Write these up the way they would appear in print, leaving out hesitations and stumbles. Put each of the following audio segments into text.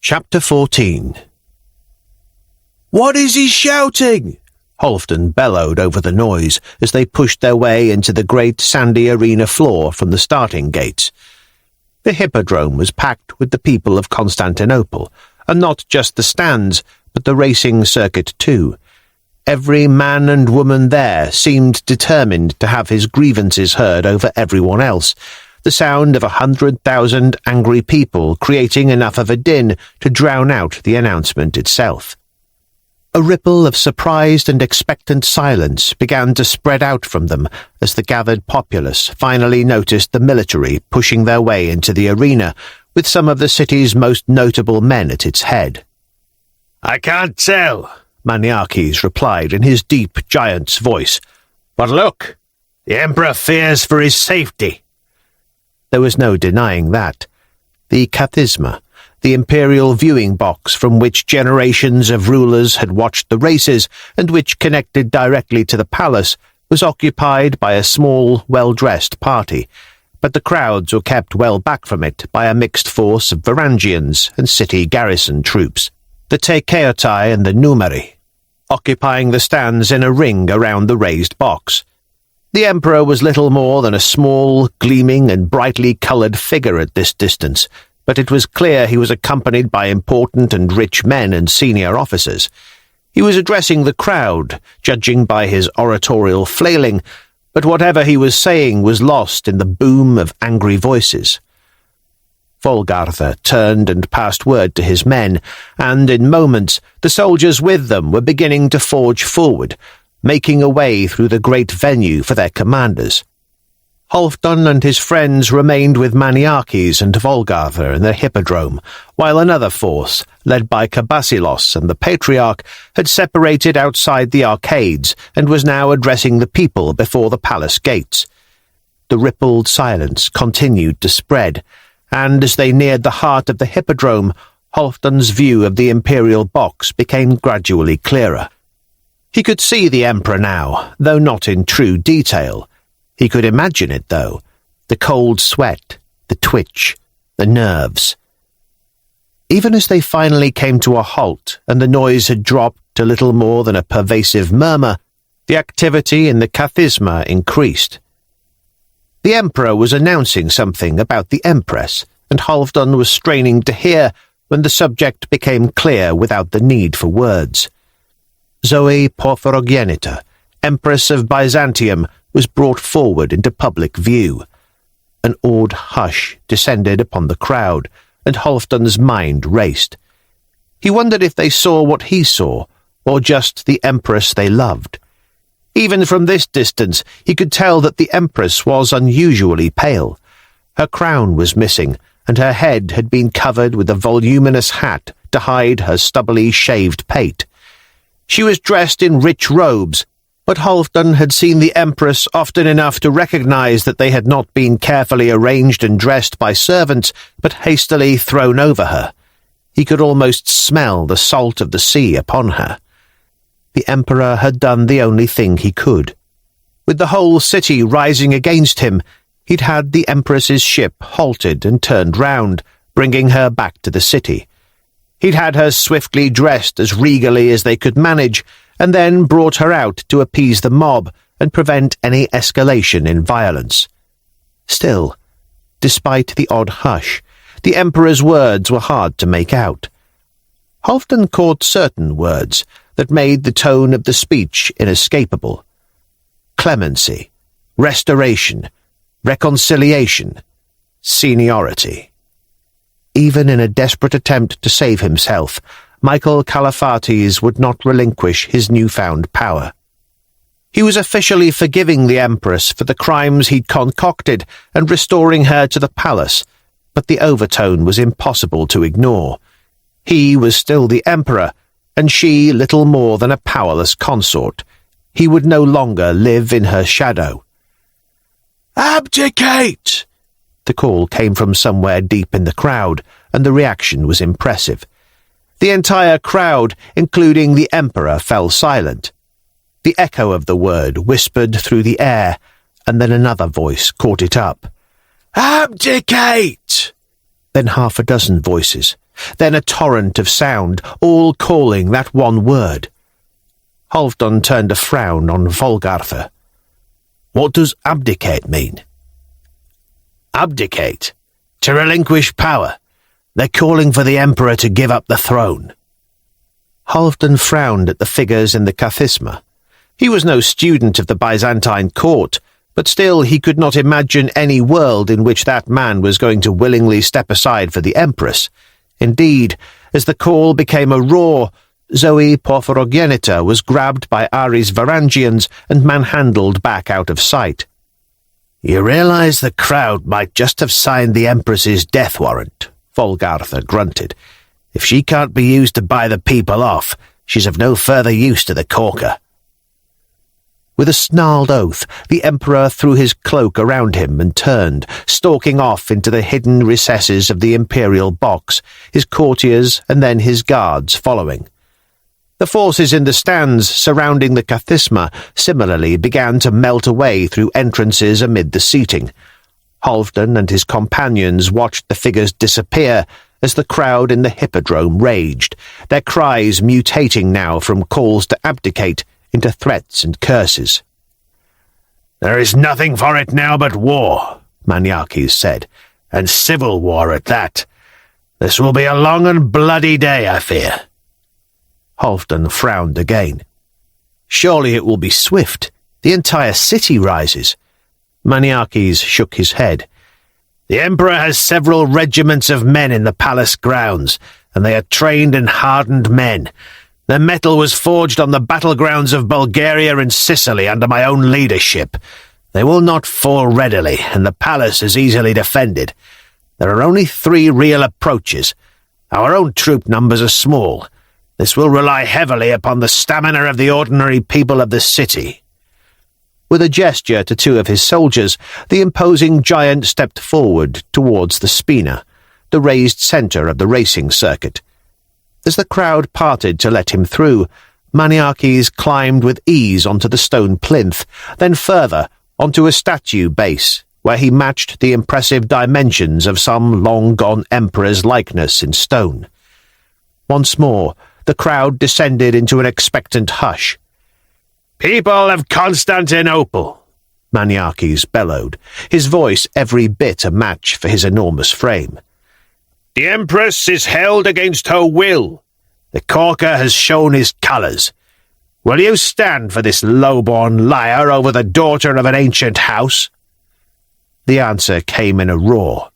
Chapter 14. "What is he shouting?" Halfdan bellowed over the noise as they pushed their way into the great sandy arena floor from the starting gates. The hippodrome was packed with the people of Constantinople, and not just the stands, but the racing circuit too. Every man and woman there seemed determined to have his grievances heard over everyone else, the sound of 100,000 angry people creating enough of a din to drown out the announcement itself. A ripple of surprised and expectant silence began to spread out from them as the gathered populace finally noticed the military pushing their way into the arena, with some of the city's most notable men at its head. "I can't tell," Maniakes replied in his deep giant's voice. "But look, the Emperor fears for his safety." There was no denying that. The Kathisma, the imperial viewing box from which generations of rulers had watched the races and which connected directly to the palace, was occupied by a small, well-dressed party, but the crowds were kept well back from it by a mixed force of Varangians and city garrison troops, the J.A.Turney and the Numeri, occupying the stands in a ring around the raised box. The Emperor was little more than a small, gleaming and brightly coloured figure at this distance, but it was clear he was accompanied by important and rich men and senior officers. He was addressing the crowd, judging by his oratorial flailing, but whatever he was saying was lost in the boom of angry voices. Volgartha turned and passed word to his men, and in moments the soldiers with them were beginning to forge forward, making a way through the great venue for their commanders. Halfdan and his friends remained with Maniakes and Volgartha in the hippodrome, while another force, led by Kabasilos and the Patriarch, had separated outside the arcades and was now addressing the people before the palace gates. The rippled silence continued to spread, and as they neared the heart of the hippodrome, Halfdan's view of the imperial box became gradually clearer. He could see the Emperor now, though not in true detail. He could imagine it, though. The cold sweat, the twitch, the nerves. Even as they finally came to a halt and the noise had dropped to little more than a pervasive murmur, the activity in the Kathisma increased. The Emperor was announcing something about the Empress, and Halfdan was straining to hear when the subject became clear without the need for words. Zoe Porphyrogenita, Empress of Byzantium, was brought forward into public view. An awed hush descended upon the crowd, and Halfdan's mind raced. He wondered if they saw what he saw, or just the Empress they loved. Even from this distance he could tell that the Empress was unusually pale. Her crown was missing, and her head had been covered with a voluminous hat to hide her stubbily shaved pate. She was dressed in rich robes, but Halfdan had seen the Empress often enough to recognize that they had not been carefully arranged and dressed by servants, but hastily thrown over her. He could almost smell the salt of the sea upon her. The Emperor had done the only thing he could. With the whole city rising against him, he'd had the Empress's ship halted and turned round, bringing her back to the city. He'd had her swiftly dressed as regally as they could manage, and then brought her out to appease the mob and prevent any escalation in violence. Still, despite the odd hush, the Emperor's words were hard to make out. Halfdan caught certain words that made the tone of the speech inescapable. Clemency, restoration, reconciliation, seniority. Even in a desperate attempt to save himself, Michael Calaphates would not relinquish his newfound power. He was officially forgiving the Empress for the crimes he'd concocted and restoring her to the palace, but the overtone was impossible to ignore. He was still the Emperor, and she little more than a powerless consort. He would no longer live in her shadow. "Abdicate!" The call came from somewhere deep in the crowd, and the reaction was impressive. The entire crowd, including the Emperor, fell silent. The echo of the word whispered through the air, and then another voice caught it up. "Abdicate!" then half a dozen voices, then a torrent of sound, all calling that one word. Halfdan turned a frown on Volgartha. "What does abdicate mean?" "Abdicate? To relinquish power. They're calling for the Emperor to give up the throne." Halfdan frowned at the figures in the Kathisma. He was no student of the Byzantine court, but still he could not imagine any world in which that man was going to willingly step aside for the Empress. Indeed, as the call became a roar, Zoe Porphyrogenita was grabbed by Ari's Varangians and manhandled back out of sight. "You realize the crowd might just have signed the Empress's death warrant," Volgartha grunted. "If she can't be used to buy the people off, she's of no further use to the corker." With a snarled oath, the Emperor threw his cloak around him and turned, stalking off into the hidden recesses of the imperial box, his courtiers and then his guards following. The forces in the stands surrounding the Kathisma similarly began to melt away through entrances amid the seating. Halfdan and his companions watched the figures disappear as the crowd in the hippodrome raged, their cries mutating now from calls to abdicate into threats and curses. "There is nothing for it now but war," Maniakes said, "and civil war at that. This will be a long and bloody day, I fear." Halfdan frowned again. "Surely it will be swift. The entire city rises." Maniakes shook his head. "The Emperor has several regiments of men in the palace grounds, and they are trained and hardened men. Their metal was forged on the battlegrounds of Bulgaria and Sicily under my own leadership. They will not fall readily, and the palace is easily defended. There are only 3 real approaches. Our own troop numbers are small. This will rely heavily upon the stamina of the ordinary people of the city." With a gesture to 2 of his soldiers, the imposing giant stepped forward towards the spina, the raised centre of the racing circuit. As the crowd parted to let him through, Maniakes climbed with ease onto the stone plinth, then further onto a statue base, where he matched the impressive dimensions of some long-gone emperor's likeness in stone. Once more, the crowd descended into an expectant hush. "People of Constantinople," Maniakes bellowed, his voice every bit a match for his enormous frame. "The Empress is held against her will. The corker has shown his colours. Will you stand for this low-born liar over the daughter of an ancient house?" The answer came in a roar.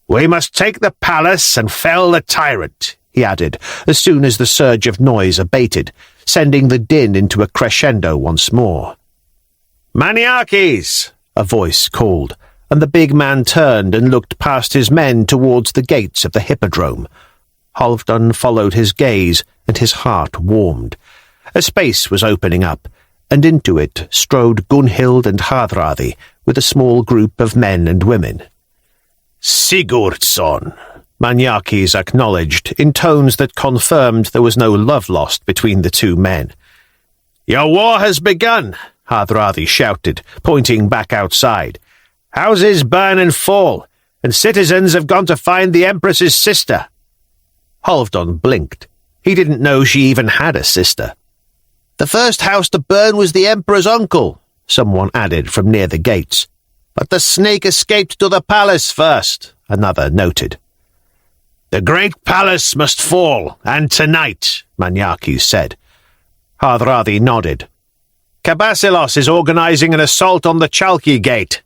"We must take the palace and fell the tyrant," he added, as soon as the surge of noise abated, sending the din into a crescendo once more. "Maniakes!" a voice called, and the big man turned and looked past his men towards the gates of the hippodrome. Halfdan followed his gaze, and his heart warmed. A space was opening up, and into it strode Gunhild and Hardrada with a small group of men and women. "Sigurdsson," Maniakes acknowledged, in tones that confirmed there was no love lost between the 2 men. "Your war has begun," Hardrada shouted, pointing back outside. "Houses burn and fall, and citizens have gone to find the Empress's sister." Halfdan blinked. He didn't know she even had a sister. "The first house to burn was the Emperor's uncle," someone added from near the gates. "But the snake escaped to the palace first," another noted. "The great palace must fall, and tonight," Maniakes said. Hardrada nodded. "Kabasilos is organizing an assault on the Chalky Gate.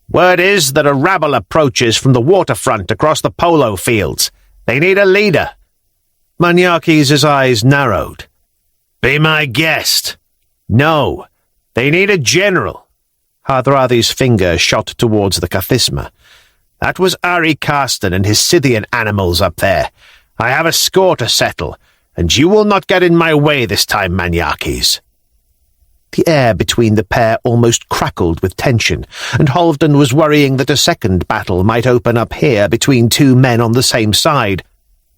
Word is that a rabble approaches from the waterfront across the polo fields. They need a leader." Maniakes' eyes narrowed. "Be my guest." "No. They need a general." Hardrada's finger shot towards the Kathisma. "That was Ari Karsten and his Scythian animals up there. I have a score to settle, and you will not get in my way this time, Maniakes." The air between the pair almost crackled with tension, and Halfdan was worrying that a second battle might open up here between 2 men on the same side.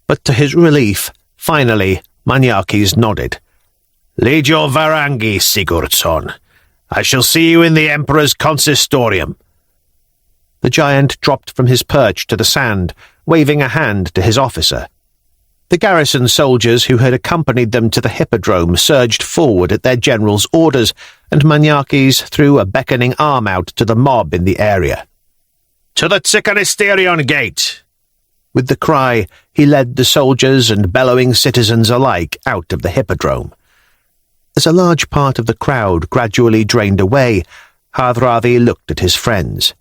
But to his relief, finally, Maniakes nodded. "Lead your Varangi, Sigurdsson. I shall see you in the Emperor's consistorium." The giant dropped from his perch to the sand, waving a hand to his officer. The garrison soldiers who had accompanied them to the hippodrome surged forward at their general's orders, and Maniakes threw a beckoning arm out to the mob in the area. "To the Tsikkanisterion gate!" With the cry, he led the soldiers and bellowing citizens alike out of the hippodrome. As a large part of the crowd gradually drained away, Hardrada looked at his friends.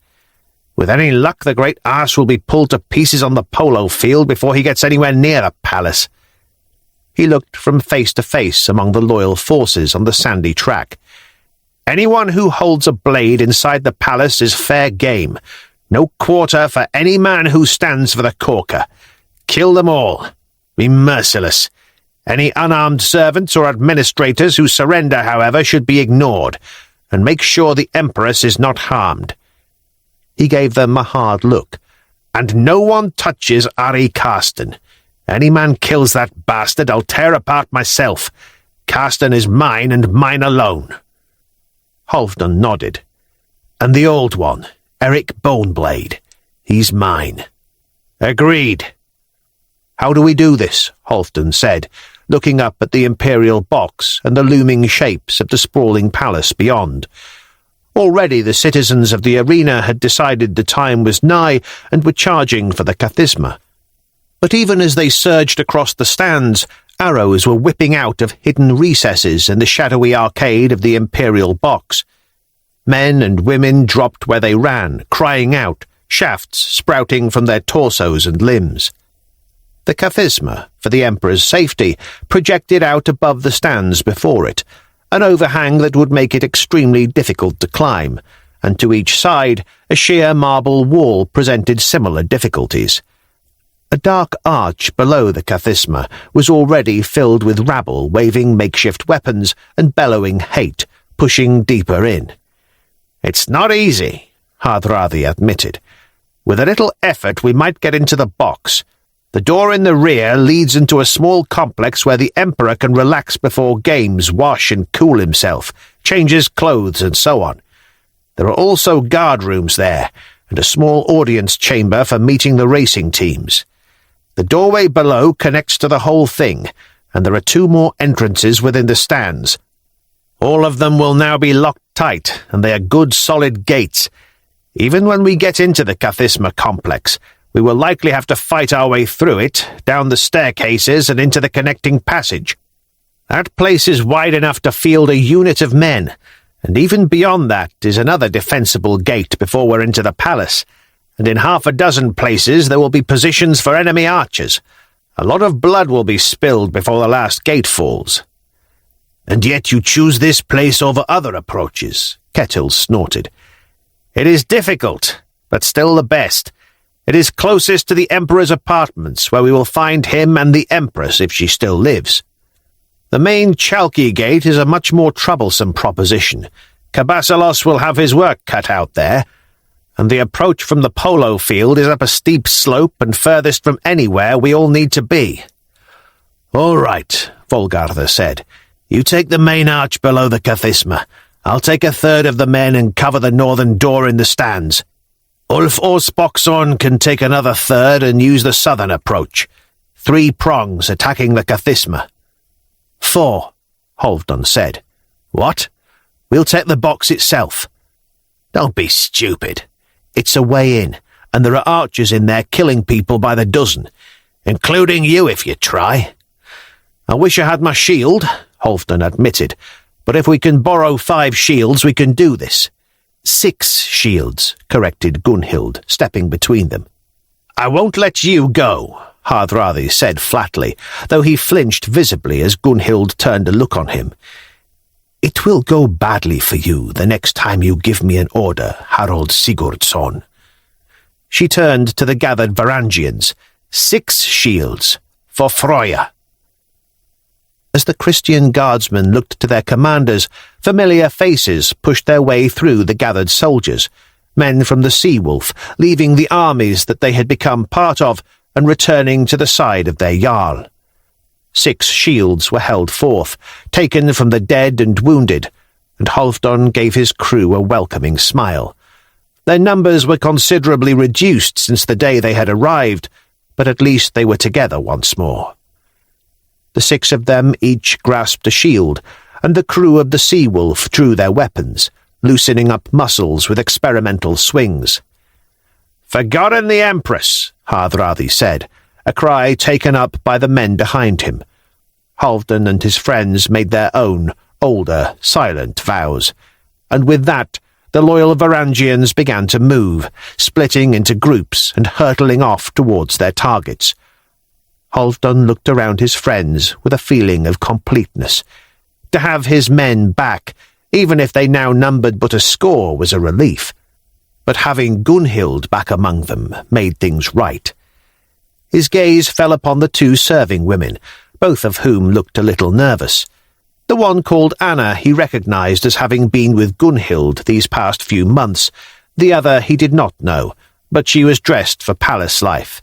"With any luck, the great arse will be pulled to pieces on the polo field before he gets anywhere near the palace." He looked from face to face among the loyal forces on the sandy track. "Anyone who holds a blade inside the palace is fair game. No quarter for any man who stands for the corker. Kill them all. Be merciless. Any unarmed servants or administrators who surrender, however, should be ignored, and make sure the Empress is not harmed." He gave them a hard look. "And no one touches Ari Karsten. Any man kills that bastard, I'll tear apart myself. Karsten is mine and mine alone." Halfdan nodded. "And the old one, Eric Boneblade. He's mine." "Agreed." "How do we do this?" Halfdan said, looking up at the imperial box and the looming shapes of the sprawling palace beyond. Already the citizens of the arena had decided the time was nigh and were charging for the Kathisma. But even as they surged across the stands, arrows were whipping out of hidden recesses in the shadowy arcade of the imperial box. Men and women dropped where they ran, crying out, shafts sprouting from their torsos and limbs. The Kathisma, for the Emperor's safety, projected out above the stands before it, an overhang that would make it extremely difficult to climb, and to each side a sheer marble wall presented similar difficulties. A dark arch below the Kathisma was already filled with rabble waving makeshift weapons and bellowing hate, pushing deeper in. "It's not easy," Hardrada admitted. "With a little effort we might get into the box. The door in the rear leads into a small complex where the Emperor can relax before games, wash and cool himself, change his clothes and so on. There are also guard rooms there, and a small audience chamber for meeting the racing teams. The doorway below connects to the whole thing, and there are 2 more entrances within the stands. All of them will now be locked tight, and they are good solid gates. Even when we get into the Kathisma complex, we will likely have to fight our way through it, down the staircases and into the connecting passage. That place is wide enough to field a unit of men, and even beyond that is another defensible gate before we're into the palace, and in 6 places there will be positions for enemy archers. A lot of blood will be spilled before the last gate falls." "And yet you choose this place over other approaches," Ketil snorted. "It is difficult, but still the best. It is closest to the Emperor's apartments, where we will find him and the Empress if she still lives. The main Chalky gate is a much more troublesome proposition. Kabasilos will have his work cut out there, and the approach from the polo field is up a steep slope and furthest from anywhere we all need to be." "All right," Volgartha said. "You take the main arch below the Kathisma. I'll take 1/3 of the men and cover the northern door in the stands. Ulf Osboxon can take another 1/3 and use the southern approach. 3 prongs attacking the Kathisma." "4, Halfdan said. "What?" "We'll take the box itself." "Don't be stupid. It's a way in, and there are archers in there killing people by the dozen, including you if you try." "I wish I had my shield," Halfdan admitted, "but if we can borrow 5 shields we can do this." 6 shields, corrected Gunhild, stepping between them. "I won't let you go," Hardrada said flatly, though he flinched visibly as Gunhild turned to look on him. "It will go badly for you the next time you give me an order, Harald Sigurdsson." She turned to the gathered Varangians. 6 shields, for Froya." As the Christian guardsmen looked to their commanders, familiar faces pushed their way through the gathered soldiers, men from the Sea-Wolf, leaving the armies that they had become part of and returning to the side of their Jarl. 6 shields were held forth, taken from the dead and wounded, and Halfdan gave his crew a welcoming smile. Their numbers were considerably reduced since the day they had arrived, but at least they were together once more. The 6 of them each grasped a shield, and the crew of the Sea-Wolf drew their weapons, loosening up muscles with experimental swings. "For God and the Empress," Hardrada said, a cry taken up by the men behind him. Halfdan and his friends made their own, older, silent vows, and with that the loyal Varangians began to move, splitting into groups and hurtling off towards their targets. Halfdan looked around his friends with a feeling of completeness. To have his men back, even if they now numbered but a score, was a relief. But having Gunhild back among them made things right. His gaze fell upon the 2 serving women, both of whom looked a little nervous. The one called Anna he recognized as having been with Gunhild these past few months. The other he did not know, but she was dressed for palace life.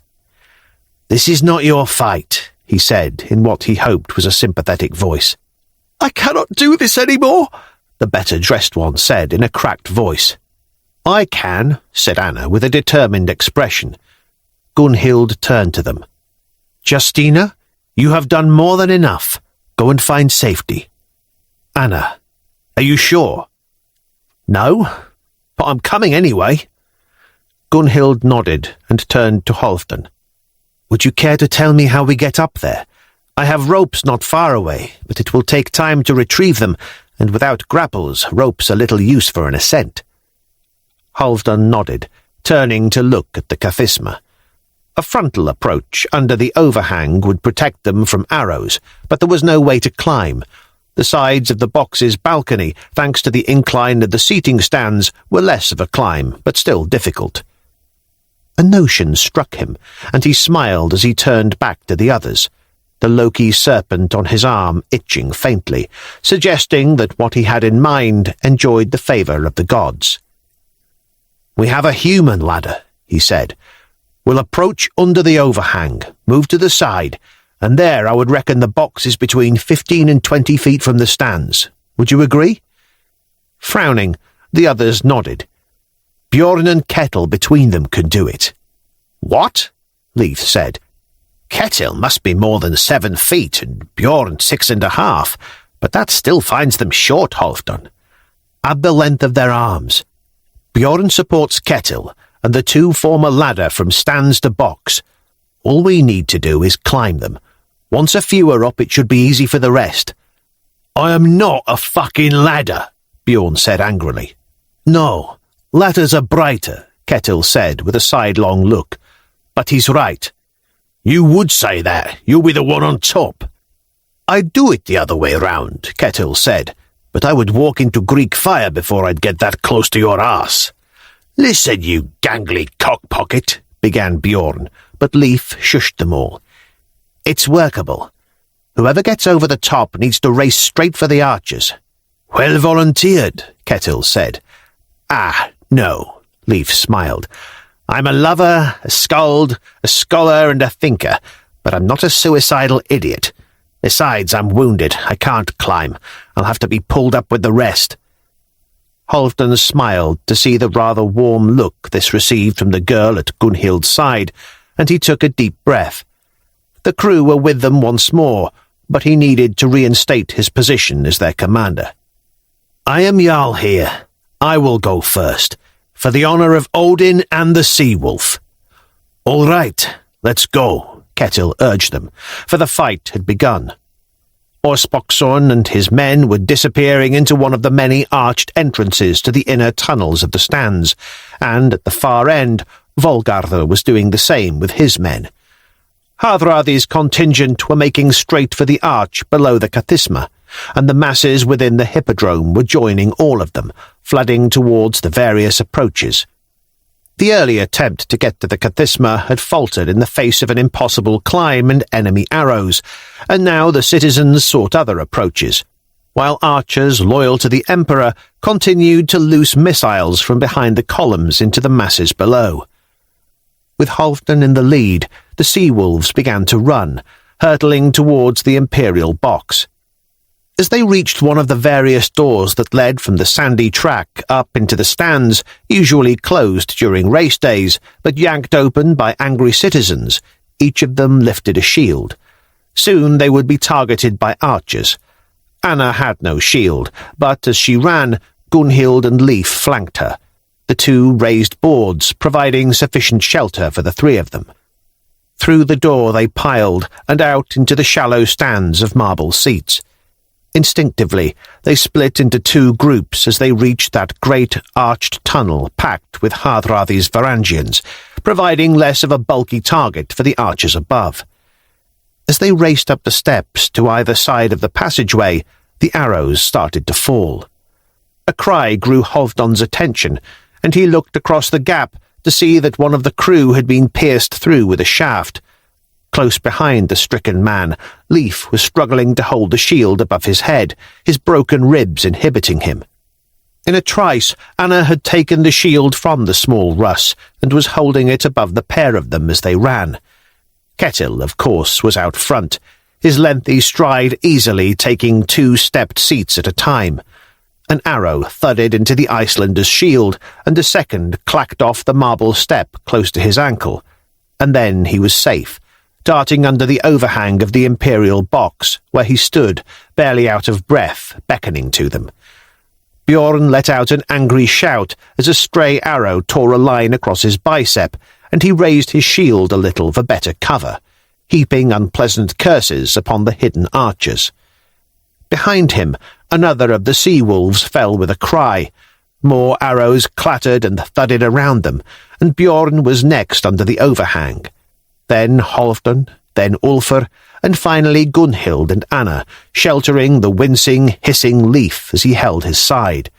"This is not your fight," he said in what he hoped was a sympathetic voice. "I cannot do this any more," the better-dressed one said in a cracked voice. "I can," said Anna with a determined expression. Gunhild turned to them. "Justina, you have done more than enough. Go and find safety." "Anna, are you sure?" "No, but I'm coming anyway." Gunhild nodded and turned to Halfdan. "Would you care to tell me how we get up there? I have ropes not far away, but it will take time to retrieve them, and without grapples, ropes are little use for an ascent." Halfdan nodded, turning to look at the Kathisma. A frontal approach under the overhang would protect them from arrows, but there was no way to climb. The sides of the box's balcony, thanks to the incline of the seating stands, were less of a climb, but still difficult. A notion struck him, and he smiled as he turned back to the others, the Loki serpent on his arm itching faintly, suggesting that what he had in mind enjoyed the favour of the gods. "We have a human ladder," he said. "We'll approach under the overhang, move to the side, and there I would reckon the box is between 15 and 20 feet from the stands. Would you agree?" Frowning, the others nodded. "Bjorn and Kettle between them can do it." "What?" Leif said. "Kettle must be more than 7 feet, and Bjorn 6.5, but that still finds them short, Halfdan. Add the length of their arms. Bjorn supports Kettle, and the 2 form a ladder from stands to box. All we need to do is climb them. Once a few are up, it should be easy for the rest." "I am not a fucking ladder," Bjorn said angrily. "No, ladders are brighter," Kettle said with a sidelong look. "But he's right." "You would say that. You'll be the one on top." "I'd do it the other way round," Kettle said, "but I would walk into Greek fire before I'd get that close to your arse." "Listen, you gangly cockpocket," began Bjorn, but Leif shushed them all. "It's workable. Whoever gets over the top needs to race straight for the archers." "Well volunteered," Kettle said. "Ah, no," Leif smiled. "I'm a lover, a skald, a scholar, and a thinker, but I'm not a suicidal idiot. Besides, I'm wounded. I can't climb. I'll have to be pulled up with the rest." Halfdan smiled to see the rather warm look this received from the girl at Gunhild's side, and he took a deep breath. The crew were with them once more, but he needed to reinstate his position as their commander. "I am Jarl here. I will go first, for the honour of Odin and the Sea-Wolf." "All right, let's go," Kettle urged them, for the fight had begun. Orspoksorn and his men were disappearing into one of the many arched entrances to the inner tunnels of the stands, and at the far end, Volgarther was doing the same with his men. Hardradi's contingent were making straight for the arch below the Kathisma, and the masses within the hippodrome were joining all of them, flooding towards the various approaches. The early attempt to get to the Kathisma had faltered in the face of an impossible climb and enemy arrows, and now the citizens sought other approaches, while archers loyal to the Emperor continued to loose missiles from behind the columns into the masses below. With Halfdan in the lead, the sea-wolves began to run, hurtling towards the Imperial box. As they reached one of the various doors that led from the sandy track up into the stands, usually closed during race days, but yanked open by angry citizens, each of them lifted a shield. Soon they would be targeted by archers. Anna had no shield, but as she ran, Gunhild and Leif flanked her. The two raised boards, providing sufficient shelter for the three of them. Through the door they piled, and out into the shallow stands of marble seats. Instinctively, they split into two groups as they reached that great arched tunnel packed with Hardrada's Varangians, providing less of a bulky target for the archers above. As they raced up the steps to either side of the passageway, the arrows started to fall. A cry drew Halfdan's attention, and he looked across the gap to see that one of the crew had been pierced through with a shaft. Close behind the stricken man, Leif was struggling to hold the shield above his head, his broken ribs inhibiting him. In a trice, Anna had taken the shield from the small Russ and was holding it above the pair of them as they ran. Ketil, of course, was out front, his lengthy stride easily taking 2 stepped seats at a time. An arrow thudded into the Icelander's shield, and a second clacked off the marble step close to his ankle. And then he was safe, darting under the overhang of the imperial box, where he stood, barely out of breath, beckoning to them. Bjorn let out an angry shout as a stray arrow tore a line across his bicep, and he raised his shield a little for better cover, heaping unpleasant curses upon the hidden archers. Behind him, another of the sea-wolves fell with a cry. More arrows clattered and thudded around them, and Bjorn was next under the overhang. Then Halfdan, then Ulfr, and finally Gunhild and Anna, sheltering the wincing, hissing Leif as he held his side.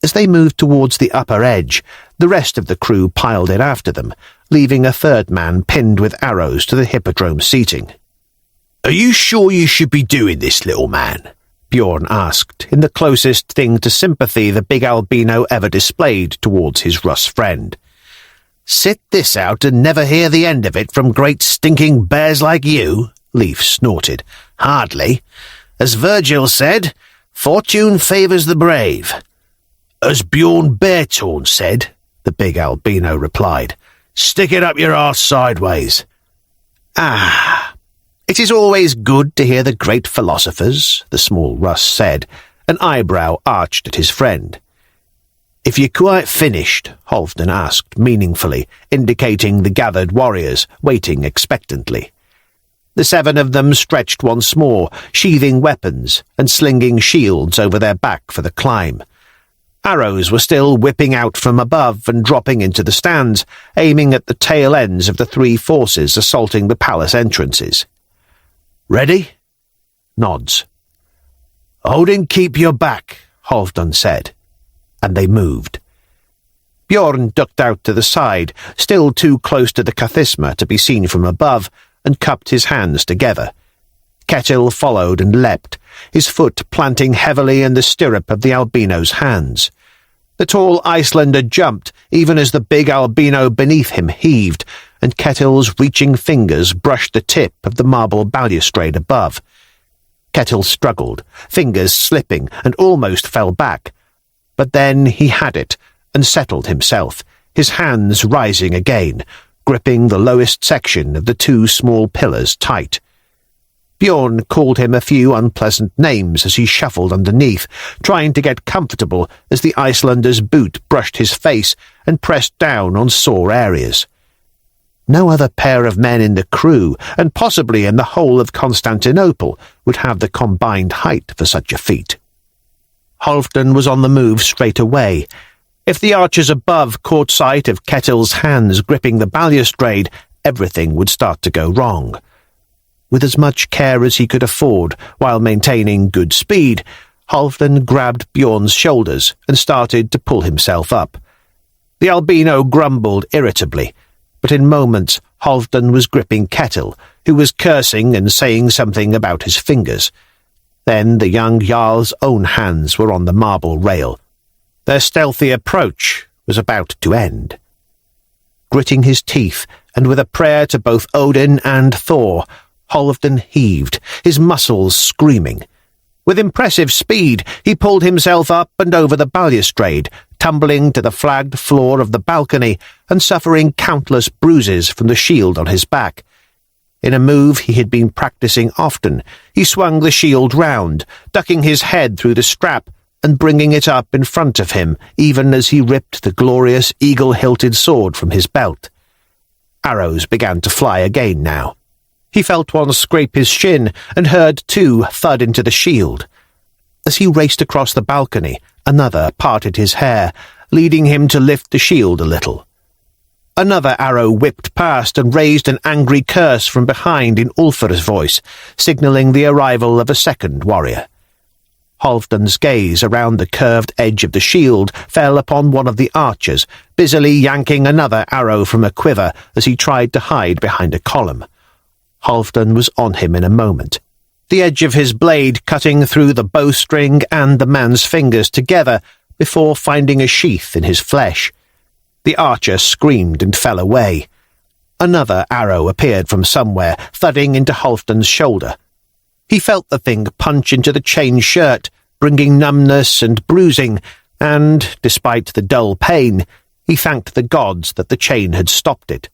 As they moved towards the upper edge, the rest of the crew piled in after them, leaving a third man pinned with arrows to the hippodrome seating. "Are you sure you should be doing this, little man?" Bjorn asked, in the closest thing to sympathy the big albino ever displayed towards his Russ friend. "Sit this out and never hear the end of it from great stinking bears like you?" Leif snorted. "Hardly. As Virgil said, fortune favours the brave." "As Bjorn Beartorn said," the big albino replied. "Stick it up your arse sideways." "Ah, it is always good to hear the great philosophers," the small Russ said, an eyebrow arched at his friend. "If you're quite finished?" Halfdan asked meaningfully, indicating the gathered warriors, waiting expectantly. The 7 of them stretched once more, sheathing weapons and slinging shields over their back for the climb. Arrows were still whipping out from above and dropping into the stands, aiming at the tail ends of the 3 forces assaulting the palace entrances. "Ready?" Nods. "Odin, keep your back," Halfdan said, and they moved. Bjorn ducked out to the side, still too close to the kathisma to be seen from above, and cupped his hands together. Ketil followed and leapt, his foot planting heavily in the stirrup of the albino's hands. The tall Icelander jumped, even as the big albino beneath him heaved, and Ketil's reaching fingers brushed the tip of the marble balustrade above. Ketil struggled, fingers slipping, and almost fell back. But then he had it, and settled himself, his hands rising again, gripping the lowest section of the 2 small pillars tight. Bjorn called him a few unpleasant names as he shuffled underneath, trying to get comfortable as the Icelander's boot brushed his face and pressed down on sore areas. No other pair of men in the crew, and possibly in the whole of Constantinople, would have the combined height for such a feat. Halfdan was on the move straight away. If the archers above caught sight of Ketil's hands gripping the balustrade, everything would start to go wrong. With as much care as he could afford, while maintaining good speed, Halfdan grabbed Bjorn's shoulders and started to pull himself up. The albino grumbled irritably, but in moments Halfdan was gripping Ketil, who was cursing and saying something about his fingers. Then the young Jarl's own hands were on the marble rail. Their stealthy approach was about to end. Gritting his teeth, and with a prayer to both Odin and Thor, Halfdan heaved, his muscles screaming. With impressive speed, he pulled himself up and over the balustrade, tumbling to the flagged floor of the balcony and suffering countless bruises from the shield on his back. In a move he had been practicing often, he swung the shield round, ducking his head through the strap and bringing it up in front of him, even as he ripped the glorious eagle-hilted sword from his belt. Arrows began to fly again now. He felt one scrape his shin and heard two thud into the shield. As he raced across the balcony, another parted his hair, leading him to lift the shield a little. Another arrow whipped past and raised an angry curse from behind in Ulfr's voice, signalling the arrival of a second warrior. Halfdan's gaze around the curved edge of the shield fell upon one of the archers, busily yanking another arrow from a quiver as he tried to hide behind a column. Halfdan was on him in a moment, the edge of his blade cutting through the bowstring and the man's fingers together before finding a sheath in his flesh. The archer screamed and fell away. Another arrow appeared from somewhere, thudding into Halfdan's shoulder. He felt the thing punch into the chain shirt, bringing numbness and bruising, and, despite the dull pain, he thanked the gods that the chain had stopped it.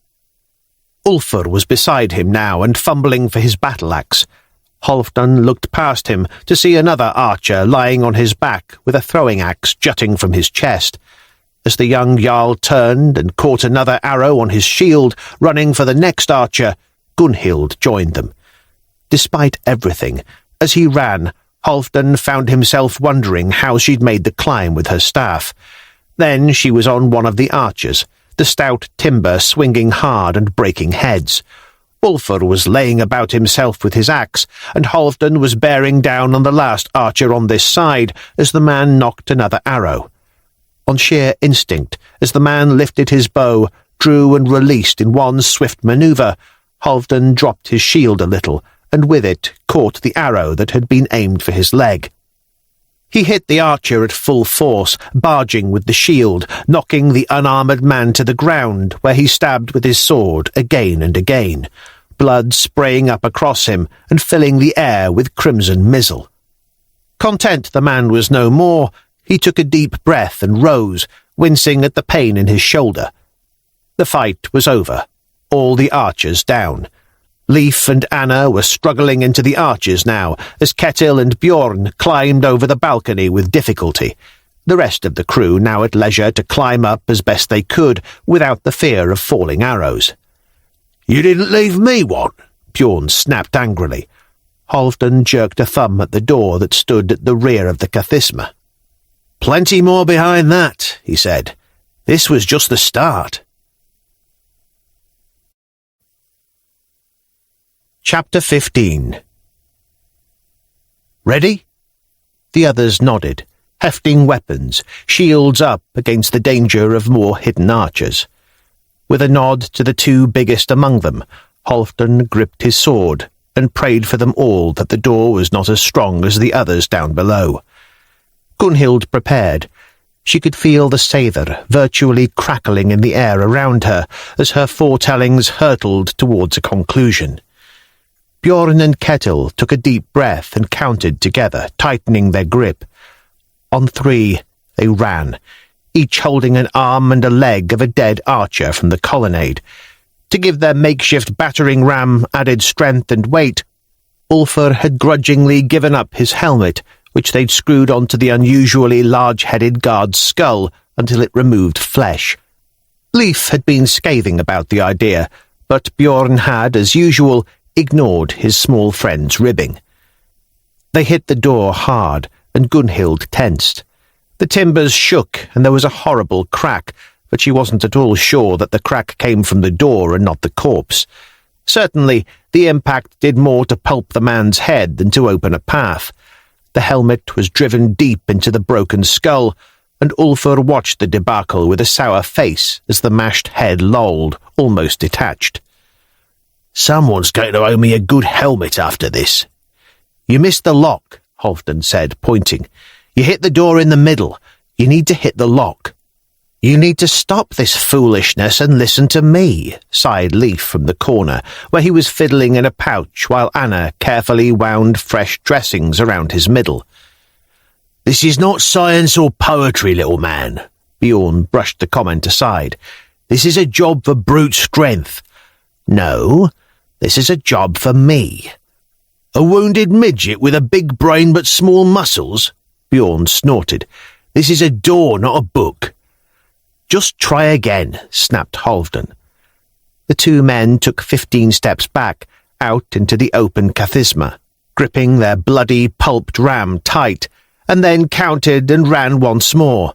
Ulfr was beside him now and fumbling for his battle-axe. Halfdan looked past him to see another archer lying on his back with a throwing-axe jutting from his chest. As the young Jarl turned and caught another arrow on his shield, running for the next archer, Gunhild joined them. Despite everything, as he ran, Halfdan found himself wondering how she'd made the climb with her staff. Then she was on one of the archers, the stout timber swinging hard and breaking heads. Ulfr was laying about himself with his axe, and Halfdan was bearing down on the last archer on this side as the man nocked another arrow. On sheer instinct, as the man lifted his bow, drew and released in one swift manoeuvre, Halfdan dropped his shield a little, and with it caught the arrow that had been aimed for his leg. He hit the archer at full force, barging with the shield, knocking the unarmoured man to the ground, where he stabbed with his sword again and again, blood spraying up across him and filling the air with crimson mizzle. Content the man was no more, he took a deep breath and rose, wincing at the pain in his shoulder. The fight was over, all the archers down. Leif and Anna were struggling into the arches now, as Ketil and Bjorn climbed over the balcony with difficulty, the rest of the crew now at leisure to climb up as best they could without the fear of falling arrows. "You didn't leave me one," Bjorn snapped angrily. Halfdan jerked a thumb at the door that stood at the rear of the Kathisma. "Plenty more behind that," he said. "This was just the start." Chapter 15. "Ready?" The others nodded, hefting weapons, shields up against the danger of more hidden archers. With a nod to the two biggest among them, Halfdan gripped his sword and prayed for them all that the door was not as strong as the others down below. Gunhild prepared. She could feel the sather virtually crackling in the air around her as her foretellings hurtled towards a conclusion. Bjorn and Ketil took a deep breath and counted together, tightening their grip. On 3, they ran, each holding an arm and a leg of a dead archer from the colonnade. To give their makeshift battering ram added strength and weight, Ulfr had grudgingly given up his helmet, which they'd screwed onto the unusually large-headed guard's skull until it removed flesh. Leif had been scathing about the idea, but Bjorn had, as usual, ignored his small friend's ribbing. They hit the door hard, and Gunhild tensed. The timbers shook, and there was a horrible crack, but she wasn't at all sure that the crack came from the door and not the corpse. Certainly, the impact did more to pulp the man's head than to open a path. The helmet was driven deep into the broken skull, and Ulfr watched the debacle with a sour face as the mashed head lolled, almost detached. "Someone's going to owe me a good helmet after this." "You missed the lock," Halfdan said, pointing. "You hit the door in the middle. You need to hit the lock." "You need to stop this foolishness and listen to me," sighed Leif from the corner, where he was fiddling in a pouch while Anna carefully wound fresh dressings around his middle. "This is not science or poetry, little man." Bjorn brushed the comment aside. "This is a job for brute strength." "No, This is a job for me." "A wounded midget with a big brain but small muscles?" Bjorn snorted. "This is a door, not a book." "Just try again," snapped Halfdan. The two men took 15 steps back, out into the open kathisma, gripping their bloody, pulped ram tight, and then counted and ran once more.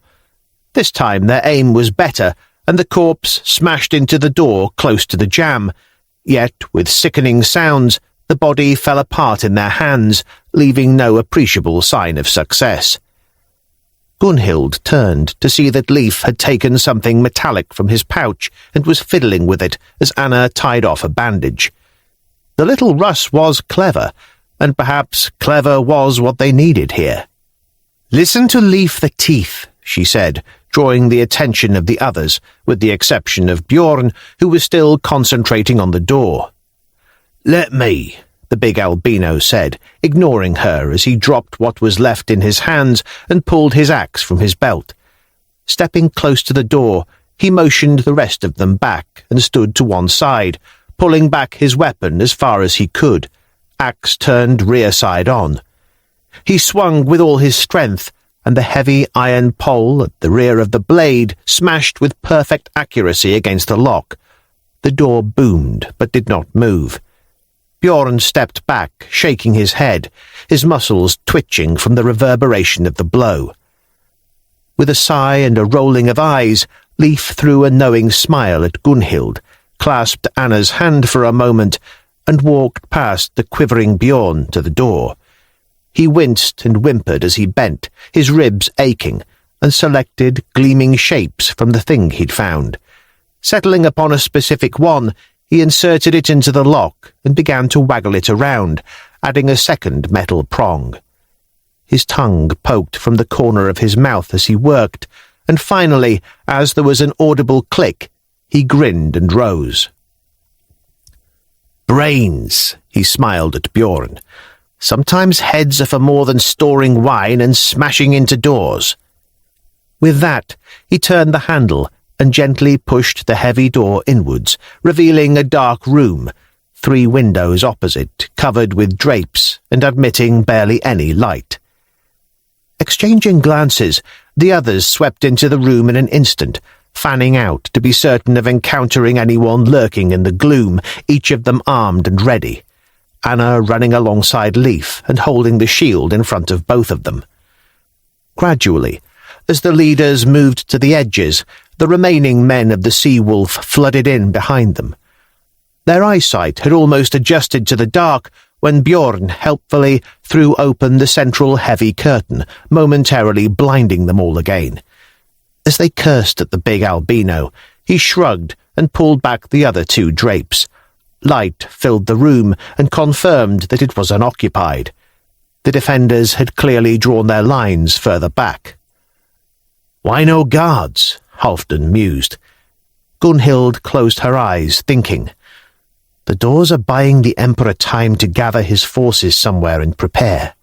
This time their aim was better, and the corpse smashed into the door close to the jamb, yet, with sickening sounds, the body fell apart in their hands, leaving no appreciable sign of success. Gunhild turned to see that Leif had taken something metallic from his pouch and was fiddling with it as Anna tied off a bandage. The little Russ was clever, and perhaps clever was what they needed here. "Listen to Leif the Teeth," she said, drawing the attention of the others, with the exception of Bjorn, who was still concentrating on the door. "Let me," the big albino said, ignoring her as he dropped what was left in his hands and pulled his axe from his belt. Stepping close to the door, he motioned the rest of them back and stood to one side, pulling back his weapon as far as he could, axe turned rear side on. He swung with all his strength, and the heavy iron pole at the rear of the blade smashed with perfect accuracy against the lock. The door boomed, but did not move. Bjorn stepped back, shaking his head, his muscles twitching from the reverberation of the blow. With a sigh and a rolling of eyes, Leif threw a knowing smile at Gunhild, clasped Anna's hand for a moment, and walked past the quivering Bjorn to the door. He winced and whimpered as he bent, his ribs aching, and selected gleaming shapes from the thing he'd found. Settling upon a specific one, he inserted it into the lock and began to waggle it around, adding a second metal prong. His tongue poked from the corner of his mouth as he worked, and finally, as there was an audible click, he grinned and rose. "Brains," he smiled at Bjorn. "Sometimes heads are for more than storing wine and smashing into doors." With that, he turned the handle and gently pushed the heavy door inwards, revealing a dark room, 3 windows opposite, covered with drapes and admitting barely any light. Exchanging glances, the others swept into the room in an instant, fanning out to be certain of encountering anyone lurking in the gloom, each of them armed and ready. Anna running alongside Leif and holding the shield in front of both of them. Gradually, as the leaders moved to the edges, the remaining men of the Sea-Wolf flooded in behind them. Their eyesight had almost adjusted to the dark when Bjorn helpfully threw open the central heavy curtain, momentarily blinding them all again. As they cursed at the big albino, he shrugged and pulled back the other 2 drapes. Light filled the room and confirmed that it was unoccupied. The defenders had clearly drawn their lines further back. "Why no guards?" Halfdan mused. Gunhild closed her eyes, thinking. The doors are buying the Emperor time to gather his forces somewhere and prepare.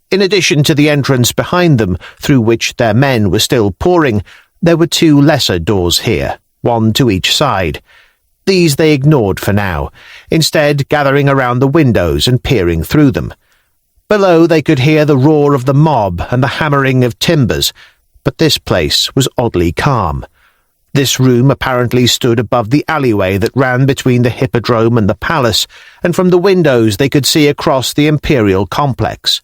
In addition to the entrance behind them, through which their men were still pouring, there were 2 lesser doors here, one to each side. These they ignored for now, instead gathering around the windows and peering through them. Below they could hear the roar of the mob and the hammering of timbers, but this place was oddly calm. This room apparently stood above the alleyway that ran between the hippodrome and the palace, and from the windows they could see across the imperial complex.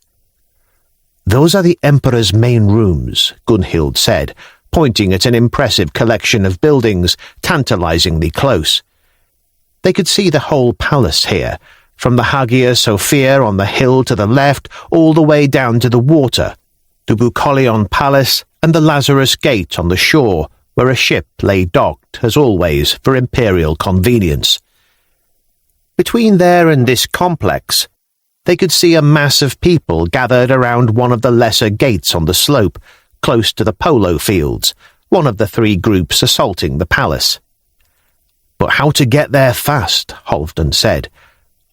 "Those are the Emperor's main rooms," Gunhild said, pointing at an impressive collection of buildings, tantalizingly close. They could see the whole palace here, from the Hagia Sophia on the hill to the left all the way down to the water, to Bucolion Palace and the Lazarus Gate on the shore, where a ship lay docked, as always, for imperial convenience. Between there and this complex, they could see a mass of people gathered around one of the lesser gates on the slope, close to the polo fields, one of the 3 groups assaulting the palace. "But how to get there fast?" Halfdan said.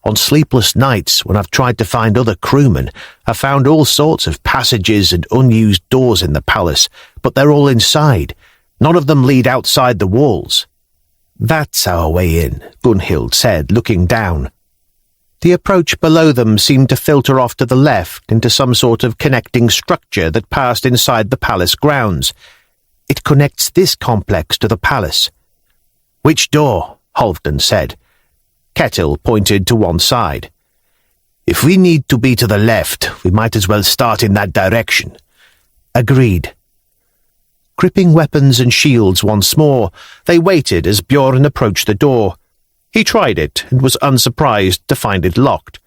"On sleepless nights, when I've tried to find other crewmen, I've found all sorts of passages and unused doors in the palace, but they're all inside. None of them lead outside the walls." "That's our way in," Gunhild said, looking down. The approach below them seemed to filter off to the left into some sort of connecting structure that passed inside the palace grounds. "It connects this complex to the palace." "Which door?" Halfdan said. Ketil pointed to one side. "If we need to be to the left, we might as well start in that direction." "Agreed." Gripping weapons and shields once more, they waited as Bjorn approached the door. He tried it and was unsurprised to find it locked,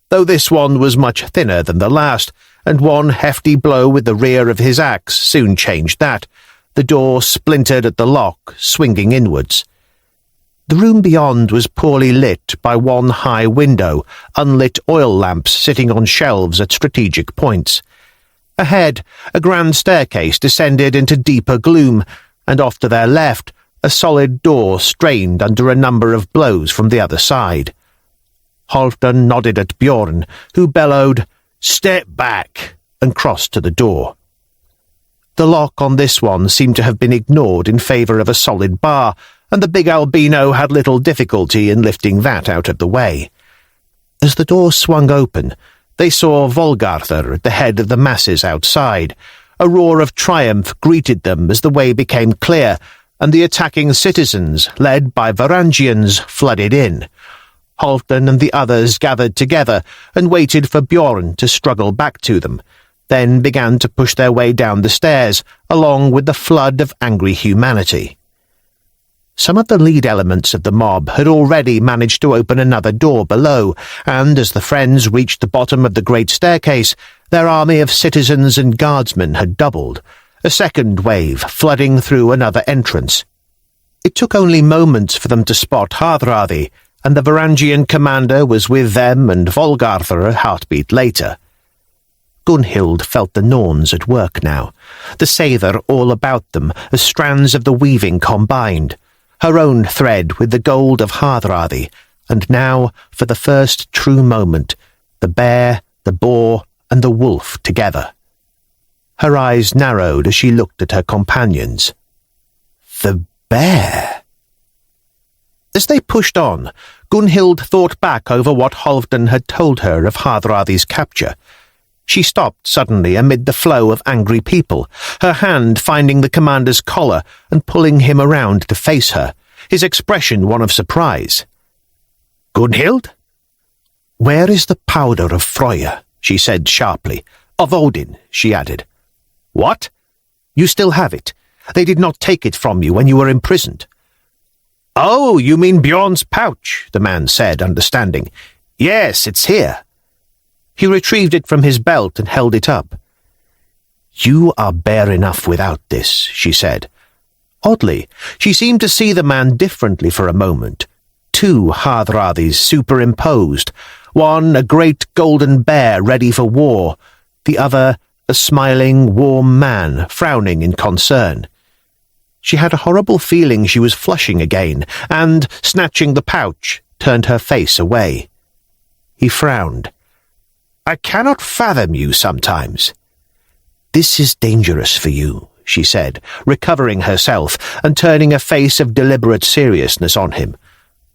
though this one was much thinner than the last, and one hefty blow with the rear of his axe soon changed that. The door splintered at the lock, swinging inwards. The room beyond was poorly lit by one high window, unlit oil lamps sitting on shelves at strategic points. Ahead, a grand staircase descended into deeper gloom, and off to their left, a solid door strained under a number of blows from the other side. Halfdan nodded at Bjorn, who bellowed, "Step back," and crossed to the door. The lock on this one seemed to have been ignored in favour of a solid bar, and the big albino had little difficulty in lifting that out of the way. As the door swung open, they saw Volgarthr at the head of the masses outside. A roar of triumph greeted them as the way became clear, and the attacking citizens, led by Varangians, flooded in. Halfdan and the others gathered together and waited for Bjorn to struggle back to them, then began to push their way down the stairs, along with the flood of angry humanity. Some of the lead elements of the mob had already managed to open another door below, and as the friends reached the bottom of the great staircase, their army of citizens and guardsmen had doubled, a second wave flooding through another entrance. It took only moments for them to spot Hardrada, and the Varangian commander was with them and Volgarthr a heartbeat later. Gunhild felt the Norns at work now, the seither all about them as strands of the weaving combined, her own thread with the gold of Hardrada, and now, for the first true moment, the bear, the boar, and the wolf together. Her eyes narrowed as she looked at her companions. The bear! As they pushed on, Gunhild thought back over what Halfdan had told her of Hardrada's capture. She stopped suddenly amid the flow of angry people, her hand finding the commander's collar and pulling him around to face her, his expression one of surprise. "Gunhild?" "Where is the powder of Freyja?" she said sharply. "Of Odin," she added. "What? You still have it. They did not take it from you when you were imprisoned." "Oh, you mean Bjorn's pouch," the man said, understanding. "Yes, it's here." He retrieved it from his belt and held it up. "You are bare enough without this," she said. Oddly, she seemed to see the man differently for a moment. Two Hardradas superimposed, one a great golden bear ready for war, the other a smiling, warm man frowning in concern. She had a horrible feeling she was flushing again, and, snatching the pouch, turned her face away. He frowned. "I cannot fathom you sometimes." "This is dangerous for you," she said, recovering herself and turning a face of deliberate seriousness on him.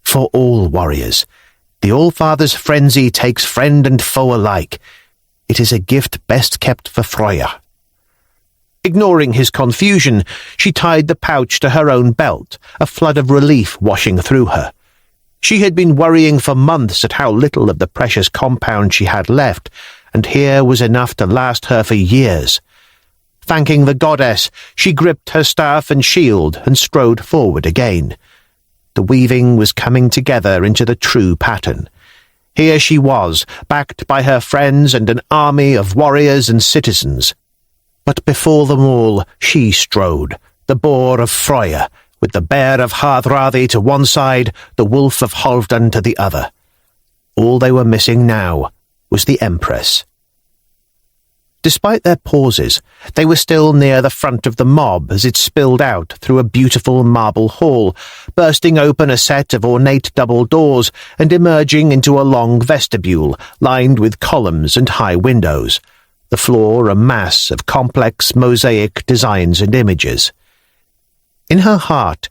"For all warriors. The All-Father's frenzy takes friend and foe alike. It is a gift best kept for Freyja." Ignoring his confusion, she tied the pouch to her own belt, a flood of relief washing through her. She had been worrying for months at how little of the precious compound she had left, and here was enough to last her for years. Thanking the goddess, she gripped her staff and shield and strode forward again. The weaving was coming together into the true pattern. Here she was, backed by her friends and an army of warriors and citizens. But before them all, she strode, the boar of Freyja, with the bear of Hardrada to one side, the wolf of Halfdan to the other. All they were missing now was the Empress. Despite their pauses, they were still near the front of the mob as it spilled out through a beautiful marble hall, bursting open a set of ornate double doors and emerging into a long vestibule lined with columns and high windows, the floor a mass of complex mosaic designs and images. In her heart,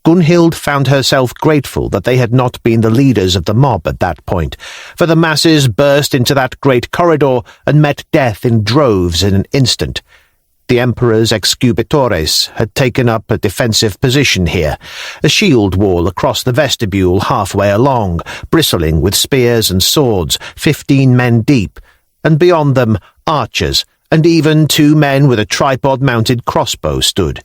Gunhild found herself grateful that they had not been the leaders of the mob at that point, for the masses burst into that great corridor and met death in droves in an instant. The Emperor's excubitores had taken up a defensive position here, a shield wall across the vestibule halfway along, bristling with spears and swords, 15 men deep, and beyond them archers, and even 2 men with a tripod-mounted crossbow stood.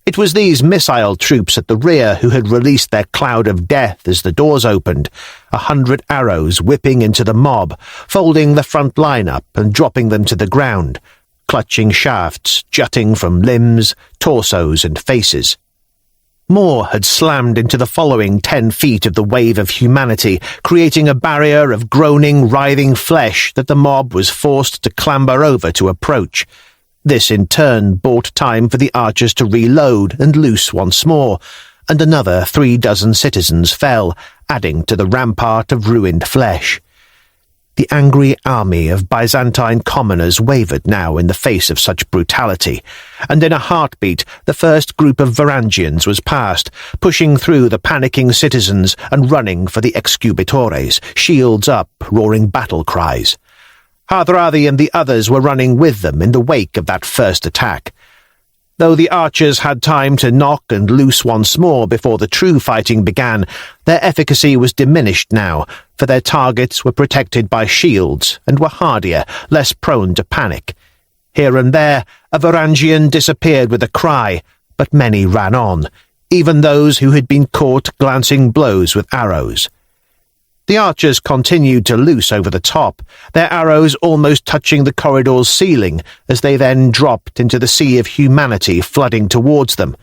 It was these missile troops at the rear who had released their cloud of death as the doors opened, 100 arrows whipping into the mob, folding the front line up and dropping them to the ground, clutching shafts jutting from limbs, torsos, and faces. More had slammed into the following 10 feet of the wave of humanity, creating a barrier of groaning, writhing flesh that the mob was forced to clamber over to approach. This in turn bought time for the archers to reload and loose once more, and another 36 citizens fell, adding to the rampart of ruined flesh. The angry army of Byzantine commoners wavered now in the face of such brutality, and in a heartbeat the first group of Varangians was past, pushing through the panicking citizens and running for the excubitores, shields up, roaring battle cries. Hardrada and the others were running with them in the wake of that first attack. Though the archers had time to knock and loose once more before the true fighting began, their efficacy was diminished now, for their targets were protected by shields and were hardier, less prone to panic. Here and there, a Varangian disappeared with a cry, but many ran on, even those who had been caught glancing blows with arrows. The archers continued to loose over the top, their arrows almost touching the corridor's ceiling as they then dropped into the sea of humanity flooding towards them.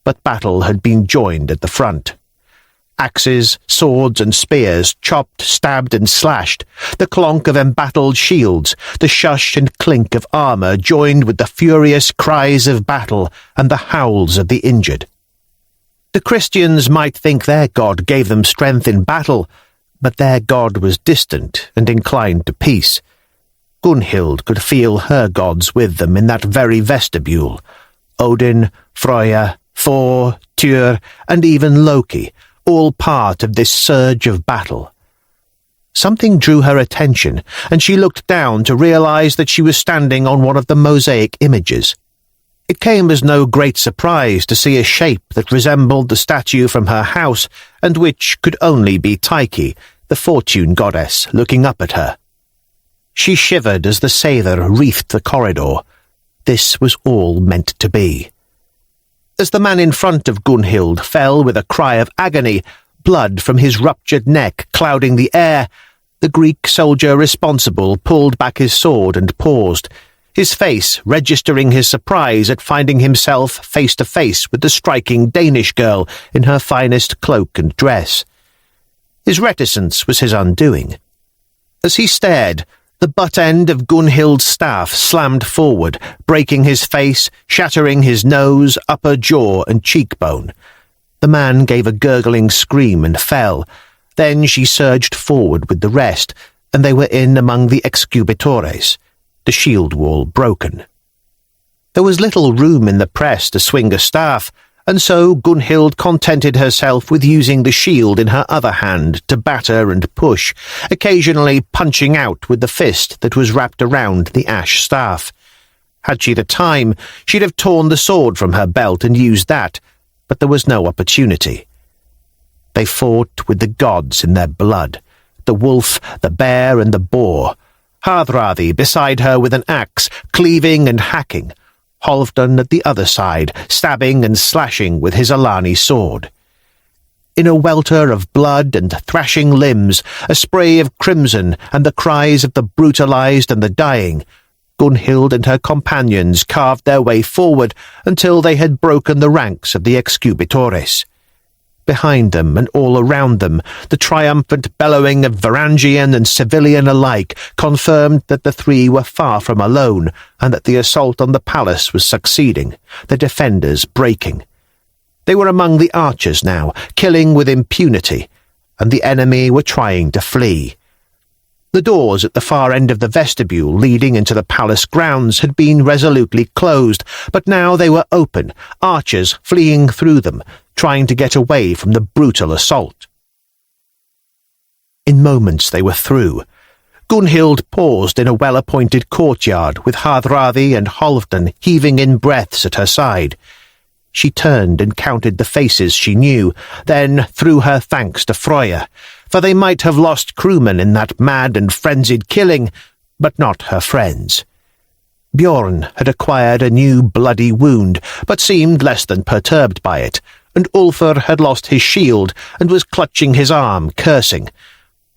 But battle had been joined at the front. Axes, swords, and spears chopped, stabbed, and slashed, the clonk of embattled shields, the shush and clink of armour joined with the furious cries of battle and the howls of the injured. The Christians might think their God gave them strength in battle, but their God was distant and inclined to peace. Gunhild could feel her gods with them in that very vestibule. Odin, Freya, Thor, Tyr, and even Loki, all part of this surge of battle. Something drew her attention, and she looked down to realize that she was standing on one of the mosaic images. It came as no great surprise to see a shape that resembled the statue from her house, and which could only be Tyche, the fortune goddess, looking up at her. She shivered as the Seidr wreathed the corridor. This was all meant to be. As the man in front of Gunhild fell with a cry of agony, blood from his ruptured neck clouding the air, the Greek soldier responsible pulled back his sword and paused, his face registering his surprise at finding himself face to face with the striking Danish girl in her finest cloak and dress. His reticence was his undoing. As he stared, the butt end of Gunhild's staff slammed forward, breaking his face, shattering his nose, upper jaw, and cheekbone. The man gave a gurgling scream and fell. Then she surged forward with the rest, and they were in among the excubitores, the shield wall broken. There was little room in the press to swing a staff, and so Gunhild contented herself with using the shield in her other hand to batter and push, occasionally punching out with the fist that was wrapped around the ash staff. Had she the time, she'd have torn the sword from her belt and used that, but there was no opportunity. They fought with the gods in their blood, the wolf, the bear, and the boar. Hardrada beside her with an axe, cleaving and hacking. Halfdan at the other side, stabbing and slashing with his Alani sword. In a welter of blood and thrashing limbs, a spray of crimson and the cries of the brutalized and the dying, Gunhild and her companions carved their way forward until they had broken the ranks of the excubitores. Behind them and all around them, the triumphant bellowing of Varangian and civilian alike confirmed that the three were far from alone, and that the assault on the palace was succeeding, the defenders breaking. They were among the archers now, killing with impunity, and the enemy were trying to flee. The doors at the far end of the vestibule leading into the palace grounds had been resolutely closed, but now they were open, archers fleeing through them, trying to get away from the brutal assault. In moments they were through. Gunhild paused in a well-appointed courtyard, with Hardrada and Halfdan heaving in breaths at her side. She turned and counted the faces she knew, then threw her thanks to Freya, for they might have lost crewmen in that mad and frenzied killing, but not her friends. Bjorn had acquired a new bloody wound, but seemed less than perturbed by it, and Ulfr had lost his shield and was clutching his arm, cursing.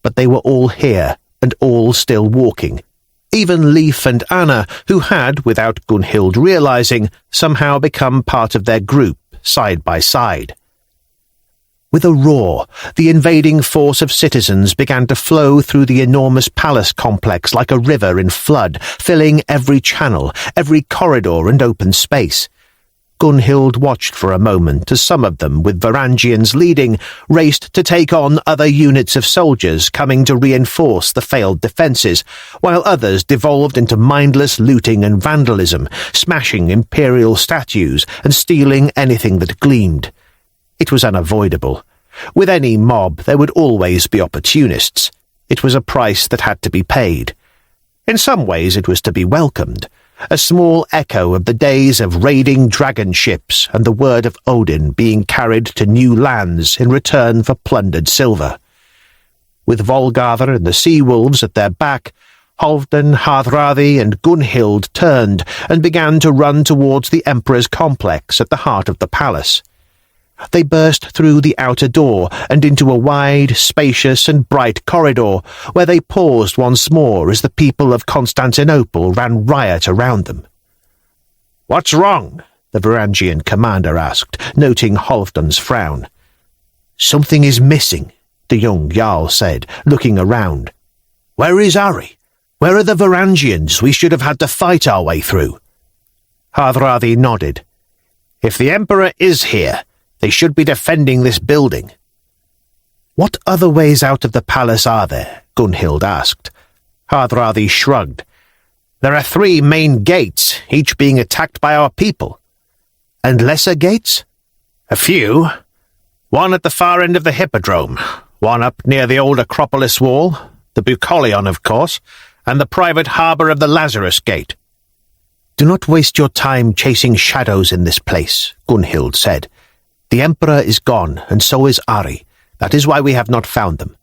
But they were all here, and all still walking. Even Leif and Anna, who had, without Gunhild realizing, somehow become part of their group, side by side. With a roar, the invading force of citizens began to flow through the enormous palace complex like a river in flood, filling every channel, every corridor and open space. Gunhild watched for a moment as some of them, with Varangians leading, raced to take on other units of soldiers coming to reinforce the failed defences, while others devolved into mindless looting and vandalism, smashing imperial statues and stealing anything that gleamed. It was unavoidable. With any mob there would always be opportunists. It was a price that had to be paid. In some ways it was to be welcomed. A small echo of the days of raiding dragon ships and the word of Odin being carried to new lands in return for plundered silver. With Volgarther and the sea-wolves at their back, Halfdan, Hardrada and Gunhild turned and began to run towards the Emperor's complex at the heart of the palace. They burst through the outer door and into a wide, spacious and bright corridor, where they paused once more as the people of Constantinople ran riot around them. "What's wrong?" the Varangian commander asked, noting Halfdan's frown. "Something is missing," the young Jarl said, looking around. "Where is Ari? Where are the Varangians we should have had to fight our way through?" Hardrada nodded. "If the Emperor is here, they should be defending this building." "What other ways out of the palace are there?" Gunhild asked. Hardrada shrugged. "There are 3 main gates, each being attacked by our people." "And lesser gates?" "A few. One at the far end of the Hippodrome, one up near the old Acropolis wall, the Bucolion, of course, and the private harbour of the Lazarus Gate." "Do not waste your time chasing shadows in this place," Gunhild said. "The Emperor is gone, and so is Ari. That is why we have not found them."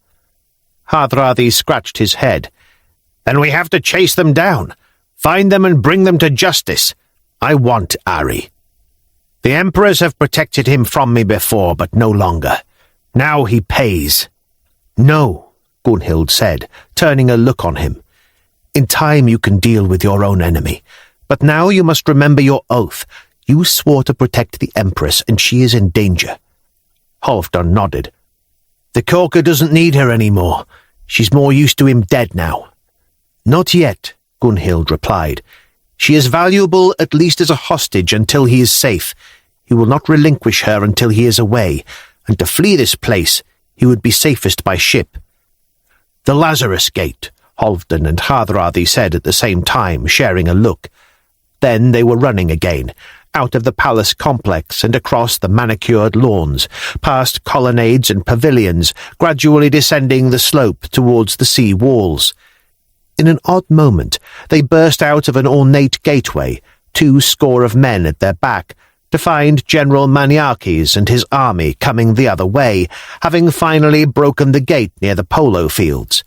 Hardrada scratched his head. "Then we have to chase them down, find them and bring them to justice. I want Ari. The Emperors have protected him from me before, but no longer. Now he pays." "No," Gunhild said, turning a look on him. "In time you can deal with your own enemy, but now you must remember your oath. You swore to protect the Empress, and she is in danger." Halfdan nodded. "The Corker doesn't need her anymore. She's more used to him dead now." "Not yet," Gunhild replied. "She is valuable at least as a hostage until he is safe. He will not relinquish her until he is away, and to flee this place he would be safest by ship." "The Lazarus Gate," Halfdan and Hardrada said at the same time, sharing a look. Then they were running again, out of the palace complex and across the manicured lawns, past colonnades and pavilions, gradually descending the slope towards the sea walls. In an odd moment, they burst out of an ornate gateway, 2 score of men at their back, to find General Maniakes and his army coming the other way, having finally broken the gate near the polo fields.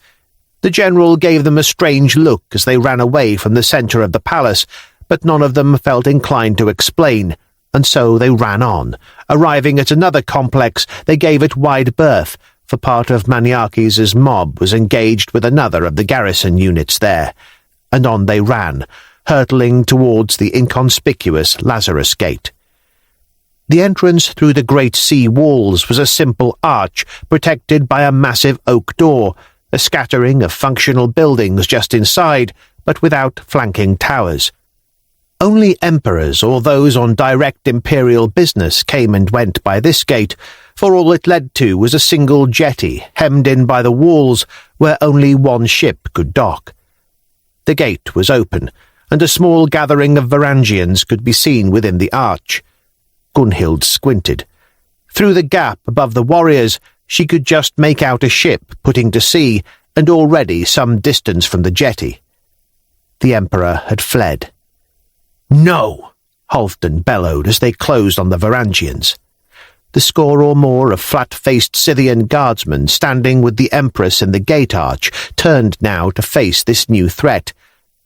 The general gave them a strange look as they ran away from the centre of the palace, but none of them felt inclined to explain, and so they ran on. Arriving at another complex, they gave it wide berth, for part of Maniakes' mob was engaged with another of the garrison units there, and on they ran, hurtling towards the inconspicuous Lazarus Gate. The entrance through the great sea walls was a simple arch protected by a massive oak door, a scattering of functional buildings just inside, but without flanking towers. Only emperors or those on direct imperial business came and went by this gate, for all it led to was a single jetty hemmed in by the walls where only one ship could dock. The gate was open, and a small gathering of Varangians could be seen within the arch. Gunhild squinted. Through the gap above the warriors, she could just make out a ship putting to sea, and already some distance from the jetty. The Emperor had fled. "No!" Halfdan bellowed as they closed on the Varangians. The score or more of flat-faced Scythian guardsmen standing with the Empress in the gate arch turned now to face this new threat,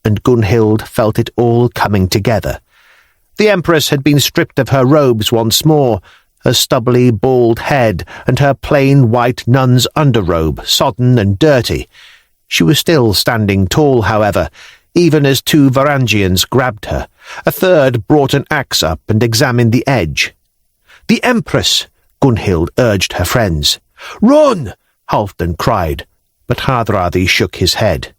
and Gunhild felt it all coming together. The Empress had been stripped of her robes once more, her stubbly, bald head and her plain white nun's underrobe sodden and dirty. She was still standing tall, however, even as two Varangians grabbed her. A third brought an axe up and examined the edge. "The Empress!" Gunhild urged her friends. "Run!" Halfdan cried, but Hardrada shook his head.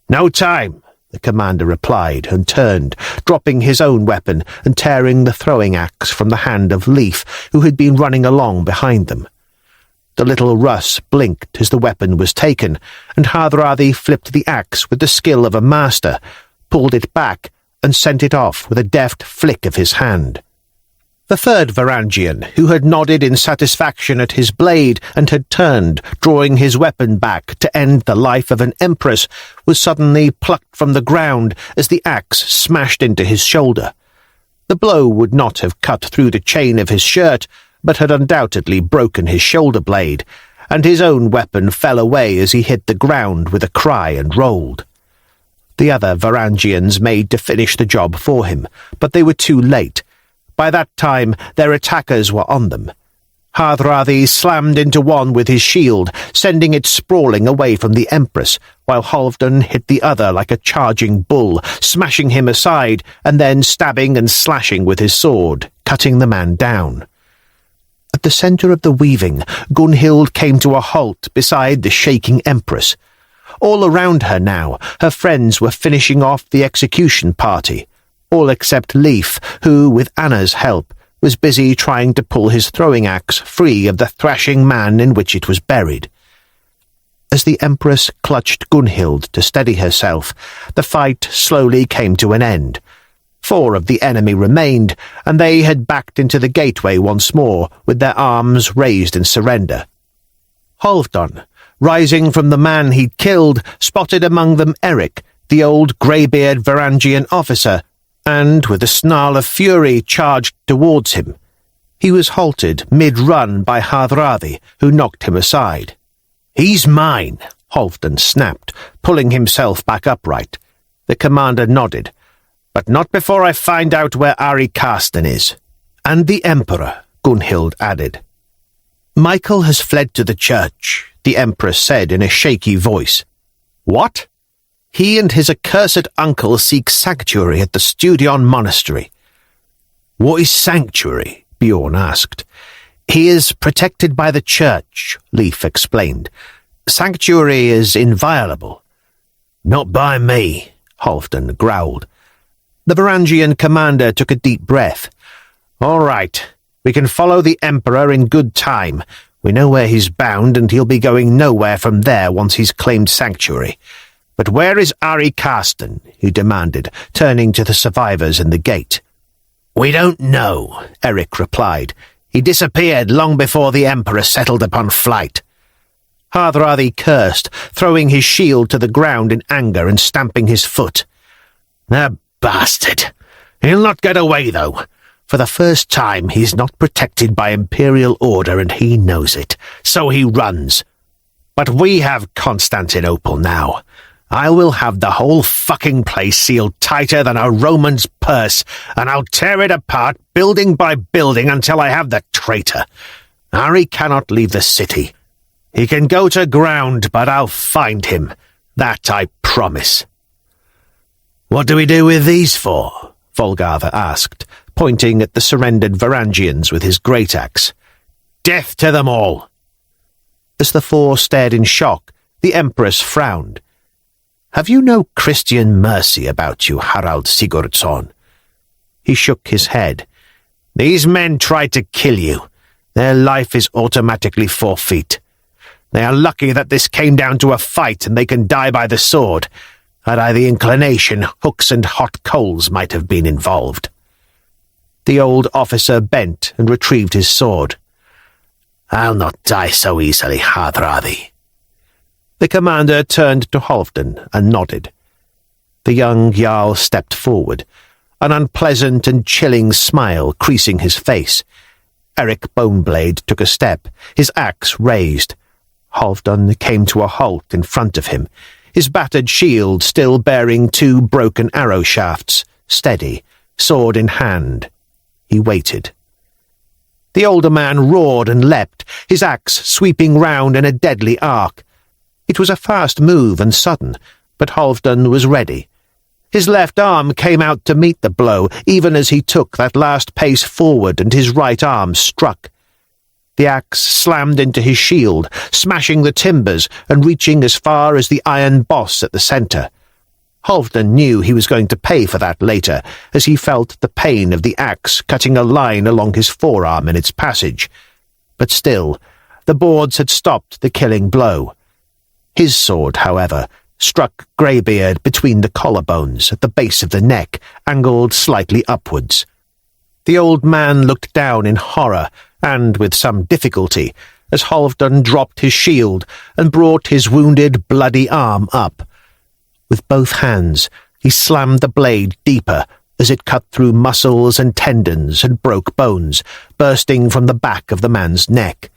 "No time," the commander replied, and turned, dropping his own weapon and tearing the throwing axe from the hand of Leif, who had been running along behind them. The little Russ blinked as the weapon was taken, and Hardrada flipped the axe with the skill of a master, pulled it back, and sent it off with a deft flick of his hand. The third Varangian, who had nodded in satisfaction at his blade and had turned, drawing his weapon back to end the life of an empress, was suddenly plucked from the ground as the axe smashed into his shoulder. The blow would not have cut through the chain of his shirt, but had undoubtedly broken his shoulder blade, and his own weapon fell away as he hit the ground with a cry and rolled. The other Varangians made to finish the job for him, but they were too late. By that time, their attackers were on them. Hardrada slammed into one with his shield, sending it sprawling away from the Empress, while Halfdan hit the other like a charging bull, smashing him aside, and then stabbing and slashing with his sword, cutting the man down. At the centre of the weaving, Gunhild came to a halt beside the shaking Empress. All around her now, her friends were finishing off the execution party, all except Leif, who, with Anna's help, was busy trying to pull his throwing-axe free of the thrashing man in which it was buried. As the Empress clutched Gunhild to steady herself, the fight slowly came to an end. 4 of the enemy remained, and they had backed into the gateway once more, with their arms raised in surrender. Halfdan, rising from the man he'd killed, spotted among them Eric, the old greybeard Varangian officer, and, with a snarl of fury, charged towards him. He was halted mid-run by Hardrada, who knocked him aside. "He's mine," Halfdan snapped, pulling himself back upright. The commander nodded. "But not before I find out where Ari Karsten is. And the Emperor," Gunhild added. "Michael has fled to the church," the Empress said in a shaky voice. "What?" "He and his accursed uncle seek sanctuary at the Studion Monastery." "What is sanctuary?" Bjorn asked. "He is protected by the church," Leif explained. "Sanctuary is inviolable." "Not by me," Halfdan growled. The Varangian commander took a deep breath. "All right, we can follow the Emperor in good time. We know where he's bound, and he'll be going nowhere from there once he's claimed sanctuary. But where is Ari Karsten?" he demanded, turning to the survivors in the gate. "We don't know," Eric replied. "He disappeared long before the Emperor settled upon flight." Hardrada cursed, throwing his shield to the ground in anger and stamping his foot. "The bastard! He'll not get away, though. For the first time, he's not protected by Imperial order, and he knows it, so he runs. But we have Constantinople now. I will have the whole fucking place sealed tighter than a Roman's purse, and I'll tear it apart building by building until I have the traitor. Ari cannot leave the city. He can go to ground, but I'll find him. That I promise." "What do we do with these 4? Volgartha asked, pointing at the surrendered Varangians with his great axe. "Death to them all!" As the 4 stared in shock, the Empress frowned. "Have you no Christian mercy about you, Harald Sigurdsson?" He shook his head. "These men tried to kill you. Their life is automatically forfeit. They are lucky that this came down to a fight and they can die by the sword. Had I the inclination, hooks and hot coals might have been involved." The old officer bent and retrieved his sword. "I'll not die so easily, Hardrada." The commander turned to Halfdan and nodded. The young Jarl stepped forward, an unpleasant and chilling smile creasing his face. Eric Boneblade took a step, his axe raised. Halfdan came to a halt in front of him, his battered shield still bearing 2 broken arrow shafts, steady, sword in hand. He waited. The older man roared and leapt, his axe sweeping round in a deadly arc. It was a fast move and sudden, but Halfdan was ready. His left arm came out to meet the blow, even as he took that last pace forward and his right arm struck. The axe slammed into his shield, smashing the timbers and reaching as far as the iron boss at the centre. Halfdan knew he was going to pay for that later, as he felt the pain of the axe cutting a line along his forearm in its passage. But still, the boards had stopped the killing blow. His sword, however, struck Greybeard between the collarbones at the base of the neck, angled slightly upwards. The old man looked down in horror, and with some difficulty, as Halfdan dropped his shield and brought his wounded, bloody arm up. With both hands, he slammed the blade deeper as it cut through muscles and tendons and broke bones, bursting from the back of the man's neck.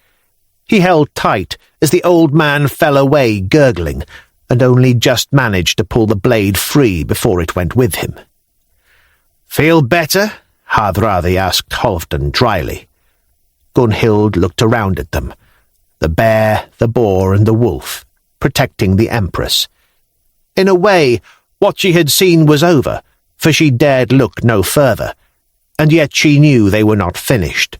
He held tight as the old man fell away gurgling, and only just managed to pull the blade free before it went with him. "Feel better?" Hardrada asked Halfdan dryly. Gunhild looked around at them, the bear, the boar, and the wolf, protecting the Empress. In a way, what she had seen was over, for she dared look no further, and yet she knew they were not finished.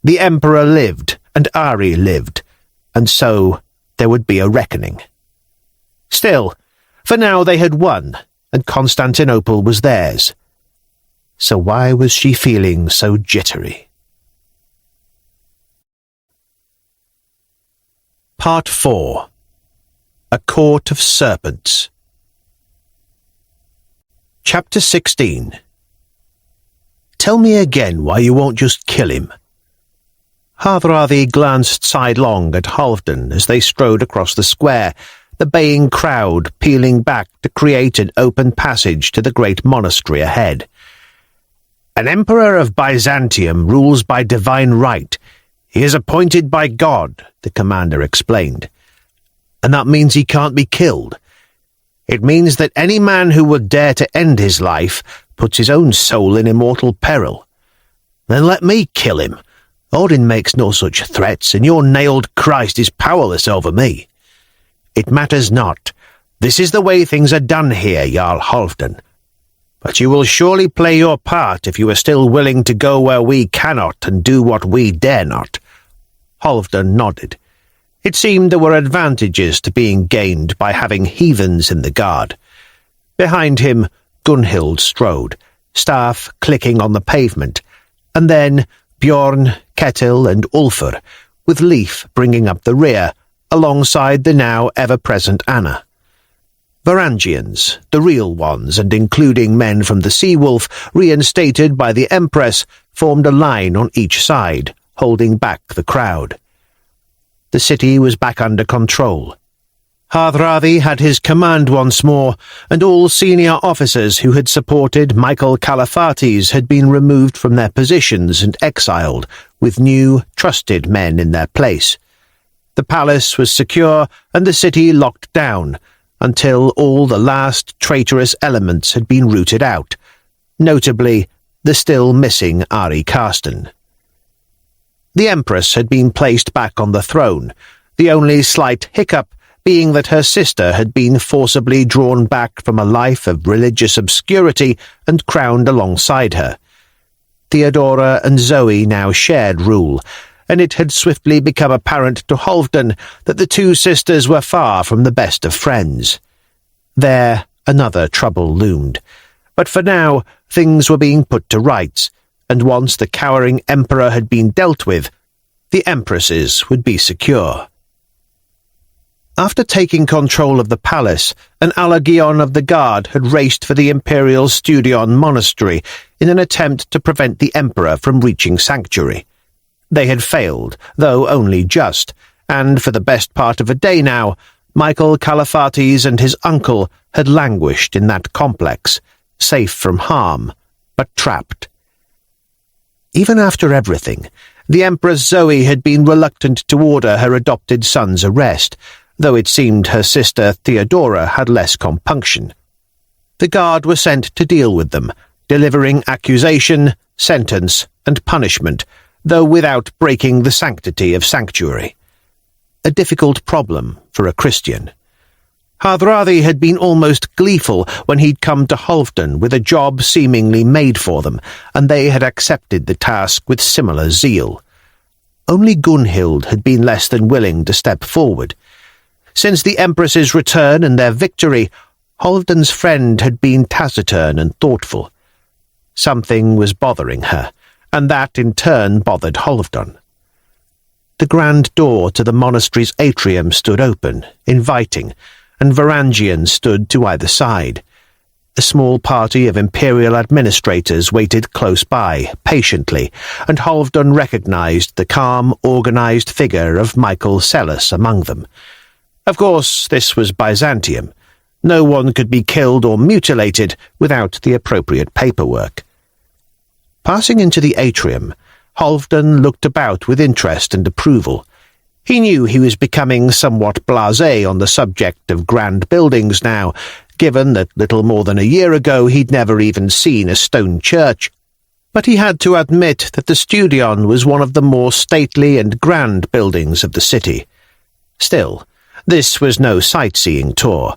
The Emperor lived, and Ari lived, and so there would be a reckoning. Still, for now they had won, and Constantinople was theirs. So why was she feeling so jittery? Part 4. A Court of Serpents. Chapter 16. Tell me again why you won't just kill him. Hardrada glanced sidelong at Halfdan as they strode across the square, the baying crowd peeling back to create an open passage to the great monastery ahead. "An emperor of Byzantium rules by divine right. He is appointed by God," the commander explained. "And that means he can't be killed. It means that any man who would dare to end his life puts his own soul in immortal peril. Then let me kill him. Odin makes no such threats, and your nailed Christ is powerless over me. It matters not. This is the way things are done here, Jarl Halfdan. But you will surely play your part if you are still willing to go where we cannot and do what we dare not." Halfdan nodded. It seemed there were advantages to being gained by having heathens in the guard. Behind him, Gunhild strode, staff clicking on the pavement, and then Bjorn, Ketil, and Ulfr, with Leif bringing up the rear, alongside the now ever-present Anna. Varangians, the real ones, and including men from the Sea-Wolf, reinstated by the Empress, formed a line on each side, holding back the crowd. The city was back under control. Hardrada had his command once more, and all senior officers who had supported Michael Califates had been removed from their positions and exiled, with new, trusted men in their place. The palace was secure and the city locked down, until all the last traitorous elements had been rooted out, notably the still missing Ari Karsten. The Empress had been placed back on the throne, the only slight hiccup being that her sister had been forcibly drawn back from a life of religious obscurity and crowned alongside her. Theodora and Zoe now shared rule, and it had swiftly become apparent to Halfdan that the two sisters were far from the best of friends. There, another trouble loomed. But for now, things were being put to rights, and once the cowering emperor had been dealt with, the empresses would be secure. After taking control of the palace, an Legion of the Guard had raced for the imperial Studion monastery in an attempt to prevent the emperor from reaching sanctuary. They had failed, though only just, and for the best part of a day now, Michael Calaphates and his uncle had languished in that complex, safe from harm, but trapped. Even after everything, the Empress Zoe had been reluctant to order her adopted son's arrest, though it seemed her sister Theodora had less compunction. The guard were sent to deal with them, delivering accusation, sentence, and punishment, though without breaking the sanctity of sanctuary. A difficult problem for a Christian. Hardrada had been almost gleeful when he'd come to Halfdan with a job seemingly made for them, and they had accepted the task with similar zeal. Only Gunhild had been less than willing to step forward. Since the Empress's return and their victory, Halfdan's friend had been taciturn and thoughtful. Something was bothering her, and that in turn bothered Halfdan. The grand door to the monastery's atrium stood open, inviting, and Varangians stood to either side. A small party of imperial administrators waited close by, patiently, and Halfdan recognized the calm, organized figure of Michael Celis among them. Of course, this was Byzantium. No one could be killed or mutilated without the appropriate paperwork. Passing into the atrium, Halfdan looked about with interest and approval. He knew he was becoming somewhat blasé on the subject of grand buildings now, given that little more than a year ago he'd never even seen a stone church. But he had to admit that the Studion was one of the more stately and grand buildings of the city. Still, this was no sightseeing tour,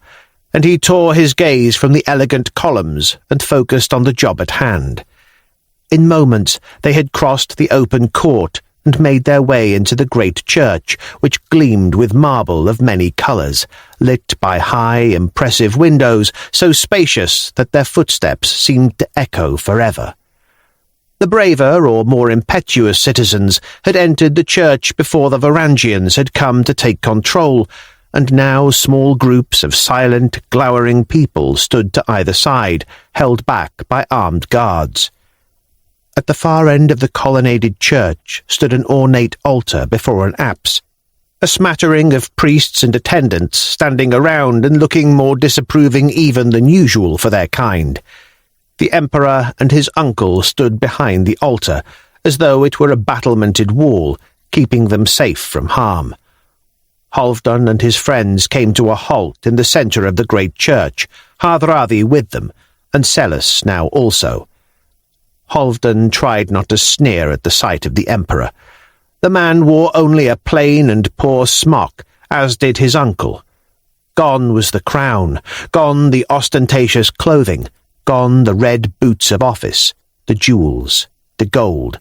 and he tore his gaze from the elegant columns and focused on the job at hand. In moments they had crossed the open court and made their way into the great church, which gleamed with marble of many colours, lit by high, impressive windows so spacious that their footsteps seemed to echo forever. The braver or more impetuous citizens had entered the church before the Varangians had come to take control, and now small groups of silent, glowering people stood to either side, held back by armed guards. At the far end of the colonnaded church stood an ornate altar before an apse, a smattering of priests and attendants standing around and looking more disapproving even than usual for their kind. The emperor and his uncle stood behind the altar, as though it were a battlemented wall, keeping them safe from harm. Halfdan and his friends came to a halt in the centre of the great church, Hardrada with them, and Celis now also. Halfdan tried not to sneer at the sight of the emperor. The man wore only a plain and poor smock, as did his uncle. Gone was the crown, gone the ostentatious clothing, gone the red boots of office, the jewels, the gold,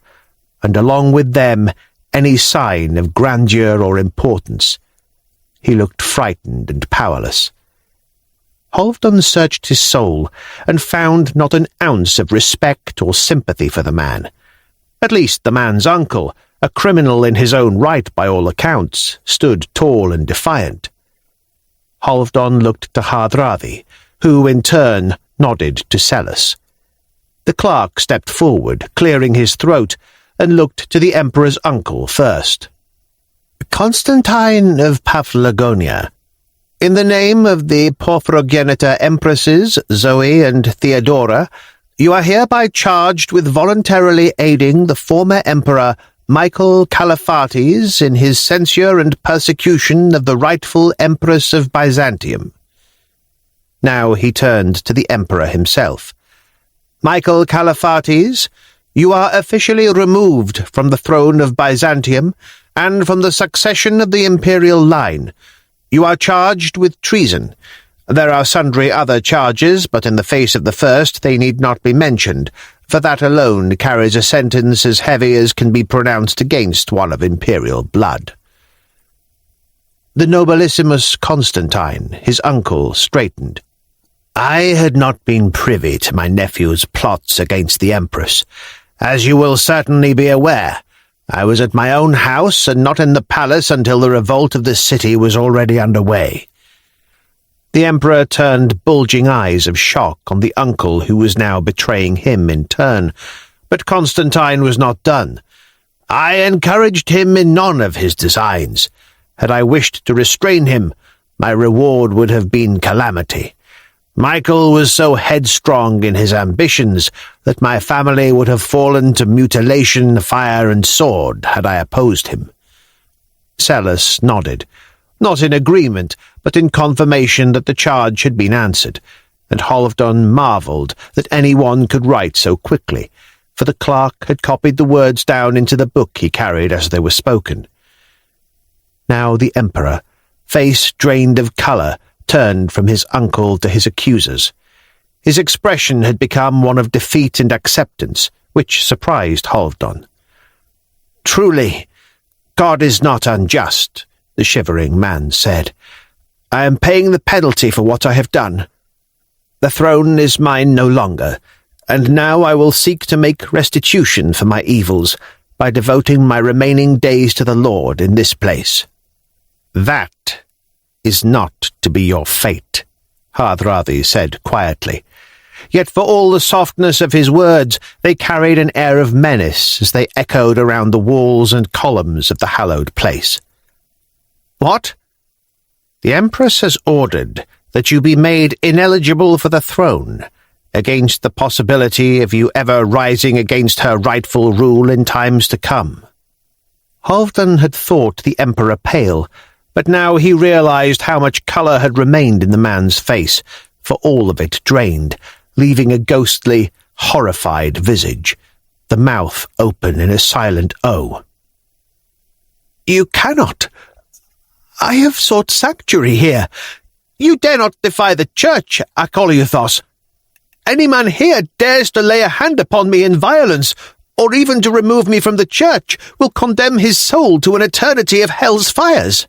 and along with them any sign of grandeur or importance. He looked frightened and powerless. Halfdan searched his soul and found not an ounce of respect or sympathy for the man. At least the man's uncle, a criminal in his own right by all accounts, stood tall and defiant. Halfdan looked to Hardrada, who in turn nodded to Celis. The clerk stepped forward, clearing his throat, and looked to the emperor's uncle first. Constantine of Paphlagonia, in the name of the porphyrogenitor empresses Zoe and Theodora, you are hereby charged with voluntarily aiding the former emperor Michael Calaphates in his censure and persecution of the rightful Empress of Byzantium. Now he turned to the emperor himself. Michael Calaphates, you are officially removed from the throne of Byzantium and from the succession of the imperial line. You are charged with treason. There are sundry other charges, but in the face of the first they need not be mentioned, for that alone carries a sentence as heavy as can be pronounced against one of imperial blood. The nobilissimus Constantine, his uncle, straightened. I had not been privy to my nephew's plots against the Empress. As you will certainly be aware, I was at my own house and not in the palace until the revolt of the city was already underway." The emperor turned bulging eyes of shock on the uncle who was now betraying him in turn, but Constantine was not done. "I encouraged him in none of his designs. Had I wished to restrain him, my reward would have been calamity. Michael was so headstrong in his ambitions that my family would have fallen to mutilation, fire, and sword had I opposed him." Sellus nodded, not in agreement, but in confirmation that the charge had been answered, and Halfdan marvelled that anyone could write so quickly, for the clerk had copied the words down into the book he carried as they were spoken. Now the emperor, face drained of colour, turned from his uncle to his accusers. His expression had become one of defeat and acceptance, which surprised Halfdan. "Truly, God is not unjust," the shivering man said. "I am paying the penalty for what I have done. The throne is mine no longer, and now I will seek to make restitution for my evils by devoting my remaining days to the Lord in this place." "That is not to be your fate," Hardrada said quietly. Yet for all the softness of his words, they carried an air of menace as they echoed around the walls and columns of the hallowed place. "What?" "The Empress has ordered that you be made ineligible for the throne, against the possibility of you ever rising against her rightful rule in times to come." Halfdan had thought the Emperor pale, but now he realized how much colour had remained in the man's face, for all of it drained, leaving a ghostly, horrified visage, the mouth open in a silent O. "You cannot. I have sought sanctuary here. You dare not defy the church, Akoliuthos. Any man here dares to lay a hand upon me in violence, or even to remove me from the church, will condemn his soul to an eternity of hell's fires."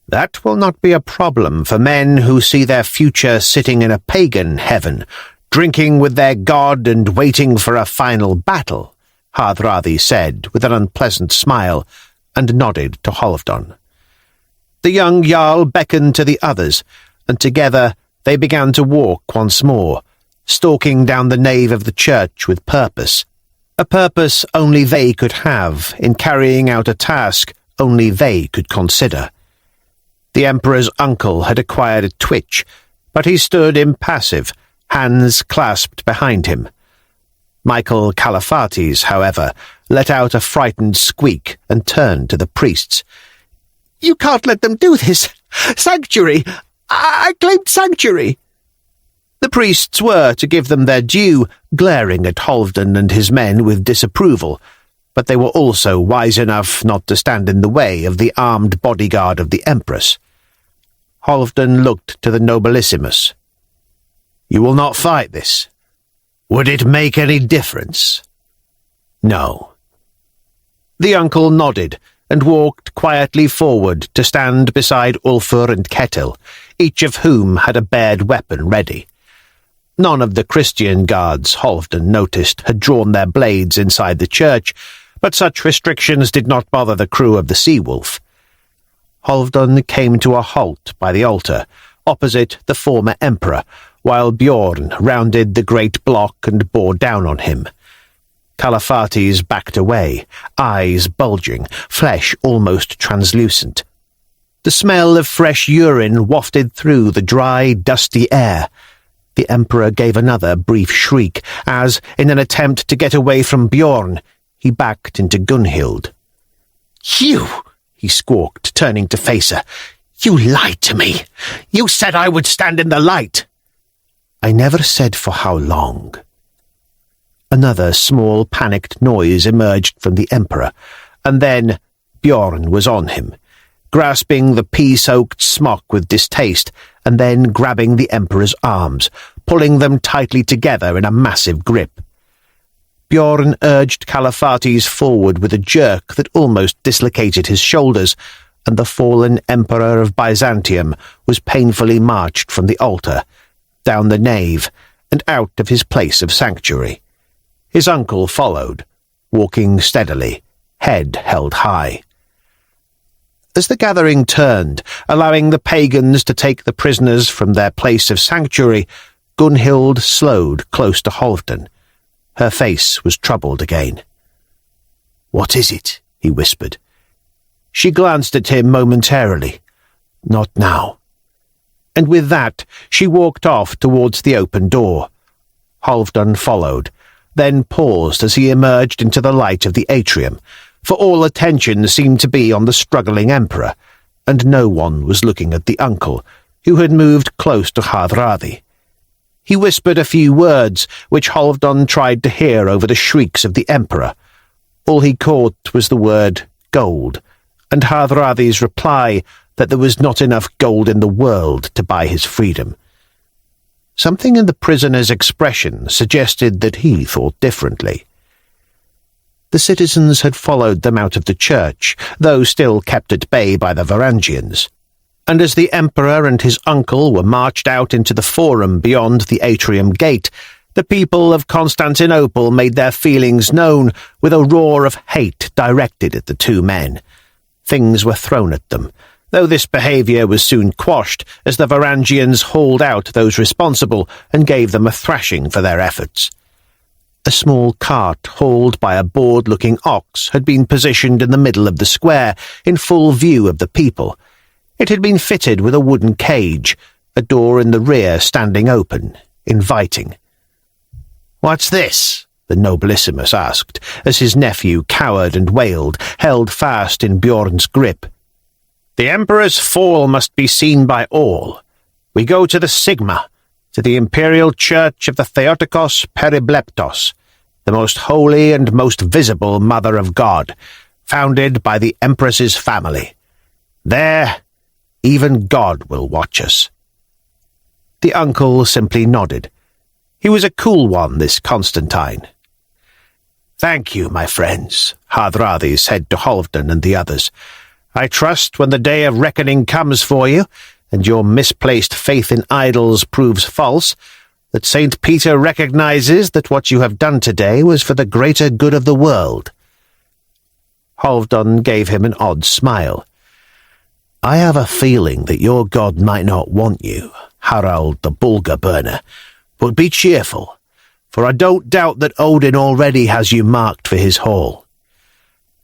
"That will not be a problem for men who see their future sitting in a pagan heaven, drinking with their god and waiting for a final battle," Hardrada said with an unpleasant smile, and nodded to Halfdan. The young Jarl beckoned to the others, and together they began to walk once more, stalking down the nave of the church with purpose, a purpose only they could have in carrying out a task only they could consider. The Emperor's uncle had acquired a twitch, but he stood impassive, hands clasped behind him. Michael Calaphates, however, let out a frightened squeak and turned to the priests. "You can't let them do this! Sanctuary! I claimed sanctuary!" The priests were, to give them their due, glaring at Halfdan and his men with disapproval, but they were also wise enough not to stand in the way of the armed bodyguard of the Empress. Halfdan looked to the nobilissimus. "You will not fight this? Would it make any difference?" "No." The uncle nodded and walked quietly forward to stand beside Ulfur and Ketil, each of whom had a bared weapon ready. None of the Christian guards, Halfdan noticed, had drawn their blades inside the church, but such restrictions did not bother the crew of the Sea-Wolf. Halfdan came to a halt by the altar, opposite the former emperor, while Bjorn rounded the great block and bore down on him. Calaphates backed away, eyes bulging, flesh almost translucent. The smell of fresh urine wafted through the dry, dusty air. The emperor gave another brief shriek as, in an attempt to get away from Bjorn, he backed into Gunhild. "You!" he squawked, turning to face her. "You lied to me! You said I would stand in the light!" "I never said for how long." Another small, panicked noise emerged from the emperor, and then Bjorn was on him, grasping the pea-soaked smock with distaste, and then grabbing the emperor's arms, pulling them tightly together in a massive grip. Bjorn urged Calaphates forward with a jerk that almost dislocated his shoulders, and the fallen emperor of Byzantium was painfully marched from the altar, down the nave, and out of his place of sanctuary. His uncle followed, walking steadily, head held high. As the gathering turned, allowing the pagans to take the prisoners from their place of sanctuary, Gunhild slowed close to Halfdan. Her face was troubled again. "What is it?" he whispered. She glanced at him momentarily. "Not now." And with that, she walked off towards the open door. Halfdan followed, then paused as he emerged into the light of the atrium, for all attention seemed to be on the struggling emperor, and no one was looking at the uncle, who had moved close to Hardrada. He whispered a few words, which Halfdan tried to hear over the shrieks of the emperor. All he caught was the word gold, and Hardrada's reply that there was not enough gold in the world to buy his freedom. Something in the prisoner's expression suggested that he thought differently. The citizens had followed them out of the church, though still kept at bay by the Varangians, and as the emperor and his uncle were marched out into the forum beyond the atrium gate, the people of Constantinople made their feelings known with a roar of hate directed at the two men. Things were thrown at them, though this behaviour was soon quashed as the Varangians hauled out those responsible and gave them a thrashing for their efforts. A small cart hauled by a bored-looking ox had been positioned in the middle of the square, in full view of the people. It had been fitted with a wooden cage, a door in the rear standing open, inviting. "What's this?" the nobilissimus asked, as his nephew cowered and wailed, held fast in Bjorn's grip. "The Emperor's fall must be seen by all. We go to the Sigma, to the Imperial Church of the Theotokos Peribleptos, the most holy and most visible Mother of God, founded by the Empress's family. There, even God will watch us." The uncle simply nodded. He was a cool one, this Constantine. "Thank you, my friends," Hardrada said to Halfdan and the others. "I trust when the day of reckoning comes for you, and your misplaced faith in idols proves false, that St. Peter recognizes that what you have done today was for the greater good of the world." Halfdan gave him an odd smile. "I have a feeling that your god might not want you, Harald the Bulgar burner, but be cheerful, for I don't doubt that Odin already has you marked for his hall."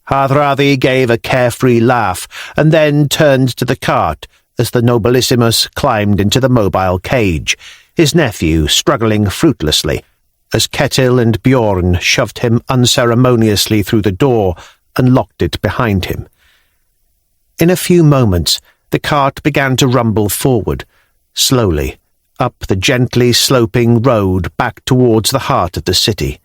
Hardrada gave a carefree laugh, and then turned to the cart as the nobilissimus climbed into the mobile cage, his nephew struggling fruitlessly, as Ketil and Bjorn shoved him unceremoniously through the door and locked it behind him. In a few moments, the cart began to rumble forward, slowly, up the gently sloping road back towards the heart of the city.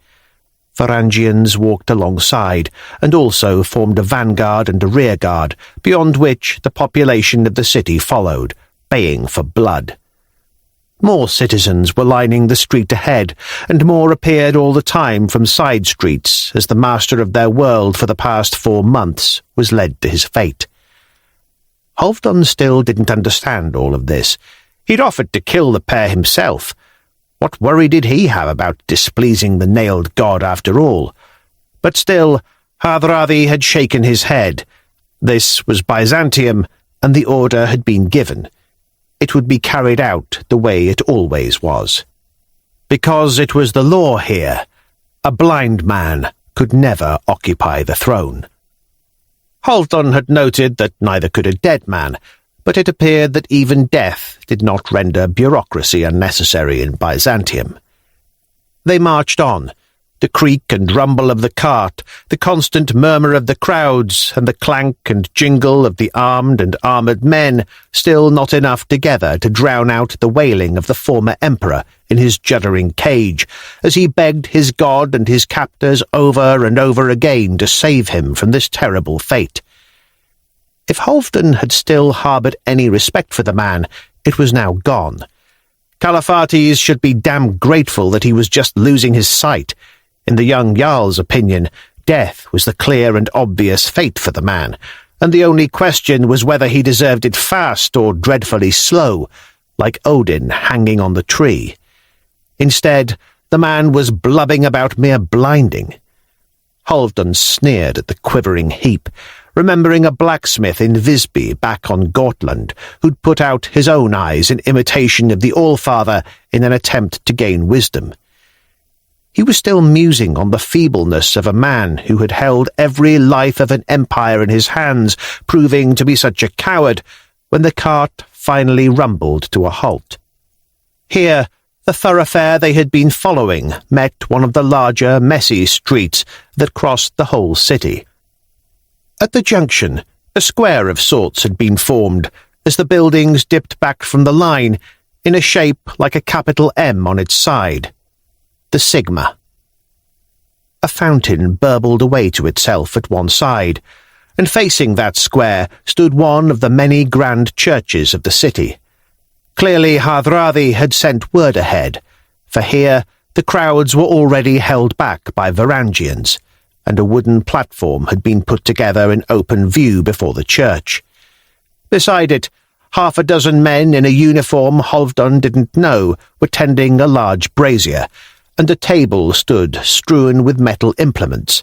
Varangians walked alongside, and also formed a vanguard and a rearguard, beyond which the population of the city followed, baying for blood. More citizens were lining the street ahead, and more appeared all the time from side streets as the master of their world for the past 4 months was led to his fate. Halfdan still didn't understand all of this. He'd offered to kill the pair himself. What worry did he have about displeasing the nailed god after all? But still, Hardrada had shaken his head. This was Byzantium, and the order had been given. It would be carried out the way it always was. Because it was the law here, a blind man could never occupy the throne. Halfdan had noted that neither could a dead man, but it appeared that even death did not render bureaucracy unnecessary in Byzantium. They marched on, the creak and rumble of the cart, the constant murmur of the crowds, and the clank and jingle of the armed and armoured men, still not enough together to drown out the wailing of the former emperor in his juddering cage, as he begged his god and his captors over and over again to save him from this terrible fate. If Halfdan had still harboured any respect for the man, it was now gone. Caliphates should be damn grateful that he was just losing his sight. In the young Jarl's opinion, death was the clear and obvious fate for the man, and the only question was whether he deserved it fast or dreadfully slow, like Odin hanging on the tree. Instead, the man was blubbing about mere blinding. Halfdan sneered at the quivering heap, remembering a blacksmith in Visby back on Gotland who'd put out his own eyes in imitation of the Allfather in an attempt to gain wisdom. He was still musing on the feebleness of a man who had held every life of an empire in his hands, proving to be such a coward, when the cart finally rumbled to a halt. Here, the thoroughfare they had been following met one of the larger, messy streets that crossed the whole city. At the junction, a square of sorts had been formed, as the buildings dipped back from the line, in a shape like a capital M on its side. The Sigma. A fountain burbled away to itself at one side, and facing that square stood one of the many grand churches of the city. Clearly Hardrada had sent word ahead, for here the crowds were already held back by Varangians, and a wooden platform had been put together in open view before the church. Beside it, half a dozen men in a uniform Halfdan didn't know were tending a large brazier, and a table stood strewn with metal implements.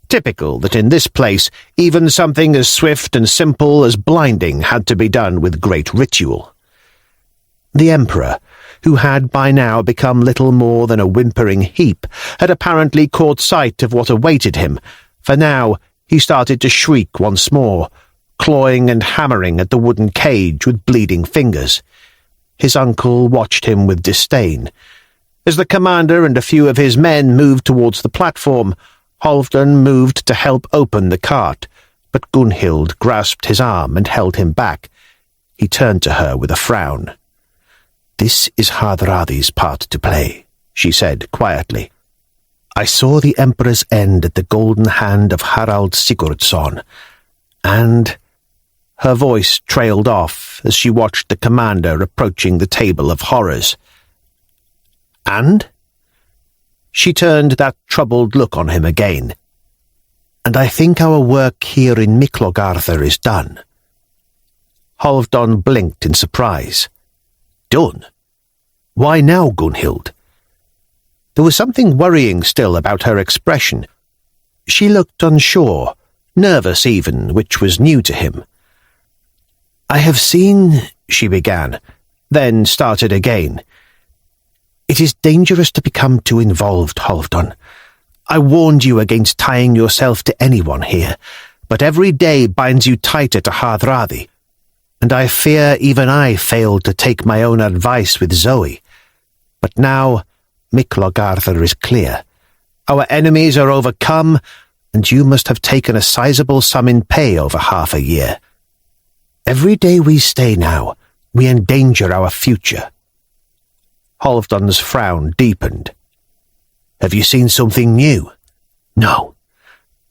Typical that in this place even something as swift and simple as blinding had to be done with great ritual. The Emperor, who had by now become little more than a whimpering heap, had apparently caught sight of what awaited him, for now he started to shriek once more, clawing and hammering at the wooden cage with bleeding fingers. His uncle watched him with disdain. As the commander and a few of his men moved towards the platform, Halfdan moved to help open the cart, but Gunhild grasped his arm and held him back. He turned to her with a frown. "This is Hardrada's part to play," she said quietly. "I saw the Emperor's end at the golden hand of Harald Sigurdsson, and—" Her voice trailed off as she watched the commander approaching the table of horrors. "And?" She turned that troubled look on him again. "And I think our work here in Miklogarthur is done." Halfdan blinked in surprise. "Done? Why now, Gunhild?" There was something worrying still about her expression. She looked unsure, nervous even, which was new to him. "I have seen," she began, then started again. "It is dangerous to become too involved, Halfdan. I warned you against tying yourself to anyone here, but every day binds you tighter to Hardrada, and I fear even I failed to take my own advice with Zoe. But now Miklogarthur is clear. Our enemies are overcome, and you must have taken a sizable sum in pay over half a year. Every day we stay now, we endanger our future." Halfdan's frown deepened. "Have you seen something new?" "No.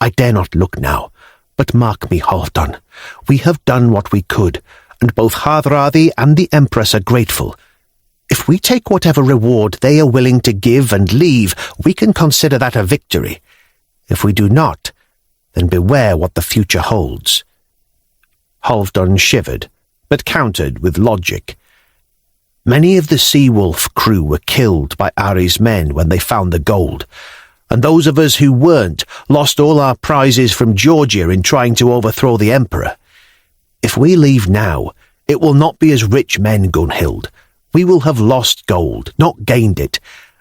I dare not look now. But mark me, Halfdan, we have done what we could, and both Hardrada and the Empress are grateful. If we take whatever reward they are willing to give and leave, we can consider that a victory. If we do not, then beware what the future holds." Halfdan shivered, but countered with logic. "Many of the Sea-Wolf crew were killed by Ari's men when they found the gold, and those of us who weren't lost all our prizes from Georgia in trying to overthrow the Emperor. If we leave now, it will not be as rich men, Gunhild. We will have lost gold, not gained it,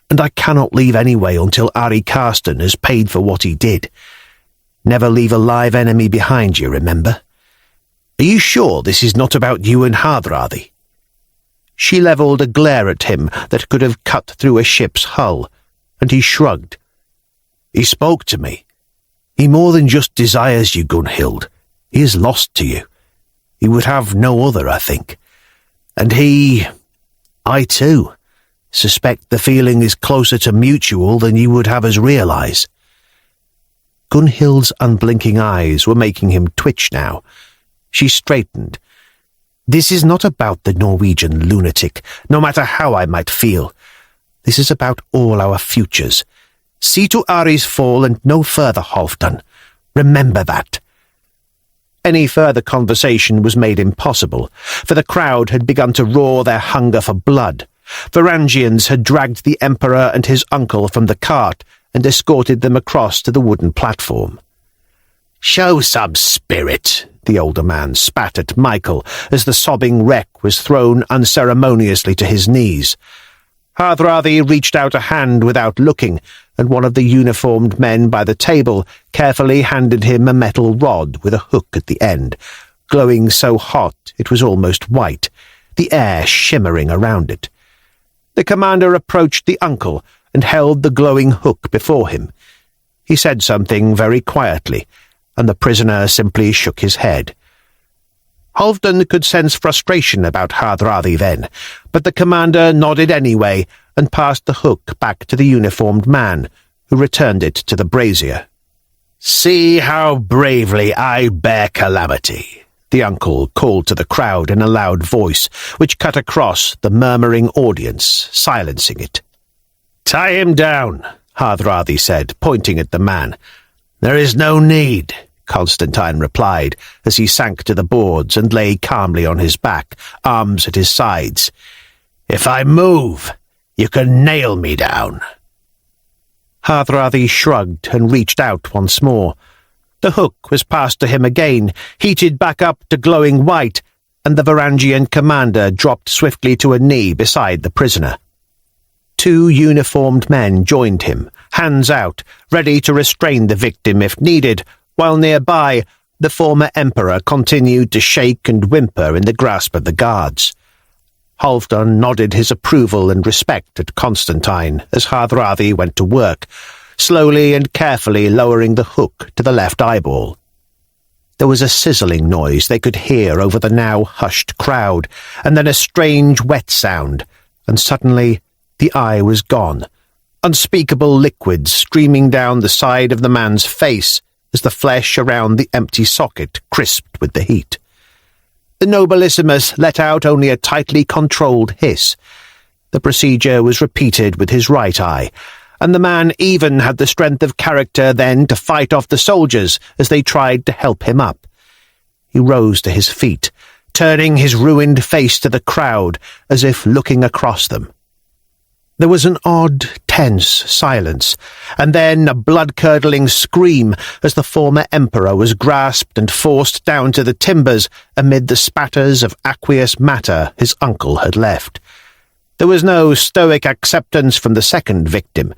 and I cannot leave anyway until Ari Karsten has paid for what he did. Never leave a live enemy behind you, remember? Are you sure this is not about you and Hardrada?" She levelled a glare at him that could have cut through a ship's hull, and he shrugged. "He spoke to me. He more than just desires you, Gunhild. He is lost to you. He would have no other, I think. And I too, suspect the feeling is closer to mutual than you would have us realize." Gunhild's unblinking eyes were making him twitch now. She straightened. "This is not about the Norwegian lunatic, no matter how I might feel. This is about all our futures. See to Ari's fall and no further, Halfdan. Remember that." Any further conversation was made impossible, for the crowd had begun to roar their hunger for blood. Varangians had dragged the Emperor and his uncle from the cart, and escorted them across to the wooden platform. "Show some spirit," the older man spat at Michael as the sobbing wreck was thrown unceremoniously to his knees. Hardrada reached out a hand without looking, and one of the uniformed men by the table carefully handed him a metal rod with a hook at the end, glowing so hot it was almost white, the air shimmering around it. The commander approached the uncle and held the glowing hook before him. He said something very quietly, and the prisoner simply shook his head. Halfdan could sense frustration about Hardrada then, but the commander nodded anyway and passed the hook back to the uniformed man, who returned it to the brazier. "See how bravely I bear calamity," the uncle called to the crowd in a loud voice, which cut across the murmuring audience, silencing it. "Tie him down," Hardrada said, pointing at the man. "There is no need," Constantine replied, as he sank to the boards and lay calmly on his back, arms at his sides. "If I move, you can nail me down." Hardrada shrugged and reached out once more. The hook was passed to him again, heated back up to glowing white, and the Varangian commander dropped swiftly to a knee beside the prisoner. Two uniformed men joined him, hands out, ready to restrain the victim if needed, while nearby the former emperor continued to shake and whimper in the grasp of the guards. Halfdan nodded his approval and respect at Constantine as Hardrada went to work, slowly and carefully lowering the hook to the left eyeball. There was a sizzling noise they could hear over the now hushed crowd, and then a strange wet sound, and suddenly the eye was gone, unspeakable liquids streaming down the side of the man's face as the flesh around the empty socket crisped with the heat. The nobilissimus let out only a tightly controlled hiss. The procedure was repeated with his right eye, and the man even had the strength of character then to fight off the soldiers as they tried to help him up. He rose to his feet, turning his ruined face to the crowd as if looking across them. There was an odd, tense silence, and then a blood-curdling scream as the former emperor was grasped and forced down to the timbers amid the spatters of aqueous matter his uncle had left. There was no stoic acceptance from the second victim,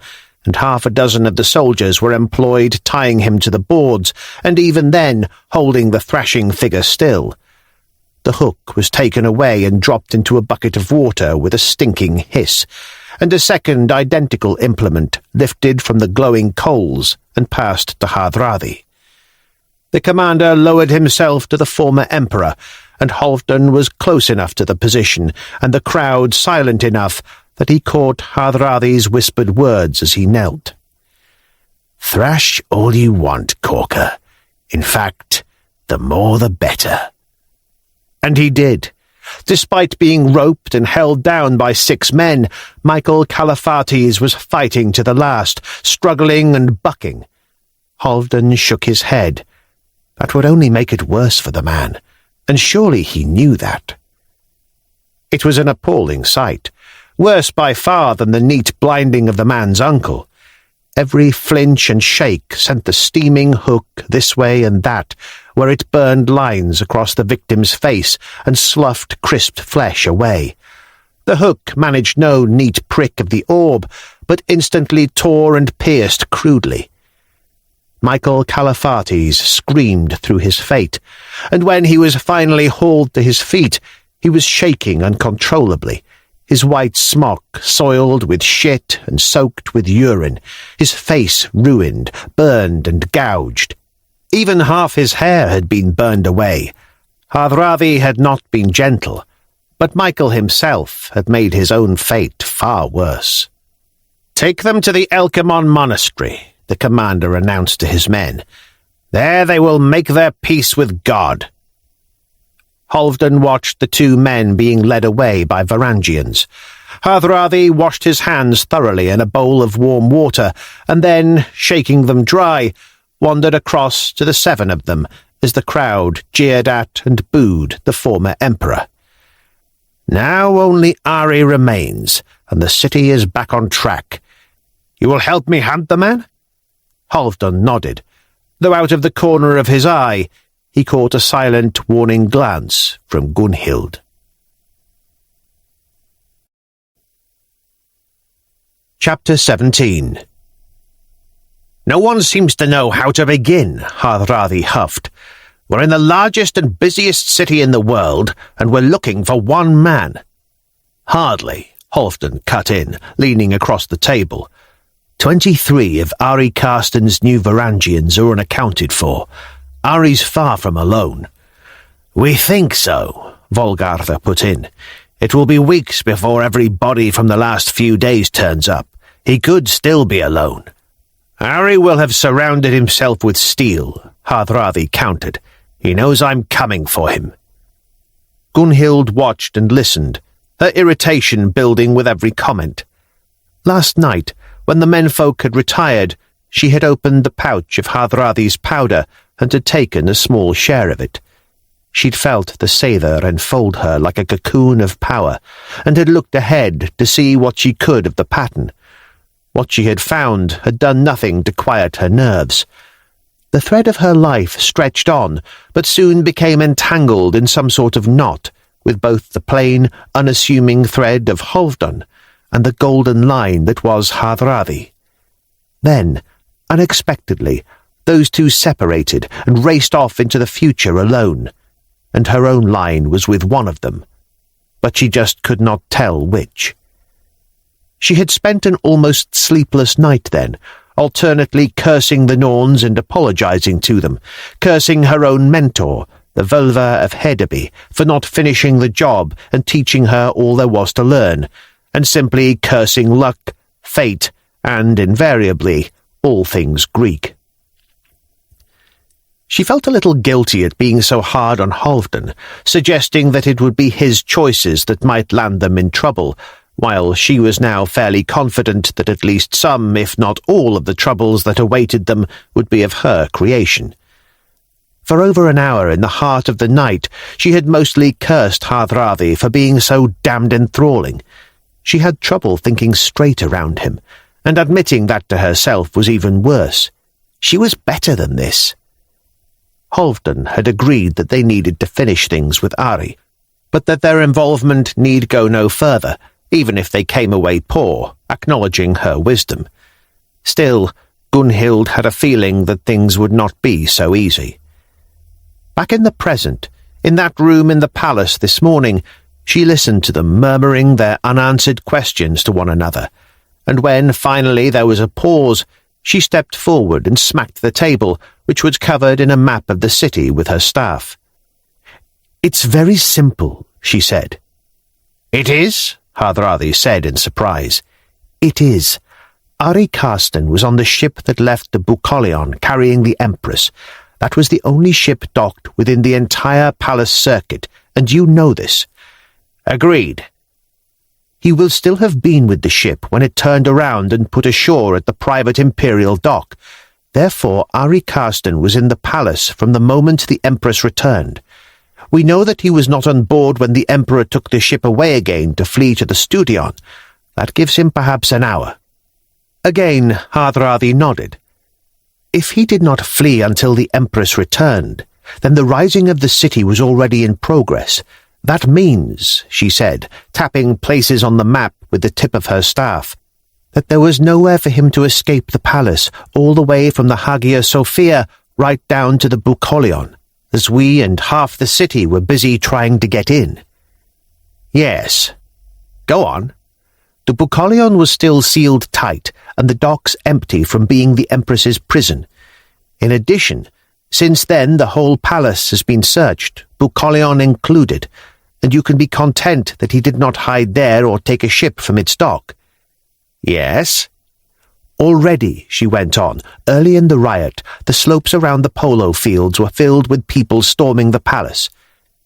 and half a dozen of the soldiers were employed tying him to the boards, and even then holding the thrashing figure still. The hook was taken away and dropped into a bucket of water with a stinking hiss, and a second identical implement lifted from the glowing coals and passed to Hardrada. The commander lowered himself to the former emperor, and Halfdan was close enough to the position, and the crowd silent enough that he caught Hardrada's whispered words as he knelt. "Thrash all you want, Corker. In fact, the more the better." And he did. Despite being roped and held down by 6 men, Michael Califates was fighting to the last, struggling and bucking. Halfdan shook his head. That would only make it worse for the man, and surely he knew that. It was an appalling sight, worse by far than the neat blinding of the man's uncle. Every flinch and shake sent the steaming hook this way and that, where it burned lines across the victim's face and sloughed crisped flesh away. The hook managed no neat prick of the orb, but instantly tore and pierced crudely. Michael Califates screamed through his fate, and when he was finally hauled to his feet, he was shaking uncontrollably, his white smock soiled with shit and soaked with urine, his face ruined, burned and gouged. Even half his hair had been burned away. Hardrada had not been gentle, but Michael himself had made his own fate far worse. "Take them to the Elkamon Monastery," the commander announced to his men. "There they will make their peace with God." Halfdan watched the 2 men being led away by Varangians. Hardrada washed his hands thoroughly in a bowl of warm water, and then, shaking them dry, wandered across to the 7 of them as the crowd jeered at and booed the former emperor. "Now only Ari remains, and the city is back on track. You will help me hunt the man?" Halfdan nodded, though out of the corner of his eye he caught a silent, warning glance from Gunhild. Chapter 17. "No one seems to know how to begin," Hardrada huffed. "We're in the largest and busiest city in the world, and we're looking for one man." "Hardly," Halfdan cut in, leaning across the table. 23 of Ari Karsten's new Varangians are unaccounted for. Ari's far from alone." "We think so," Volgartha put in. "It will be weeks before every body from the last few days turns up. He could still be alone." "Ari will have surrounded himself with steel," Hardrada countered. "He knows I'm coming for him." Gunhild watched and listened, her irritation building with every comment. Last night, when the menfolk had retired, she had opened the pouch of Hardrada's powder and had taken a small share of it. She'd felt the savour enfold her like a cocoon of power, and had looked ahead to see what she could of the pattern. What she had found had done nothing to quiet her nerves. The thread of her life stretched on, but soon became entangled in some sort of knot, with both the plain, unassuming thread of Halfdan and the golden line that was Hardrada. Then, unexpectedly, those two separated and raced off into the future alone, and her own line was with one of them, but she just could not tell which. She had spent an almost sleepless night then, alternately cursing the Norns and apologizing to them, cursing her own mentor, the Völva of Hedeby, for not finishing the job and teaching her all there was to learn, and simply cursing luck, fate, and, invariably, all things Greek. She felt a little guilty at being so hard on Halfdan, suggesting that it would be his choices that might land them in trouble, while she was now fairly confident that at least some, if not all, of the troubles that awaited them would be of her creation. For over an hour in the heart of the night she had mostly cursed Hardrada for being so damned enthralling. She had trouble thinking straight around him, and admitting that to herself was even worse. She was better than this. Halfdan had agreed that they needed to finish things with Ari, but that their involvement need go no further, even if they came away poor, acknowledging her wisdom. Still, Gunhild had a feeling that things would not be so easy. Back in the present, in that room in the palace this morning, she listened to them murmuring their unanswered questions to one another, and when finally there was a pause, she stepped forward and smacked the table, which was covered in a map of the city, with her staff. "It's very simple," she said. "It is?" Hardrada said in surprise. "It is. Ari Karsten was on the ship that left the Bucolion carrying the Empress. That was the only ship docked within the entire palace circuit, and you know this." "Agreed." "He will still have been with the ship when it turned around and put ashore at the private imperial dock. Therefore Ari Karsten was in the palace from the moment the Empress returned. We know that he was not on board when the Emperor took the ship away again to flee to the Studion. That gives him perhaps an hour." Again Hardrada nodded. "If he did not flee until the Empress returned, then the rising of the city was already in progress. That means," she said, tapping places on the map with the tip of her staff, "that there was nowhere for him to escape the palace, all the way from the Hagia Sophia right down to the Bucolion, as we and half the city were busy trying to get in." "Yes. Go on." "The Bucolion was still sealed tight, and the docks empty from being the Empress's prison. In addition, since then the whole palace has been searched, Bucolion included, and you can be content that he did not hide there or take a ship from its dock." "Yes." "Already," she went on, "early in the riot, the slopes around the polo fields were filled with people storming the palace.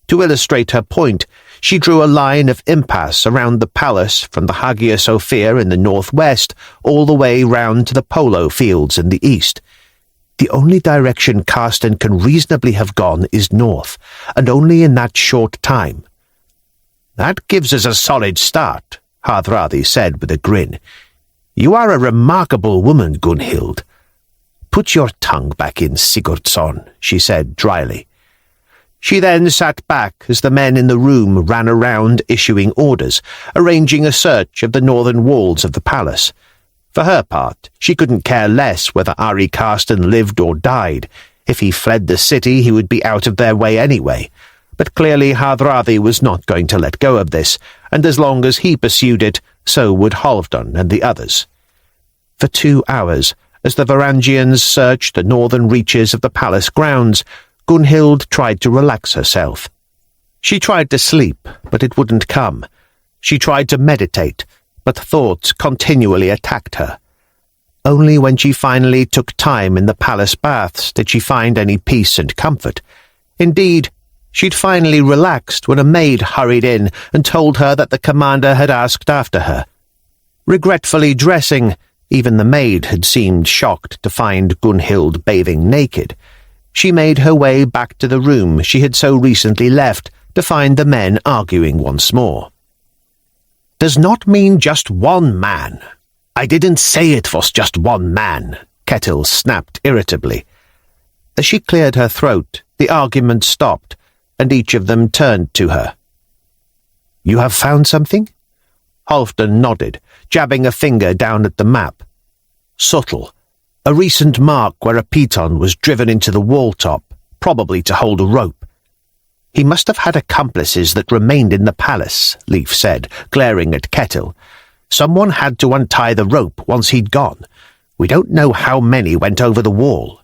To illustrate her point, she drew a line of impasse around the palace from the Hagia Sophia in the northwest all the way round to the polo fields in the east. The only direction Karsten can reasonably have gone is north, and only in that short time." "That gives us a solid start," Hardrada said with a grin. "You are a remarkable woman, Gunhild." "Put your tongue back in, Sigurdsson," she said dryly. She then sat back as the men in the room ran around issuing orders, arranging a search of the northern walls of the palace. For her part, she couldn't care less whether Ari Karsten lived or died. If he fled the city, he would be out of their way anyway. But clearly Hardrada was not going to let go of this, and as long as he pursued it, so would Halfdan and the others. For 2 hours, as the Varangians searched the northern reaches of the palace grounds, Gunhild tried to relax herself. She tried to sleep, but it wouldn't come. She tried to meditate, but thoughts continually attacked her. Only when she finally took time in the palace baths did she find any peace and comfort. Indeed, she'd finally relaxed when a maid hurried in and told her that the commander had asked after her. Regretfully dressing, even the maid had seemed shocked to find Gunhild bathing naked. She made her way back to the room she had so recently left to find the men arguing once more. "Does not mean just one man. I didn't say it was just one man," Ketil snapped irritably. As she cleared her throat, the argument stopped, and each of them turned to her. "You have found something?" Halfdan nodded, jabbing a finger down at the map. "Subtle. A recent mark where a piton was driven into the wall top, probably to hold a rope." "He must have had accomplices that remained in the palace," Leif said, glaring at Ketil. "Someone had to untie the rope once he'd gone. We don't know how many went over the wall."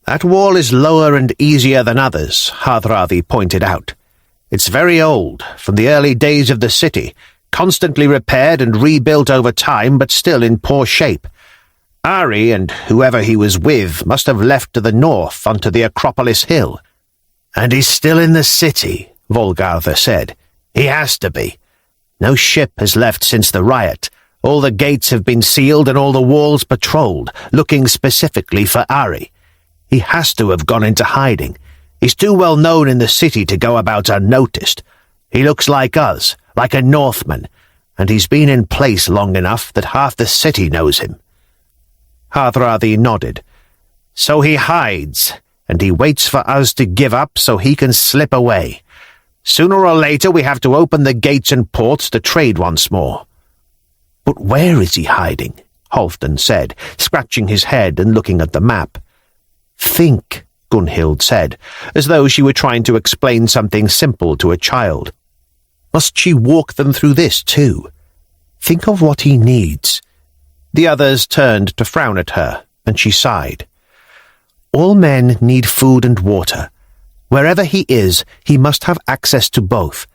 "That wall is lower and easier than others," Hardrada pointed out. "It's very old, from the early days of the city, constantly repaired and rebuilt over time, but still in poor shape. Ari and whoever he was with must have left to the north onto the Acropolis Hill." "And he's still in the city," Volgartha said. "He has to be. No ship has left since the riot. All the gates have been sealed and all the walls patrolled, looking specifically for Ari. He has to have gone into hiding. He's too well known in the city to go about unnoticed. He looks like us, like a Northman, and he's been in place long enough that half the city knows him." Hardrada nodded. "So he hides, and he waits for us to give up so he can slip away. Sooner or later we have to open the gates and ports to trade once more." "But where is he hiding?" Halfdan said, scratching his head and looking at the map. "Think," Gunhild said, as though she were trying to explain something simple to a child. Must she walk them through this too? Think of what he needs. The others turned to frown at her, and she sighed. "All men need food and water. Wherever he is, he must have access to both.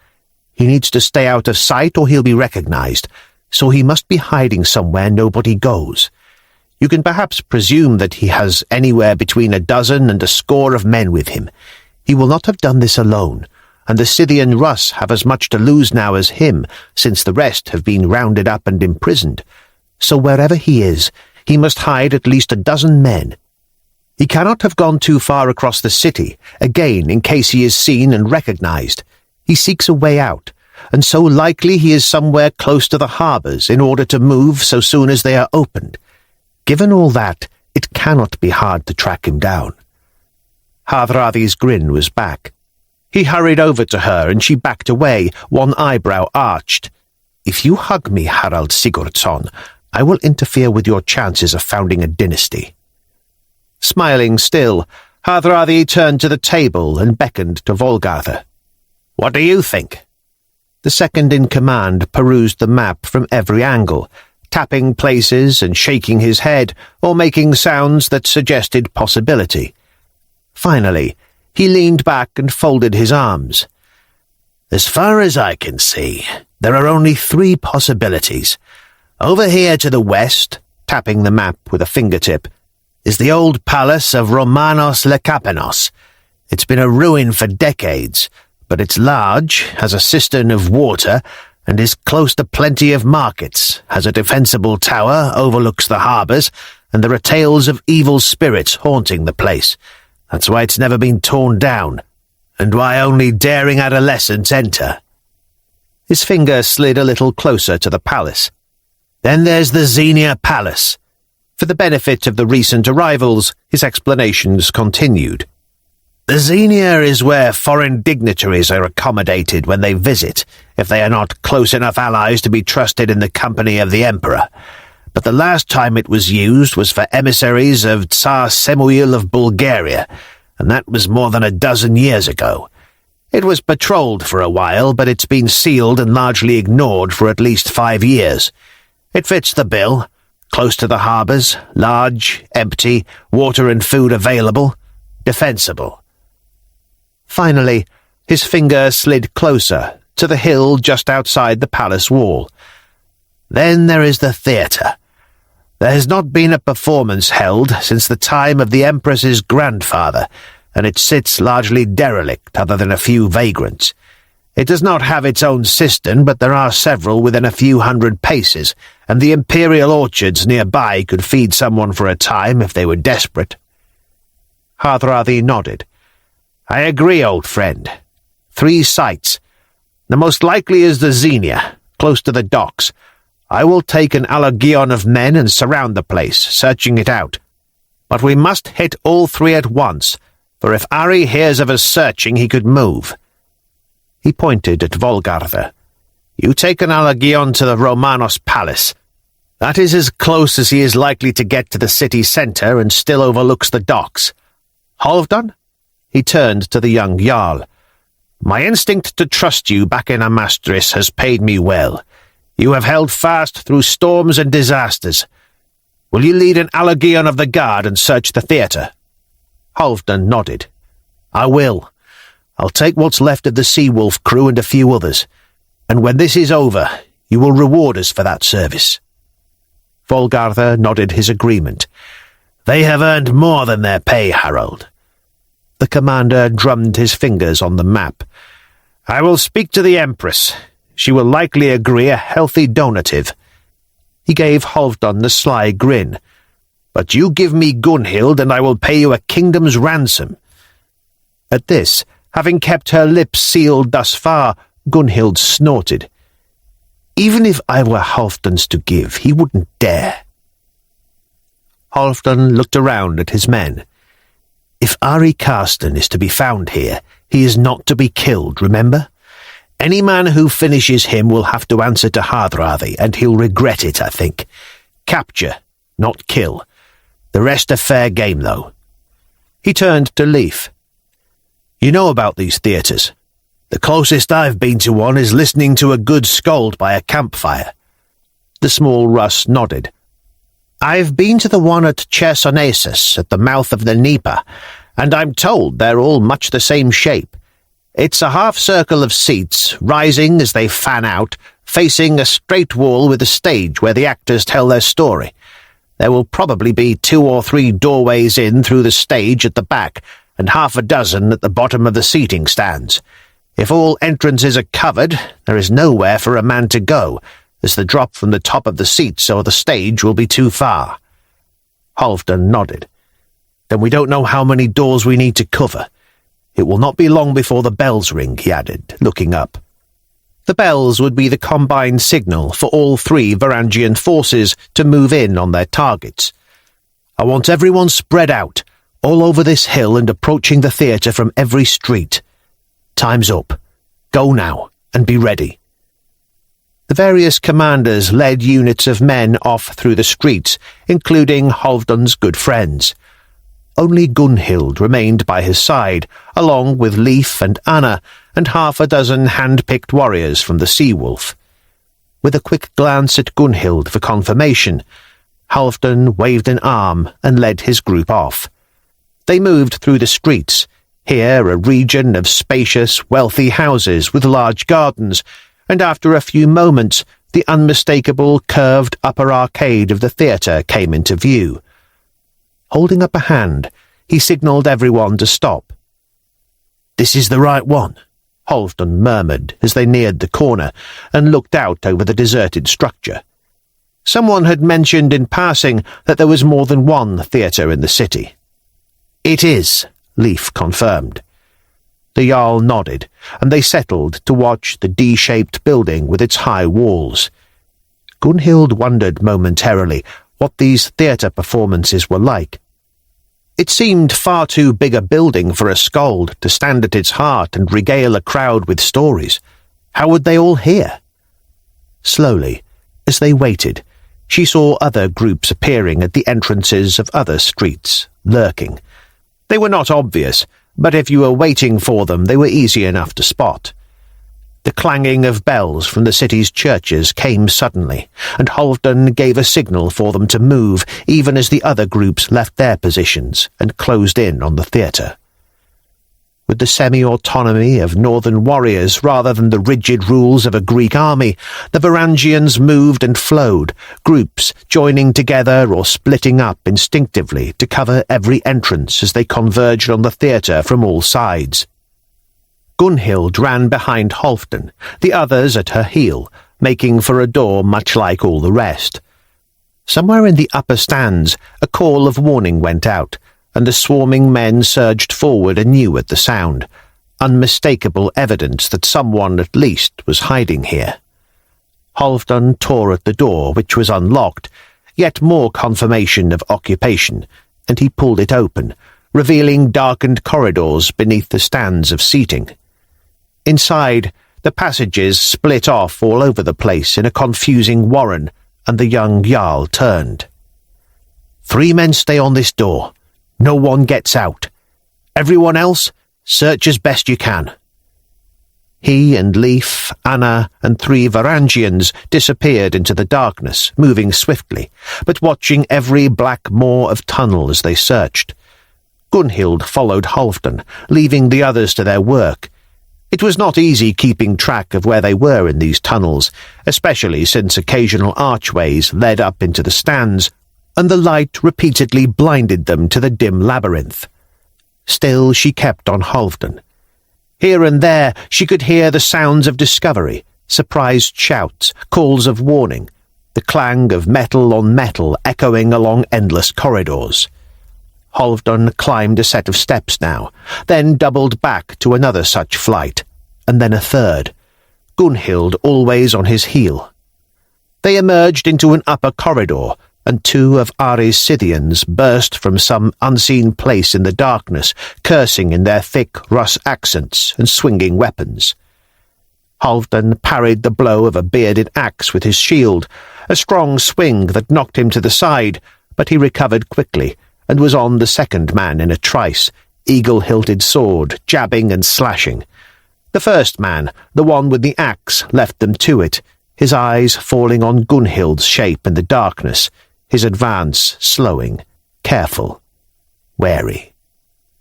He needs to stay out of sight or he'll be recognized, so he must be hiding somewhere nobody goes. You can perhaps presume that he has anywhere between 12 and 100 of men with him. He will not have done this alone, and the Scythian Rus have as much to lose now as him, since the rest have been rounded up and imprisoned. So wherever he is, he must hide at least 12 men. He cannot have gone too far across the city, again in case he is seen and recognized. He seeks a way out, and so likely he is somewhere close to the harbours in order to move so soon as they are opened. Given all that, it cannot be hard to track him down." Hardradi's grin was back. He hurried over to her and she backed away, one eyebrow arched. "If you hug me, Harald Sigurdsson, I will interfere with your chances of founding a dynasty." Smiling still, Hardrada turned to the table and beckoned to Volgartha. "What do you think?" The second-in-command perused the map from every angle, tapping places and shaking his head or making sounds that suggested possibility. Finally, he leaned back and folded his arms. "As far as I can see, there are only 3 possibilities. Over here to the west," tapping the map with a fingertip, "is the old palace of Romanos Lekapenos. It's been a ruin for decades, but it's large, has a cistern of water, and is close to plenty of markets, has a defensible tower, overlooks the harbours, and there are tales of evil spirits haunting the place. That's why it's never been torn down, and why only daring adolescents enter." His finger slid a little closer to the palace. Then there's the Xenia Palace. For the benefit of the recent arrivals, his explanations continued. The Xenia is where foreign dignitaries are accommodated when they visit, if they are not close enough allies to be trusted in the company of the Emperor. But the last time it was used was for emissaries of Tsar Samuil of Bulgaria, and that was more than a dozen years ago. It was patrolled for a while, but it's been sealed and largely ignored for at least 5 years. It fits the bill. Close to the harbours, large, empty, water and food available, defensible. Finally, his finger slid closer, to the hill just outside the palace wall. Then there is the theatre. There has not been a performance held since the time of the Empress's grandfather, and it sits largely derelict other than a few vagrants. It does not have its own cistern, but there are several within a few hundred paces, and the imperial orchards nearby could feed someone for a time if they were desperate. Hardrada nodded. I agree, old friend. 3 sites. The most likely is the Xenia, close to the docks. I will take an allegion of men and surround the place, searching it out. But we must hit all 3 at once, for if Ari hears of us searching, he could move. He pointed at Volgartha. You take an allegion to the Romanos Palace. That is as close as he is likely to get to the city centre and still overlooks the docks. Halfdan? He turned to the young Jarl. My instinct to trust you back in Amastris has paid me well. You have held fast through storms and disasters. Will you lead an allegion of the guard and search the theatre? Halfdan nodded. I will. I'll take what's left of the Sea-Wolf crew and a few others, and when this is over, you will reward us for that service. Volgartha nodded his agreement. They have earned more than their pay, Harold. The commander drummed his fingers on the map. I will speak to the Empress. She will likely agree a healthy donative. He gave Halfdan the sly grin. But you give me Gunhild, and I will pay you a kingdom's ransom. At this, having kept her lips sealed thus far, Gunhild snorted. Even if I were Halfdan's to give, he wouldn't dare. Halfdan looked around at his men. If Ari Karsten is to be found here, he is not to be killed, remember? Any man who finishes him will have to answer to Hardrada, and he'll regret it, I think. Capture, not kill. The rest are fair game, though. He turned to Leif. You know about these theatres. The closest I've been to one is listening to a good scold by a campfire. The small Russ nodded. I've been to the one at Chersonesus, at the mouth of the Dnieper, and I'm told they're all much the same shape. It's a half-circle of seats, rising as they fan out, facing a straight wall with a stage where the actors tell their story. There will probably be 2 or 3 doorways in through the stage at the back, and half a dozen at the bottom of the seating stands. If all entrances are covered, there is nowhere for a man to go, as the drop from the top of the seats or the stage will be too far. Halfdan nodded. Then we don't know how many doors we need to cover. It will not be long before the bells ring, he added, looking up. The bells would be the combined signal for all 3 Varangian forces to move in on their targets. I want everyone spread out, all over this hill and approaching the theatre from every street. Time's up. Go now, and be ready. The various commanders led units of men off through the streets, including Halfdan's good friends. Only Gunhild remained by his side, along with Leif and Anna, and half a dozen hand-picked warriors from the Sea-Wolf. With a quick glance at Gunhild for confirmation, Halfdan waved an arm and led his group off. They moved through the streets, here a region of spacious, wealthy houses with large gardens, and after a few moments the unmistakable curved upper arcade of the theatre came into view. Holding up a hand, he signalled everyone to stop. "This is the right one," Halfdan murmured as they neared the corner and looked out over the deserted structure. Someone had mentioned in passing that there was more than one theatre in the city. "It is," Leif confirmed. The Jarl nodded, and they settled to watch the D-shaped building with its high walls. Gunhild wondered momentarily what these theatre performances were like. It seemed far too big a building for a skald to stand at its heart and regale a crowd with stories. How would they all hear? Slowly, as they waited, she saw other groups appearing at the entrances of other streets, lurking. They were not obvious, but if you were waiting for them, they were easy enough to spot. The clanging of bells from the city's churches came suddenly, and Halfdan gave a signal for them to move even as the other groups left their positions and closed in on the theatre. With the semi-autonomy of northern warriors rather than the rigid rules of a Greek army, the Varangians moved and flowed, groups joining together or splitting up instinctively to cover every entrance as they converged on the theatre from all sides. Gunhild ran behind Halfdan, the others at her heel, making for a door much like all the rest. Somewhere in the upper stands, a call of warning went out, and the swarming men surged forward anew at the sound, unmistakable evidence that someone at least was hiding here. Halfdan tore at the door, which was unlocked, yet more confirmation of occupation, and he pulled it open, revealing darkened corridors beneath the stands of seating. Inside, the passages split off all over the place in a confusing warren, and the young Jarl turned. 3 men stay on this door. No one gets out. Everyone else, search as best you can. He and Leif, Anna, and 3 Varangians disappeared into the darkness, moving swiftly, but watching every black maw of tunnel as they searched. Gunhild followed Halfdan, leaving the others to their work. It was not easy keeping track of where they were in these tunnels, especially since occasional archways led up into the stands, and the light repeatedly blinded them to the dim labyrinth. Still she kept on Halfdan. Here and there she could hear the sounds of discovery, surprised shouts, calls of warning, the clang of metal on metal echoing along endless corridors. Halfdan climbed a set of steps now, then doubled back to another such flight, and then a third, Gunhild always on his heel. They emerged into an upper corridor, and 2 of Ari's Scythians burst from some unseen place in the darkness, cursing in their thick Russ accents and swinging weapons. Halfdan parried the blow of a bearded axe with his shield, a strong swing that knocked him to the side, but he recovered quickly, and was on the second man in a trice, eagle-hilted sword, jabbing and slashing. The first man, the one with the axe, left them to it, his eyes falling on Gunhild's shape in the darkness, his advance slowing, careful, wary.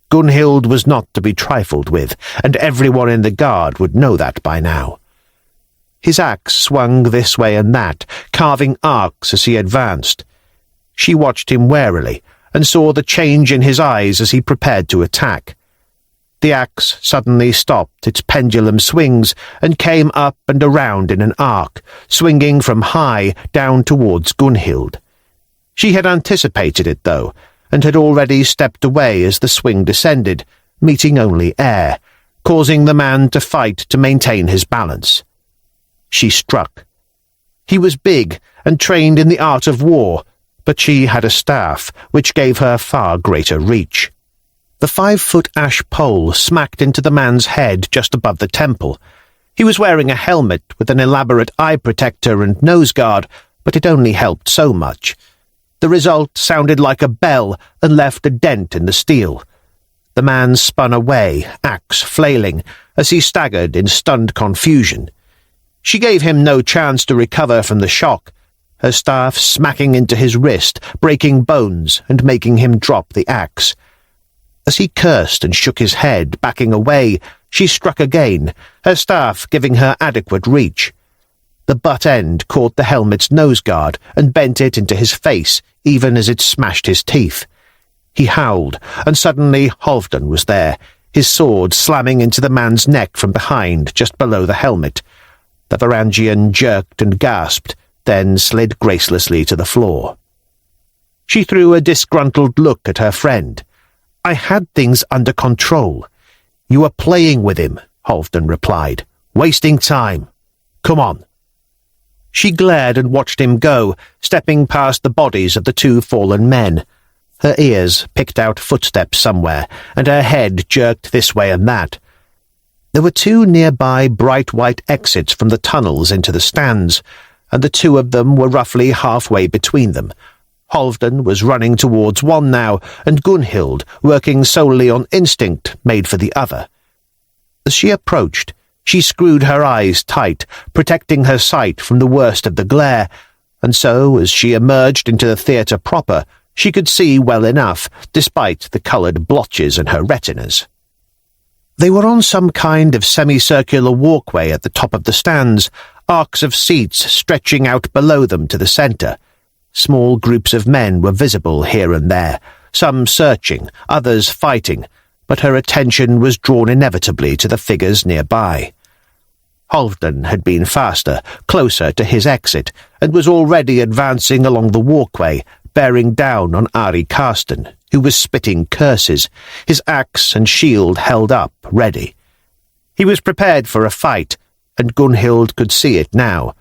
Gunhild was not to be trifled with, and everyone in the guard would know that by now. His axe swung this way and that, carving arcs as he advanced. She watched him warily, and saw the change in his eyes as he prepared to attack. The axe suddenly stopped its pendulum swings and came up and around in an arc, swinging from high down towards Gunhild. She had anticipated it, though, and had already stepped away as the swing descended, meeting only air, causing the man to fight to maintain his balance. She struck. He was big and trained in the art of war, but she had a staff, which gave her far greater reach. The 5-foot ash pole smacked into the man's head just above the temple. He was wearing a helmet with an elaborate eye protector and nose guard, but it only helped so much. The result sounded like a bell and left a dent in the steel. The man spun away, axe flailing, as he staggered in stunned confusion. She gave him no chance to recover from the shock, her staff smacking into his wrist, breaking bones and making him drop the axe. As he cursed and shook his head, backing away, she struck again, her staff giving her adequate reach. The butt end caught the helmet's nose guard and bent it into his face, even as it smashed his teeth. He howled, and suddenly Halfdan was there, his sword slamming into the man's neck from behind, just below the helmet. The Varangian jerked and gasped, then slid gracelessly to the floor. She threw a disgruntled look at her friend. "I had things under control." "You were playing with him," Halfdan replied. "Wasting time. Come on." She glared and watched him go, stepping past the bodies of the two fallen men. Her ears picked out footsteps somewhere, and her head jerked this way and that. There were two nearby bright white exits from the tunnels into the stands, and the two of them were roughly halfway between them. Halfdan was running towards one now, and Gunhild, working solely on instinct, made for the other. As she approached, she screwed her eyes tight, protecting her sight from the worst of the glare, and so, as she emerged into the theatre proper, she could see well enough, despite the coloured blotches in her retinas. They were on some kind of semicircular walkway at the top of the stands, arcs of seats stretching out below them to the centre. Small groups of men were visible here and there, some searching, others fighting, but her attention was drawn inevitably to the figures nearby. Halfdan had been faster, closer to his exit, and was already advancing along the walkway, bearing down on Ari Karsten, who was spitting curses, his axe and shield held up, ready. He was prepared for a fight, and Gunhild could see it now.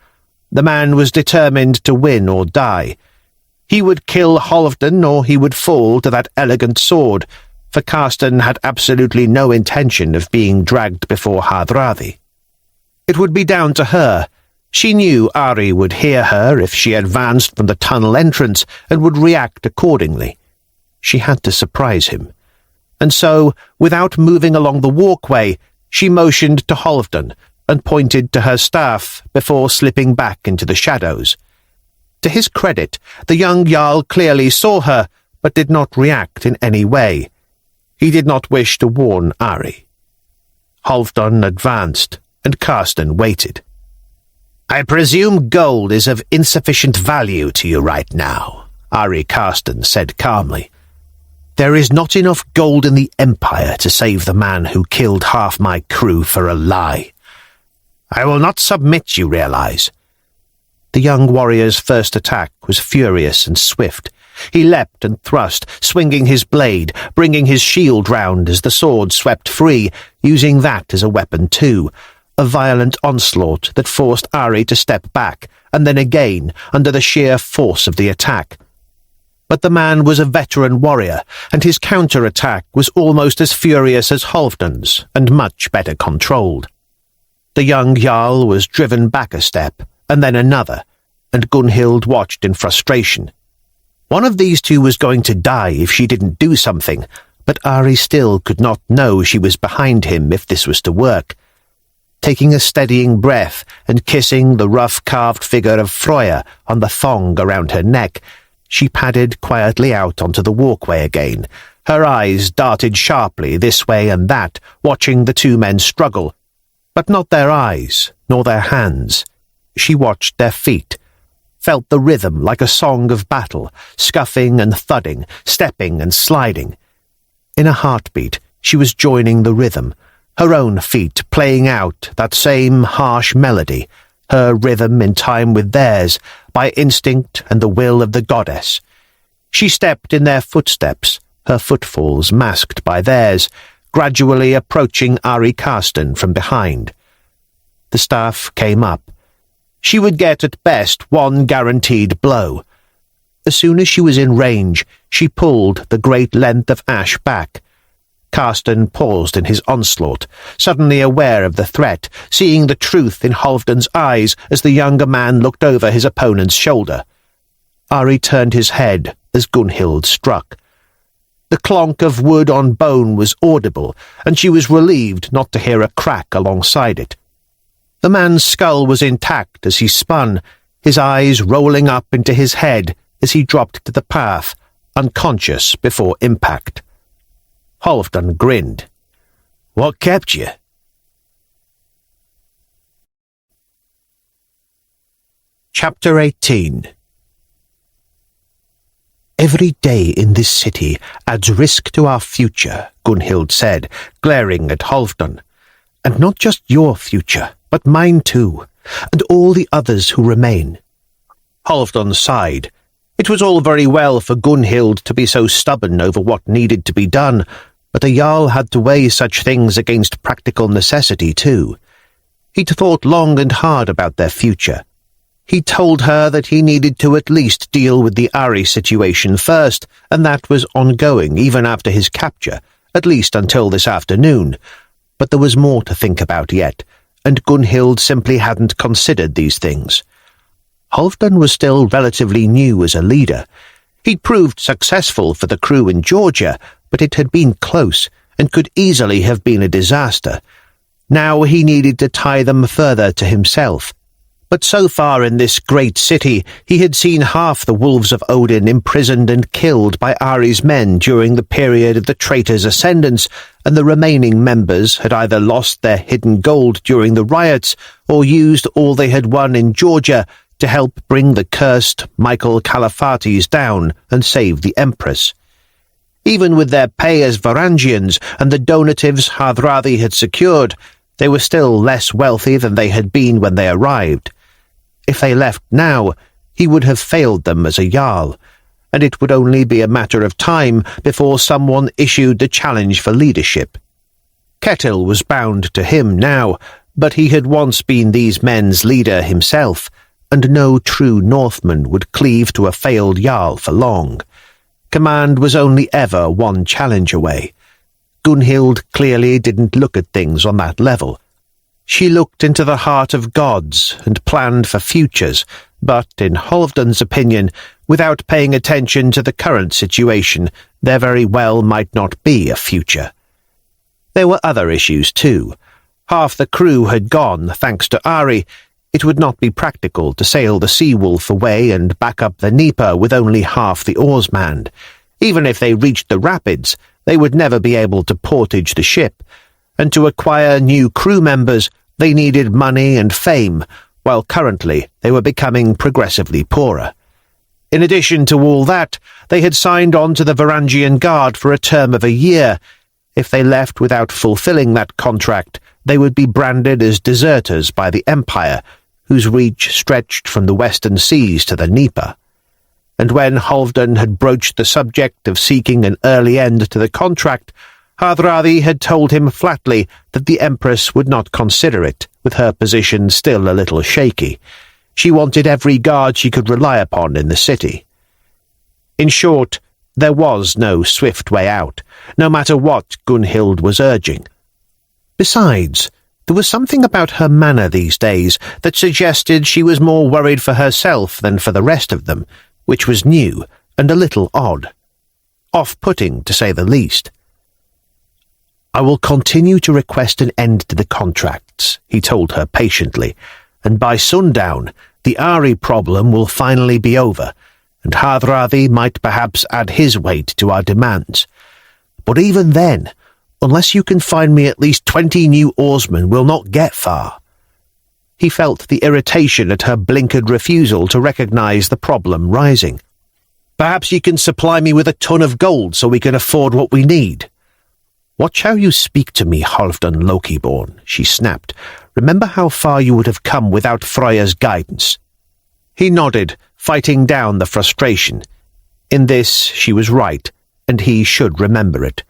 The man was determined to win or die. He would kill Halfdan, or he would fall to that elegant sword, for Karsten had absolutely no intention of being dragged before Hardrada. It would be down to her. She knew Ari would hear her if she advanced from the tunnel entrance and would react accordingly. She had to surprise him. And so, without moving along the walkway, she motioned to Halfdan and pointed to her staff before slipping back into the shadows. To his credit, the young Jarl clearly saw her, but did not react in any way. He did not wish to warn Ari. Halfdan advanced, and Karsten waited. "I presume gold is of insufficient value to you right now," Ari Karsten said calmly. "There is not enough gold in the Empire to save the man who killed half my crew for a lie. I will not submit, you realize." The young warrior's first attack was furious and swift. He leapt and thrust, swinging his blade, bringing his shield round as the sword swept free, using that as a weapon too, a violent onslaught that forced Ari to step back, and then again, under the sheer force of the attack. But the man was a veteran warrior, and his counter-attack was almost as furious as Halfdan's, and much better controlled. The young Jarl was driven back a step, and then another, and Gunhild watched in frustration. One of these two was going to die if she didn't do something, but Ari still could not know she was behind him if this was to work. Taking a steadying breath and kissing the rough carved figure of Freya on the thong around her neck, she padded quietly out onto the walkway again. Her eyes darted sharply this way and that, watching the two men struggle. But not their eyes, nor their hands. She watched their feet, felt the rhythm like a song of battle, scuffing and thudding, stepping and sliding. In a heartbeat, she was joining the rhythm, her own feet playing out that same harsh melody, her rhythm in time with theirs, by instinct and the will of the goddess. She stepped in their footsteps, her footfalls masked by theirs, gradually approaching Ari Karsten from behind. The staff came up. She would get at best one guaranteed blow. As soon as she was in range, she pulled the great length of ash back. Karsten paused in his onslaught, suddenly aware of the threat, seeing the truth in Halfdan's eyes as the younger man looked over his opponent's shoulder. Ari turned his head as Gunhild struck. The clonk of wood on bone was audible, and she was relieved not to hear a crack alongside it. The man's skull was intact as he spun, his eyes rolling up into his head as he dropped to the path, unconscious before impact. Halfdan grinned. "What kept you?" Chapter 18. "Every day in this city adds risk to our future," Gunhild said, glaring at Halfdan. "And not just your future, but mine too, and all the others who remain." Halfdan sighed. It was all very well for Gunhild to be so stubborn over what needed to be done, but a Jarl had to weigh such things against practical necessity too. He'd thought long and hard about their future. He told her that he needed to at least deal with the Ari situation first, and that was ongoing even after his capture, at least until this afternoon. But there was more to think about yet, and Gunhild simply hadn't considered these things. Halfdan was still relatively new as a leader. He'd proved successful for the crew in Georgia, but it had been close, and could easily have been a disaster. Now he needed to tie them further to himself. But so far in this great city, he had seen half the wolves of Odin imprisoned and killed by Ari's men during the period of the traitor's ascendance, and the remaining members had either lost their hidden gold during the riots or used all they had won in Georgia to help bring the cursed Michael Caliphates down and save the Empress. Even with their pay as Varangians and the donatives Hardrada had secured, they were still less wealthy than they had been when they arrived. If they left now, he would have failed them as a Jarl, and it would only be a matter of time before someone issued the challenge for leadership. Ketil was bound to him now, but he had once been these men's leader himself, and no true Northman would cleave to a failed Jarl for long. Command was only ever one challenge away. Gunhild clearly didn't look at things on that level. She looked into the heart of gods and planned for futures, but, in Halfdan's opinion, without paying attention to the current situation, there very well might not be a future. There were other issues too. Half the crew had gone, thanks to Ari. It would not be practical to sail the Seawolf away and back up the Dnieper with only half the oars manned. Even if they reached the rapids, they would never be able to portage the ship, and to acquire new crew members, they needed money and fame, while currently they were becoming progressively poorer. In addition to all that, they had signed on to the Varangian Guard for a term of a year. If they left without fulfilling that contract, they would be branded as deserters by the Empire, whose reach stretched from the western seas to the Dnieper. And when Halfdan had broached the subject of seeking an early end to the contract, Hardrada had told him flatly that the Empress would not consider it, with her position still a little shaky. She wanted every guard she could rely upon in the city. In short, there was no swift way out, no matter what Gunhild was urging. Besides, there was something about her manner these days that suggested she was more worried for herself than for the rest of them, which was new and a little odd. Off-putting, to say the least. "I will continue to request an end to the contracts," he told her patiently, "and by sundown the Ari problem will finally be over, and Hardrada might perhaps add his weight to our demands. But even then, unless you can find me at least 20 new oarsmen, we'll not get far." He felt the irritation at her blinkered refusal to recognize the problem rising. "Perhaps you can supply me with a ton of gold so we can afford what we need." "Watch how you speak to me, Halfdan Lokiborn," she snapped. "Remember how far you would have come without Freya's guidance." He nodded, fighting down the frustration. In this she was right, and he should remember it.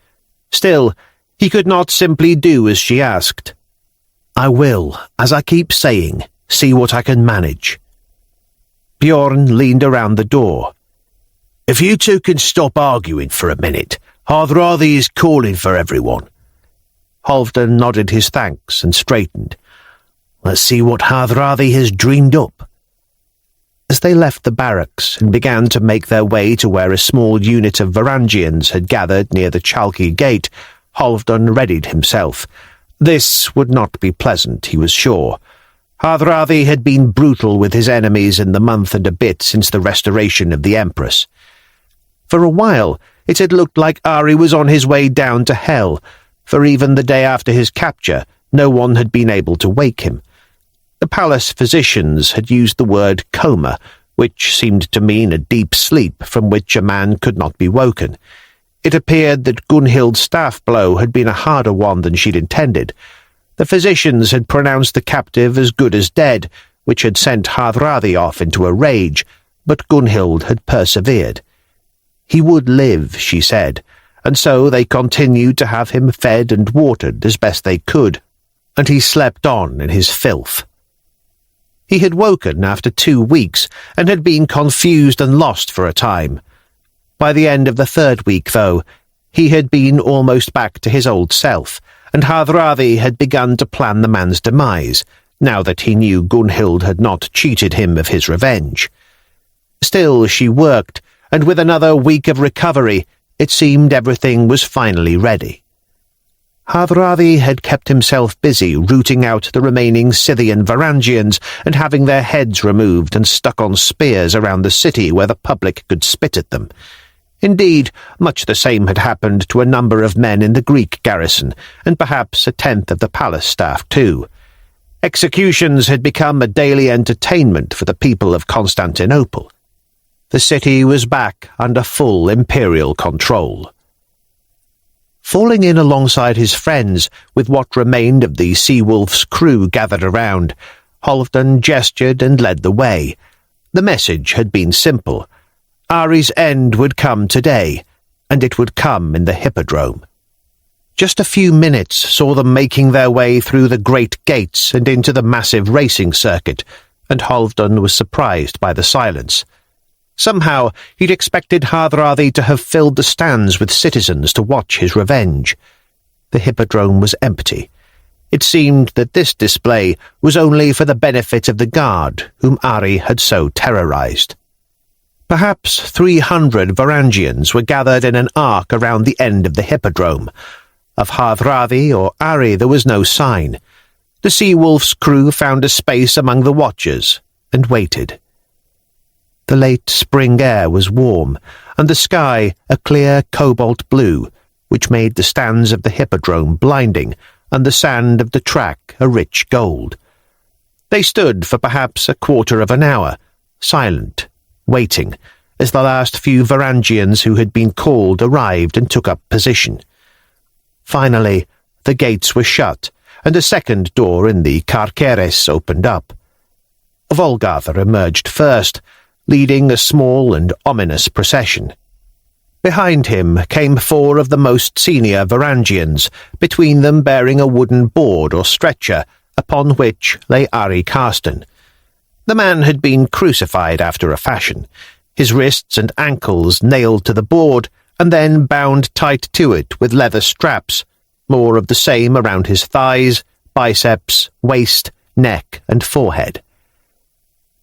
Still, he could not simply do as she asked. "I will, as I keep saying, see what I can manage." Bjorn leaned around the door. "If you two can stop arguing for a minute, Hardrada is calling for everyone." Halfdan nodded his thanks and straightened. "Let's see what Hardrada has dreamed up." As they left the barracks and began to make their way to where a small unit of Varangians had gathered near the Chalky Gate, Halfdan readied himself. This would not be pleasant, he was sure. Hardrada had been brutal with his enemies in the month and a bit since the restoration of the Empress. For a while, it had looked like Ari was on his way down to hell, for even the day after his capture, no one had been able to wake him. The palace physicians had used the word coma, which seemed to mean a deep sleep from which a man could not be woken. It appeared that Gunhild's staff blow had been a harder one than she'd intended. The physicians had pronounced the captive as good as dead, which had sent Hardrada off into a rage, but Gunhild had persevered. He would live, she said, and so they continued to have him fed and watered as best they could, and he slept on in his filth. He had woken after 2 weeks and had been confused and lost for a time. By the end of the 3rd week, though, he had been almost back to his old self, and Hardrada had begun to plan the man's demise, now that he knew Gunhild had not cheated him of his revenge. Still she worked, and with another week of recovery, it seemed everything was finally ready. Hardrada had kept himself busy rooting out the remaining Scythian Varangians and having their heads removed and stuck on spears around the city where the public could spit at them. Indeed, much the same had happened to a number of men in the Greek garrison, and perhaps a 10th of the palace staff too. Executions had become a daily entertainment for the people of Constantinople. The city was back under full imperial control. Falling in alongside his friends, with what remained of the Sea-Wolf's crew gathered around, Halfdan gestured and led the way. The message had been simple. Ari's end would come today, and it would come in the Hippodrome. Just a few minutes saw them making their way through the great gates and into the massive racing circuit, and Halfdan was surprised by the silence. Somehow he'd expected Hardrada to have filled the stands with citizens to watch his revenge. The Hippodrome was empty. It seemed that this display was only for the benefit of the guard, whom Ari had so terrorized. Perhaps 300 Varangians were gathered in an arc around the end of the Hippodrome. Of Hardrada or Ari there was no sign. The Sea-Wolf's crew found a space among the watchers, and waited. The late spring air was warm, and the sky a clear cobalt blue, which made the stands of the Hippodrome blinding, and the sand of the track a rich gold. They stood for perhaps a quarter of an hour, silent, waiting, as the last few Varangians who had been called arrived and took up position. Finally, the gates were shut, and a second door in the Carceres opened up. Volgarther emerged first, leading a small and ominous procession. Behind him came 4 of the most senior Varangians, between them bearing a wooden board or stretcher, upon which lay Ari Karsten. The man had been crucified after a fashion, his wrists and ankles nailed to the board, and then bound tight to it with leather straps, more of the same around his thighs, biceps, waist, neck, and forehead.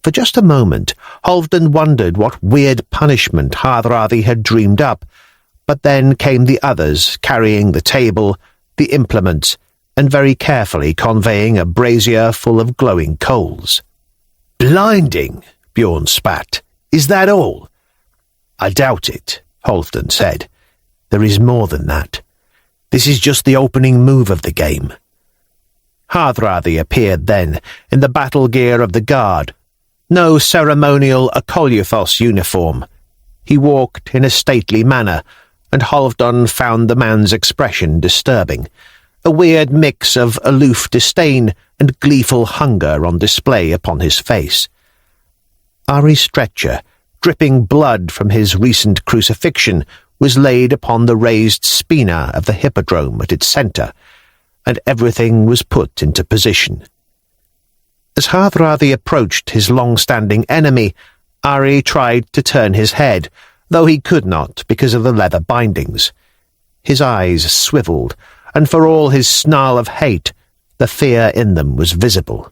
For just a moment, Halfdan wondered what weird punishment Hardrada had dreamed up, but then came the others, carrying the table, the implements, and very carefully conveying a brazier full of glowing coals. "Blinding," Bjorn spat. "Is that all?" "I doubt it," Halfdan said. "There is more than that. This is just the opening move of the game." Hardrada appeared then, in the battle gear of the guard, no ceremonial Akoluthos uniform. He walked in a stately manner, and Halfdan found the man's expression disturbing, a weird mix of aloof disdain and gleeful hunger on display upon his face. Ari's stretcher, dripping blood from his recent crucifixion, was laid upon the raised spina of the Hippodrome at its centre, and everything was put into position. As Hardrada approached his long-standing enemy, Ari tried to turn his head, though he could not because of the leather bindings. His eyes swivelled, and for all his snarl of hate, the fear in them was visible.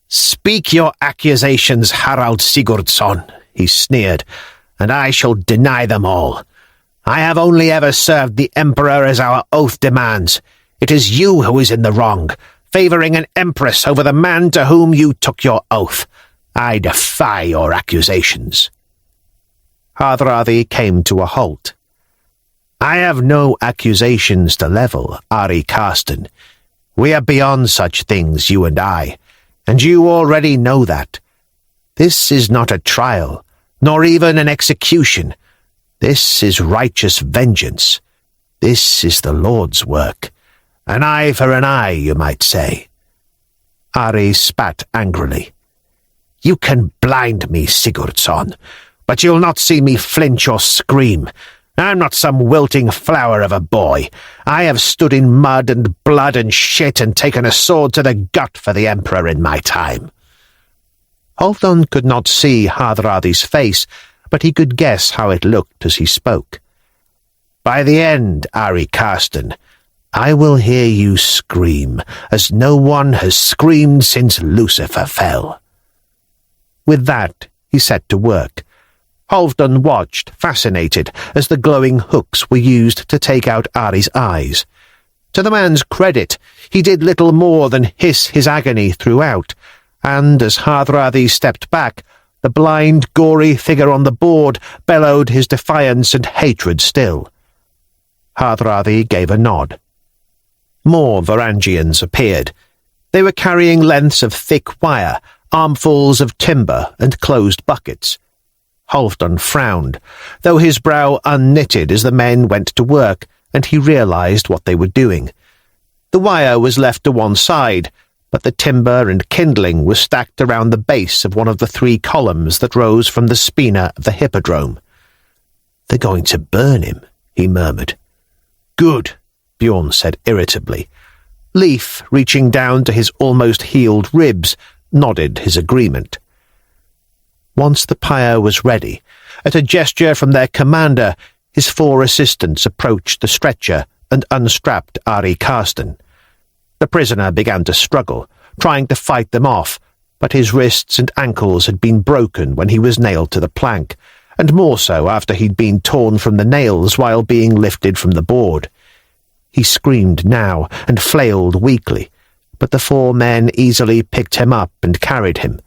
"Speak your accusations, Harald Sigurdsson," he sneered, "and I shall deny them all. I have only ever served the Emperor as our oath demands. It is you who is in the wrong, favouring an empress over the man to whom you took your oath. I defy your accusations." Hardrada came to a halt. "I have no accusations to level, Ari Karsten. We are beyond such things, you and I, and you already know that. This is not a trial, nor even an execution. This is righteous vengeance. This is the Lord's work. An eye for an eye, you might say." Ari spat angrily. "You can blind me, Sigurdsson, but you'll not see me flinch or scream. I'm not some wilting flower of a boy. I have stood in mud and blood and shit and taken a sword to the gut for the Emperor in my time." Halfdan could not see Hardrada's face, but he could guess how it looked as he spoke. "By the end, Ari Karsten, I will hear you scream, as no one has screamed since Lucifer fell." With that, he set to work. Halfdan watched, fascinated, as the glowing hooks were used to take out Ari's eyes. To the man's credit, he did little more than hiss his agony throughout, and as Hardrada stepped back, the blind, gory figure on the board bellowed his defiance and hatred still. Hardrada gave a nod. More Varangians appeared. They were carrying lengths of thick wire, armfuls of timber, and closed buckets. Halfdan frowned, though his brow unknitted as the men went to work, and he realized what they were doing. The wire was left to one side, but the timber and kindling was stacked around the base of one of the 3 columns that rose from the spina of the hippodrome. "They're going to burn him," he murmured. "Good," Bjorn said irritably. Leif, reaching down to his almost healed ribs, nodded his agreement. Once the pyre was ready, at a gesture from their commander, his 4 assistants approached the stretcher and unstrapped Ari Karsten. The prisoner began to struggle, trying to fight them off, but his wrists and ankles had been broken when he was nailed to the plank, and more so after he'd been torn from the nails while being lifted from the board. He screamed now and flailed weakly, but the 4 men easily picked him up and carried him.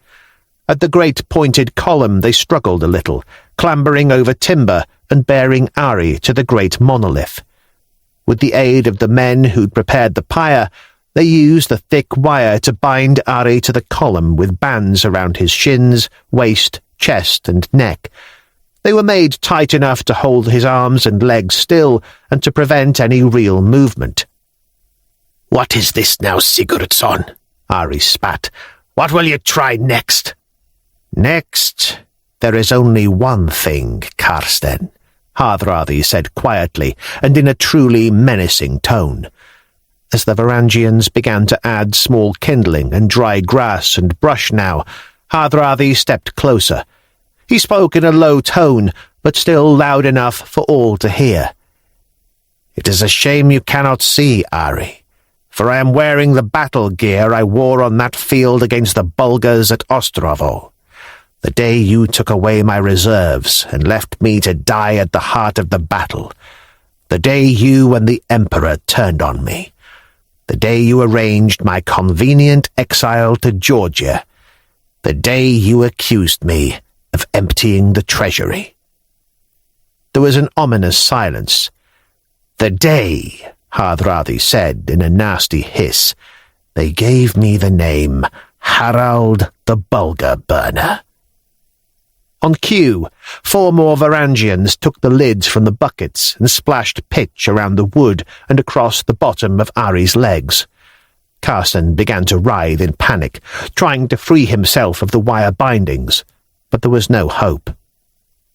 At the great pointed column they struggled a little, clambering over timber and bearing Ari to the great monolith. With the aid of the men who'd prepared the pyre, they used the thick wire to bind Ari to the column with bands around his shins, waist, chest, and neck. They were made tight enough to hold his arms and legs still and to prevent any real movement. "What is this now, Sigurdsson?" Ari spat. "What will you try next?" "Next, there is only one thing, Karsten," Hardrada said quietly and in a truly menacing tone. As the Varangians began to add small kindling and dry grass and brush now, Hardrada stepped closer. He spoke in a low tone, but still loud enough for all to hear. "It is a shame you cannot see, Ari, for I am wearing the battle gear I wore on that field against the Bulgars at Ostrovo. The day you took away my reserves and left me to die at the heart of the battle. The day you and the Emperor turned on me. The day you arranged my convenient exile to Georgia. The day you accused me of emptying the treasury." There was an ominous silence. "The day," Hardrada said in a nasty hiss, "they gave me the name Harald the Bulgar Burner." On cue, 4 more Varangians took the lids from the buckets and splashed pitch around the wood and across the bottom of Ari's legs. Karsten began to writhe in panic, trying to free himself of the wire bindings, but there was no hope.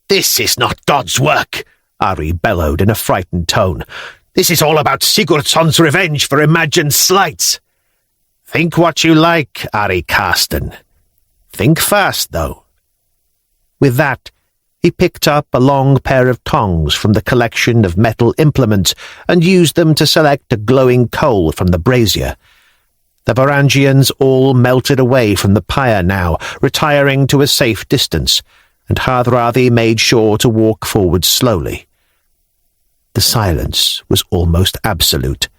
"This is not God's work," Ari bellowed in a frightened tone. "This is all about Sigurdsson's revenge for imagined slights." "Think what you like, Ari Karsten. Think fast, though." With that, he picked up a long pair of tongs from the collection of metal implements and used them to select a glowing coal from the brazier. The Varangians all melted away from the pyre now, retiring to a safe distance, and Hardrada made sure to walk forward slowly. The silence was almost absolute,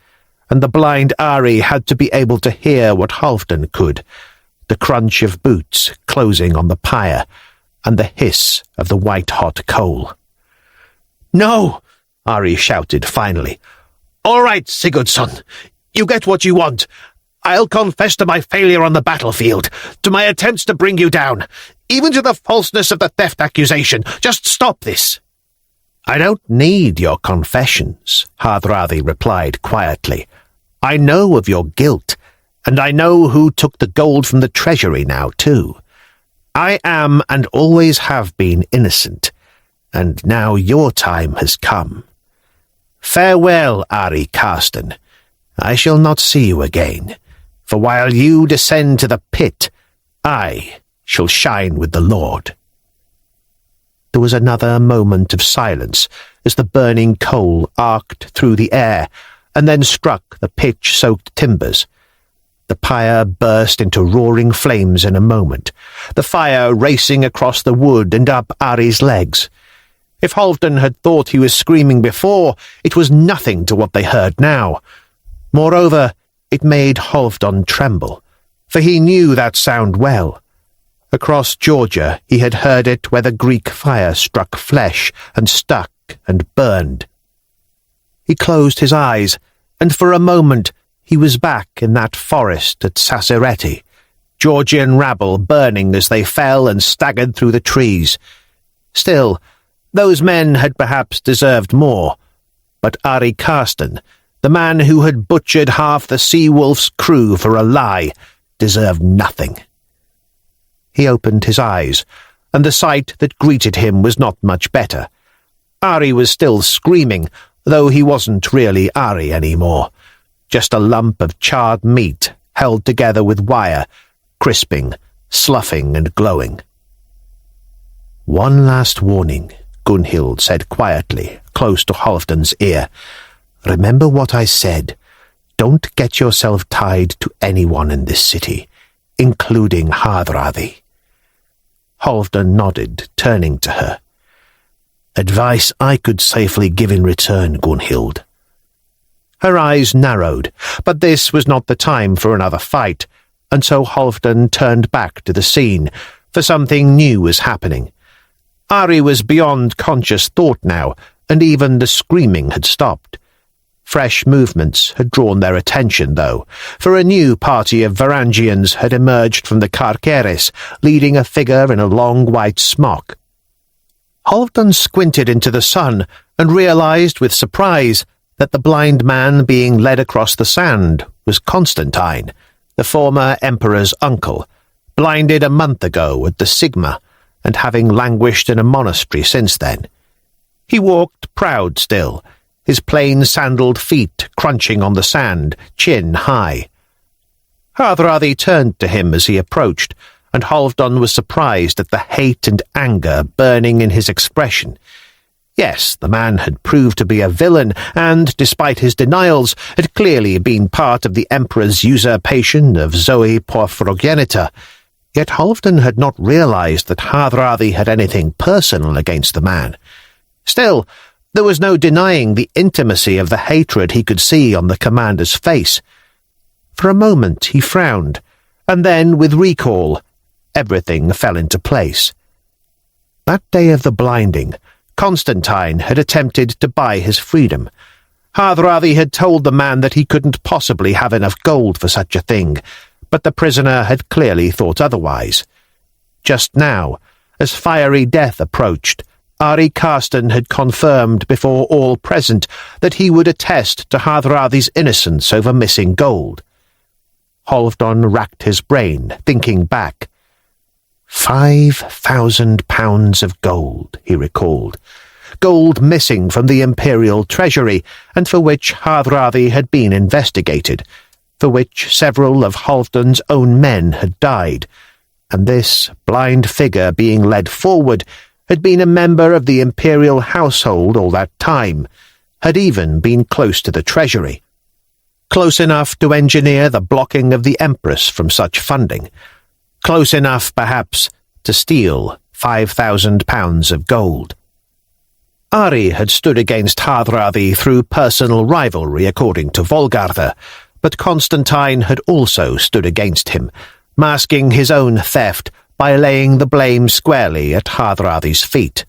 and the blind Ari had to be able to hear what Halfdan could, the crunch of boots closing on the pyre, and the hiss of the white-hot coal. "No!" Ari shouted finally. "All right, Sigurdsson, you get what you want. I'll confess to my failure on the battlefield, to my attempts to bring you down, even to the falseness of the theft accusation. Just stop this." "I don't need your confessions," Hardrada replied quietly. "I know of your guilt, and I know who took the gold from the treasury now, too. I am and always have been innocent, and now your time has come. Farewell, Ari Karsten. I shall not see you again, for while you descend to the pit, I shall shine with the Lord." There was another moment of silence as the burning coal arced through the air and then struck the pitch-soaked timbers. The pyre burst into roaring flames in a moment, the fire racing across the wood and up Ari's legs. If Halfdan had thought he was screaming before, it was nothing to what they heard now. Moreover, it made Halfdan tremble, for he knew that sound well. Across Georgia he had heard it where the Greek fire struck flesh and stuck and burned. He closed his eyes, and for a moment he was back in that forest at Sasireti, Georgian rabble burning as they fell and staggered through the trees. Still, those men had perhaps deserved more, but Ari Karsten, the man who had butchered half the Sea Wolf's crew for a lie, deserved nothing. He opened his eyes, and the sight that greeted him was not much better. Ari was still screaming, though he wasn't really Ari anymore. Just a lump of charred meat held together with wire, crisping, sloughing and glowing. "One last warning," Gunhild said quietly, close to Halfdan's ear. "Remember what I said. Don't get yourself tied to anyone in this city, including Hardrada." Halfdan nodded, turning to her. "Advice I could safely give in return, Gunhild." Her eyes narrowed, but this was not the time for another fight, and so Halfdan turned back to the scene, for something new was happening. Ari was beyond conscious thought now, and even the screaming had stopped. Fresh movements had drawn their attention, though, for a new party of Varangians had emerged from the courtiers, leading a figure in a long white smock. Halfdan squinted into the sun and realized with surprise that the blind man being led across the sand was Constantine, the former emperor's uncle, blinded a month ago at the Sigma, and having languished in a monastery since then. He walked proud still, his plain-sandaled feet crunching on the sand, chin high. Hardrada turned to him as he approached, and Halfdan was surprised at the hate and anger burning in his expression. Yes, the man had proved to be a villain, and, despite his denials, had clearly been part of the emperor's usurpation of Zoe Porphyrogenita. Yet Halfdan had not realized that Hardrada had anything personal against the man. Still, there was no denying the intimacy of the hatred he could see on the commander's face. For a moment he frowned, and then, with recall, everything fell into place. That day of the blinding, Constantine had attempted to buy his freedom. Hardrada had told the man that he couldn't possibly have enough gold for such a thing, but the prisoner had clearly thought otherwise. Just now, as fiery death approached, Ari Karsten had confirmed before all present that he would attest to Hardrada's innocence over missing gold. Halfdan racked his brain, thinking back. 5,000 pounds of gold, he recalled. Gold missing from the imperial treasury, and for which Hardrada had been investigated, for which several of Halfdan's own men had died, and this blind figure being led forward had been a member of the imperial household all that time, had even been close to the treasury. Close enough to engineer the blocking of the empress from such funding. Close enough, perhaps, to steal 5,000 pounds of gold. Ari had stood against Hardrada through personal rivalry, according to Volgartha, but Constantine had also stood against him, masking his own theft by laying the blame squarely at Hardrada's feet.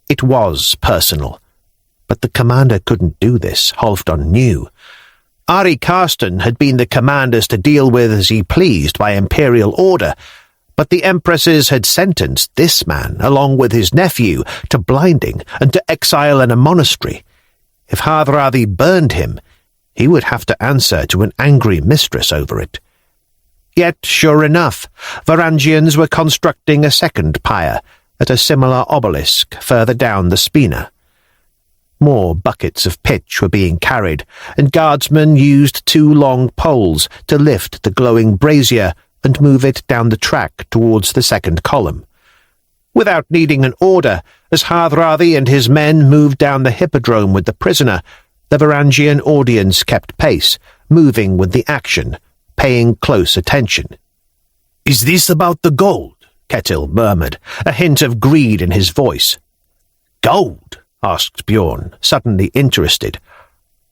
It was personal, but the commander couldn't do this, Halfdan knew. Ari Karsten had been the commander's to deal with as he pleased by imperial order, but the empresses had sentenced this man, along with his nephew, to blinding and to exile in a monastery. If Hardrada burned him, he would have to answer to an angry mistress over it. Yet, sure enough, Varangians were constructing a second pyre at a similar obelisk further down the Spina. More buckets of pitch were being carried, and guardsmen used 2 long poles to lift the glowing brazier and move it down the track towards the second column. Without needing an order, as Hardrada and his men moved down the hippodrome with the prisoner, the Varangian audience kept pace, moving with the action, paying close attention. "Is this about the gold?" Ketil murmured, a hint of greed in his voice. "Gold?" asked Bjorn, suddenly interested.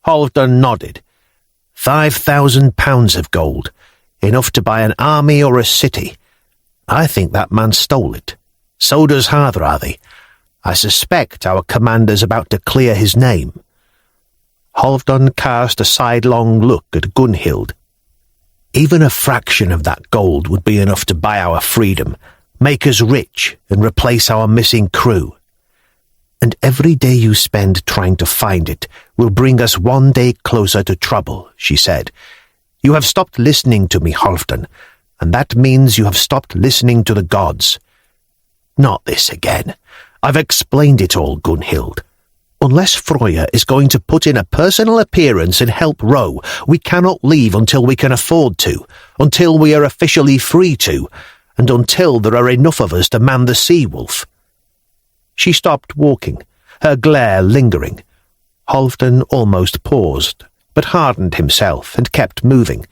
Halfdan nodded. 5,000 pounds of gold, enough to buy an army or a city. I think that man stole it. So does Hardrada. I suspect our commander's about to clear his name. Halfdan cast a sidelong look at Gunhild. Even a fraction of that gold would be enough to buy our freedom, make us rich, and replace our missing crew. And every day you spend trying to find it will bring us one day closer to trouble, she said. You have stopped listening to me, Halfdan, and that means you have stopped listening to the gods. Not this again. I've explained it all, Gunhild. Unless Freya is going to put in a personal appearance and help row, we cannot leave until we can afford to, until we are officially free to, and until there are enough of us to man the Sea-Wolf. She stopped walking, her glare lingering. Halfdan almost paused, but hardened himself and kept moving.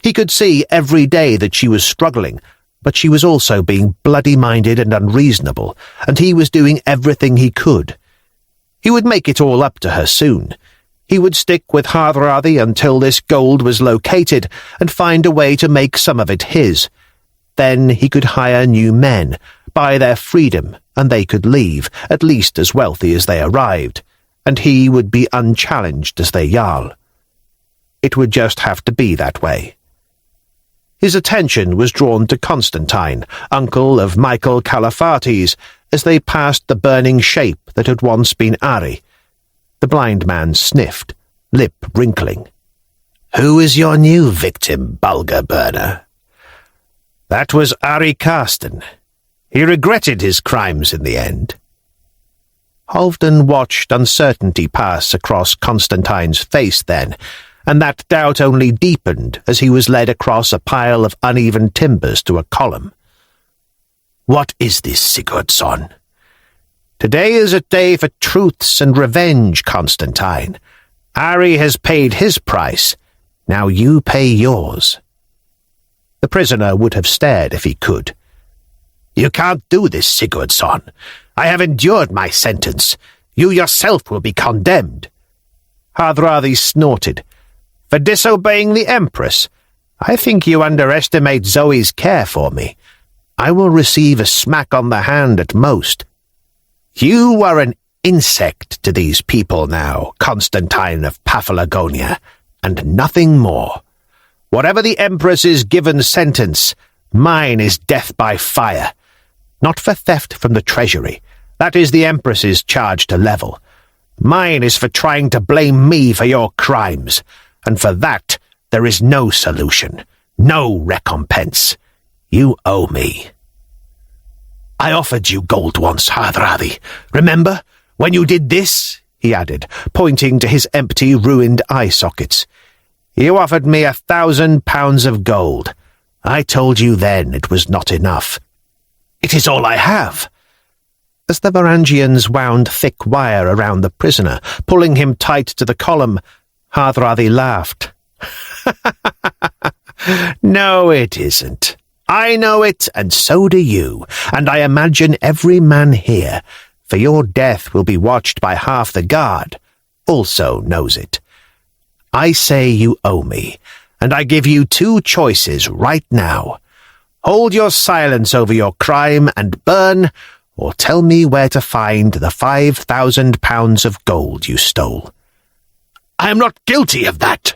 He could see every day that she was struggling, but she was also being bloody-minded and unreasonable, and he was doing everything he could. He would make it all up to her soon. He would stick with Hardrada until this gold was located and find a way to make some of it his. Then he could hire new men, buy their freedom, and they could leave, at least as wealthy as they arrived, and he would be unchallenged as their Jarl. It would just have to be that way. His attention was drawn to Constantine, uncle of Michael Caliphates, as they passed the burning shape that had once been Ari. The blind man sniffed, lip wrinkling. "Who is your new victim, Bulgar Burner?" "That was Ari Karsten. He regretted his crimes in the end." Halfdan watched uncertainty pass across Constantine's face then, and that doubt only deepened as he was led across a pile of uneven timbers to a column. "What is this, Sigurdsson?" "Today is a day for truths and revenge, Constantine. Ari has paid his price. Now you pay yours." The prisoner would have stared if he could. "You can't do this, Sigurdsson. I have endured my sentence. You yourself will be condemned." Hardrada snorted. "For disobeying the Empress? I think you underestimate Zoe's care for me. I will receive a smack on the hand at most. You are an insect to these people now, Constantine of Paphlagonia, and nothing more. Whatever the Empress's given sentence, mine is death by fire. Not for theft from the treasury. That is the Empress's charge to level. Mine is for trying to blame me for your crimes, and for that there is no solution, no recompense. You owe me." "I offered you gold once, Hardrada. Remember, when you did this?" he added, pointing to his empty, ruined eye sockets. "You offered me 1,000 pounds of gold. I told you then it was not enough." "It is all I have." As the Varangians wound thick wire around the prisoner, pulling him tight to the column, Hardrada laughed. "No, it isn't. I know it, and so do you, and I imagine every man here, for your death will be watched by half the guard, also knows it. I say you owe me, and I give you two choices right now. Hold your silence over your crime and burn, or tell me where to find the 5,000 pounds of gold you stole." "I am not guilty of that."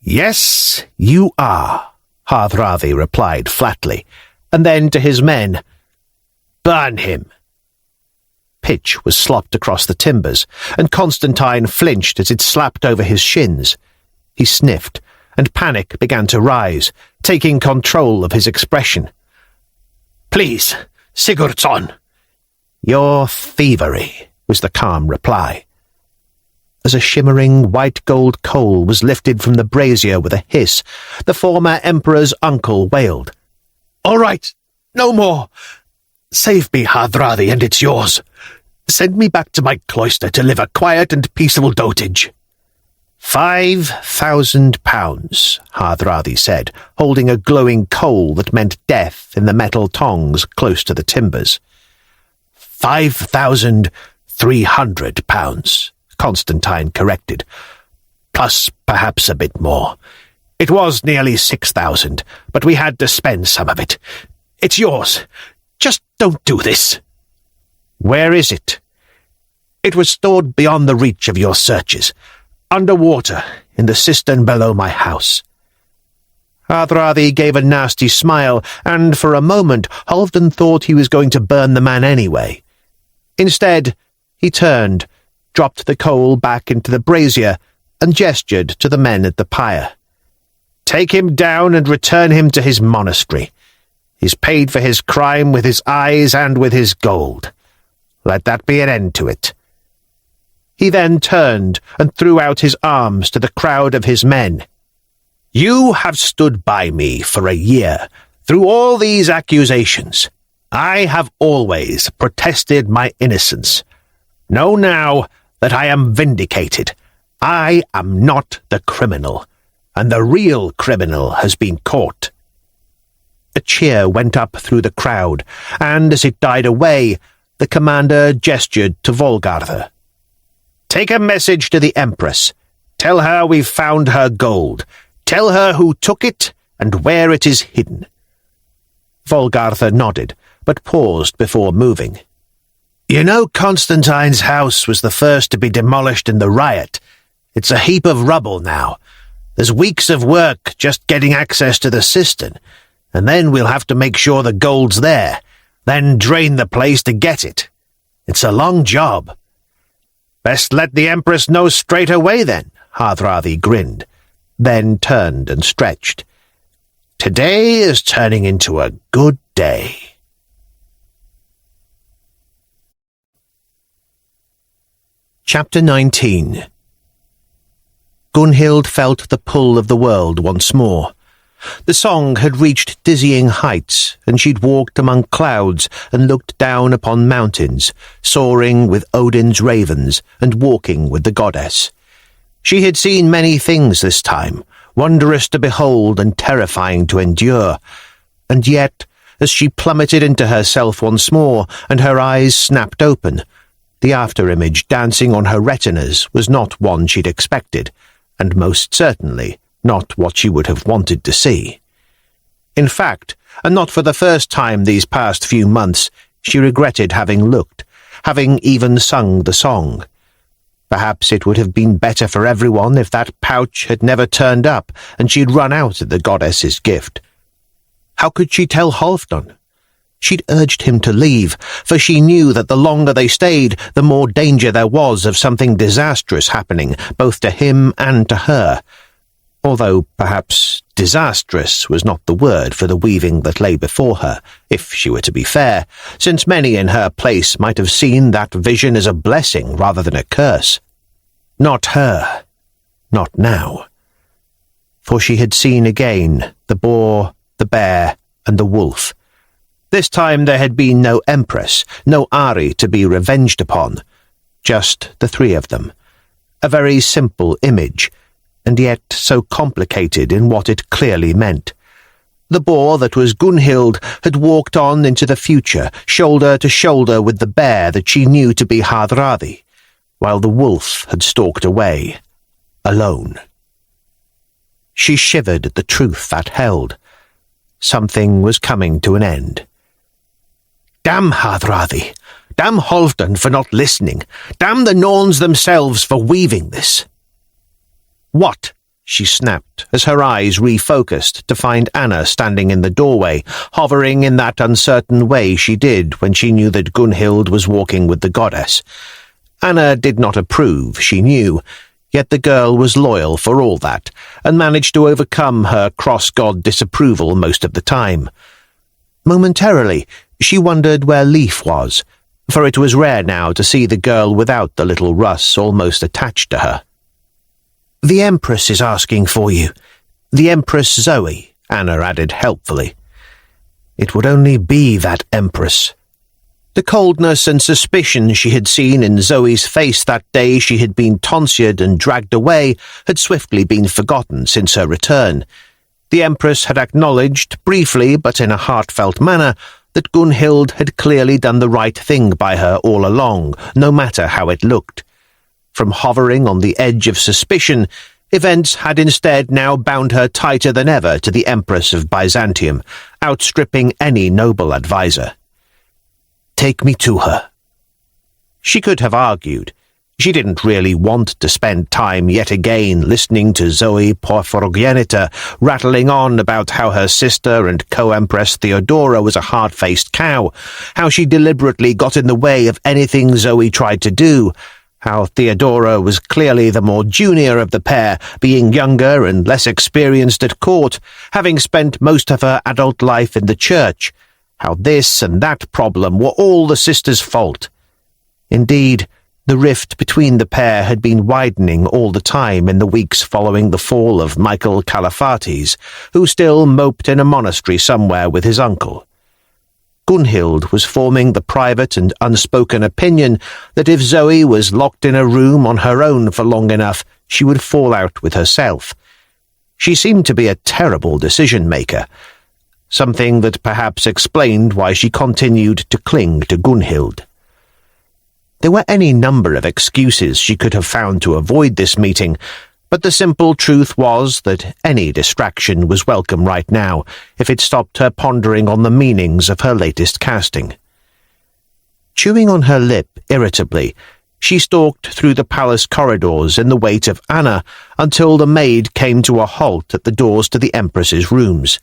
"Yes, you are," Hardrada replied flatly, and then to his men, "Burn him." Pitch was slopped across the timbers, and Constantine flinched as it slapped over his shins. He sniffed, and panic began to rise, taking control of his expression. "Please, Sigurdsson." "Your thievery," was the calm reply. As a shimmering white-gold coal was lifted from the brazier with a hiss, the former emperor's uncle wailed, All right, no more. Save me, Hardrada, and it's yours. Send me back to my cloister to live a quiet and peaceful dotage. 5,000 pounds, Hardrada said, holding a glowing coal that meant death in the metal tongs close to the timbers. 5,300 pounds, Constantine corrected, plus perhaps a bit more. It was nearly 6,000, but we had to spend some of it. It's yours. Just don't do this. Where is it? It was stored beyond the reach of your searches, underwater in the cistern below my house. Hardrada gave a nasty smile, and for a moment Halfdan thought he was going to burn the man anyway. Instead, he turned, dropped the coal back into the brazier, and gestured to the men at the pyre. Take him down and return him to his monastery. He's paid for his crime with his eyes and with his gold. Let that be an end to it. He then turned and threw out his arms to the crowd of his men. You have stood by me for a year, through all these accusations. I have always protested my innocence. Know now that I am vindicated. I am not the criminal, and the real criminal has been caught. A cheer went up through the crowd, and as it died away, the commander gestured to Volgartha. Take a message to the Empress. Tell her we've found her gold. Tell her who took it and where it is hidden. Volgartha nodded, but paused before moving. You know Constantine's house was the first to be demolished in the riot. It's a heap of rubble now. There's weeks of work just getting access to the cistern, and then we'll have to make sure the gold's there, then drain the place to get it. It's a long job. Best let the Empress know straight away then, Hardrada grinned, then turned and stretched. Today is turning into a good day. Chapter 19. Gunhild felt the pull of the world once more. The song had reached dizzying heights, and she'd walked among clouds and looked down upon mountains, soaring with Odin's ravens and walking with the goddess. She had seen many things this time, wondrous to behold and terrifying to endure, and yet, as she plummeted into herself once more and her eyes snapped open, the after-image dancing on her retinas was not one she'd expected, and most certainly not what she would have wanted to see. In fact, and not for the first time these past few months, she regretted having looked, having even sung the song. Perhaps it would have been better for everyone if that pouch had never turned up and she'd run out at the goddess's gift. How could she tell Halfdan? She'd urged him to leave, for she knew that the longer they stayed, the more danger there was of something disastrous happening, both to him and to her. Although perhaps disastrous was not the word for the weaving that lay before her, if she were to be fair, since many in her place might have seen that vision as a blessing rather than a curse. Not her. Not now. For she had seen again the boar, the bear, and the wolf. This time there had been no Empress, no Ari to be revenged upon. Just the three of them. A very simple image, and yet so complicated in what it clearly meant. The boar that was Gunhild had walked on into the future, shoulder to shoulder with the bear that she knew to be Hardrada, while the wolf had stalked away, alone. She shivered at the truth that held. Something was coming to an end. Damn Hardrada! Damn Halfdan for not listening! Damn the Norns themselves for weaving this! What? She snapped, as her eyes refocused to find Anna standing in the doorway, hovering in that uncertain way she did when she knew that Gunhild was walking with the goddess. Anna did not approve, she knew, yet the girl was loyal for all that, and managed to overcome her cross-god disapproval most of the time. Momentarily, she wondered where Leif was, for it was rare now to see the girl without the little Russ almost attached to her. The Empress is asking for you. The Empress Zoe, Anna added helpfully. It would only be that empress. The coldness and suspicion she had seen in Zoe's face that day she had been tonsured and dragged away had swiftly been forgotten since her return. The empress had acknowledged, briefly but in a heartfelt manner, that Gunhild had clearly done the right thing by her all along, no matter how it looked. From hovering on the edge of suspicion, events had instead now bound her tighter than ever to the Empress of Byzantium, outstripping any noble adviser. "Take me to her." She could have argued. She didn't really want to spend time yet again listening to Zoe Porphyrogenita rattling on about how her sister and co-empress Theodora was a hard-faced cow, how she deliberately got in the way of anything Zoe tried to do, how Theodora was clearly the more junior of the pair, being younger and less experienced at court, having spent most of her adult life in the church, how this and that problem were all the sisters' fault. Indeed, the rift between the pair had been widening all the time in the weeks following the fall of Michael Calaphates, who still moped in a monastery somewhere with his uncle. Gunhild was forming the private and unspoken opinion that if Zoe was locked in a room on her own for long enough, she would fall out with herself. She seemed to be a terrible decision-maker, something that perhaps explained why she continued to cling to Gunhild. There were any number of excuses she could have found to avoid this meeting, but the simple truth was that any distraction was welcome right now if it stopped her pondering on the meanings of her latest casting. Chewing on her lip irritably, she stalked through the palace corridors in the wake of Anna until the maid came to a halt at the doors to the Empress's rooms.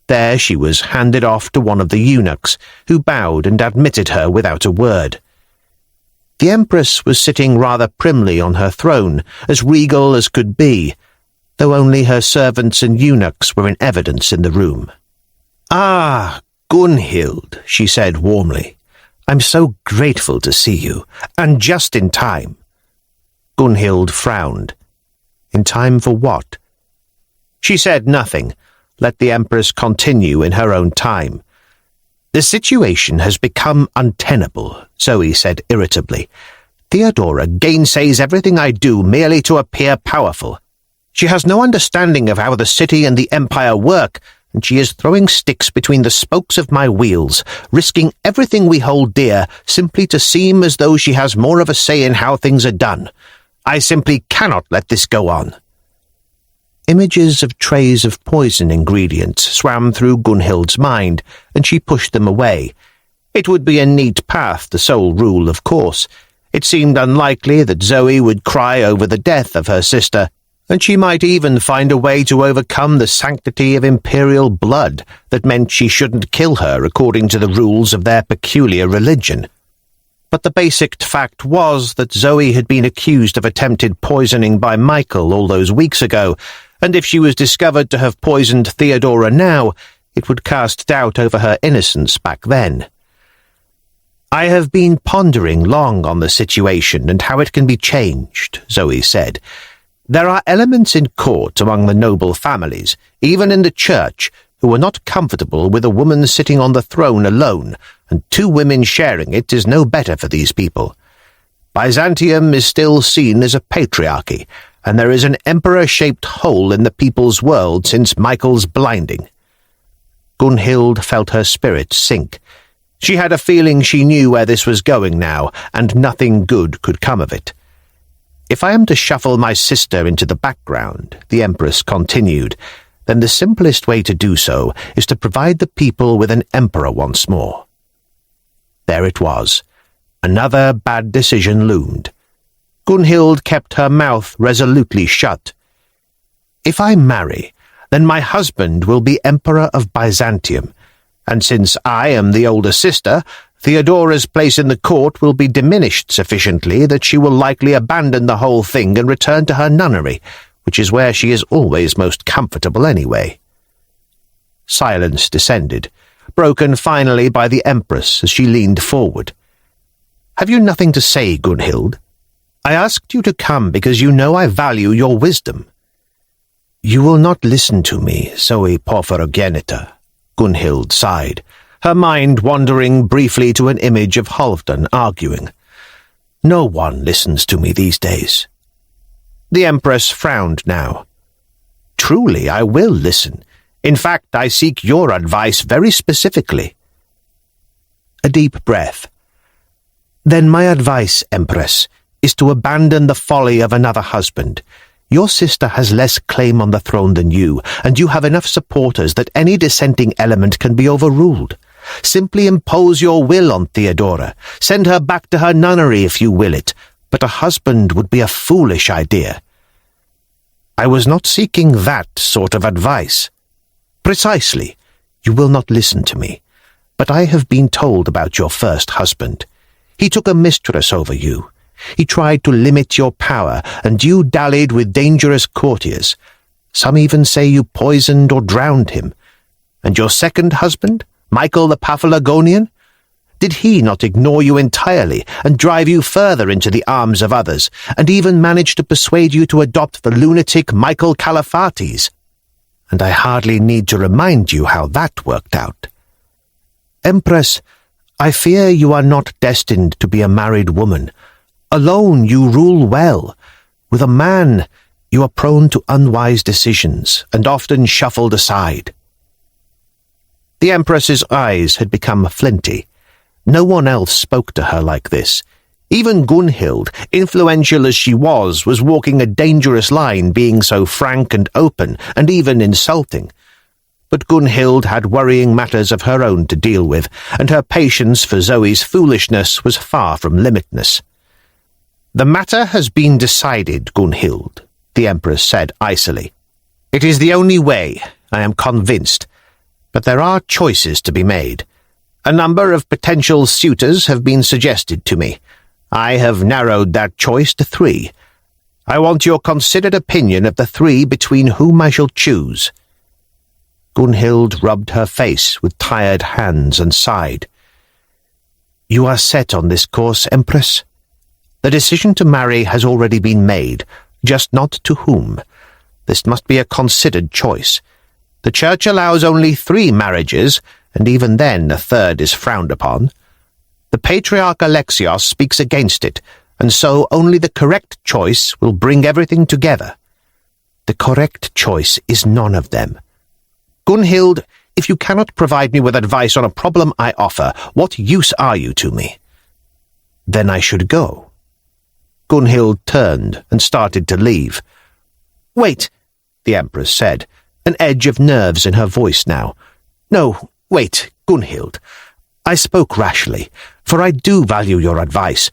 There she was handed off to one of the eunuchs, who bowed and admitted her without a word. The Empress was sitting rather primly on her throne, as regal as could be, though only her servants and eunuchs were in evidence in the room. "Ah, Gunhild," she said warmly. "I'm so grateful to see you, and just in time." Gunhild frowned. In time for what? She said nothing, let the Empress continue in her own time. "The situation has become untenable," Zoe said irritably. "Theodora gainsays everything I do merely to appear powerful. She has no understanding of how the city and the empire work, and she is throwing sticks between the spokes of my wheels, risking everything we hold dear simply to seem as though she has more of a say in how things are done. I simply cannot let this go on." Images of trays of poison ingredients swam through Gunhild's mind, and she pushed them away. It would be a neat path to sole rule, of course. It seemed unlikely that Zoe would cry over the death of her sister, and she might even find a way to overcome the sanctity of imperial blood that meant she shouldn't kill her according to the rules of their peculiar religion. But the basic fact was that Zoe had been accused of attempted poisoning by Michael all those weeks ago, and if she was discovered to have poisoned Theodora now, it would cast doubt over her innocence back then. "I have been pondering long on the situation and how it can be changed," Zoe said. "There are elements in court among the noble families, even in the church, who are not comfortable with a woman sitting on the throne alone, and two women sharing it is no better for these people. Byzantium is still seen as a patriarchy, and there is an emperor-shaped hole in the people's world since Michael's blinding." Gunhild felt her spirit sink. She had a feeling she knew where this was going now, and nothing good could come of it. "If I am to shuffle my sister into the background," the Empress continued, "then the simplest way to do so is to provide the people with an emperor once more." There it was. Another bad decision loomed. Gunhild kept her mouth resolutely shut. "If I marry, then my husband will be Emperor of Byzantium, and since I am the older sister, Theodora's place in the court will be diminished sufficiently that she will likely abandon the whole thing and return to her nunnery, which is where she is always most comfortable anyway." Silence descended, broken finally by the Empress as she leaned forward. "Have you nothing to say, Gunhild? I asked you to come because you know I value your wisdom." "You will not listen to me, Zoe Porphyrogenita," Gunhild sighed, her mind wandering briefly to an image of Halfdan arguing. No one listens to me these days. The Empress frowned now. Truly, I will listen. In fact, I seek your advice very specifically. A deep breath. Then my advice, Empress, is to abandon the folly of another husband. Your sister has less claim on the throne than you, and you have enough supporters that any dissenting element can be overruled. Simply impose your will on Theodora. Send her back to her nunnery if you will it, but a husband would be a foolish idea. I was not seeking that sort of advice. Precisely. You will not listen to me. But I have been told about your first husband. He took a mistress over you. He tried to limit your power, and you dallied with dangerous courtiers. Some even say you poisoned or drowned him. And your second husband, Michael the Paphlagonian? Did he not ignore you entirely and drive you further into the arms of others, and even manage to persuade you to adopt the lunatic Michael Caliphates? And I hardly need to remind you how that worked out. Empress, I fear you are not destined to be a married woman. Alone you rule well. With a man, you are prone to unwise decisions and often shuffled aside. The Empress's eyes had become flinty. No one else spoke to her like this. Even Gunhild, influential as she was walking a dangerous line being so frank and open and even insulting. But Gunhild had worrying matters of her own to deal with, and her patience for Zoe's foolishness was far from limitless. The matter has been decided, Gunhild, the Empress said icily. It is the only way, I am convinced, but there are choices to be made. A number of potential suitors have been suggested to me. I have narrowed that choice to 3. I want your considered opinion of the 3 between whom I shall choose. Gunhild rubbed her face with tired hands and sighed. You are set on this course, Empress? The decision to marry has already been made, just not to whom. This must be a considered choice. The Church allows only 3 marriages, and even then a 3rd is frowned upon. The Patriarch Alexios speaks against it, and so only the correct choice will bring everything together. The correct choice is none of them. Gunhild, if you cannot provide me with advice on a problem I offer, what use are you to me? Then I should go. Gunhild turned and started to leave. Wait, the Empress said, an edge of nerves in her voice now. No, wait, Gunhild. I spoke rashly, for I do value your advice.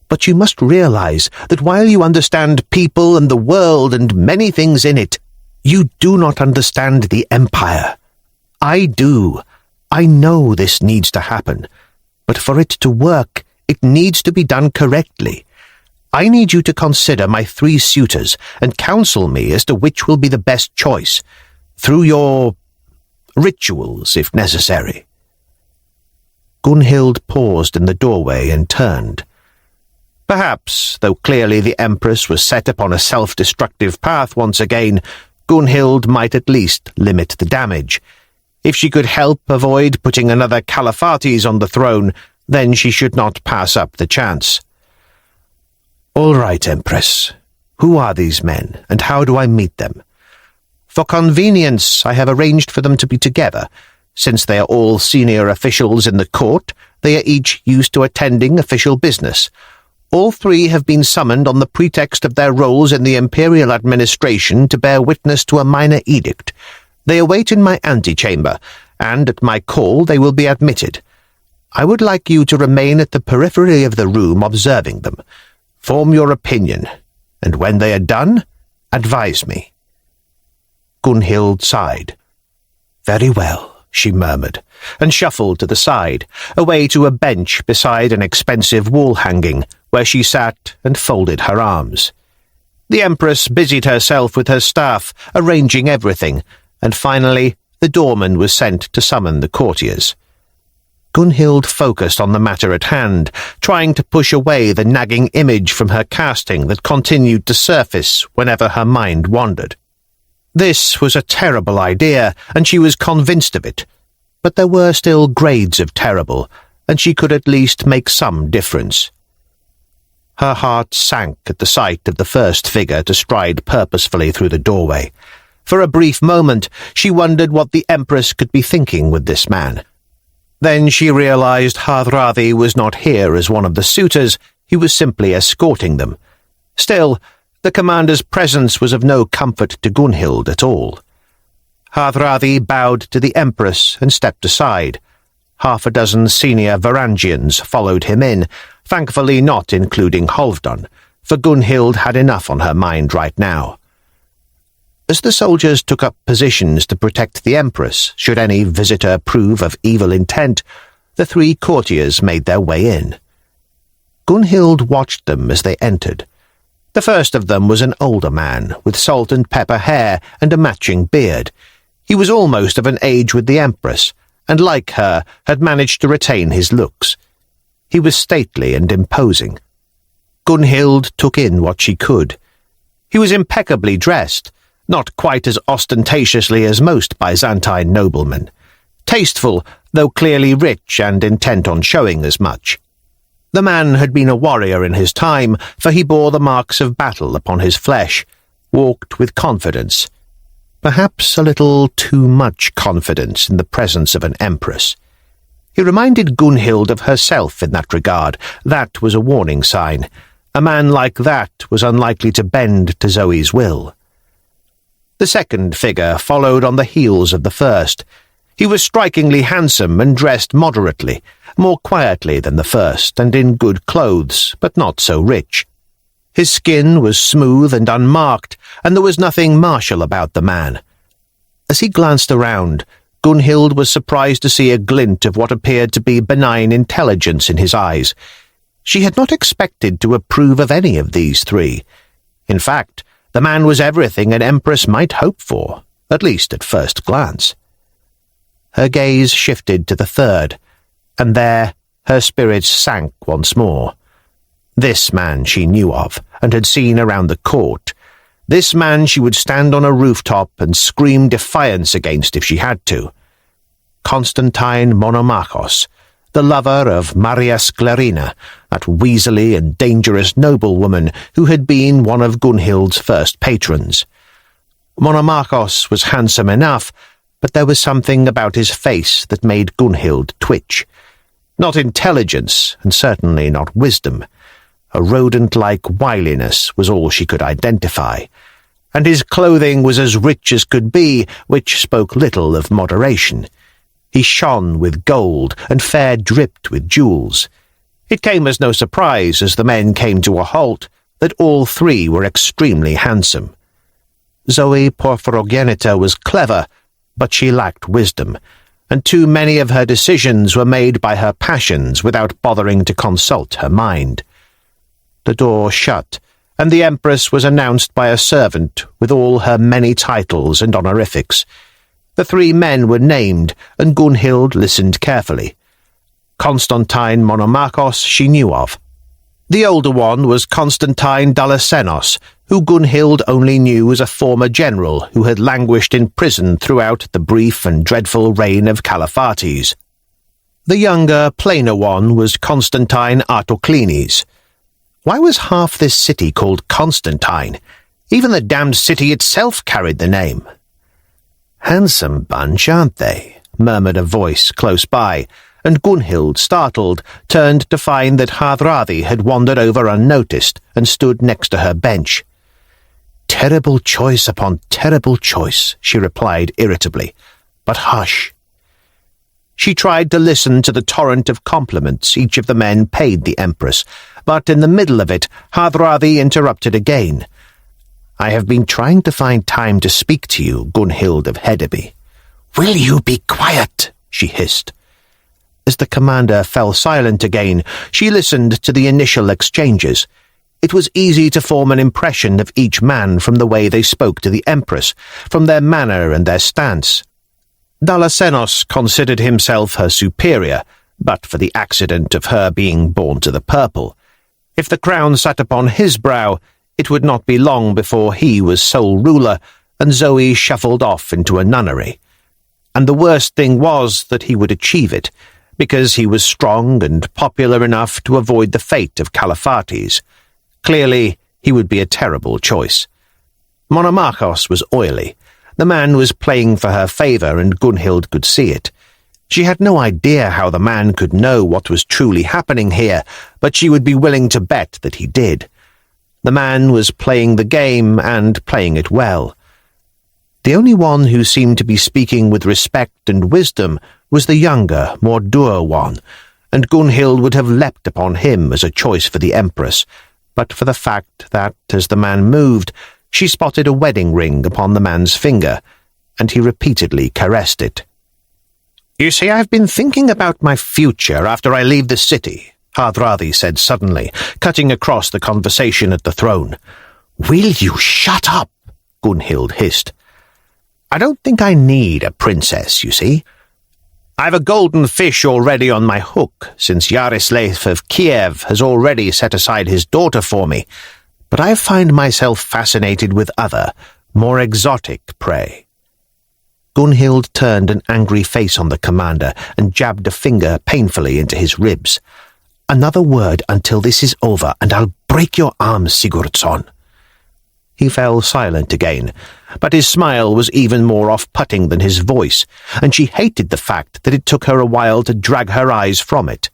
But you must realize that while you understand people and the world and many things in it, you do not understand the Empire. I do. I know this needs to happen. But for it to work, it needs to be done correctly. I need you to consider my 3 suitors and counsel me as to which will be the best choice, through your rituals, if necessary. Gunhild paused in the doorway and turned. Perhaps, though clearly the Empress was set upon a self-destructive path once again, Gunhild might at least limit the damage. If she could help avoid putting another Caliphates on the throne, then she should not pass up the chance. All right, Empress. Who are these men, and how do I meet them? For convenience, I have arranged for them to be together. Since they are all senior officials in the court, they are each used to attending official business. All 3 have been summoned on the pretext of their roles in the imperial administration to bear witness to a minor edict. They await in my antechamber, and at my call they will be admitted. I would like you to remain at the periphery of the room observing them. Form your opinion, and when they are done, advise me. Gunhild sighed. Very well, she murmured, and shuffled to the side, away to a bench beside an expensive wall hanging, where she sat and folded her arms. The Empress busied herself with her staff, arranging everything, and finally the doorman was sent to summon the courtiers. Gunhild focused on the matter at hand, trying to push away the nagging image from her casting that continued to surface whenever her mind wandered. This was a terrible idea, and she was convinced of it. but there were still grades of terrible, and she could at least make some difference. Her heart sank at the sight of the first figure to stride purposefully through the doorway. For a brief moment, she wondered what the Empress could be thinking with this man. Then she realized Hardrada was not here as one of the suitors, he was simply escorting them. Still, the commander's presence was of no comfort to Gunhild at all. Hardrada bowed to the Empress and stepped aside. Half a dozen senior Varangians followed him in, thankfully not including Halfdan, for Gunhild had enough on her mind right now. As the soldiers took up positions to protect the Empress, should any visitor prove of evil intent, the three courtiers made their way in. Gunhild watched them as they entered. The first of them was an older man, with salt and pepper hair and a matching beard. He was almost of an age with the Empress, and like her, had managed to retain his looks. He was stately and imposing. Gunhild took in what she could. He was impeccably dressed, not quite as ostentatiously as most Byzantine noblemen. Tasteful, though clearly rich and intent on showing as much. The man had been a warrior in his time, for he bore the marks of battle upon his flesh, walked with confidence. Perhaps a little too much confidence in the presence of an empress. He reminded Gunhild of herself in that regard. That was a warning sign. A man like that was unlikely to bend to Zoe's will. The second figure followed on the heels of the first. He was strikingly handsome and dressed moderately, more quietly than the first, and in good clothes, but not so rich. His skin was smooth and unmarked, and there was nothing martial about the man. As he glanced around, Gunhild was surprised to see a glint of what appeared to be benign intelligence in his eyes. She had not expected to approve of any of these three. In fact, the man was everything an empress might hope for, at least at first glance. Her gaze shifted to the third, and there her spirits sank once more. This man she knew of, and had seen around the court. This man she would stand on a rooftop and scream defiance against if she had to. Constantine Monomachos, the lover of Maria Sklerina, that weaselly and dangerous noblewoman who had been one of Gunhild's first patrons. Monomachos was handsome enough, but there was something about his face that made Gunhild twitch. Not intelligence, and certainly not wisdom. A rodent-like wiliness was all she could identify, and his clothing was as rich as could be, which spoke little of moderation. He shone with gold, and fair dripped with jewels. It came as no surprise, as the men came to a halt, that all three were extremely handsome. Zoe Porphyrogenita was clever, but she lacked wisdom, and too many of her decisions were made by her passions without bothering to consult her mind. The door shut, and the Empress was announced by a servant with all her many titles and honorifics. The three men were named, and Gunhild listened carefully. Constantine Monomachos she knew of. The older one was Constantine Dalasenos, who Gunhild only knew as a former general who had languished in prison throughout the brief and dreadful reign of Caliphates. The younger, plainer one was Constantine Artoclenes. Why was half this city called Constantine? Even the damned city itself carried the name. "Handsome bunch, aren't they?" murmured a voice close by, and Gunhild, startled, turned to find that Hardrada had wandered over unnoticed and stood next to her bench. "Terrible choice upon terrible choice," she replied irritably. "But hush." She tried to listen to the torrent of compliments each of the men paid the Empress, but in the middle of it Hardrada interrupted again. "I have been trying to find time to speak to you, Gunhild of Hedeby." "Will you be quiet?" she hissed. As the commander fell silent again, she listened to the initial exchanges. It was easy to form an impression of each man from the way they spoke to the Empress, from their manner and their stance. Dalasenos considered himself her superior, but for the accident of her being born to the purple. If the crown sat upon his brow, it would not be long before he was sole ruler, and Zoe shuffled off into a nunnery. And the worst thing was that he would achieve it, because he was strong and popular enough to avoid the fate of Caliphates. Clearly, he would be a terrible choice. Monomachos was oily. The man was playing for her favour, and Gunhild could see it. She had no idea how the man could know what was truly happening here, but she would be willing to bet that he did. The man was playing the game, and playing it well. The only one who seemed to be speaking with respect and wisdom was the younger, more dour one, and Gunhild would have leapt upon him as a choice for the Empress, but for the fact that, as the man moved, she spotted a wedding ring upon the man's finger, and he repeatedly caressed it. "You see, I've been thinking about my future after I leave the city," Hardrada said suddenly, cutting across the conversation at the throne. "Will you shut up?" Gunhild hissed. "I don't think I need a princess, you see. I've a golden fish already on my hook, since Yaroslav of Kiev has already set aside his daughter for me, but I find myself fascinated with other, more exotic prey." Gunhild turned an angry face on the commander and jabbed a finger painfully into his ribs. "Another word until this is over, and I'll break your arm, Sigurdsson." He fell silent again, but his smile was even more off-putting than his voice, and she hated the fact that it took her a while to drag her eyes from it.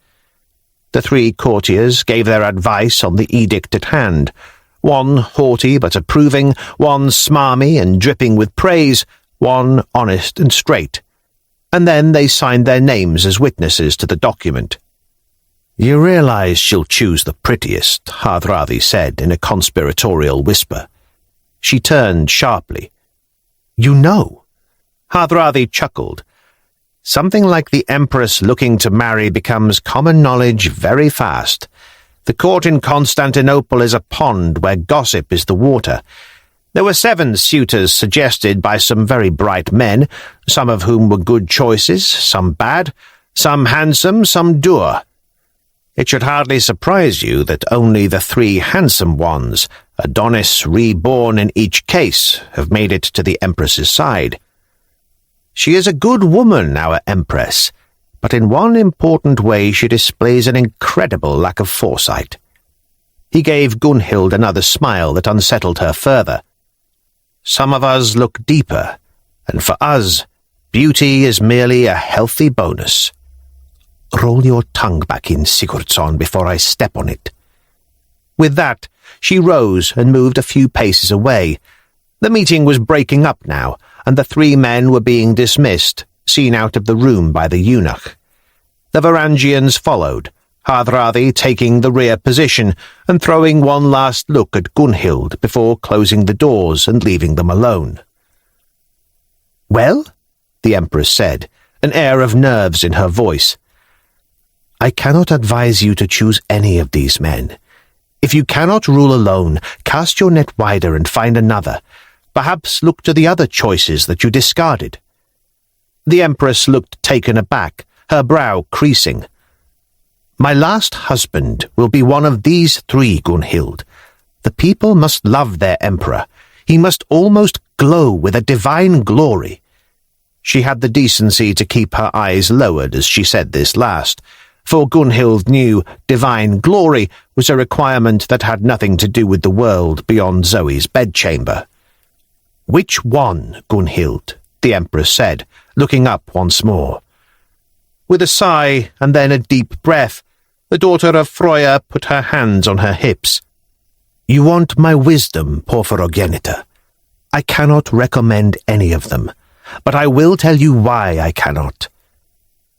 The three courtiers gave their advice on the edict at hand, one haughty but approving, one smarmy and dripping with praise, one honest and straight, and then they signed their names as witnesses to the document. "You realize she'll choose the prettiest," Hardrada said in a conspiratorial whisper. She turned sharply. "You know?" Hardrada chuckled. "Something like the Empress looking to marry becomes common knowledge very fast. The court in Constantinople is a pond where gossip is the water. There were 7 suitors suggested by some very bright men, some of whom were good choices, some bad, some handsome, some dour. It should hardly surprise you that only the 3 handsome ones, Adonis reborn in each case, have made it to the Empress's side. She is a good woman, our Empress, but in one important way she displays an incredible lack of foresight." He gave Gunhild another smile that unsettled her further. "Some of us look deeper, and for us, beauty is merely a healthy bonus." "Roll your tongue back in, Sigurdsson, before I step on it." With that, she rose and moved a few paces away. The meeting was breaking up now, and the 3 men were being dismissed, seen out of the room by the eunuch. The Varangians followed, Hardrada taking the rear position and throwing one last look at Gunhild before closing the doors and leaving them alone. "Well?" the Empress said, an air of nerves in her voice. "I cannot advise you to choose any of these men. If you cannot rule alone, cast your net wider and find another. Perhaps look to the other choices that you discarded." The Empress looked taken aback, her brow creasing. "My last husband will be one of these 3, Gunhild. The people must love their emperor. He must almost glow with a divine glory." She had the decency to keep her eyes lowered as she said this last, for Gunhild knew divine glory was a requirement that had nothing to do with the world beyond Zoe's bedchamber. "Which one, Gunhild?" the Empress said, looking up once more. With a sigh and then a deep breath, the daughter of Froya put her hands on her hips. "You want my wisdom, Porphyrogenita. I cannot recommend any of them, but I will tell you why I cannot.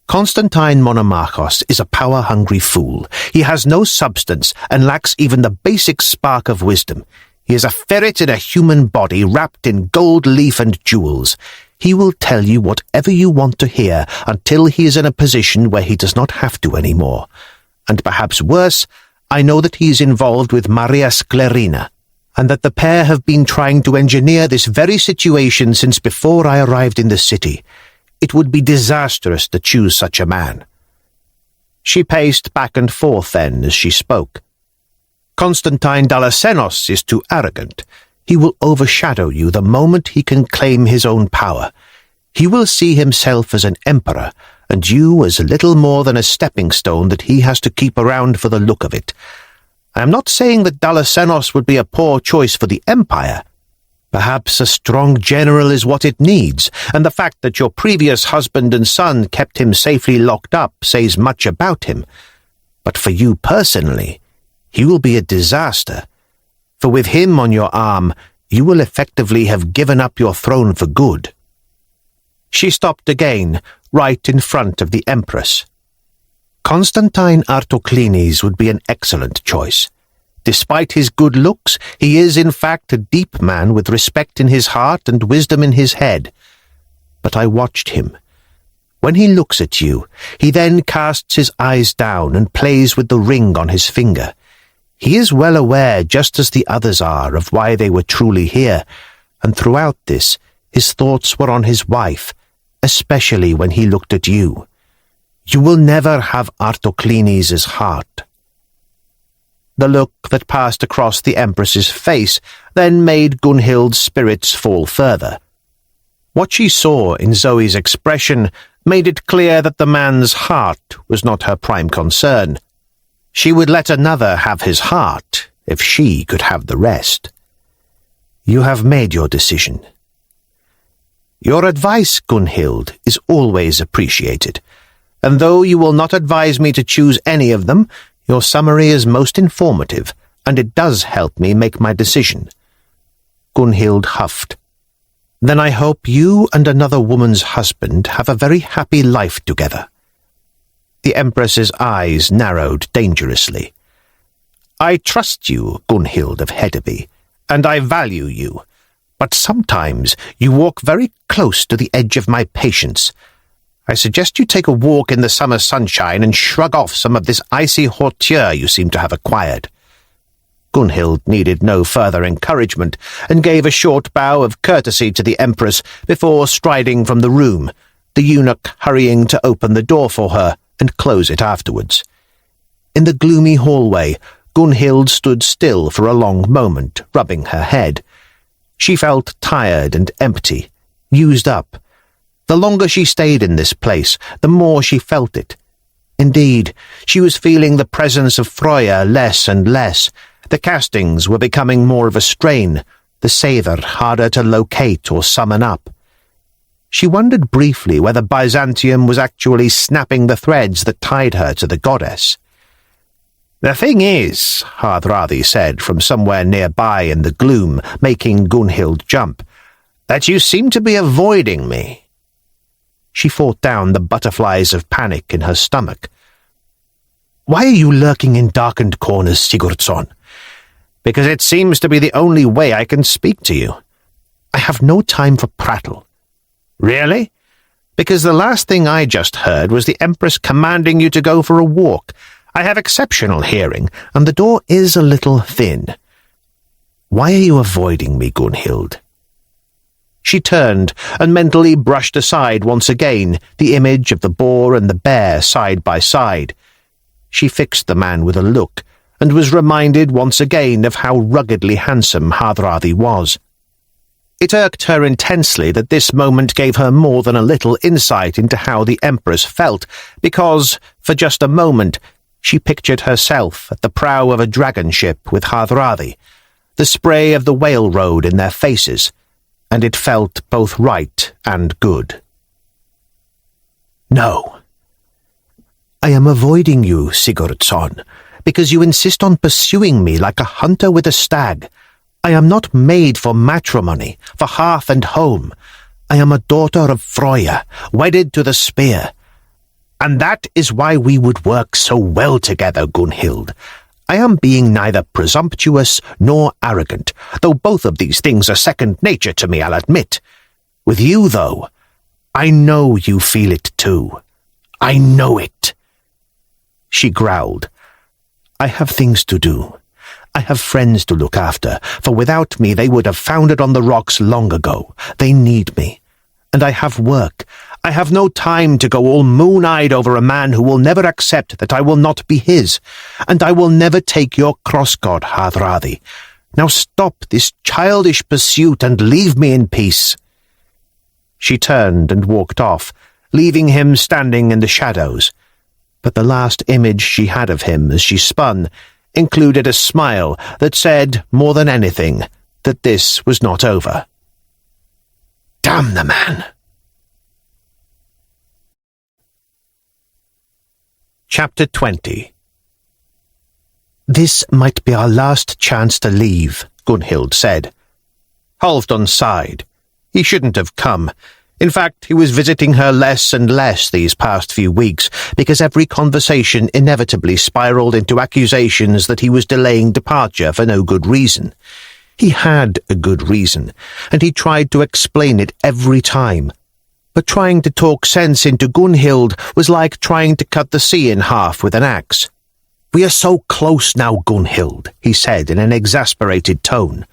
Constantine Monomachos is a power-hungry fool. He has no substance and lacks even the basic spark of wisdom. He is a ferret in a human body wrapped in gold leaf and jewels. He will tell you whatever you want to hear until he is in a position where he does not have to anymore. And perhaps worse, I know that he is involved with Maria Sklerina, and that the pair have been trying to engineer this very situation since before I arrived in the city. It would be disastrous to choose such a man." She paced back and forth then as she spoke. "Constantine Dalasenos is too arrogant. He will overshadow you the moment he can claim his own power. He will see himself as an emperor, and you as little more than a stepping stone that he has to keep around for the look of it. I am not saying that Dalasenos would be a poor choice for the empire. Perhaps a strong general is what it needs, and the fact that your previous husband and son kept him safely locked up says much about him. But for you personally, he will be a disaster. For with him on your arm, you will effectively have given up your throne for good." She stopped again, right in front of the Empress. Constantine Artoclenes would be an excellent choice. Despite his good looks, he is in fact a deep man with respect in his heart and wisdom in his head. But I watched him. When he looks at you, he then casts his eyes down and plays with the ring on his finger. He is well aware, just as the others are, of why they were truly here, and throughout this, his thoughts were on his wife, especially when he looked at you. You will never have Artoclenes' heart." The look that passed across the Empress's face then made Gunhild's spirits fall further. What she saw in Zoe's expression made it clear that the man's heart was not her prime concern. She would let another have his heart if she could have the rest. "You have made your decision." "Your advice, Gunhild, is always appreciated, and though you will not advise me to choose any of them, your summary is most informative, and it does help me make my decision." Gunhild huffed. "Then I hope you and another woman's husband have a very happy life together." The Empress's eyes narrowed dangerously. "I trust you, Gunhild of Hedeby, and I value you, but sometimes you walk very close to the edge of my patience. I suggest you take a walk in the summer sunshine and shrug off some of this icy hauteur you seem to have acquired." Gunhild needed no further encouragement, and gave a short bow of courtesy to the Empress before striding from the room, the eunuch hurrying to open the door for her and close it afterwards. In the gloomy hallway, Gunhild stood still for a long moment, rubbing her head. She felt tired and empty, used up. The longer she stayed in this place, the more she felt it. Indeed, she was feeling the presence of Freya less and less. The castings were becoming more of a strain, the savour harder to locate or summon up. She wondered briefly whether Byzantium was actually snapping the threads that tied her to the goddess. "The thing is," Hardrada said from somewhere nearby in the gloom, making Gunhild jump, "that you seem to be avoiding me." She fought down the butterflies of panic in her stomach. "Why are you lurking in darkened corners, Sigurdsson?" "Because it seems to be the only way I can speak to you." "I have no time for prattle." "Really? Because the last thing I just heard was the Empress commanding you to go for a walk. I have exceptional hearing, and the door is a little thin." "Why are you avoiding me, Gunhild?" She turned and mentally brushed aside once again the image of the boar and the bear side by side. She fixed the man with a look, and was reminded once again of how ruggedly handsome Hardrada was. It irked her intensely that this moment gave her more than a little insight into how the Empress felt, because, for just a moment, she pictured herself at the prow of a dragon ship with Hardrada, the spray of the whale road in their faces, and it felt both right and good. "No. I am avoiding you, Sigurdsson, because you insist on pursuing me like a hunter with a stag. I am not made for matrimony, for hearth and home. I am a daughter of Freya, wedded to the spear. And that is why we would work so well together, Gunhild. I am being neither presumptuous nor arrogant, though both of these things are second nature to me, I'll admit. With you, though, I know you feel it too. I know it." She growled. "I have things to do. I have friends to look after, for without me they would have foundered on the rocks long ago. They need me. And I have work. I have no time to go all moon-eyed over a man who will never accept that I will not be his, and I will never take your cross-god, Hardrada. Now stop this childish pursuit and leave me in peace." She turned and walked off, leaving him standing in the shadows. But the last image she had of him as she spun included a smile that said, more than anything, that this was not over. Damn the man! Chapter 20. This might be our last chance to leave, Gunhild said. Halfdan sighed. He shouldn't have come. In fact, he was visiting her less and less these past few weeks, because every conversation inevitably spiraled into accusations that he was delaying departure for no good reason. He had a good reason, and he tried to explain it every time. But trying to talk sense into Gunhild was like trying to cut the sea in half with an axe. "We are so close now, Gunhild," he said in an exasperated tone.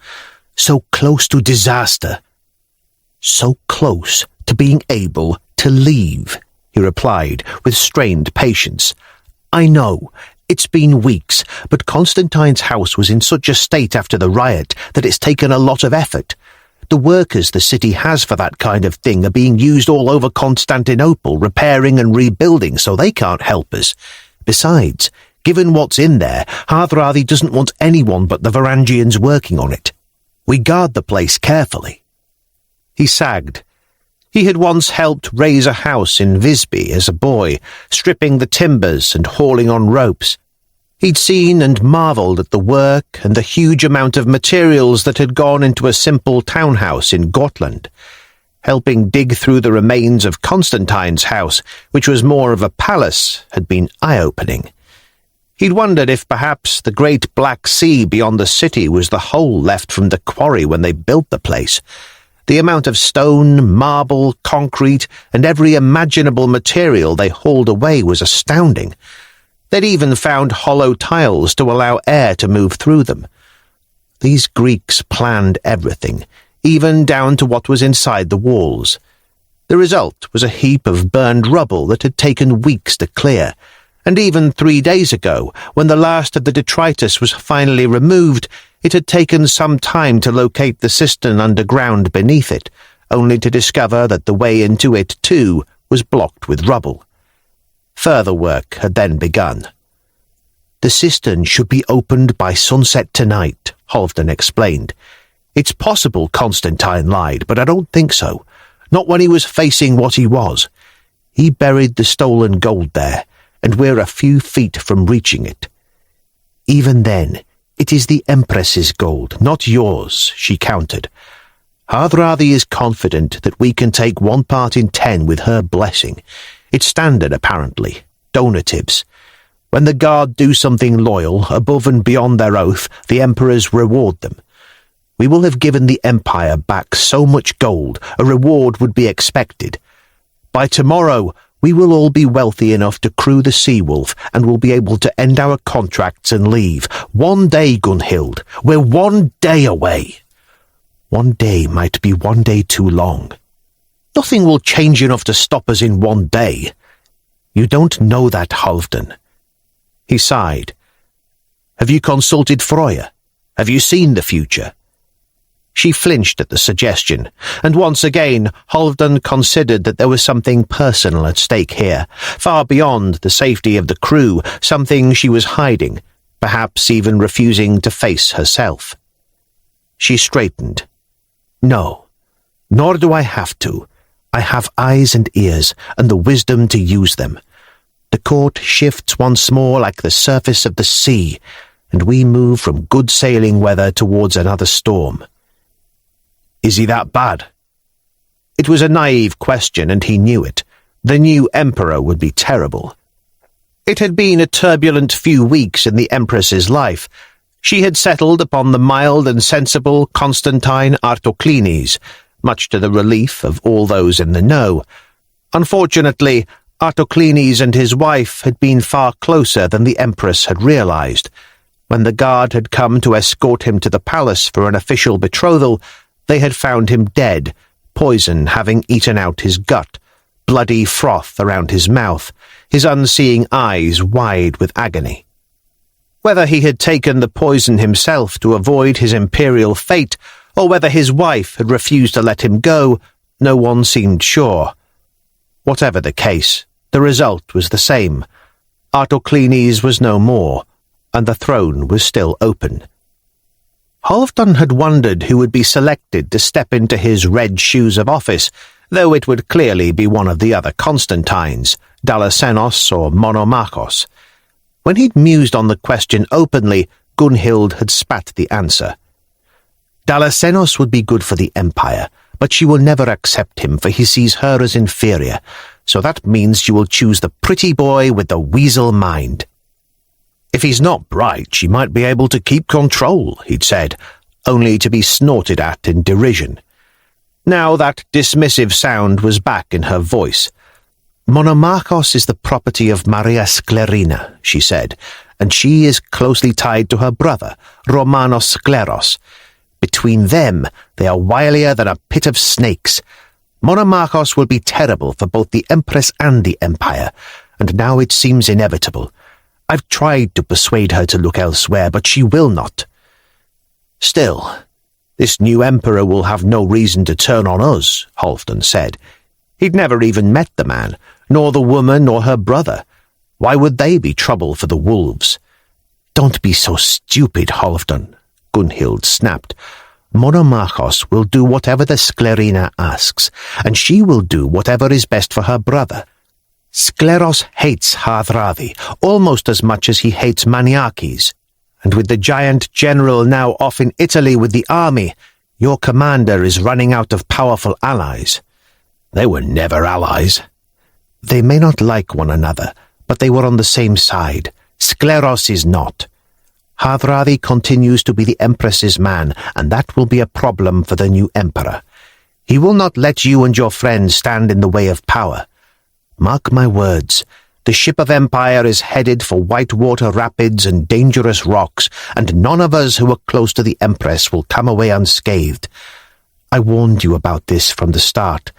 "So close to disaster. So close to being able to leave," he replied with strained patience. "I know, it's been weeks, but Constantine's house was in such a state after the riot that it's taken a lot of effort. The workers the city has for that kind of thing are being used all over Constantinople, repairing and rebuilding, so they can't help us. Besides, given what's in there, Hardrada doesn't want anyone but the Varangians working on it. We guard the place carefully." He sagged. He had once helped raise a house in Visby as a boy, stripping the timbers and hauling on ropes. He'd seen and marvelled at the work and the huge amount of materials that had gone into a simple townhouse in Gotland. Helping dig through the remains of Constantine's house, which was more of a palace, had been eye-opening. He'd wondered if perhaps the great Black Sea beyond the city was the hole left from the quarry when they built the place. The amount of stone, marble, concrete, and every imaginable material they hauled away was astounding. They'd even found hollow tiles to allow air to move through them. These Greeks planned everything, even down to what was inside the walls. The result was a heap of burned rubble that had taken weeks to clear, and even 3 days ago, when the last of the detritus was finally removed, it had taken some time to locate the cistern underground beneath it, only to discover that the way into it, too, was blocked with rubble. Further work had then begun. "The cistern should be opened by sunset tonight," Halfdan explained. "It's possible Constantine lied, but I don't think so. Not when he was facing what he was. He buried the stolen gold there, and we're a few feet from reaching it. Even then, it is the Empress's gold, not yours," she countered. "Hardrada is confident that we can take 1 part in 10 with her blessing. It's standard, apparently. Donatives. When the Guard do something loyal, above and beyond their oath, the Emperors reward them. We will have given the Empire back so much gold, a reward would be expected. By tomorrow, we will all be wealthy enough to crew the Seawolf and will be able to end our contracts and leave. 1 day, Gunhild. We're 1 day away." 1 day might be 1 day too long. "Nothing will change enough to stop us in 1 day. You don't know that, Halfdan." He sighed. "Have you consulted Freya? Have you seen the future?" She flinched at the suggestion, and once again Halfdan considered that there was something personal at stake here, far beyond the safety of the crew, something she was hiding, perhaps even refusing to face herself. She straightened. "No, nor do I have to. I have eyes and ears, and the wisdom to use them. The court shifts once more like the surface of the sea, and we move from good sailing weather towards another storm." "Is he that bad?" It was a naive question, and he knew it. The new emperor would be terrible. It had been a turbulent few weeks in the Empress's life. She had settled upon the mild and sensible Constantine Artoclenes, much to the relief of all those in the know. Unfortunately, Artoclenes and his wife had been far closer than the Empress had realized. When the Guard had come to escort him to the palace for an official betrothal, they had found him dead, poison having eaten out his gut, bloody froth around his mouth, his unseeing eyes wide with agony. Whether he had taken the poison himself to avoid his imperial fate, or whether his wife had refused to let him go, No one seemed sure. Whatever the case, the result was the same. Artoclenes was no more, and the throne was still open. Halfdan had wondered who would be selected to step into his red shoes of office, though it would clearly be one of the other Constantines, Dalasenos or Monomachos. When he'd mused on the question openly, Gunhild had spat the answer. Dalasenos would be good for the Empire, but she will never accept him, for he sees her as inferior, so that means she will choose the pretty boy with the weasel mind. If he's not bright, she might be able to keep control, he'd said, only to be snorted at in derision. Now that dismissive sound was back in her voice. Monomachos is the property of Maria Sklerina, she said, and she is closely tied to her brother, Romanos Skleros. Between them, they are wilier than a pit of snakes. Monomachos will be terrible for both the Empress and the Empire, and now it seems inevitable. I've tried to persuade her to look elsewhere, but she will not. Still, this new emperor will have no reason to turn on us, Halfdan said. He'd never even met the man, nor the woman nor her brother. Why would they be trouble for the wolves? Don't be so stupid, Halfdan, Gunhild snapped. Monomachos will do whatever the Sklerina asks, and she will do whatever is best for her brother. Skleros hates Hardrada almost as much as he hates Maniakes, and with the giant general now off in Italy with the army, your commander is running out of powerful allies. They were never allies. They may not like one another, but they were on the same side. Skleros is not. Hardrada continues to be the Empress's man, and that will be a problem for the new emperor. He will not let you and your friends stand in the way of power. Mark my words, the ship of empire is headed for whitewater rapids and dangerous rocks, and none of us who are close to the Empress will come away unscathed. I warned you about this from the start.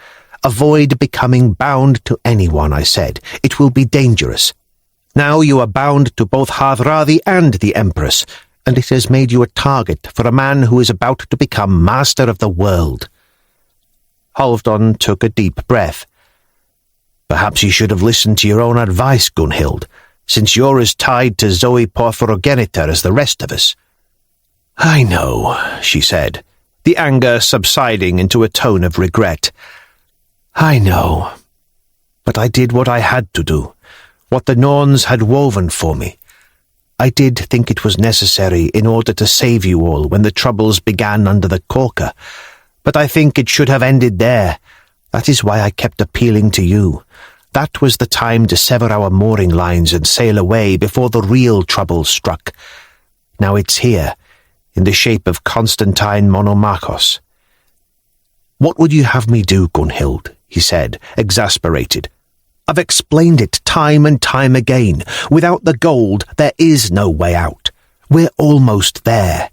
Avoid becoming bound to anyone, I said. It will be dangerous. Now you are bound to both Hardrada and the Empress, and it has made you a target for a man who is about to become master of the world. Halfdan took a deep breath. Perhaps you should have listened to your own advice, Gunhild, since you're as tied to Zoe Porphyrogenitor as the rest of us. I know, she said, the anger subsiding into a tone of regret. I know, but I did what I had to do, what the Norns had woven for me. I did think it was necessary in order to save you all when the troubles began under the Corker, but I think it should have ended there. That is why I kept appealing to you. That was the time to sever our mooring lines and sail away before the real trouble struck. Now it's here, in the shape of Constantine Monomachos. What would you have me do, Gunhild? He said, exasperated. I've explained it time and time again. Without the gold, there is no way out. We're almost there.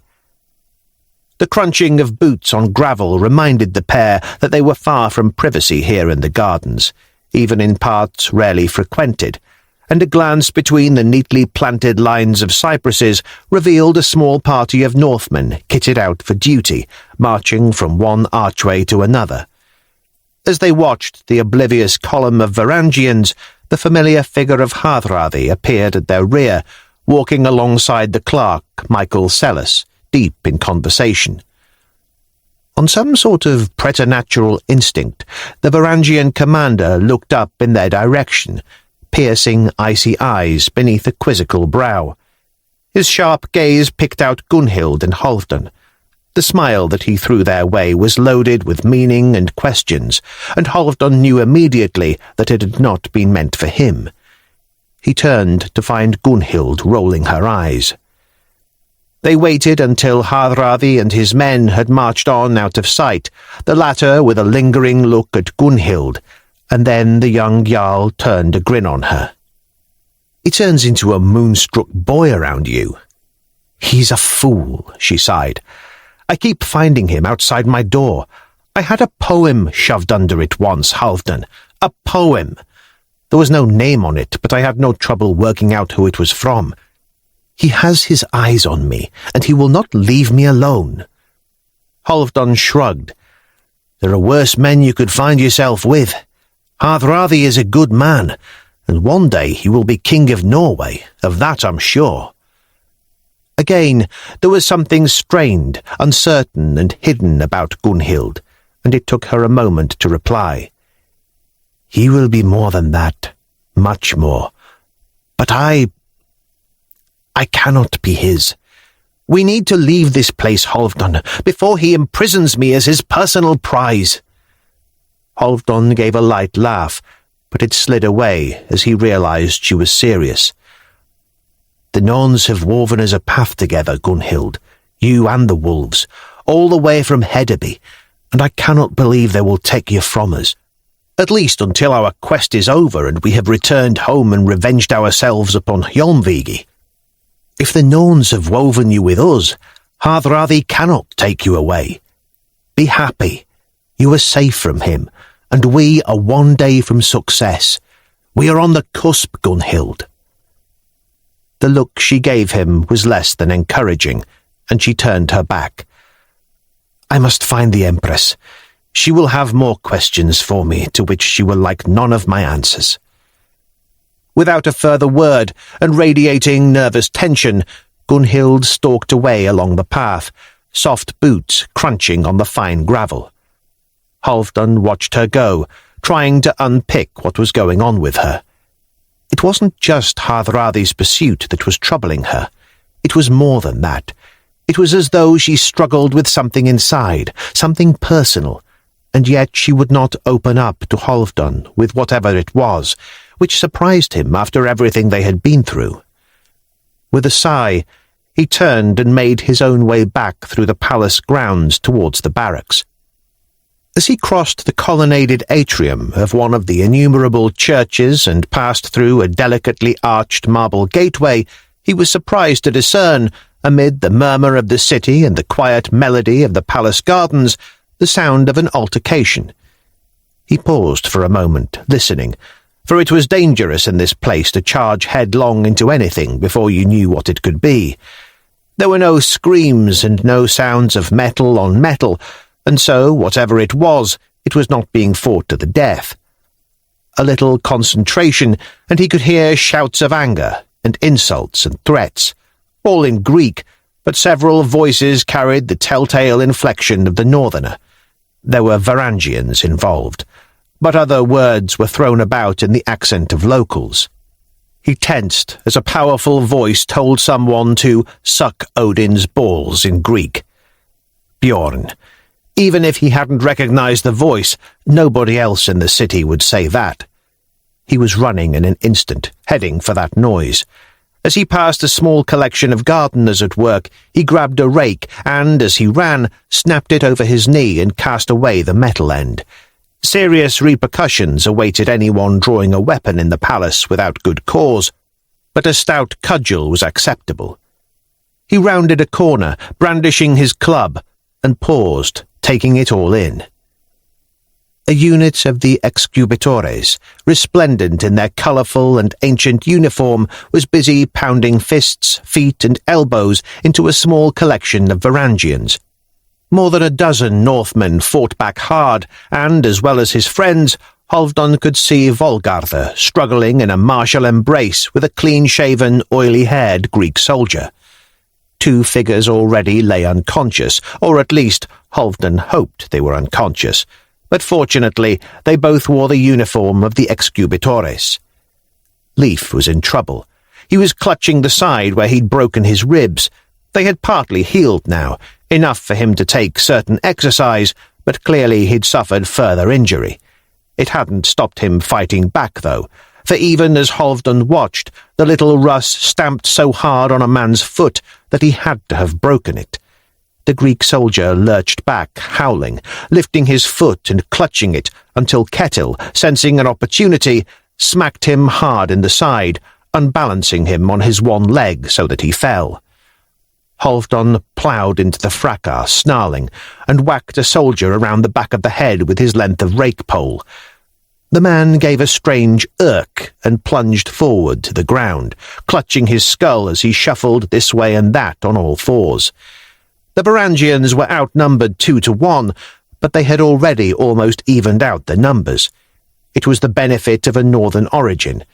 The crunching of boots on gravel reminded the pair that they were far from privacy here in the gardens, even in parts rarely frequented, and a glance between the neatly planted lines of cypresses revealed a small party of Northmen kitted out for duty, marching from one archway to another. As they watched the oblivious column of Varangians, the familiar figure of Hardrada appeared at their rear, walking alongside the clerk, Michael Sellis, deep in conversation. On some sort of preternatural instinct, the Varangian commander looked up in their direction, piercing icy eyes beneath a quizzical brow. His sharp gaze picked out Gunhild and Halfdan. The smile that he threw their way was loaded with meaning and questions, and Halfdan knew immediately that it had not been meant for him. He turned to find Gunhild rolling her eyes. They waited until Hardrada and his men had marched on out of sight, the latter with a lingering look at Gunhild, and then the young Jarl turned a grin on her. He turns into a moonstruck boy around you. He's a fool, she sighed. I keep finding him outside my door. I had a poem shoved under it once, Halfdan. A poem. There was no name on it, but I had no trouble working out who it was from. He has his eyes on me, and he will not leave me alone. Halfdan shrugged. There are worse men you could find yourself with. Hardrada is a good man, and one day he will be king of Norway, of that I'm sure." Again, there was something strained, uncertain, and hidden about Gunhild, and it took her a moment to reply. "He will be more than that, much more. But I cannot be his. We need to leave this place, Halfdan, before he imprisons me as his personal prize." Halfdan gave a light laugh, but it slid away as he realized she was serious. "The Norns have woven us a path together, Gunhild, you and the wolves, all the way from Hedeby, and I cannot believe they will take you from us. At least until our quest is over and we have returned home and revenged ourselves upon Hjolmvigi. If the Norns have woven you with us, Hardrada cannot take you away. Be happy. You are safe from him, and we are one day from success. We are on the cusp, Gunhild." The look she gave him was less than encouraging, and she turned her back. "I must find the Empress. She will have more questions for me to which she will like none of my answers." Without a further word, and radiating nervous tension, Gunhild stalked away along the path, soft boots crunching on the fine gravel. Halfdan watched her go, trying to unpick what was going on with her. It wasn't just Hardrada's pursuit that was troubling her. It was more than that. It was as though she struggled with something inside, something personal, and yet she would not open up to Halfdan with whatever it was, which surprised him after everything they had been through. With a sigh, he turned and made his own way back through the palace grounds towards the barracks. As he crossed the colonnaded atrium of one of the innumerable churches and passed through a delicately arched marble gateway, he was surprised to discern, amid the murmur of the city and the quiet melody of the palace gardens, the sound of an altercation. He paused for a moment, listening, for it was dangerous in this place to charge headlong into anything before you knew what it could be. There were no screams and no sounds of metal on metal, and so, whatever it was not being fought to the death. A little concentration, and he could hear shouts of anger, and insults and threats, all in Greek, but several voices carried the telltale inflection of the northerner. There were Varangians involved, but other words were thrown about in the accent of locals. He tensed as a powerful voice told someone to suck Odin's balls in Greek. Bjorn. Even if he hadn't recognized the voice, nobody else in the city would say that. He was running in an instant, heading for that noise. As he passed a small collection of gardeners at work, he grabbed a rake and, as he ran, snapped it over his knee and cast away the metal end. Serious repercussions awaited anyone drawing a weapon in the palace without good cause, but a stout cudgel was acceptable. He rounded a corner, brandishing his club, and paused, taking it all in. A unit of the excubitores, resplendent in their colourful and ancient uniform, was busy pounding fists, feet, and elbows into a small collection of Varangians. More than a dozen Northmen fought back hard, and, as well as his friends, Halfdan could see Volgartha struggling in a martial embrace with a clean-shaven, oily-haired Greek soldier. Two figures already lay unconscious, or at least Halfdan hoped they were unconscious, but fortunately they both wore the uniform of the excubitores. Leif was in trouble. He was clutching the side where he'd broken his ribs. They had partly healed now, enough for him to take certain exercise, but clearly he'd suffered further injury. It hadn't stopped him fighting back, though, for even as Halfdan watched, the little Russ stamped so hard on a man's foot that he had to have broken it. The Greek soldier lurched back, howling, lifting his foot and clutching it, until Ketil, sensing an opportunity, smacked him hard in the side, unbalancing him on his one leg so that he fell. Halfdan ploughed into the fracas, snarling, and whacked a soldier around the back of the head with his length of rake pole. The man gave a strange irk and plunged forward to the ground, clutching his skull as he shuffled this way and that on all fours. The Varangians were outnumbered 2-1, but they had already almost evened out the numbers. It was the benefit of a northern origin.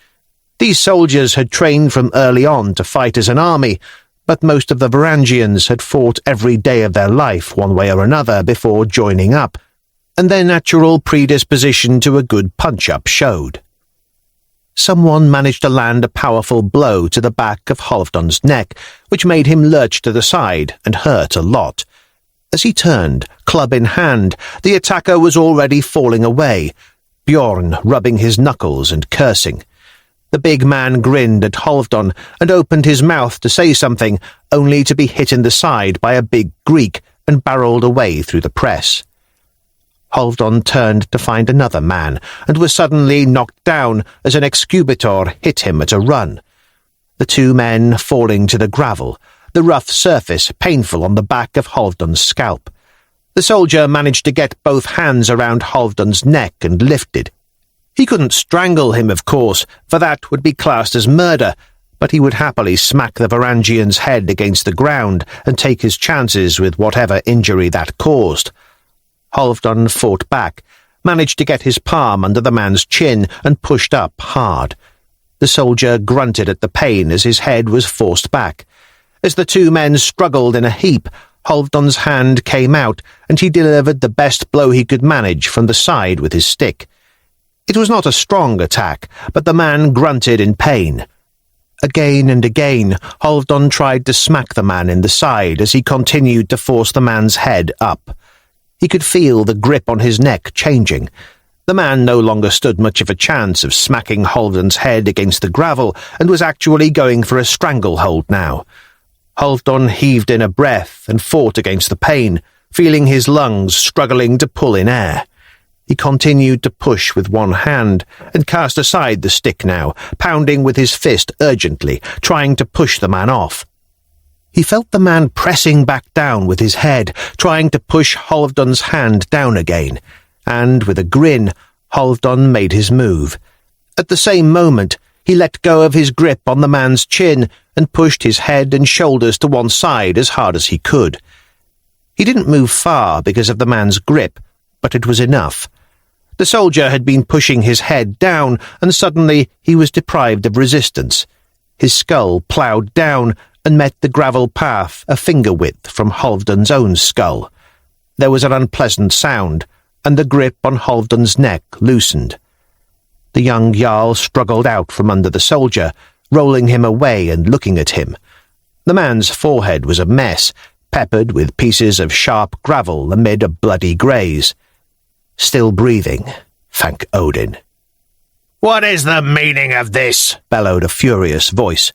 These soldiers had trained from early on to fight as an army, but most of the Varangians had fought every day of their life one way or another before joining up, and their natural predisposition to a good punch-up showed. Someone managed to land a powerful blow to the back of Halfdan's neck, which made him lurch to the side and hurt a lot. As he turned, club in hand, the attacker was already falling away, Bjorn rubbing his knuckles and cursing. The big man grinned at Halfdan and opened his mouth to say something, only to be hit in the side by a big Greek and barreled away through the press. Halfdan turned to find another man, and was suddenly knocked down as an excubitor hit him at a run. The two men falling to the gravel, the rough surface painful on the back of Halfdan's scalp. The soldier managed to get both hands around Halfdan's neck and lifted. He couldn't strangle him, of course, for that would be classed as murder, but he would happily smack the Varangian's head against the ground and take his chances with whatever injury that caused. Halfdan fought back, managed to get his palm under the man's chin and pushed up hard. The soldier grunted at the pain as his head was forced back. As the two men struggled in a heap, Halfdan's hand came out, and he delivered the best blow he could manage from the side with his stick. It was not a strong attack, but the man grunted in pain. Again and again, Halfdan tried to smack the man in the side as he continued to force the man's head up. He could feel the grip on his neck changing. The man no longer stood much of a chance of smacking Halfdan's head against the gravel, and was actually going for a stranglehold now. Halfdan heaved in a breath and fought against the pain, feeling his lungs struggling to pull in air. He continued to push with one hand, and cast aside the stick now, pounding with his fist urgently, trying to push the man off. He felt the man pressing back down with his head, trying to push Halfdan's hand down again, and with a grin, Halfdan made his move. At the same moment, he let go of his grip on the man's chin and pushed his head and shoulders to one side as hard as he could. He didn't move far because of the man's grip, but it was enough. The soldier had been pushing his head down, and suddenly he was deprived of resistance. His skull ploughed down and met the gravel path a finger width from Halfdan's own skull. There was an unpleasant sound, and the grip on Halfdan's neck loosened. The young Jarl struggled out from under the soldier, rolling him away and looking at him. The man's forehead was a mess, peppered with pieces of sharp gravel amid a bloody graze. Still breathing, thank Odin. "What is the meaning of this?" bellowed a furious voice.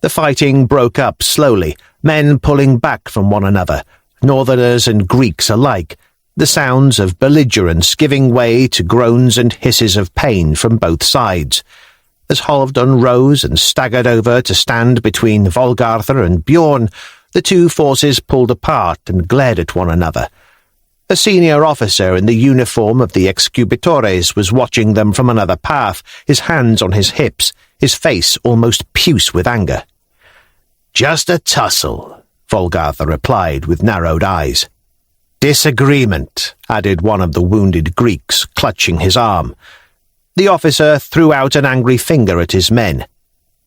The fighting broke up slowly, men pulling back from one another, northerners and Greeks alike, the sounds of belligerence giving way to groans and hisses of pain from both sides. As Halfdan rose and staggered over to stand between Volgarthr and Bjorn, the two forces pulled apart and glared at one another. A senior officer in the uniform of the excubitores was watching them from another path, his hands on his hips, his face almost puce with anger. "Just a tussle," Volgarthr replied with narrowed eyes. "Disagreement," added one of the wounded Greeks, clutching his arm. The officer threw out an angry finger at his men.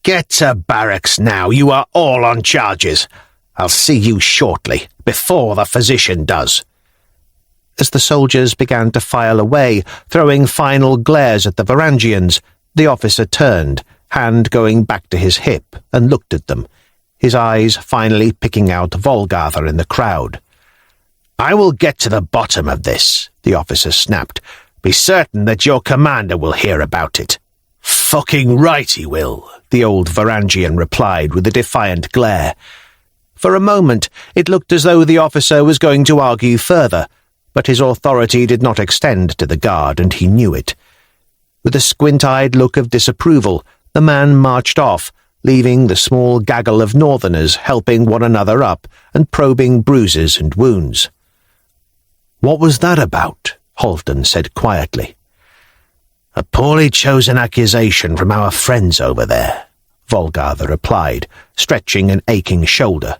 "Get to barracks now, you are all on charges. I'll see you shortly, before the physician does." As the soldiers began to file away, throwing final glares at the Varangians, the officer turned, hand going back to his hip, and looked at them, his eyes finally picking out Volgarthr in the crowd. "I will get to the bottom of this," the officer snapped. "Be certain that your commander will hear about it." "Fucking right he will," the old Varangian replied with a defiant glare. For a moment it looked as though the officer was going to argue further, but his authority did not extend to the guard, and he knew it. With a squint-eyed look of disapproval, the man marched off, leaving the small gaggle of northerners helping one another up and probing bruises and wounds. "What was that about?" Halfdan said quietly. "A poorly chosen accusation from our friends over there," Volgarthr replied, stretching an aching shoulder.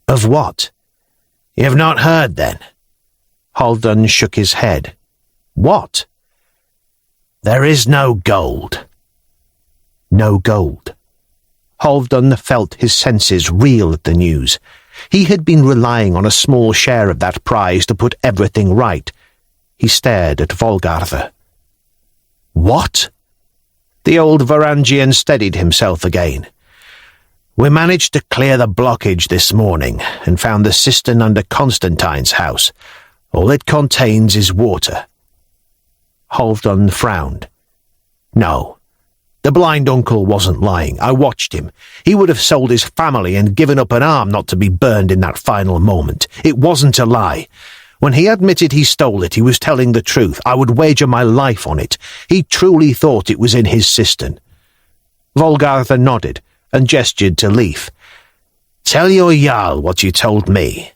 "Of what? You have not heard, then?" Halfdan shook his head. What? There is no gold. No gold. Halfdan felt his senses reel at the news. He had been relying on a small share of that prize to put everything right. He stared at Volgartha. What? The old Varangian steadied himself again. We managed to clear the blockage this morning and found the cistern under Constantine's house. All it contains is water. Halfdan frowned. No. The blind uncle wasn't lying. I watched him. He would have sold his family and given up an arm not to be burned in that final moment. It wasn't a lie. When he admitted he stole it, he was telling the truth. I would wager my life on it. He truly thought it was in his cistern. Volgartha nodded and gestured to Leif. Tell your Jarl what you told me.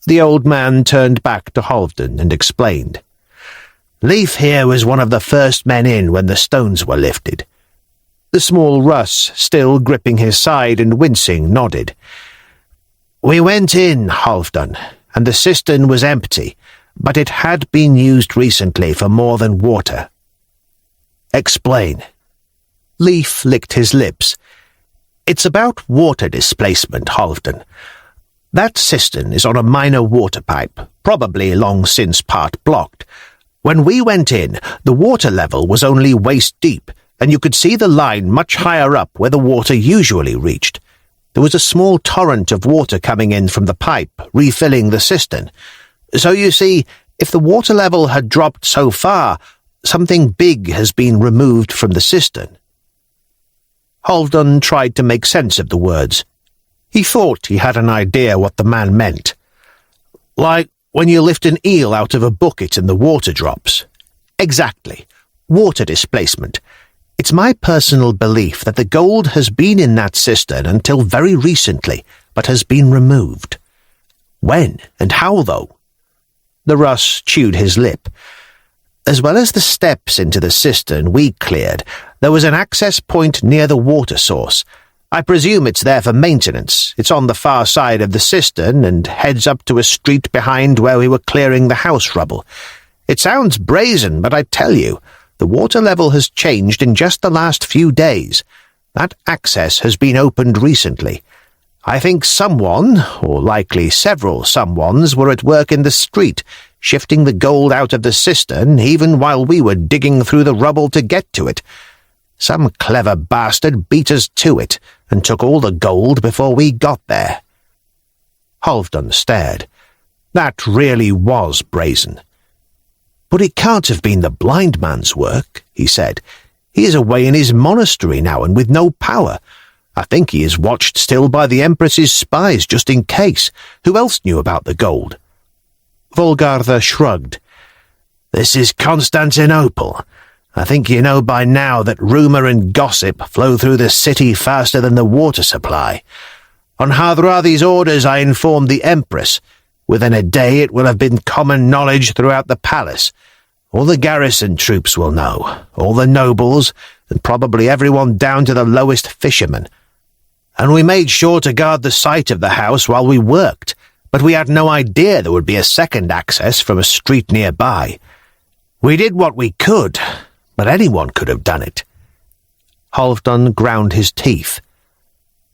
The old man turned back to Halfdan and explained. Leif here was one of the first men in when the stones were lifted. The small Russ, still gripping his side and wincing, nodded. We went in, Halfdan, and the cistern was empty, but it had been used recently for more than water. Explain. Leif licked his lips. It's about water displacement, Halfdan. That cistern is on a minor water pipe, probably long since part blocked. When we went in, the water level was only waist deep, and you could see the line much higher up where the water usually reached. There was a small torrent of water coming in from the pipe, refilling the cistern. So you see, if the water level had dropped so far, something big has been removed from the cistern. Halfdan tried to make sense of the words. He thought he had an idea what the man meant. Like when you lift an eel out of a bucket and the water drops. Exactly. Water displacement. It's my personal belief that the gold has been in that cistern until very recently, but has been removed. When and how, though? The Russ chewed his lip. As well as the steps into the cistern we cleared, there was an access point near the water source. I presume it's there for maintenance. It's on the far side of the cistern and heads up to a street behind where we were clearing the house rubble. It sounds brazen, but I tell you, the water level has changed in just the last few days. That access has been opened recently. I think someone, or likely several someones, were at work in the street, shifting the gold out of the cistern even while we were digging through the rubble to get to it. Some clever bastard beat us to it and took all the gold before we got there. Halfdan stared. That really was brazen. But it can't have been the blind man's work, he said. He is away in his monastery now and with no power. I think he is watched still by the Empress's spies just in case. Who else knew about the gold? Volgartha shrugged. This is Constantinople. I think you know by now that rumour and gossip flow through the city faster than the water supply. On Hardrada's orders I informed the Empress. Within a day it will have been common knowledge throughout the palace. All the garrison troops will know, all the nobles, and probably everyone down to the lowest fisherman. And we made sure to guard the site of the house while we worked, but we had no idea there would be a second access from a street nearby. We did what we could, but anyone could have done it. Halfdan ground his teeth.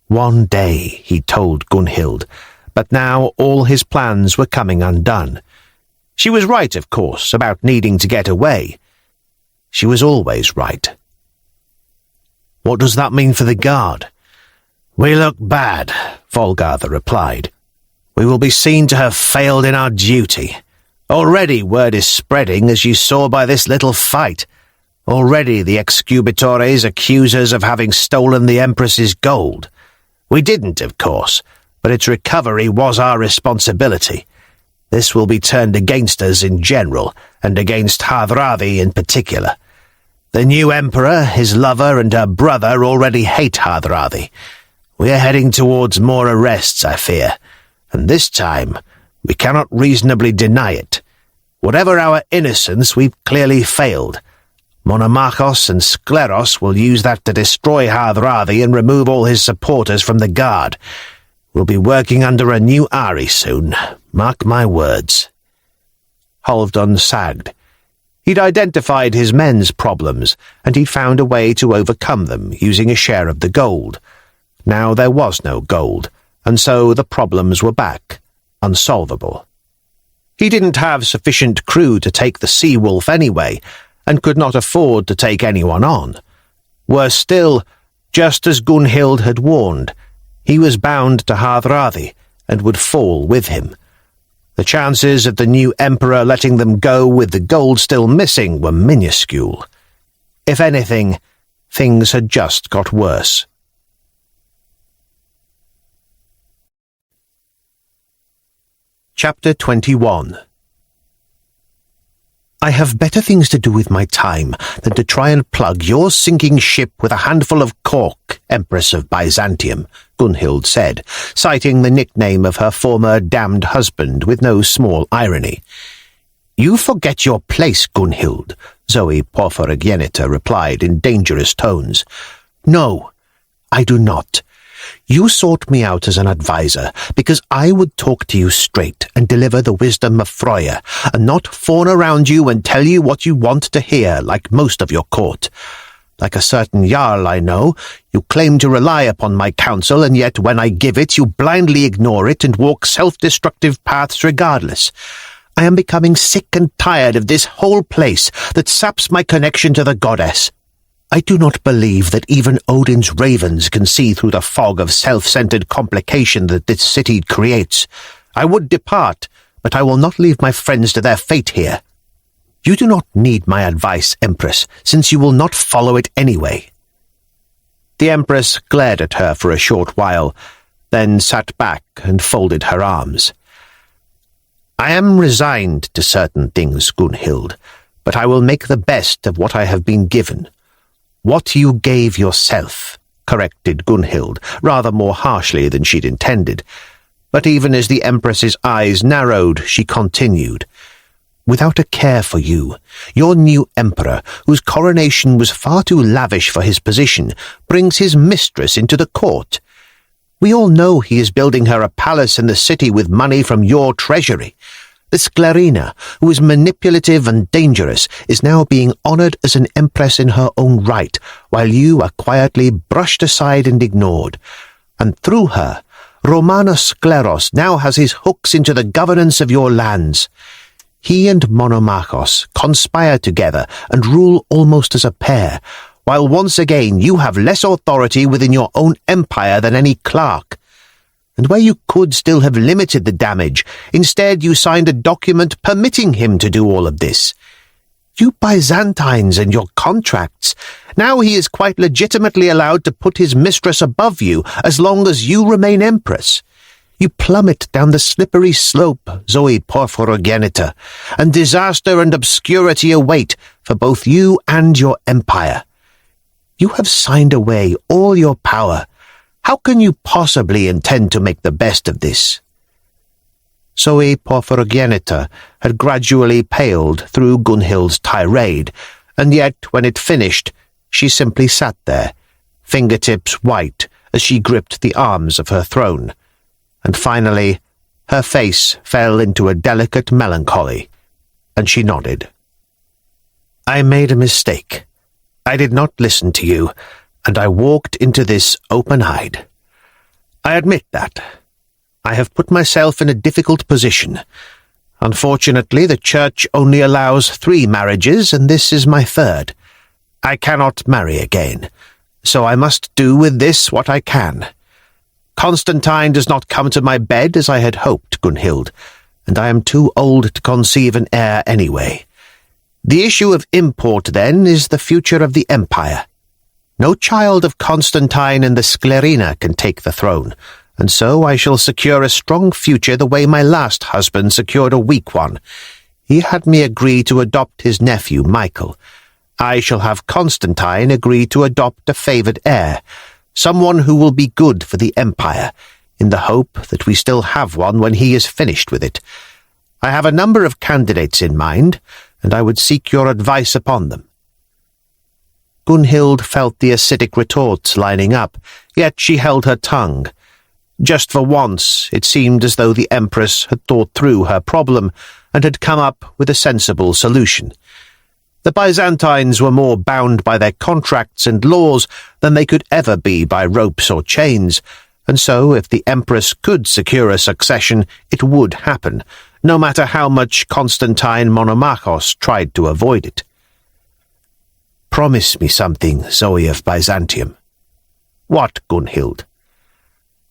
One day, he told Gunhild, but now all his plans were coming undone. She was right, of course, about needing to get away. She was always right. What does that mean for the guard? We look bad, Volgartha replied. We will be seen to have failed in our duty. Already word is spreading, as you saw by this little fight. Already the excubitores accuse us of having stolen the Empress's gold. We didn't, of course, but its recovery was our responsibility. This will be turned against us in general, and against Hardrada in particular. The new emperor, his lover, and her brother already hate Hardrada. We are heading towards more arrests, I fear, and this time we cannot reasonably deny it. Whatever our innocence, we've clearly failed. Monomachos and Skleros will use that to destroy Hardrada and remove all his supporters from the guard. We'll be working under a new Ari soon, mark my words. Halfdan sagged. He'd identified his men's problems, and he'd found a way to overcome them using a share of the gold. Now there was no gold, and so the problems were back, unsolvable. He didn't have sufficient crew to take the Sea-Wolf anyway, and could not afford to take anyone on. Worse still, just as Gunhild had warned, he was bound to Hardrada and would fall with him. The chances of the new emperor letting them go with the gold still missing were minuscule. If anything, things had just got worse. Chapter 21. I have better things to do with my time than to try and plug your sinking ship with a handful of cork, Empress of Byzantium, Gunhild said, citing the nickname of her former damned husband with no small irony. You forget your place, Gunhild, Zoe Porphyrogenita replied in dangerous tones. No, I do not. You sought me out as an adviser because I would talk to you straight and deliver the wisdom of Freya, and not fawn around you and tell you what you want to hear like most of your court. Like a certain Jarl I know, you claim to rely upon my counsel, and yet when I give it, you blindly ignore it and walk self-destructive paths regardless. I am becoming sick and tired of this whole place that saps my connection to the goddess. I do not believe that even Odin's ravens can see through the fog of self-centered complication that this city creates. I would depart, but I will not leave my friends to their fate here. You do not need my advice, Empress, since you will not follow it anyway. The Empress glared at her for a short while, then sat back and folded her arms. I am resigned to certain things, Gunhild, but I will make the best of what I have been given. What you gave yourself, corrected Gunhild, rather more harshly than she'd intended. But even as the Empress's eyes narrowed, she continued. Without a care for you, your new emperor, whose coronation was far too lavish for his position, brings his mistress into the court. We all know he is building her a palace in the city with money from your treasury. The Sklerina, who is manipulative and dangerous, is now being honored as an empress in her own right, while you are quietly brushed aside and ignored. And through her, Romanos Skleros now has his hooks into the governance of your lands. He and Monomachos conspire together and rule almost as a pair, while once again you have less authority within your own empire than any clerk. And where you could still have limited the damage, instead you signed a document permitting him to do all of this. You Byzantines and your contracts. Now he is quite legitimately allowed to put his mistress above you as long as you remain empress. You plummet down the slippery slope, Zoe Porphyrogenita, and disaster and obscurity await for both you and your empire. You have signed away all your power. How can you possibly intend to make the best of this? Zoe Porphyrogenita had gradually paled through Gunhild's tirade, and yet when it finished, she simply sat there, fingertips white as she gripped the arms of her throne. And finally, her face fell into a delicate melancholy, and she nodded. I made a mistake. I did not listen to you, and I walked into this open-eyed. I admit that. I have put myself in a difficult position. Unfortunately, the Church only allows 3 marriages, and this is my 3rd. I cannot marry again, so I must do with this what I can. Constantine does not come to my bed as I had hoped, Gunhild, and I am too old to conceive an heir anyway. The issue of import, then, is the future of the empire. No child of Constantine and the Sklerina can take the throne, and so I shall secure a strong future the way my last husband secured a weak one. He had me agree to adopt his nephew, Michael. I shall have Constantine agree to adopt a favoured heir, someone who will be good for the empire, in the hope that we still have one when he is finished with it. I have a number of candidates in mind, and I would seek your advice upon them. Gunhild felt the acidic retorts lining up, yet she held her tongue. Just for once, it seemed as though the Empress had thought through her problem, and had come up with a sensible solution. The Byzantines were more bound by their contracts and laws than they could ever be by ropes or chains, and so if the Empress could secure a succession, it would happen, no matter how much Constantine Monomachos tried to avoid it. "Promise me something, Zoe of Byzantium." "What, Gunhild?"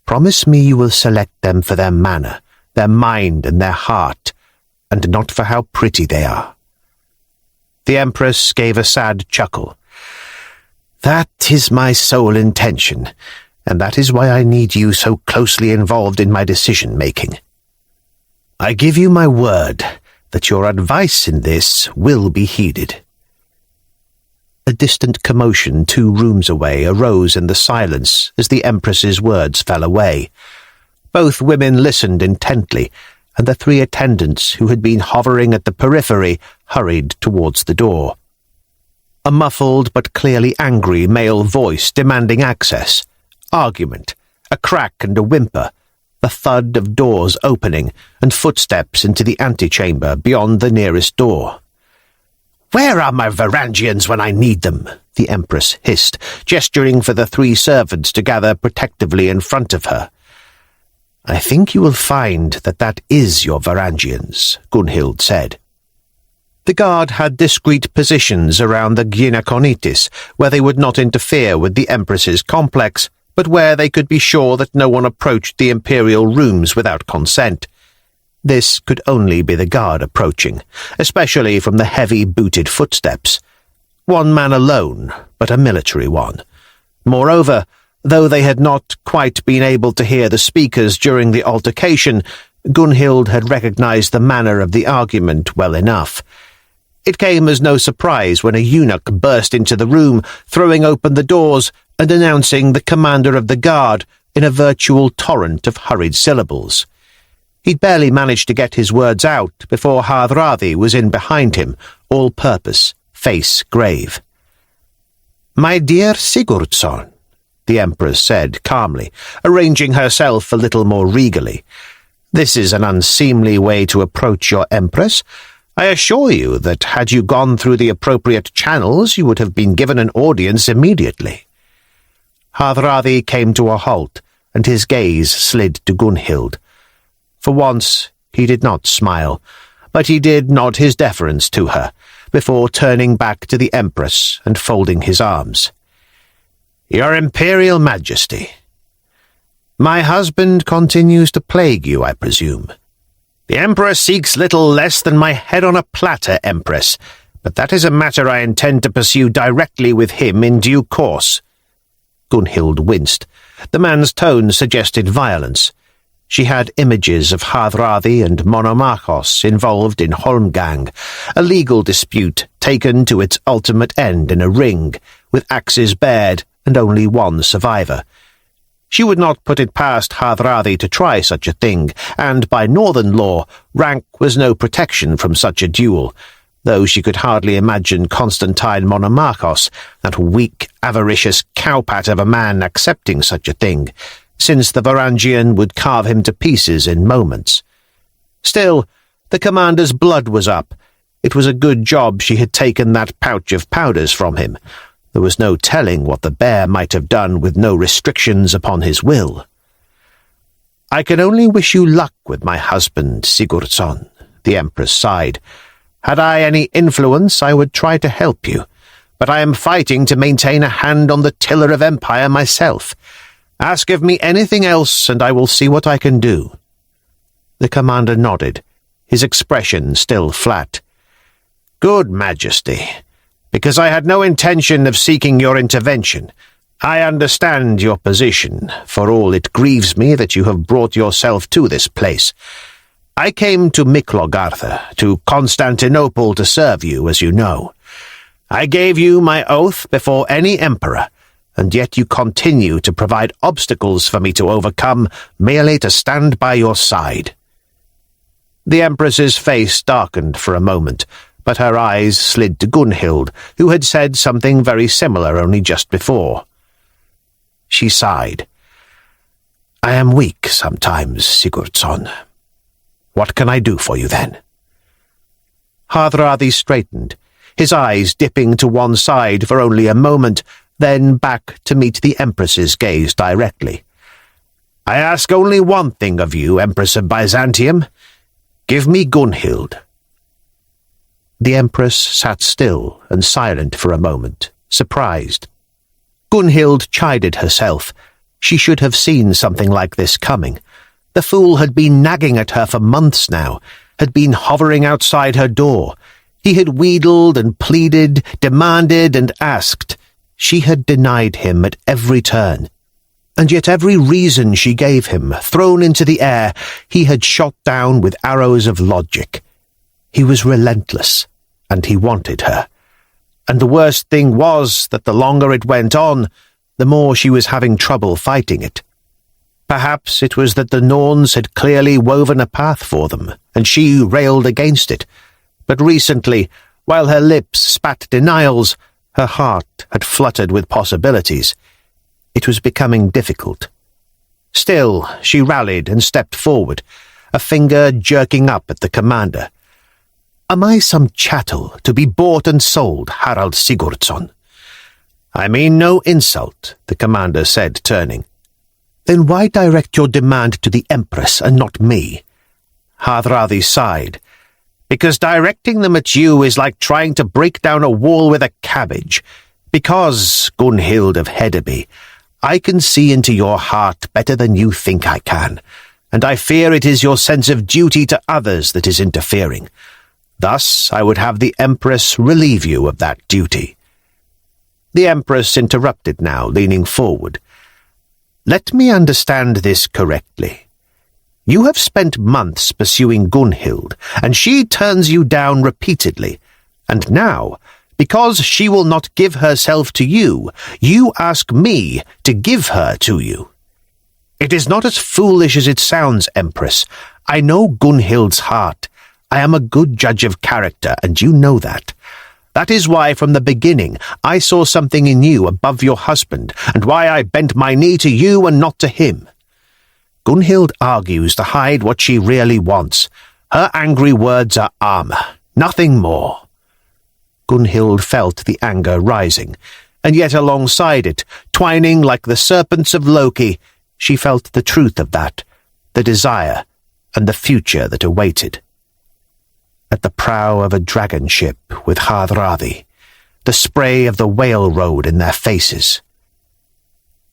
"Promise me you will select them for their manner, their mind and their heart, and not for how pretty they are." The Empress gave a sad chuckle. "That is my sole intention, and that is why I need you so closely involved in my decision-making. I give you my word that your advice in this will be heeded." A distant commotion 2 rooms away arose in the silence as the Empress's words fell away. Both women listened intently, and the 3 attendants who had been hovering at the periphery hurried towards the door. A muffled but clearly angry male voice demanding access, argument, a crack and a whimper, the thud of doors opening, and footsteps into the antechamber beyond the nearest door. "Where are my Varangians when I need them?" the Empress hissed, gesturing for the 3 servants to gather protectively in front of her. "I think you will find that is your Varangians," Gunhild said. The guard had discreet positions around the gyneconitis, where they would not interfere with the Empress's complex, but where they could be sure that no one approached the imperial rooms without consent. This could only be the guard approaching, especially from the heavy-booted footsteps. 1 man alone, but a military one. Moreover, though they had not quite been able to hear the speakers during the altercation, Gunhild had recognized the manner of the argument well enough. It came as no surprise when a eunuch burst into the room, throwing open the doors and announcing the commander of the guard in a virtual torrent of hurried syllables. He'd barely managed to get his words out before Hardrada was in behind him, all-purpose, face grave. "My dear Sigurdsson," the Empress said calmly, arranging herself a little more regally, "this is an unseemly way to approach your Empress. I assure you that had you gone through the appropriate channels, you would have been given an audience immediately." Hardrada came to a halt, and his gaze slid to Gunhild. For once, he did not smile, but he did nod his deference to her, before turning back to the Empress and folding his arms. "Your Imperial Majesty. My husband continues to plague you, I presume." "The Emperor seeks little less than my head on a platter, Empress, but that is a matter I intend to pursue directly with him in due course." Gunhild winced. The man's tone suggested violence. She had images of Hardrada and Monomachos involved in Holmgang, a legal dispute taken to its ultimate end in a ring, with axes bared and only 1 survivor. She would not put it past Hardrada to try such a thing, and by northern law, rank was no protection from such a duel, though she could hardly imagine Constantine Monomachos, that weak, avaricious cowpat of a man, accepting such a thing, since the Varangian would carve him to pieces in moments. Still, the commander's blood was up. It was a good job she had taken that pouch of powders from him. There was no telling what the bear might have done with no restrictions upon his will. "I can only wish you luck with my husband, Sigurdsson," the Empress sighed. "Had I any influence, I would try to help you, but I am fighting to maintain a hand on the tiller of empire myself. Ask of me anything else, and I will see what I can do." The commander nodded, his expression still flat. "Good Majesty. Because I had no intention of seeking your intervention. I understand your position, for all it grieves me that you have brought yourself to this place. I came to Miklogartha, to Constantinople, to serve you, as you know. I gave you my oath before any emperor, and yet you continue to provide obstacles for me to overcome, merely to stand by your side." The Empress's face darkened for a moment, but her eyes slid to Gunhild, who had said something very similar only just before. She sighed. "I am weak sometimes, Sigurdsson. What can I do for you, then?" Hardrada straightened, his eyes dipping to one side for only a moment, then back to meet the Empress's gaze directly. "I ask only one thing of you, Empress of Byzantium. Give me Gunhild." The Empress sat still and silent for a moment, surprised. Gunhild chided herself. She should have seen something like this coming. The fool had been nagging at her for months now, had been hovering outside her door. He had wheedled and pleaded, demanded and asked. She had denied him at every turn. And yet every reason she gave him, thrown into the air, he had shot down with arrows of logic. He was relentless, and he wanted her. And the worst thing was that the longer it went on, the more she was having trouble fighting it. Perhaps it was that the Norns had clearly woven a path for them, and she railed against it. But recently, while her lips spat denials, her heart had fluttered with possibilities. It was becoming difficult. Still, she rallied and stepped forward, a finger jerking up at the commander. "Am I some chattel to be bought and sold, Harald Sigurdsson?" "I mean no insult," the commander said, turning. "Then why direct your demand to the Empress and not me?" Hardrada sighed. "Because directing them at you is like trying to break down a wall with a cabbage. Because, Gunhild of Hedeby, I can see into your heart better than you think I can, and I fear it is your sense of duty to others that is interfering. Thus I would have the Empress relieve you of that duty." The Empress interrupted now, leaning forward. "Let me understand this correctly. You have spent months pursuing Gunhild, and she turns you down repeatedly, and now, because she will not give herself to you, you ask me to give her to you. It is not as foolish as it sounds, Empress. I know Gunhild's heart. I am a good judge of character, and you know that. That is why from the beginning I saw something in you above your husband, and why I bent my knee to you and not to him. Gunhild argues to hide what she really wants. Her angry words are armor, nothing more." Gunhild felt the anger rising, and yet alongside it, twining like the serpents of Loki, she felt the truth of that, the desire, and the future that awaited. At the prow of a dragon ship with Hardrada, the spray of the whale rode in their faces.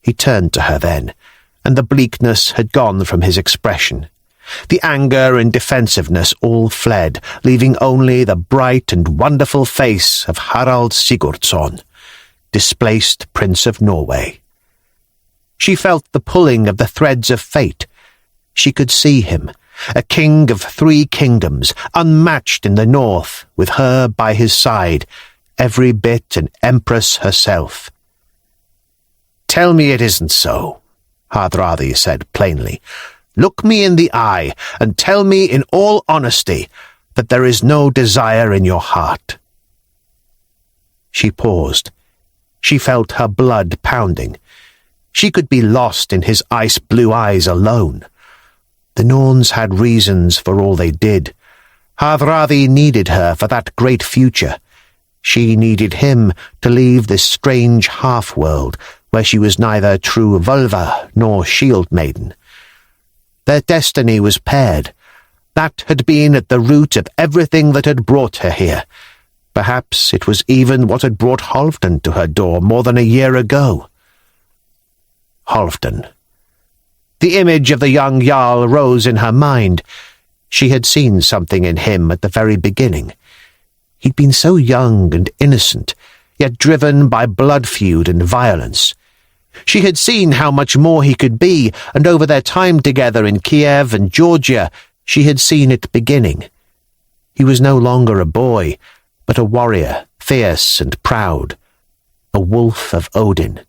He turned to her then, and the bleakness had gone from his expression. The anger and defensiveness all fled, leaving only the bright and wonderful face of Harald Sigurdsson, displaced Prince of Norway. She felt the pulling of the threads of fate. She could see him, a king of 3 kingdoms, unmatched in the north, with her by his side, every bit an empress herself. "Tell me it isn't so," Hardrada said plainly. "Look me in the eye, and tell me in all honesty that there is no desire in your heart." She paused. She felt her blood pounding. She could be lost in his ice-blue eyes alone. The Norns had reasons for all they did. Hardrada needed her for that great future. She needed him to leave this strange half-world where she was neither true Völva nor shield maiden. Their destiny was paired. That had been at the root of everything that had brought her here. Perhaps it was even what had brought Halfdan to her door more than a year ago. Halfdan. The image of the young Jarl rose in her mind. She had seen something in him at the very beginning. He'd been so young and innocent, yet driven by blood feud and violence. She had seen how much more he could be, and over their time together in Kiev and Georgia, she had seen it beginning. He was no longer a boy, but a warrior, fierce and proud, a wolf of Odin.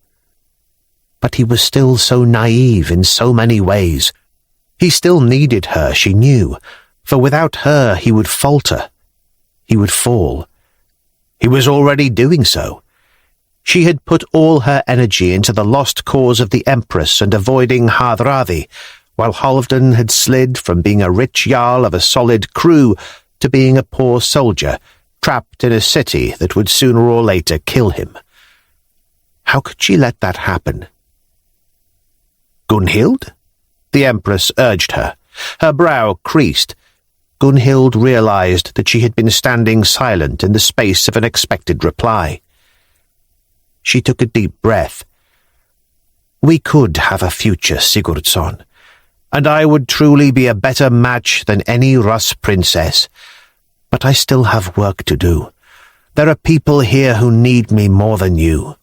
But he was still so naive in so many ways. He still needed her, she knew, for without her he would falter. He would fall. He was already doing so. She had put all her energy into the lost cause of the Empress and avoiding Hardrada, while Halfdan had slid from being a rich jarl of a solid crew to being a poor soldier trapped in a city that would sooner or later kill him. How could she let that happen? "Gunhild?" the Empress urged her. Her brow creased. Gunhild realized that she had been standing silent in the space of an expected reply. She took a deep breath. "We could have a future, Sigurdsson, and I would truly be a better match than any Russ princess. But I still have work to do. There are people here who need me more than you."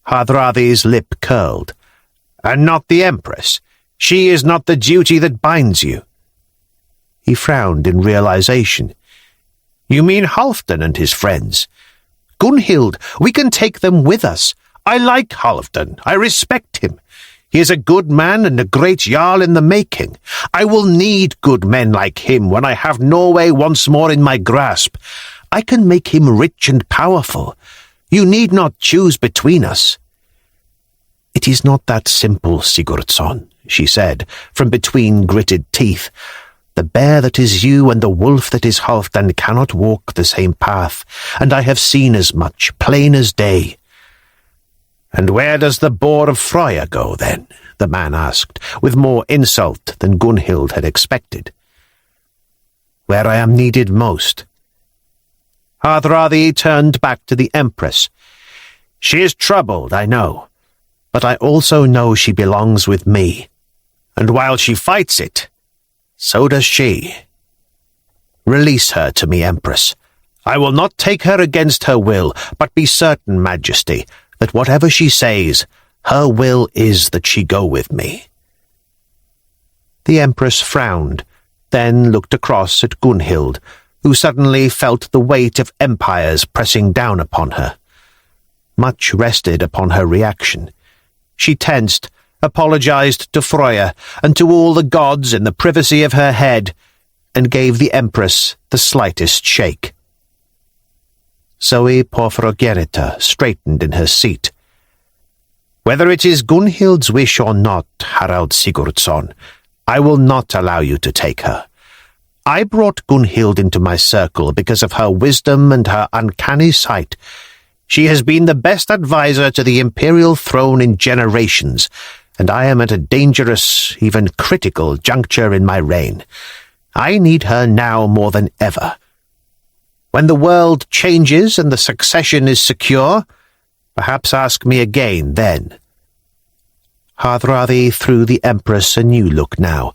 Hardradi's lip curled. "And not the Empress? She is not the duty that binds you." He frowned in realization. "You mean Halfdan and his friends? Gunhild, we can take them with us. I like Halfdan. I respect him. He is a good man and a great jarl in the making. I will need good men like him when I have Norway once more in my grasp. I can make him rich and powerful. You need not choose between us." "It is not that simple, Sigurdsson," she said, from between gritted teeth. "The bear that is you and the wolf that is Halfdan cannot walk the same path, and I have seen as much, plain as day." "And where does the boar of Freya go, then?" the man asked, with more insult than Gunhild had expected. "Where I am needed most." Hardradi turned back to the Empress. "She is troubled, I know, but I also know she belongs with me. And while she fights it, so does she. Release her to me, Empress. I will not take her against her will, but be certain, Majesty, that whatever she says, her will is that she go with me." The Empress frowned, then looked across at Gunhild, who suddenly felt the weight of empires pressing down upon her. Much rested upon her reaction. She tensed, apologized to Freya and to all the gods in the privacy of her head, and gave the Empress the slightest shake. Zoe Porphyrogenita straightened in her seat. "Whether it is Gunhild's wish or not, Harald Sigurdsson, I will not allow you to take her. I brought Gunhild into my circle because of her wisdom and her uncanny sight. She has been the best advisor to the imperial throne in generations, and I am at a dangerous, even critical juncture in my reign. I need her now more than ever. When the world changes and the succession is secure, perhaps ask me again then." Hardradi threw the Empress a new look now,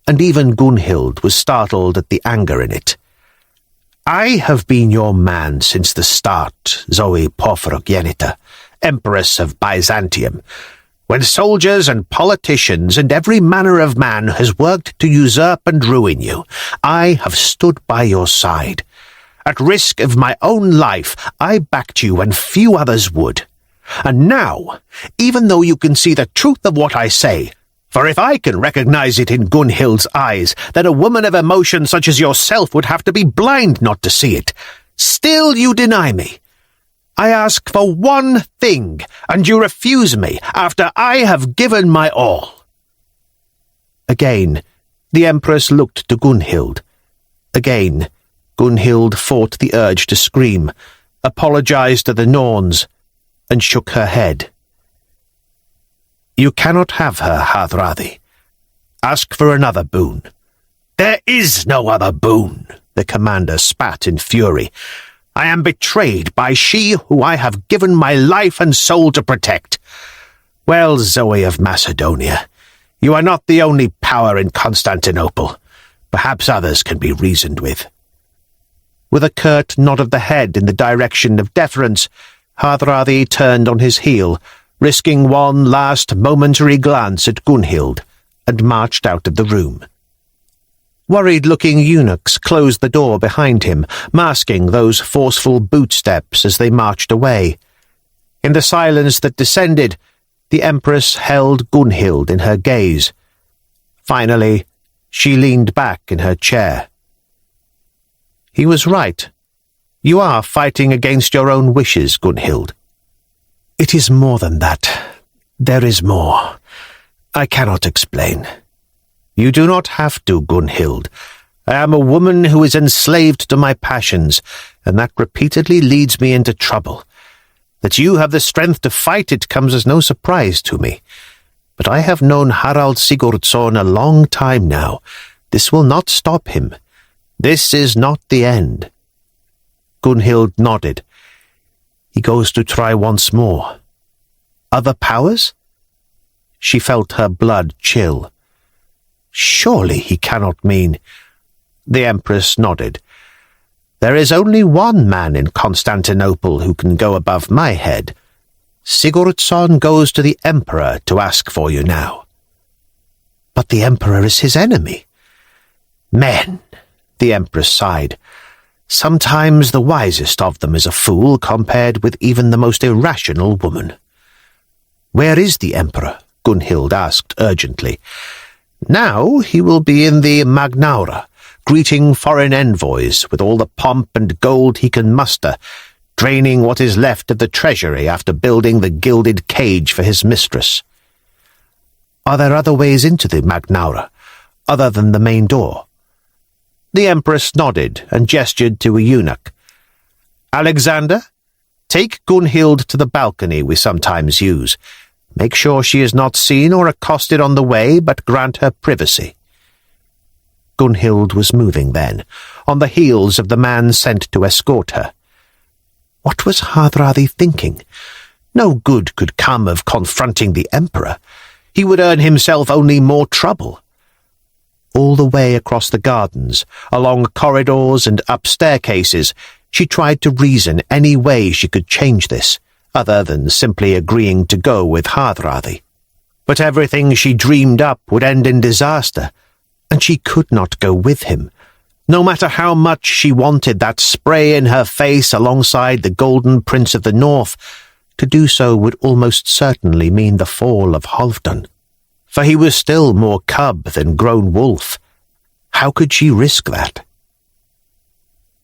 and even Gunhild was startled at the anger in it. "I have been your man since the start, Zoe Porphyrogenita, Empress of Byzantium. When soldiers and politicians and every manner of man has worked to usurp and ruin you, I have stood by your side. At risk of my own life, I backed you when few others would. And now, even though you can see the truth of what I say, for if I can recognize it in Gunhild's eyes, then a woman of emotion such as yourself would have to be blind not to see it, still you deny me. I ask for one thing, and you refuse me after I have given my all." Again, the Empress looked to Gunhild. Again, Gunhild fought the urge to scream, apologized to the Norns, and shook her head. "You cannot have her, Hardradi. Ask for another boon." "There is no other boon," the commander spat in fury. "I am betrayed by she who I have given my life and soul to protect. Well, Zoe of Macedonia, you are not the only power in Constantinople. Perhaps others can be reasoned with." With a curt nod of the head in the direction of deference, Hardradi turned on his heel, risking one last momentary glance at Gunhild, and marched out of the room. Worried-looking eunuchs closed the door behind him, masking those forceful bootsteps as they marched away. In the silence that descended, the Empress held Gunhild in her gaze. Finally, she leaned back in her chair. "He was right. You are fighting against your own wishes, Gunhild." "It is more than that. There is more. I cannot explain." "You do not have to, Gunhild. I am a woman who is enslaved to my passions, and that repeatedly leads me into trouble. That you have the strength to fight it comes as no surprise to me. But I have known Harald Sigurdsson a long time now. This will not stop him. This is not the end." Gunhild nodded. He goes to try once more. Other powers? She felt her blood chill. Surely he cannot mean... The Empress nodded. There is only one man in Constantinople who can go above my head. Sigurdsson goes to the Emperor to ask for you now. But the Emperor is his enemy. Men, the Empress sighed. Sometimes the wisest of them is a fool compared with even the most irrational woman. Where is the Emperor? Gunhild asked urgently. Now he will be in the Magnaura, greeting foreign envoys with all the pomp and gold he can muster, draining what is left of the treasury after building the gilded cage for his mistress. Are there other ways into the Magnaura, other than the main door? The Empress nodded and gestured to a eunuch. Alexander, take Gunhild to the balcony we sometimes use. Make sure she is not seen or accosted on the way, but grant her privacy. Gunhild was moving then, on the heels of the man sent to escort her. What was Hardrada thinking? No good could come of confronting the Emperor. He would earn himself only more trouble. All the way across the gardens, along corridors and up staircases, she tried to reason any way she could change this, other than simply agreeing to go with Hardrada. But everything she dreamed up would end in disaster, and she could not go with him. No matter how much she wanted that spray in her face alongside the Golden Prince of the North, to do so would almost certainly mean the fall of Halfdan. For he was still more cub than grown wolf. How could she risk that?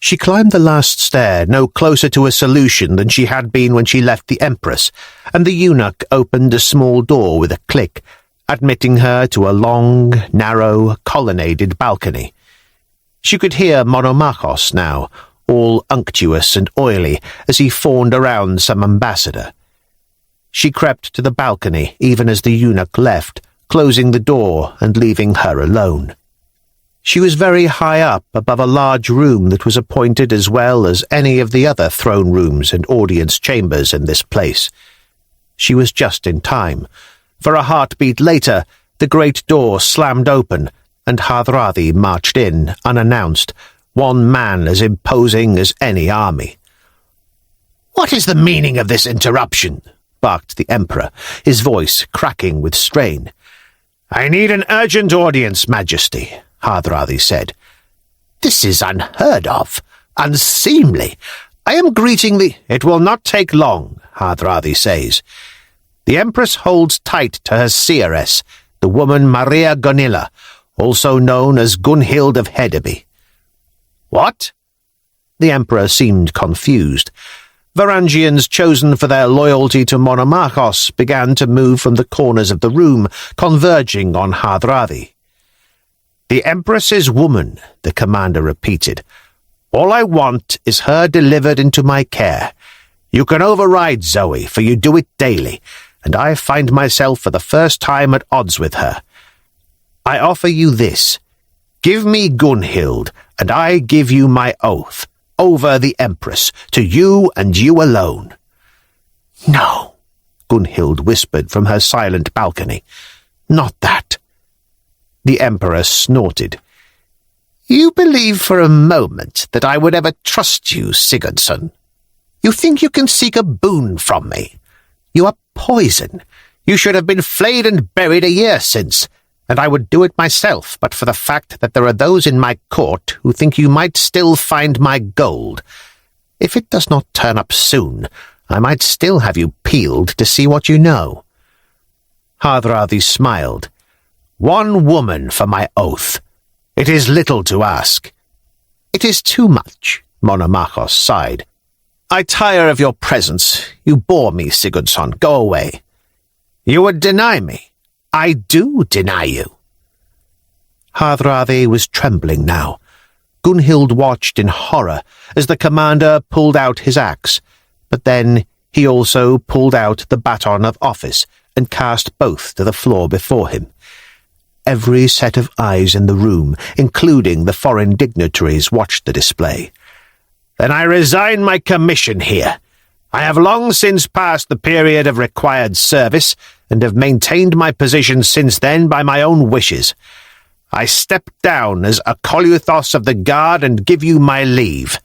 She climbed the last stair, no closer to a solution than she had been when she left the Empress, and the eunuch opened a small door with a click, admitting her to a long, narrow, colonnaded balcony. She could hear Monomachos now, all unctuous and oily, as he fawned around some ambassador. She crept to the balcony even as the eunuch left, closing the door and leaving her alone. She was very high up above a large room that was appointed as well as any of the other throne rooms and audience chambers in this place. She was just in time. For a heartbeat later, the great door slammed open, and Hardrada marched in, unannounced, one man as imposing as any army. "What is the meaning of this interruption?" barked the Emperor, his voice cracking with strain. "I need an urgent audience, Majesty," Hardrada said. "This is unheard of, unseemly. I am greeting the—" "It will not take long," Hardrada says. "The Empress holds tight to her seeress, the woman Maria Gunilla, also known as Gunhild of Hedeby." "What?" The Emperor seemed confused. Varangians chosen for their loyalty to Monomachos began to move from the corners of the room, converging on Hardrada. "The Empress's woman," the commander repeated. "All I want is her delivered into my care. You can override Zoe, for you do it daily, and I find myself for the first time at odds with her. I offer you this. Give me Gunhild, and I give you my oath, over the Empress, to you and you alone." "No," Gunhild whispered from her silent balcony. "Not that." The Emperor snorted. "You believe for a moment that I would ever trust you, Sigurdsson? You think you can seek a boon from me? You are poison. You should have been flayed and buried a year since, and I would do it myself but for the fact that there are those in my court who think you might still find my gold. If it does not turn up soon, I might still have you peeled to see what you know." Hardrada smiled. "One woman for my oath. It is little to ask." "It is too much," Monomachos sighed. "I tire of your presence. You bore me, Sigurdsson. Go away." "You would deny me." "I do deny you." Hardrada was trembling now. Gunhild watched in horror as the commander pulled out his axe, but then he also pulled out the baton of office and cast both to the floor before him. Every set of eyes in the room, including the foreign dignitaries, watched the display. "Then I resign my commission here. I have long since passed the period of required service, and have maintained my position since then by my own wishes. I step down as a Coluthos of the Guard and give you my leave.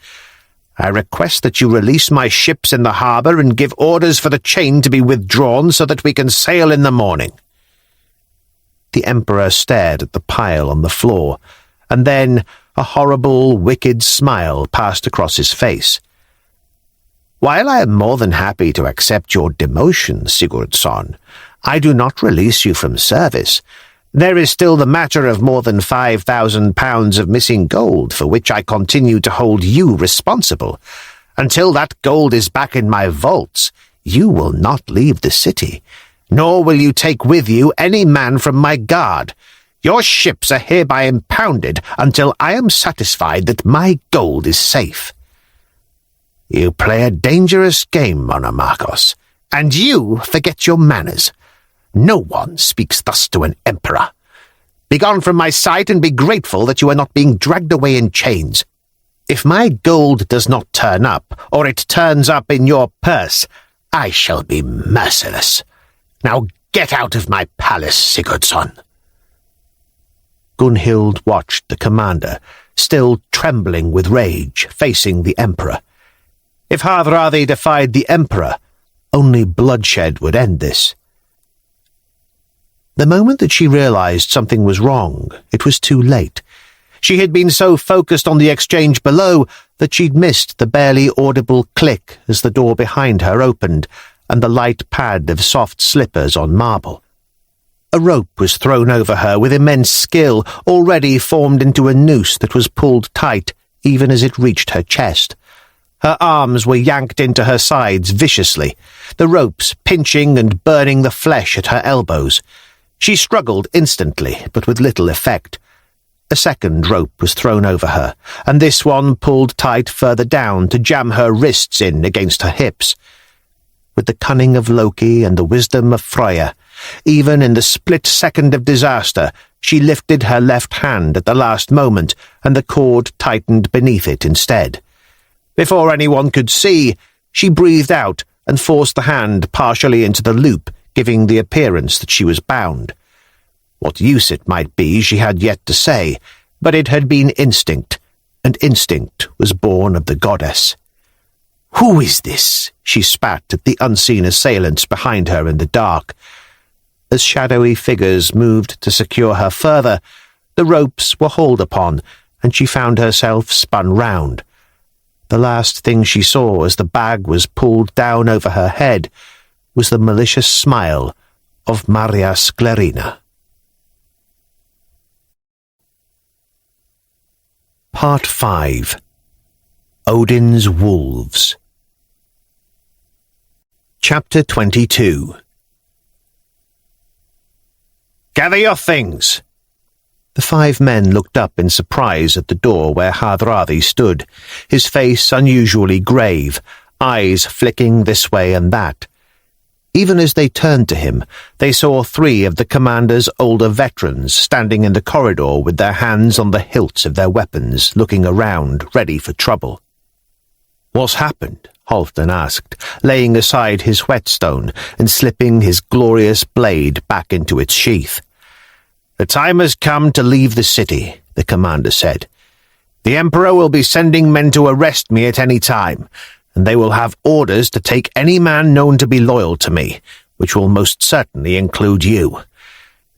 I request that you release my ships in the harbour and give orders for the chain to be withdrawn so that we can sail in the morning." The Emperor stared at the pile on the floor, and then a horrible, wicked smile passed across his face. "While I am more than happy to accept your demotion, Sigurdsson, I do not release you from service. There is still the matter of more than 5,000 pounds of missing gold, for which I continue to hold you responsible. Until that gold is back in my vaults, you will not leave the city, nor will you take with you any man from my guard. Your ships are hereby impounded until I am satisfied that my gold is safe." "You play a dangerous game, Monomakos, and you forget your manners. No one speaks thus to an emperor. Begone from my sight and be grateful that you are not being dragged away in chains. If my gold does not turn up, or it turns up in your purse, I shall be merciless. Now get out of my palace, Sigurdsson." Gunhild watched the commander, still trembling with rage, facing the emperor. If Hardrada defied the emperor, only bloodshed would end this. The moment that she realized something was wrong, it was too late. She had been so focused on the exchange below that she'd missed the barely audible click as the door behind her opened and the light pad of soft slippers on marble. A rope was thrown over her with immense skill, already formed into a noose that was pulled tight even as it reached her chest. Her arms were yanked into her sides viciously, the ropes pinching and burning the flesh at her elbows. She struggled instantly, but with little effect. A second rope was thrown over her, and this one pulled tight further down to jam her wrists in against her hips. With the cunning of Loki and the wisdom of Freya, even in the split second of disaster, she lifted her left hand at the last moment, and the cord tightened beneath it instead. Before anyone could see, she breathed out and forced the hand partially into the loop, giving the appearance that she was bound. What use it might be she had yet to say, but it had been instinct, and instinct was born of the goddess. "Who is this?" she spat at the unseen assailants behind her in the dark. As shadowy figures moved to secure her further, the ropes were hauled upon, and she found herself spun round. The last thing she saw as the bag was pulled down over her head was the malicious smile of Maria Sklerina. Part 5. Odin's Wolves. Chapter 22. "Gather your things." The 5 men looked up in surprise at the door where Hardrada stood, his face unusually grave, eyes flicking this way and that. Even as they turned to him, they saw 3 of the commander's older veterans standing in the corridor with their hands on the hilts of their weapons, looking around, ready for trouble. "What's happened?" Halfdan asked, laying aside his whetstone and slipping his glorious blade back into its sheath. "The time has come to leave the city," the commander said. "The Emperor will be sending men to arrest me at any time, and they will have orders to take any man known to be loyal to me, which will most certainly include you.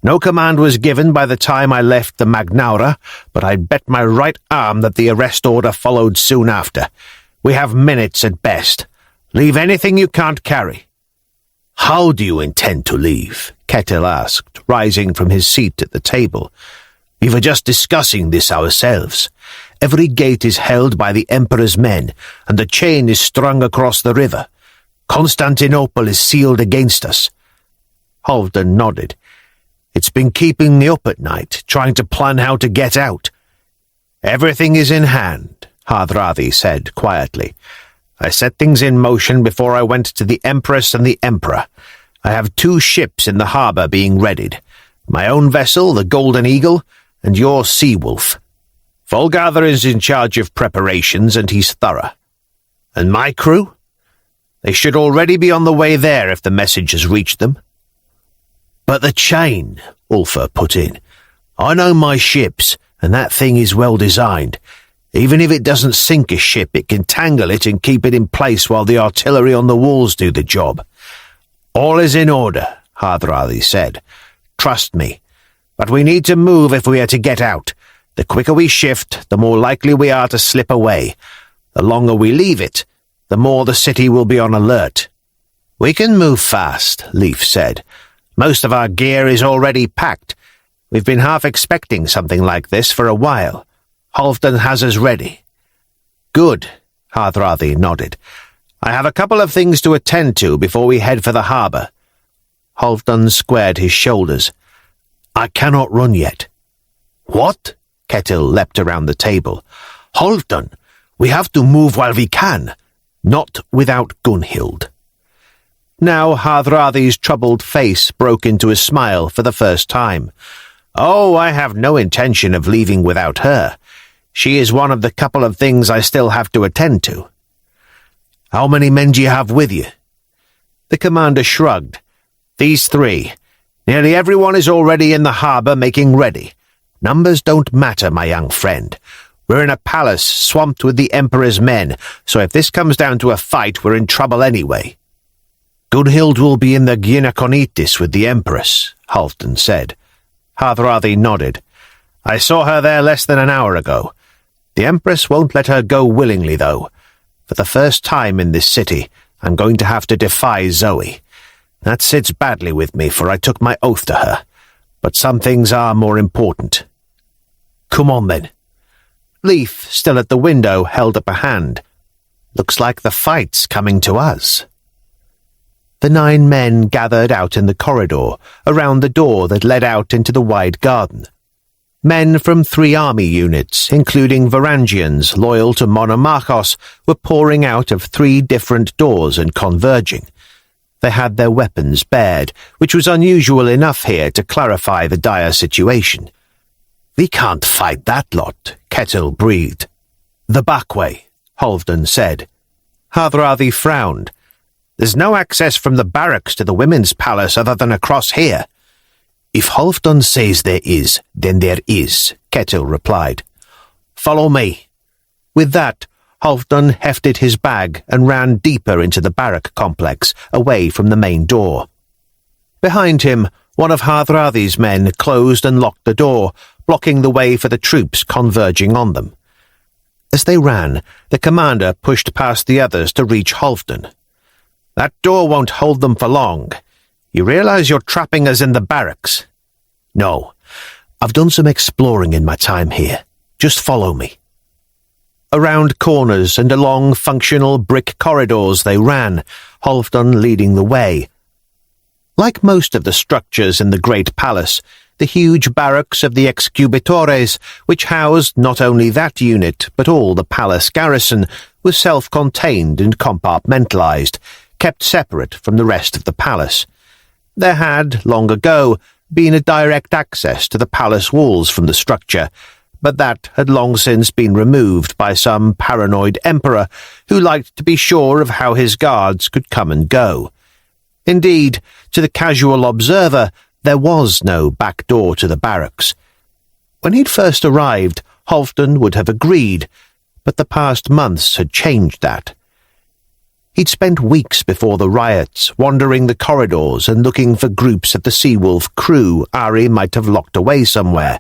No command was given by the time I left the Magnaura, but I'd bet my right arm that the arrest order followed soon after. We have minutes at best. Leave anything you can't carry." "How do you intend to leave?" Ketil asked, rising from his seat at the table. "We were just discussing this ourselves. Every gate is held by the Emperor's men, and the chain is strung across the river. Constantinople is sealed against us." Halfdan nodded. "It's been keeping me up at night, trying to plan how to get out." Everything is in hand, Hardrada said quietly. I set things in motion before I went to the Empress and the Emperor. I have 2 ships in the harbour being readied. My own vessel, the Golden Eagle, and your Sea-Wolf. Volgather is in charge of preparations, and he's thorough. And my crew? They should already be on the way there if the message has reached them. But the chain, Ulfa put in. I know my ships, and that thing is well designed. Even if it doesn't sink a ship, it can tangle it and keep it in place while the artillery on the walls do the job. All is in order, Hardrada said. Trust me. But we need to move if we are to get out. The quicker we shift, the more likely we are to slip away. The longer we leave it, the more the city will be on alert. We can move fast, Leif said. Most of our gear is already packed. We've been half expecting something like this for a while. Halfdan has us ready. Good, Hardrada nodded. I have a couple of things to attend to before we head for the harbour. Halfdan squared his shoulders. I cannot run yet. What? Ketil leapt around the table. Halfdan, we have to move while we can, not without Gunhild. Now Hardrada's troubled face broke into a smile for the first time. Oh, I have no intention of leaving without her. She is one of the couple of things I still have to attend to. How many men do you have with you? The commander shrugged. These 3. Nearly everyone is already in the harbour making ready. Numbers don't matter, my young friend. We're in a palace swamped with the Emperor's men, so if this comes down to a fight, we're in trouble anyway. Gunhild will be in the Gynakonitis with the Empress, Halfdan said. Hardrada nodded. I saw her there less than an hour ago. The Empress won't let her go willingly, though. For the first time in this city, I'm going to have to defy Zoe. That sits badly with me, for I took my oath to her. But some things are more important. Come on, then. Leif, still at the window, held up a hand. Looks like the fight's coming to us. The 9 men gathered out in the corridor, around the door that led out into the wide garden. Men from 3 army units, including Varangians loyal to Monomachos, were pouring out of 3 different doors and converging. They had their weapons bared, which was unusual enough here to clarify the dire situation. We can't fight that lot, Ketil breathed. The back way, Halfdan said. Hardrada frowned. There's no access from the barracks to the women's palace other than across here. If Halfdan says there is, then there is, Ketil replied. Follow me. With that, Halfdan hefted his bag and ran deeper into the barrack complex, away from the main door. Behind him, one of Hardrada's men closed and locked the door, blocking the way for the troops converging on them. As they ran, the commander pushed past the others to reach Halfdan. That door won't hold them for long. You realize you're trapping us in the barracks? No. I've done some exploring in my time here. Just follow me. Around corners and along functional brick corridors they ran, Halfdan leading the way. Like most of the structures in the great palace, the huge barracks of the excubitores, which housed not only that unit but all the palace garrison, was self-contained and compartmentalized, kept separate from the rest of the palace. There had, long ago, been a direct access to the palace walls from the structure, but that had long since been removed by some paranoid emperor who liked to be sure of how his guards could come and go. Indeed, to the casual observer, there was no back door to the barracks. When he'd first arrived, Halfdan would have agreed, but the past months had changed that. He'd spent weeks before the riots wandering the corridors and looking for groups of the Sea-Wolf crew Ari might have locked away somewhere,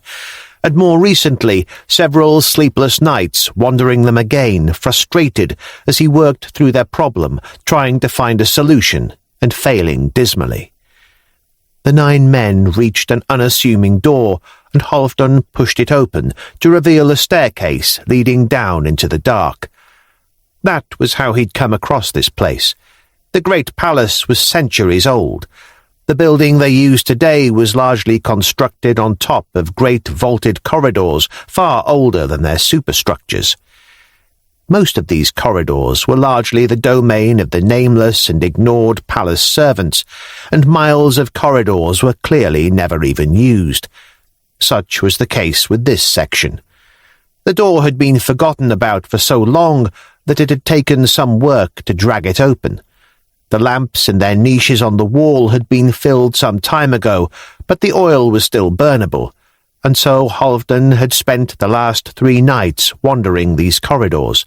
and more recently several sleepless nights wandering them again, frustrated as he worked through their problem, trying to find a solution and failing dismally. The 9 men reached an unassuming door, and Halfdan pushed it open to reveal a staircase leading down into the dark. That was how he'd come across this place. The great palace was centuries old. The building they use today was largely constructed on top of great vaulted corridors far older than their superstructures. Most of these corridors were largely the domain of the nameless and ignored palace servants, and miles of corridors were clearly never even used. Such was the case with this section. The door had been forgotten about for so long that it had taken some work to drag it open. The lamps in their niches on the wall had been filled some time ago, but the oil was still burnable, and so Halfdan had spent the last 3 nights wandering these corridors,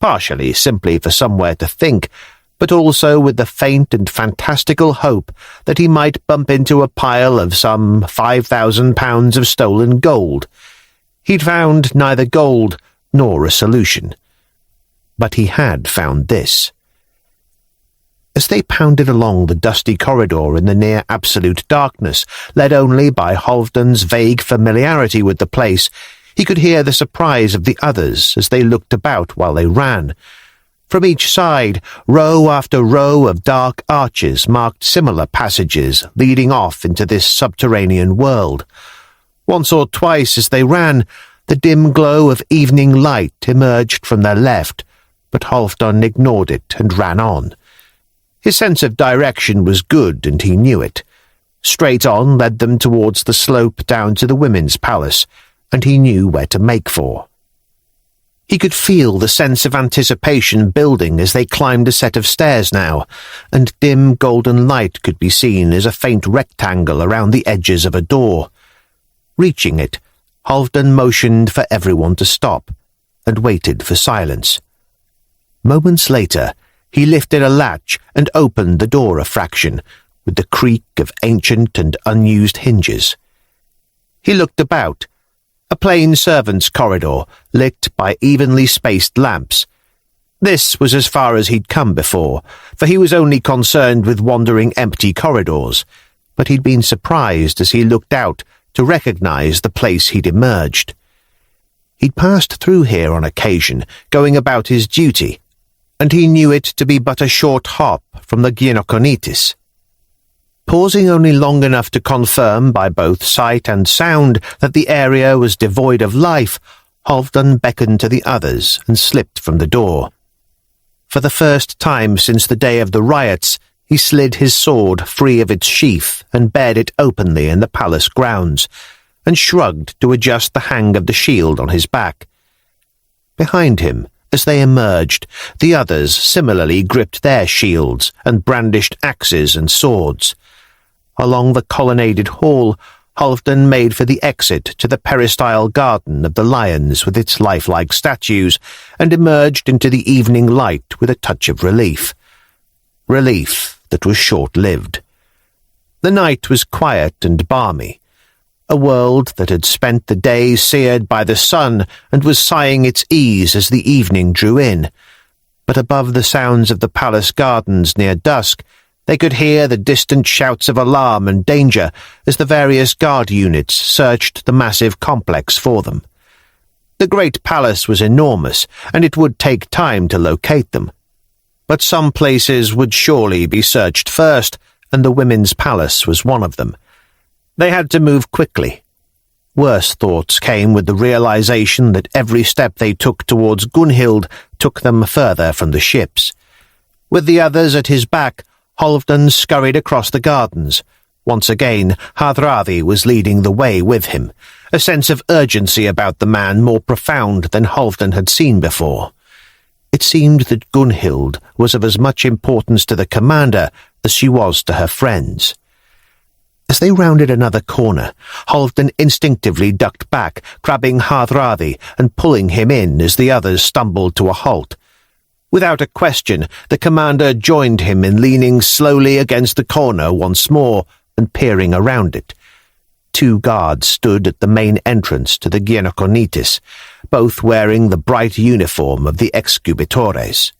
partially simply for somewhere to think, but also with the faint and fantastical hope that he might bump into a pile of some 5,000 pounds of stolen gold. He'd found neither gold nor a solution. But he had found this. As they pounded along the dusty corridor in the near-absolute darkness, led only by Halfdan's vague familiarity with the place, he could hear the surprise of the others as they looked about while they ran. From each side, row after row of dark arches marked similar passages leading off into this subterranean world. Once or twice as they ran, the dim glow of evening light emerged from their left, but Halfdan ignored it and ran on. His sense of direction was good, and he knew it. Straight on led them towards the slope down to the women's palace, and he knew where to make for. He could feel the sense of anticipation building as they climbed a set of stairs now, and dim golden light could be seen as a faint rectangle around the edges of a door. Reaching it, Halfdan motioned for everyone to stop, and waited for silence. Moments later, he lifted a latch and opened the door a fraction, with the creak of ancient and unused hinges. He looked about. A plain servants' corridor, lit by evenly spaced lamps. This was as far as he'd come before, for he was only concerned with wandering empty corridors, but he'd been surprised as he looked out to recognize the place he'd emerged. He'd passed through here on occasion, going about his duty, and he knew it to be but a short hop from the Gynochonitis. Pausing only long enough to confirm by both sight and sound that the area was devoid of life, Halfdan beckoned to the others and slipped from the door. For the first time since the day of the riots, he slid his sword free of its sheath and bared it openly in the palace grounds, and shrugged to adjust the hang of the shield on his back. Behind him, as they emerged, the others similarly gripped their shields and brandished axes and swords. Along the colonnaded hall, Halfdan made for the exit to the peristyle garden of the lions with its lifelike statues, and emerged into the evening light with a touch of relief. Relief that was short-lived. The night was quiet and balmy. A world that had spent the day seared by the sun and was sighing its ease as the evening drew in. But above the sounds of the palace gardens near dusk, they could hear the distant shouts of alarm and danger as the various guard units searched the massive complex for them. The great palace was enormous, and it would take time to locate them. But some places would surely be searched first, and the women's palace was one of them. They had to move quickly. Worse thoughts came with the realization that every step they took towards Gunhild took them further from the ships. With the others at his back, Halfdan scurried across the gardens. Once again, Hardrada was leading the way with him, a sense of urgency about the man more profound than Halfdan had seen before. It seemed that Gunhild was of as much importance to the commander as she was to her friends. As they rounded another corner, Halfdan instinctively ducked back, grabbing Hardrada and pulling him in as the others stumbled to a halt. Without a question, the commander joined him in leaning slowly against the corner once more and peering around it. 2 guards stood at the main entrance to the Gynochonitis, both wearing the bright uniform of the excubitores.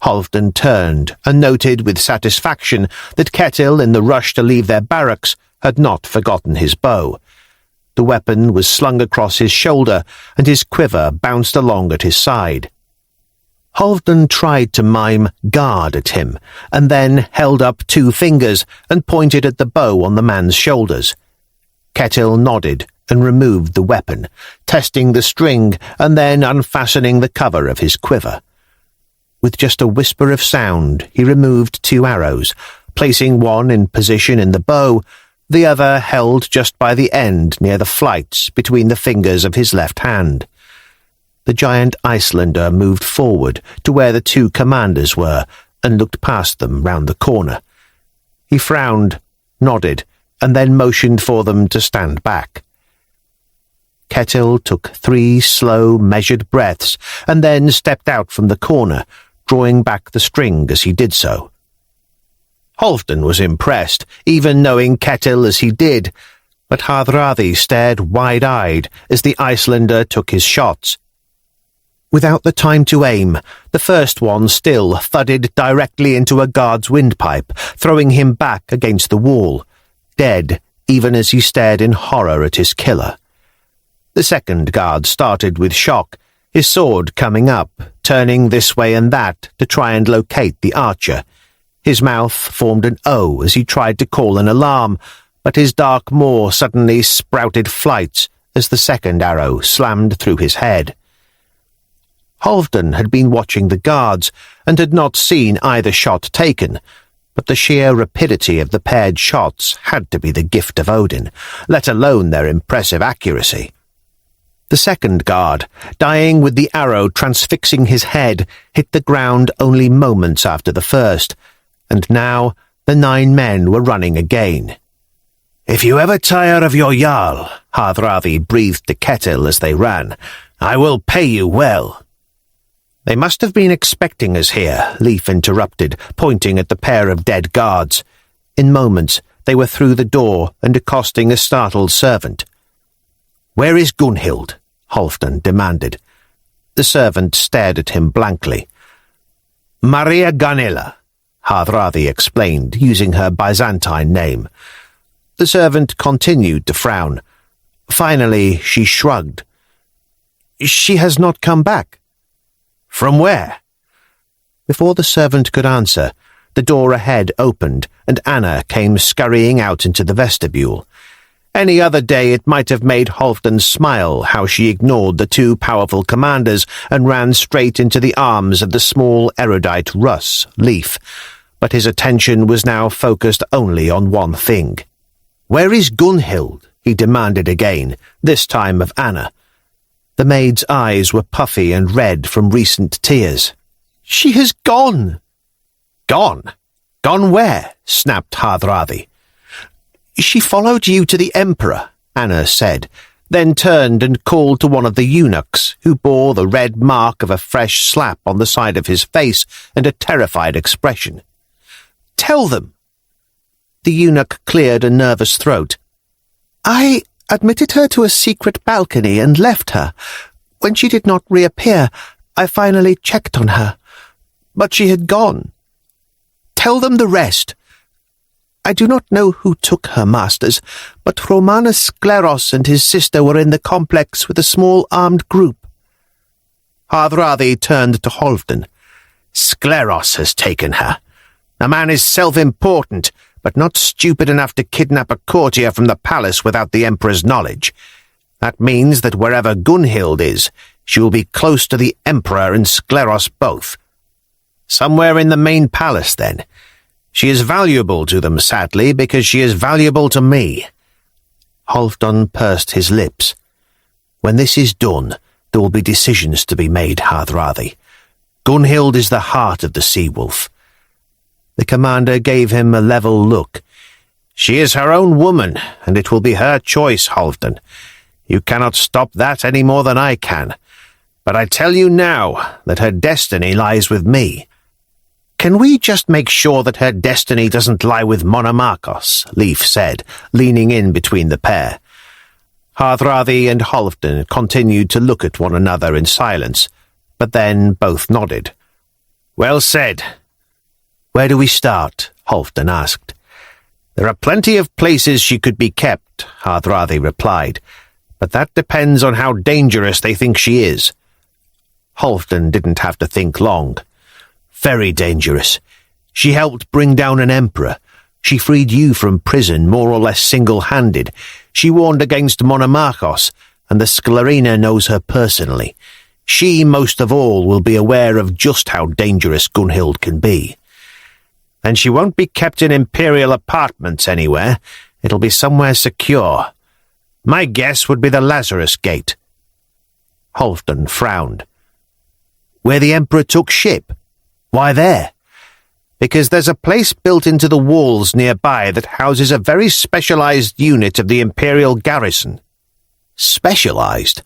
Halfdan turned and noted with satisfaction that Ketil, in the rush to leave their barracks, had not forgotten his bow. The weapon was slung across his shoulder, and his quiver bounced along at his side. Halfdan tried to mime guard at him, and then held up 2 fingers and pointed at the bow on the man's shoulders. Ketil nodded and removed the weapon, testing the string and then unfastening the cover of his quiver. With just a whisper of sound, he removed 2 arrows, placing one in position in the bow, the other held just by the end near the flights between the fingers of his left hand. The giant Icelander moved forward to where the 2 commanders were and looked past them round the corner. He frowned, nodded, and then motioned for them to stand back. Ketil took 3 slow, measured breaths and then stepped out from the corner, drawing back the string as he did so. Halfdan was impressed, even knowing Ketil as he did, but Hardrada stared wide-eyed as the Icelander took his shots. Without the time to aim, the first one still thudded directly into a guard's windpipe, throwing him back against the wall, dead even as he stared in horror at his killer. The second guard started with shock, his sword coming up, turning this way and that to try and locate the archer. His mouth formed an O as he tried to call an alarm, but his dark maw suddenly sprouted flights as the second arrow slammed through his head. Halfdan had been watching the guards and had not seen either shot taken, but the sheer rapidity of the paired shots had to be the gift of Odin, let alone their impressive accuracy. The second guard, dying with the arrow transfixing his head, hit the ground only moments after the first, and now the 9 men were running again. "If you ever tire of your Jarl," Hardrada breathed to Ketil as they ran, "I will pay you well." "They must have been expecting us here," Leif interrupted, pointing at the pair of dead guards. In moments, they were through the door and accosting a startled servant. "Where is Gunhild?" Halfdan demanded. The servant stared at him blankly. "Maria Ganilla," Hardrada explained, using her Byzantine name. The servant continued to frown. Finally, she shrugged. "She has not come back." "From where?" Before the servant could answer, the door ahead opened and Anna came scurrying out into the vestibule. Any other day it might have made Halfdan smile how she ignored the 2 powerful commanders and ran straight into the arms of the small erudite Russ, Leif, but his attention was now focused only on one thing. "Where is Gunhild?" he demanded again, this time of Anna. The maid's eyes were puffy and red from recent tears. "She has gone." "Gone? Gone where?" snapped Hardrada. "She followed you to the Emperor," Anna said, then turned and called to one of the eunuchs, who bore the red mark of a fresh slap on the side of his face and a terrified expression. "Tell them." The eunuch cleared a nervous throat. "I admitted her to a secret balcony and left her. When she did not reappear, I finally checked on her. But she had gone. Tell them the rest. I do not know who took her, masters, but Romanus Skleros and his sister were in the complex with a small armed group." Hardrada turned to Halfdan. "Skleros has taken her. The man is self-important, but not stupid enough to kidnap a courtier from the palace without the Emperor's knowledge. That means that wherever Gunhild is, she will be close to the Emperor and Skleros both. Somewhere in the main palace, then. She is valuable to them, sadly, because she is valuable to me." Halfdan pursed his lips. "When this is done, there will be decisions to be made, Hardrada. Gunhild is the heart of the Sea-Wolf." The commander gave him a level look. "She is her own woman, and it will be her choice, Halfdan. You cannot stop that any more than I can. But I tell you now that her destiny lies with me." "Can we just make sure that her destiny doesn't lie with Monomarchos?" Leif said, leaning in between the pair. Hardrada and Halfdan continued to look at one another in silence, but then both nodded. "Well said." "Where do we start?" Halfdan asked. "There are plenty of places she could be kept," Hardrada replied, "but that depends on how dangerous they think she is." Halfdan didn't have to think long. Very dangerous. She helped bring down an emperor. She freed you from prison more or less single-handed. She warned against Monomachos, and the Sklarina knows her personally. She, most of all, will be aware of just how dangerous Gunhild can be. And she won't be kept in imperial apartments anywhere. It'll be somewhere secure. My guess would be the Lazarus Gate. Halfdan frowned. Where the Emperor took ship? Why there? Because there's a place built into the walls nearby that houses a very specialized unit of the Imperial garrison. Specialized?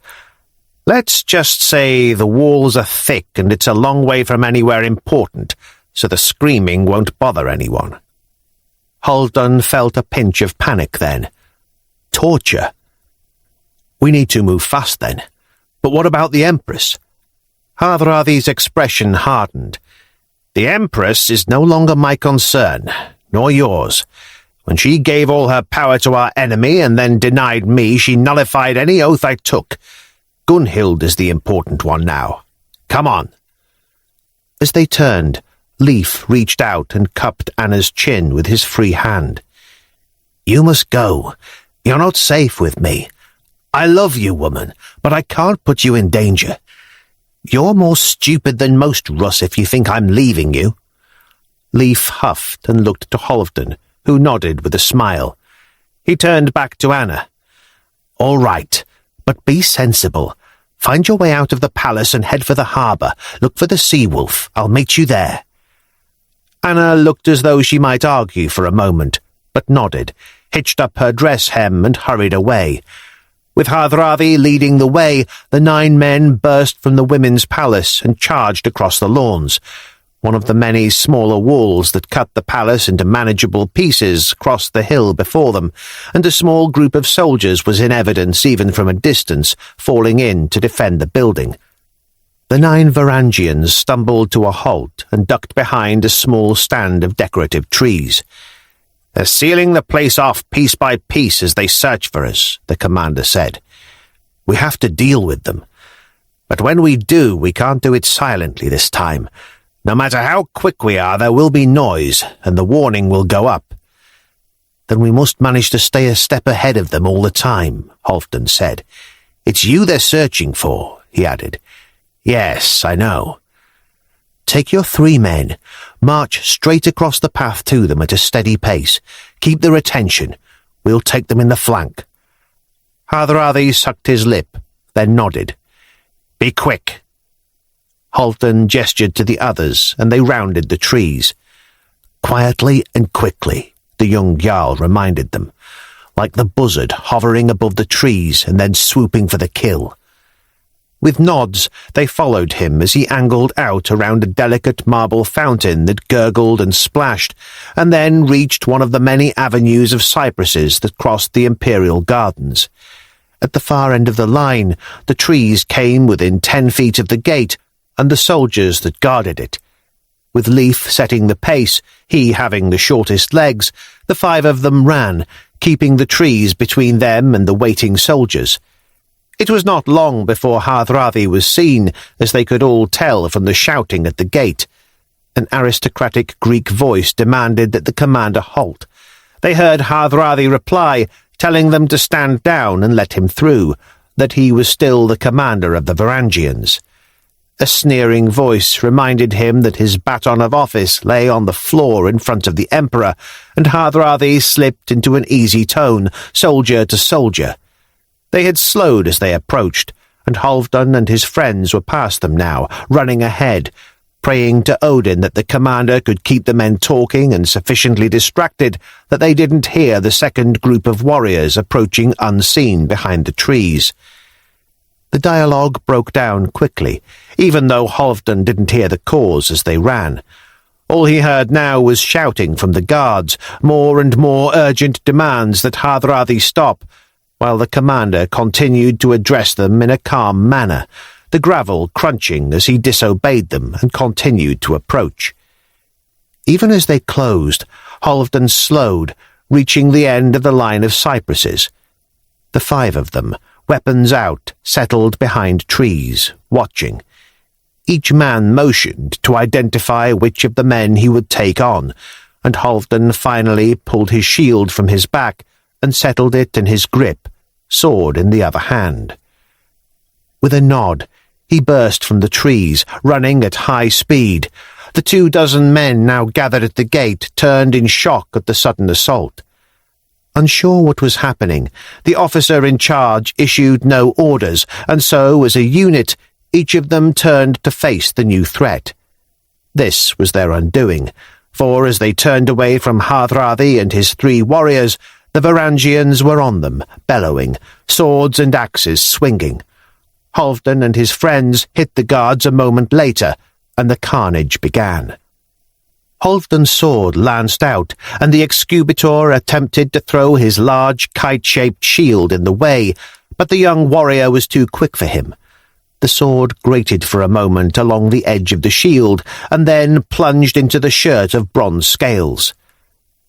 Let's just say the walls are thick and it's a long way from anywhere important, so the screaming won't bother anyone. Halfdan felt a pinch of panic then. Torture? We need to move fast then. But what about the Empress? Hardrada's expression hardened. The Empress is no longer my concern, nor yours. When she gave all her power to our enemy and then denied me, she nullified any oath I took. Gunhild is the important one now. Come on. As they turned, Leif reached out and cupped Anna's chin with his free hand. You must go. You're not safe with me. I love you, woman, but I can't put you in danger. You're more stupid than most, Russ, if you think I'm leaving you. Leif huffed and looked to Halfdan, who nodded with a smile. He turned back to Anna. All right, but be sensible. Find your way out of the palace and head for the harbour. Look for the Sea-Wolf. I'll meet you there. Anna looked as though she might argue for a moment, but nodded, hitched up her dress hem and hurried away. With Hardrada leading the way, the 9 men burst from the women's palace and charged across the lawns. One of the many smaller walls that cut the palace into manageable pieces crossed the hill before them, and a small group of soldiers was in evidence even from a distance, falling in to defend the building. The 9 Varangians stumbled to a halt and ducked behind a small stand of decorative trees. They're sealing the place off piece by piece as they search for us, the commander said. We have to deal with them. But when we do, we can't do it silently this time. No matter how quick we are, there will be noise, and the warning will go up. Then we must manage to stay a step ahead of them all the time, Halfdan said. It's you they're searching for, he added. Yes, I know. Take your 3 men. March straight across the path to them at a steady pace. Keep their attention. We'll take them in the flank. Hardrada sucked his lip, then nodded. Be quick. Halfdan gestured to the others, and they rounded the trees. Quietly and quickly, the young Jarl reminded them, like the buzzard hovering above the trees and then swooping for the kill. With nods, they followed him as he angled out around a delicate marble fountain that gurgled and splashed, and then reached one of the many avenues of cypresses that crossed the imperial gardens. At the far end of the line, the trees came within 10 feet of the gate and the soldiers that guarded it. With Leif setting the pace, he having the shortest legs, the 5 of them ran, keeping the trees between them and the waiting soldiers. It was not long before Hardrada was seen, as they could all tell from the shouting at the gate. An aristocratic Greek voice demanded that the commander halt. They heard Hardrada reply, telling them to stand down and let him through, that he was still the commander of the Varangians. A sneering voice reminded him that his baton of office lay on the floor in front of the emperor, and Hardrada slipped into an easy tone, soldier to soldier. They had slowed as they approached, and Halfdan and his friends were past them now, running ahead, praying to Odin that the commander could keep the men talking and sufficiently distracted that they didn't hear the second group of warriors approaching unseen behind the trees. The dialogue broke down quickly, even though Halfdan didn't hear the cause as they ran. All he heard now was shouting from the guards, more and more urgent demands that Hardrada stop, while the commander continued to address them in a calm manner, the gravel crunching as he disobeyed them and continued to approach. Even as they closed, Halfdan slowed, reaching the end of the line of cypresses. The 5 of them, weapons out, settled behind trees, watching. Each man motioned to identify which of the men he would take on, and Halfdan finally pulled his shield from his back and settled it in his grip, sword in the other hand. With a nod, he burst from the trees, running at high speed. The 24 men now gathered at the gate turned in shock at the sudden assault. Unsure what was happening, the officer in charge issued no orders, and so, as a unit, each of them turned to face the new threat. This was their undoing, for as they turned away from Hardrada and his 3 warriors, the Varangians were on them, bellowing, swords and axes swinging. Halfdan and his friends hit the guards a moment later, and the carnage began. Halfdan's sword lanced out, and the executor attempted to throw his large kite-shaped shield in the way, but the young warrior was too quick for him. The sword grated for a moment along the edge of the shield, and then plunged into the shirt of bronze scales.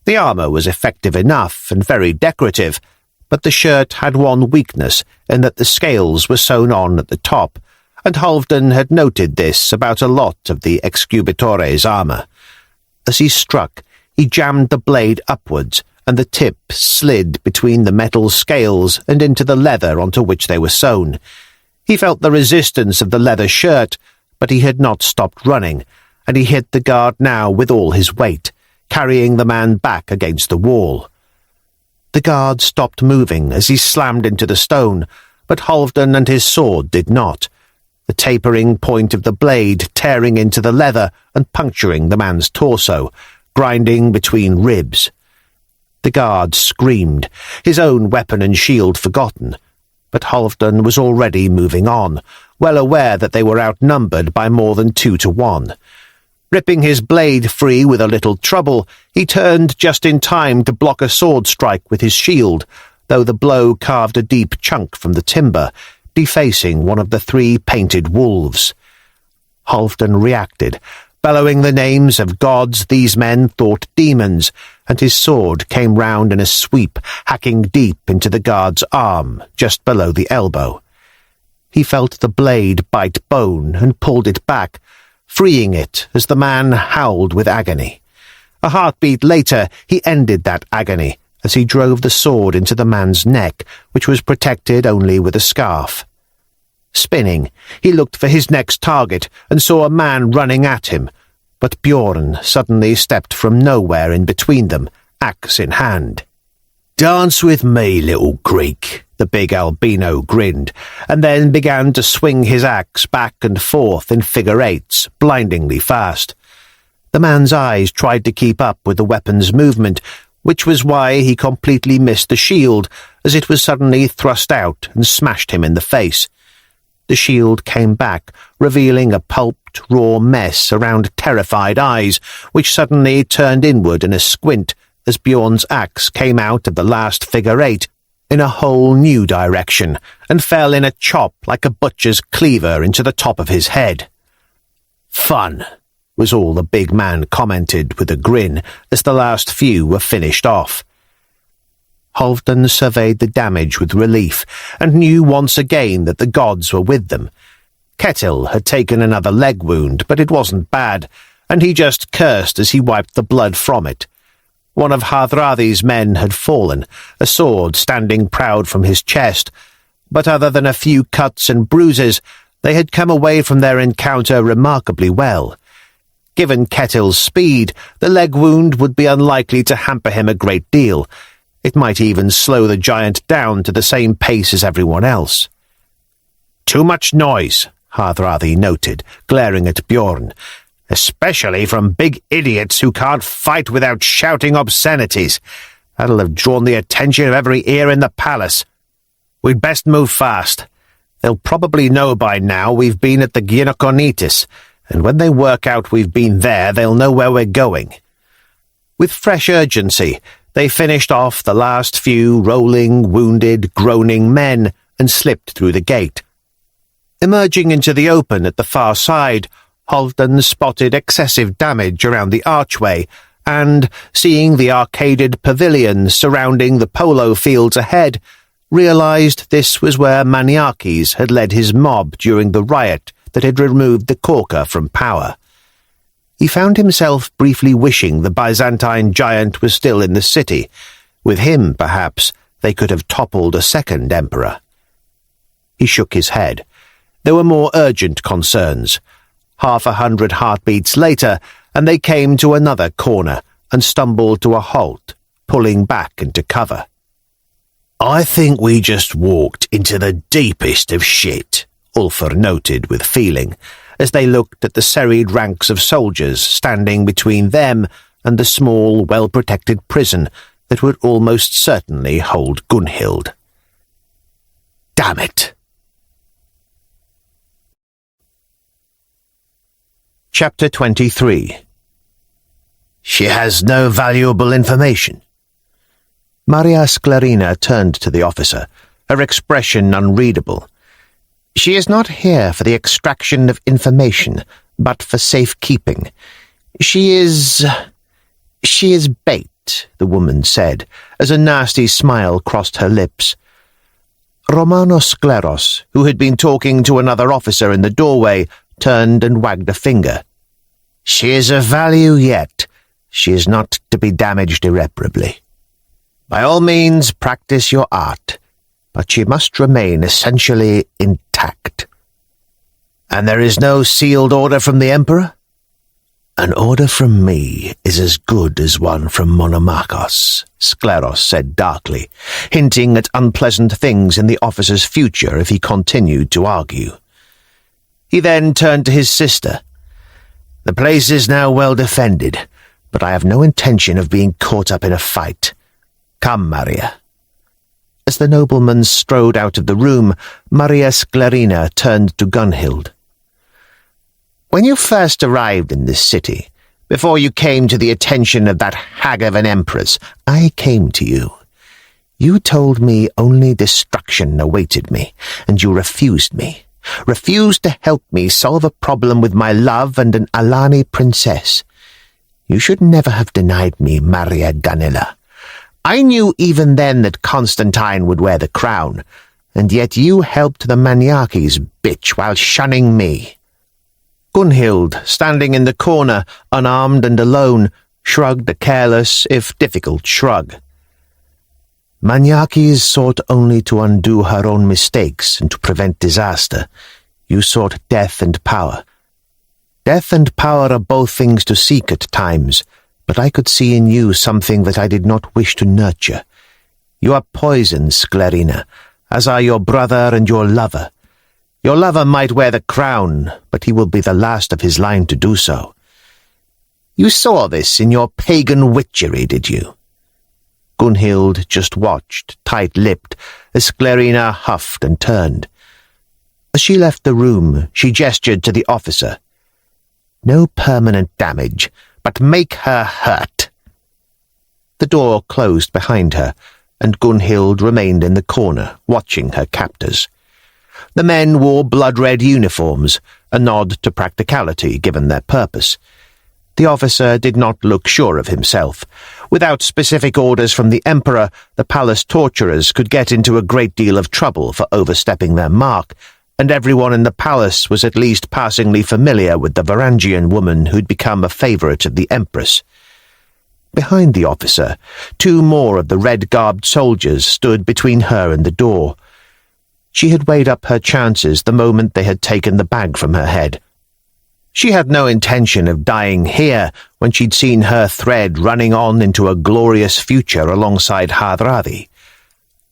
The armour was effective enough and very decorative, but the shirt had one weakness in that the scales were sewn on at the top, and Halfdan had noted this about a lot of the executores' armour. As he struck, he jammed the blade upwards, and the tip slid between the metal scales and into the leather onto which they were sewn. He felt the resistance of the leather shirt, but he had not stopped running, and he hit the guard now with all his weight, carrying the man back against the wall. The guard stopped moving as he slammed into the stone, but Halfdan and his sword did not, the tapering point of the blade tearing into the leather and puncturing the man's torso, grinding between ribs. The guard screamed, his own weapon and shield forgotten, but Halfdan was already moving on, well aware that they were outnumbered by more than 2 to 1. Ripping his blade free with a little trouble, he turned just in time to block a sword strike with his shield, though the blow carved a deep chunk from the timber, defacing one of the 3 painted wolves. Halfdan reacted, bellowing the names of gods these men thought demons, and his sword came round in a sweep, hacking deep into the guard's arm, just below the elbow. He felt the blade bite bone and pulled it back, freeing it as the man howled with agony. A heartbeat later, he ended that agony as he drove the sword into the man's neck, which was protected only with a scarf. Spinning, he looked for his next target and saw a man running at him, but Bjorn suddenly stepped from nowhere in between them, axe in hand. "Dance with me, little Greek," the big albino grinned, and then began to swing his axe back and forth in figure eights, blindingly fast. The man's eyes tried to keep up with the weapon's movement, which was why he completely missed the shield as it was suddenly thrust out and smashed him in the face. The shield came back, revealing a pulped, raw mess around terrified eyes, which suddenly turned inward in a squint as Bjorn's axe came out of the last figure eight in a whole new direction and fell in a chop like a butcher's cleaver into the top of his head. "Fun," was all the big man commented with a grin as the last few were finished off. Halfdan surveyed the damage with relief and knew once again that the gods were with them. Ketil had taken another leg wound, but it wasn't bad, and he just cursed as he wiped the blood from it. One of Hardrada's men had fallen, a sword standing proud from his chest, but other than a few cuts and bruises, they had come away from their encounter remarkably well. Given Ketil's speed, the leg wound would be unlikely to hamper him a great deal. It might even slow the giant down to the same pace as everyone else. "Too much noise," Hardrada noted, glaring at Bjorn, "especially from big idiots who can't fight without shouting obscenities. That'll have drawn the attention of every ear in the palace. We'd best move fast. They'll probably know by now we've been at the Gynokonitis, and when they work out we've been there, they'll know where we're going." With fresh urgency, they finished off the last few rolling, wounded, groaning men and slipped through the gate. Emerging into the open at the far side, Halfdan spotted excessive damage around the archway and, seeing the arcaded pavilion surrounding the polo fields ahead, realized this was where Maniakes had led his mob during the riot that had removed the corker from power. He found himself briefly wishing the Byzantine giant was still in the city. With him, perhaps, they could have toppled a second emperor. He shook his head. There were more urgent concerns. 100 heartbeats later, and they came to another corner and stumbled to a halt, pulling back into cover. "I think we just walked into the deepest of shit," Ulfr noted with feeling, as they looked at the serried ranks of soldiers standing between them and the small, well-protected prison that would almost certainly hold Gunhild. "Damn it!" Chapter 23. "She has no valuable information." Maria Sklarina turned to the officer, her expression unreadable. "She is not here for the extraction of information, but for safekeeping. She is bait," the woman said, as a nasty smile crossed her lips. Romanos Skleros, who had been talking to another officer in the doorway, turned and wagged a finger. "She is of value yet. She is not to be damaged irreparably. By all means, practice your art, but she must remain essentially intact." "And there is no sealed order from the Emperor?" "An order from me is as good as one from Monomachos," Skleros said darkly, hinting at unpleasant things in the officer's future if he continued to argue. He then turned to his sister. "The place is now well defended, but I have no intention of being caught up in a fight. Come, Maria." As the nobleman strode out of the room, Maria Sklarina turned to Gunhild. "When you first arrived in this city, before you came to the attention of that hag of an empress, I came to you. You told me only destruction awaited me, and you refused me. Refused to help me solve a problem with my love and an Alani princess. You should never have denied me, Maria Ganilla. I knew even then that Constantine would wear the crown, and yet you helped the Maniakes bitch while shunning me." Gunhild, standing in the corner, unarmed and alone, shrugged a careless, if difficult, shrug. "Maniakes sought only to undo her own mistakes and to prevent disaster. You sought death and power. Death and power are both things to seek at times, but I could see in you something that I did not wish to nurture. You are poison, Sklarina, as are your brother and your lover. Your lover might wear the crown, but he will be the last of his line to do so. You saw this in your pagan witchery, did you?" Gunhild just watched, tight-lipped, as Sklarina huffed and turned. As she left the room, she gestured to the officer. "No permanent damage, but make her hurt." The door closed behind her, and Gunhild remained in the corner, watching her captors. The men wore blood-red uniforms, a nod to practicality given their purpose. The officer did not look sure of himself. Without specific orders from the Emperor, the palace torturers could get into a great deal of trouble for overstepping their mark, and everyone in the palace was at least passingly familiar with the Varangian woman who'd become a favorite of the Empress. Behind the officer, 2 more of the red-garbed soldiers stood between her and the door. She had weighed up her chances the moment they had taken the bag from her head. She had no intention of dying here when she'd seen her thread running on into a glorious future alongside Hardrada.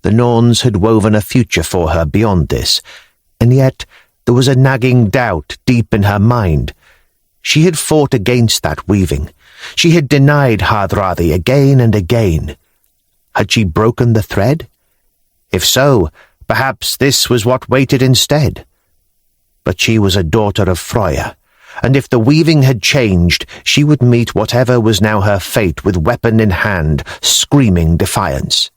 The Norns had woven a future for her beyond this, and yet there was a nagging doubt deep in her mind. She had fought against that weaving. She had denied Hardrada again and again. Had she broken the thread? If so, perhaps this was what waited instead. But she was a daughter of Freya, and if the weaving had changed, she would meet whatever was now her fate with weapon in hand, screaming defiance.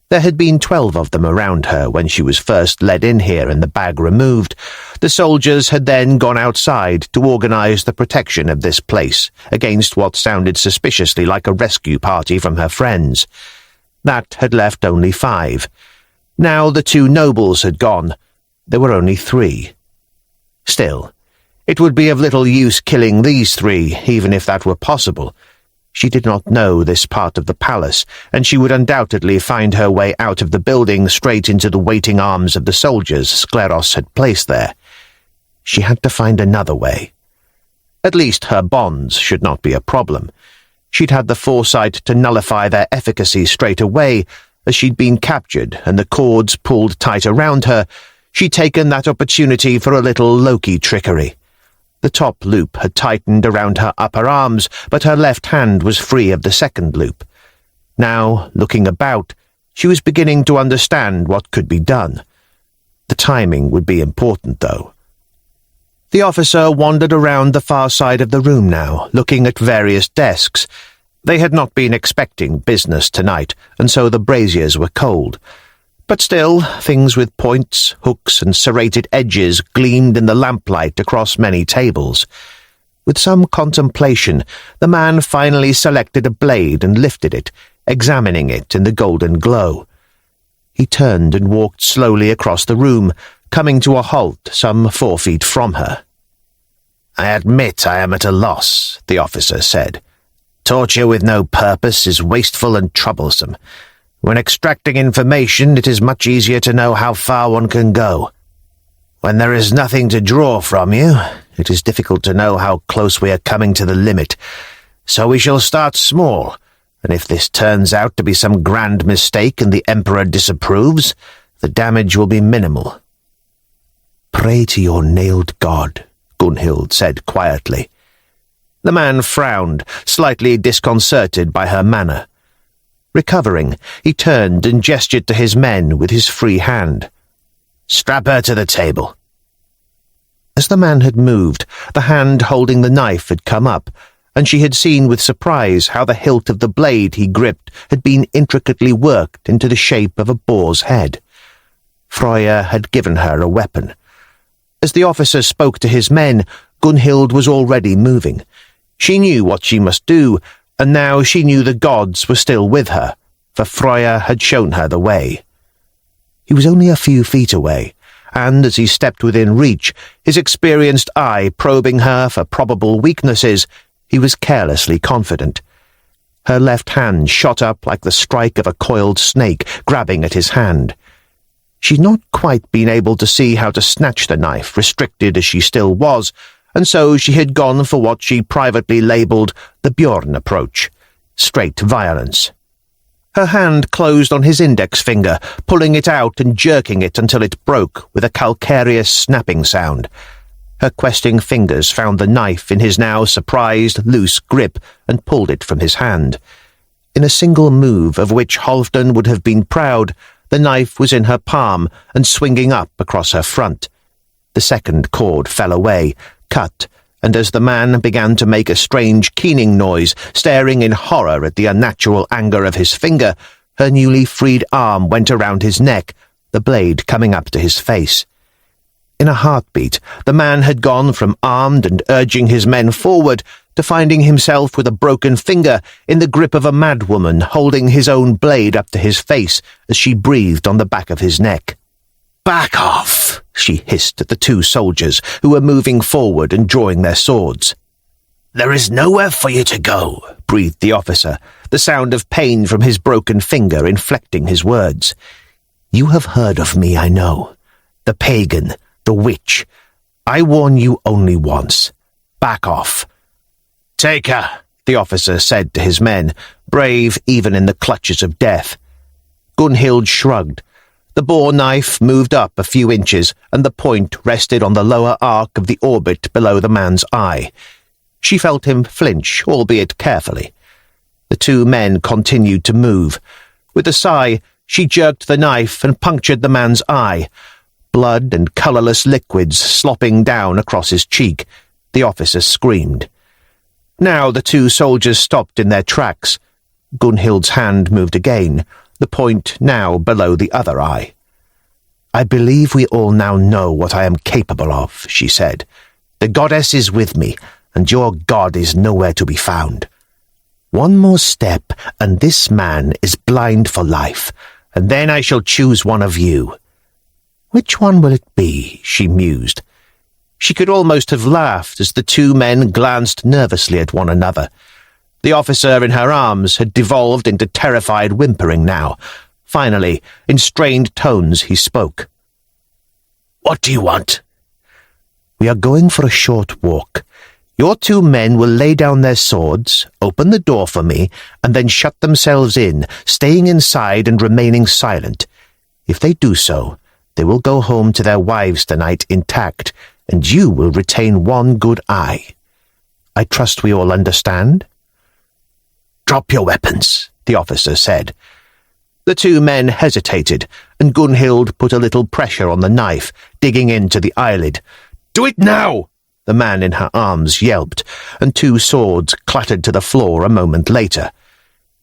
There had been 12 of them around her when she was first led in here and the bag removed. The soldiers had then gone outside to organize the protection of this place against what sounded suspiciously like a rescue party from her friends. That had left only 5. Now the 2 nobles had gone. There were only 3. Still, it would be of little use killing these three, even if that were possible. She did not know this part of the palace, and she would undoubtedly find her way out of the building straight into the waiting arms of the soldiers Skleros had placed there. She had to find another way. At least her bonds should not be a problem. She'd had the foresight to nullify their efficacy straight away, as she'd been captured and the cords pulled tight around her. She'd taken that opportunity for a little Loki trickery. The top loop had tightened around her upper arms, but her left hand was free of the second loop. Now, looking about, she was beginning to understand what could be done. The timing would be important, though. The officer wandered around the far side of the room now, looking at various desks. They had not been expecting business tonight, and so the braziers were cold. But still, things with points, hooks, and serrated edges gleamed in the lamplight across many tables. With some contemplation, the man finally selected a blade and lifted it, examining it in the golden glow. He turned and walked slowly across the room, coming to a halt some 4 feet from her. "I admit I am at a loss," the officer said. "Torture with no purpose is wasteful and troublesome. When extracting information, it is much easier to know how far one can go. When there is nothing to draw from you, it is difficult to know how close we are coming to the limit. So we shall start small, and if this turns out to be some grand mistake and the Emperor disapproves, the damage will be minimal." "Pray to your nailed god," Gunhild said quietly. The man frowned, slightly disconcerted by her manner. Recovering, he turned and gestured to his men with his free hand. "Strap her to the table." As the man had moved, the hand holding the knife had come up, and she had seen with surprise how the hilt of the blade he gripped had been intricately worked into the shape of a boar's head. Freyja had given her a weapon. As the officer spoke to his men, Gunhild was already moving. She knew what she must do, and now she knew the gods were still with her, for Freyja had shown her the way. He was only a few feet away, and as he stepped within reach, his experienced eye probing her for probable weaknesses, he was carelessly confident. Her left hand shot up like the strike of a coiled snake, grabbing at his hand. She'd not quite been able to see how to snatch the knife, restricted as she still was, and so she had gone for what she privately labelled the Bjorn approach, straight violence. Her hand closed on his index finger, pulling it out and jerking it until it broke with a calcareous snapping sound. Her questing fingers found the knife in his now surprised, loose grip and pulled it from his hand. In a single move of which Halfdan would have been proud, the knife was in her palm and swinging up across her front. The second cord fell away, cut, and as the man began to make a strange keening noise, staring in horror at the unnatural anger of his finger, her newly freed arm went around his neck, the blade coming up to his face. In a heartbeat, the man had gone from armed and urging his men forward to finding himself with a broken finger in the grip of a madwoman holding his own blade up to his face as she breathed on the back of his neck. "Back off!" she hissed at the 2 soldiers who were moving forward and drawing their swords. "There is nowhere for you to go," breathed the officer, the sound of pain from his broken finger inflecting his words. "You have heard of me, I know. The pagan, the witch. I warn you only once. Back off." "Take her," the officer said to his men, brave even in the clutches of death. Gunhild shrugged. The boar knife moved up a few inches, and the point rested on the lower arc of the orbit below the man's eye. She felt him flinch, albeit carefully. The 2 men continued to move. With a sigh, she jerked the knife and punctured the man's eye. Blood and colourless liquids slopping down across his cheek. The officer screamed. Now the 2 soldiers stopped in their tracks. Gunhild's hand moved again, the point now below the other eye. "I believe we all now know what I am capable of," she said. "The goddess is with me, and your god is nowhere to be found. One more step, and this man is blind for life, and then I shall choose one of you." "Which one will it be?" she mused. She could almost have laughed as the two men glanced nervously at one another. The officer in her arms had devolved into terrified whimpering now. Finally, in strained tones, he spoke. "What do you want?" "We are going for a short walk. Your two men will lay down their swords, open the door for me, and then shut themselves in, staying inside and remaining silent. If they do so, they will go home to their wives tonight intact, and you will retain one good eye. I trust we all understand?" "Drop your weapons," the officer said. The two men hesitated, and Gunhild put a little pressure on the knife, digging into the eyelid. "Do it now!" the man in her arms yelped, and two swords clattered to the floor a moment later.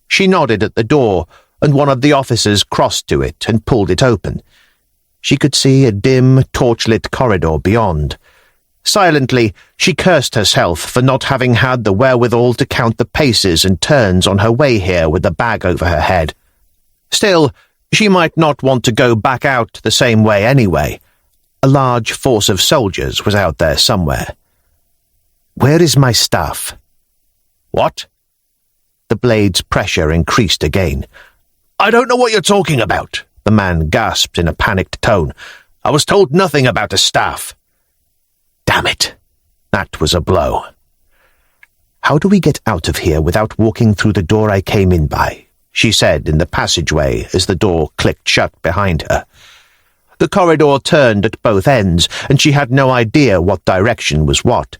She nodded at the door, and one of the officers crossed to it and pulled it open. She could see a dim, torchlit corridor beyond. Silently, she cursed herself for not having had the wherewithal to count the paces and turns on her way here with the bag over her head. Still, she might not want to go back out the same way anyway. A large force of soldiers was out there somewhere. "Where is my staff?" "What?" The blade's pressure increased again. "I don't know what you're talking about," the man gasped in a panicked tone. "I was told nothing about a staff." Damn it! That was a blow. "How do we get out of here without walking through the door I came in by?" she said in the passageway as the door clicked shut behind her. The corridor turned at both ends, and she had no idea what direction was what.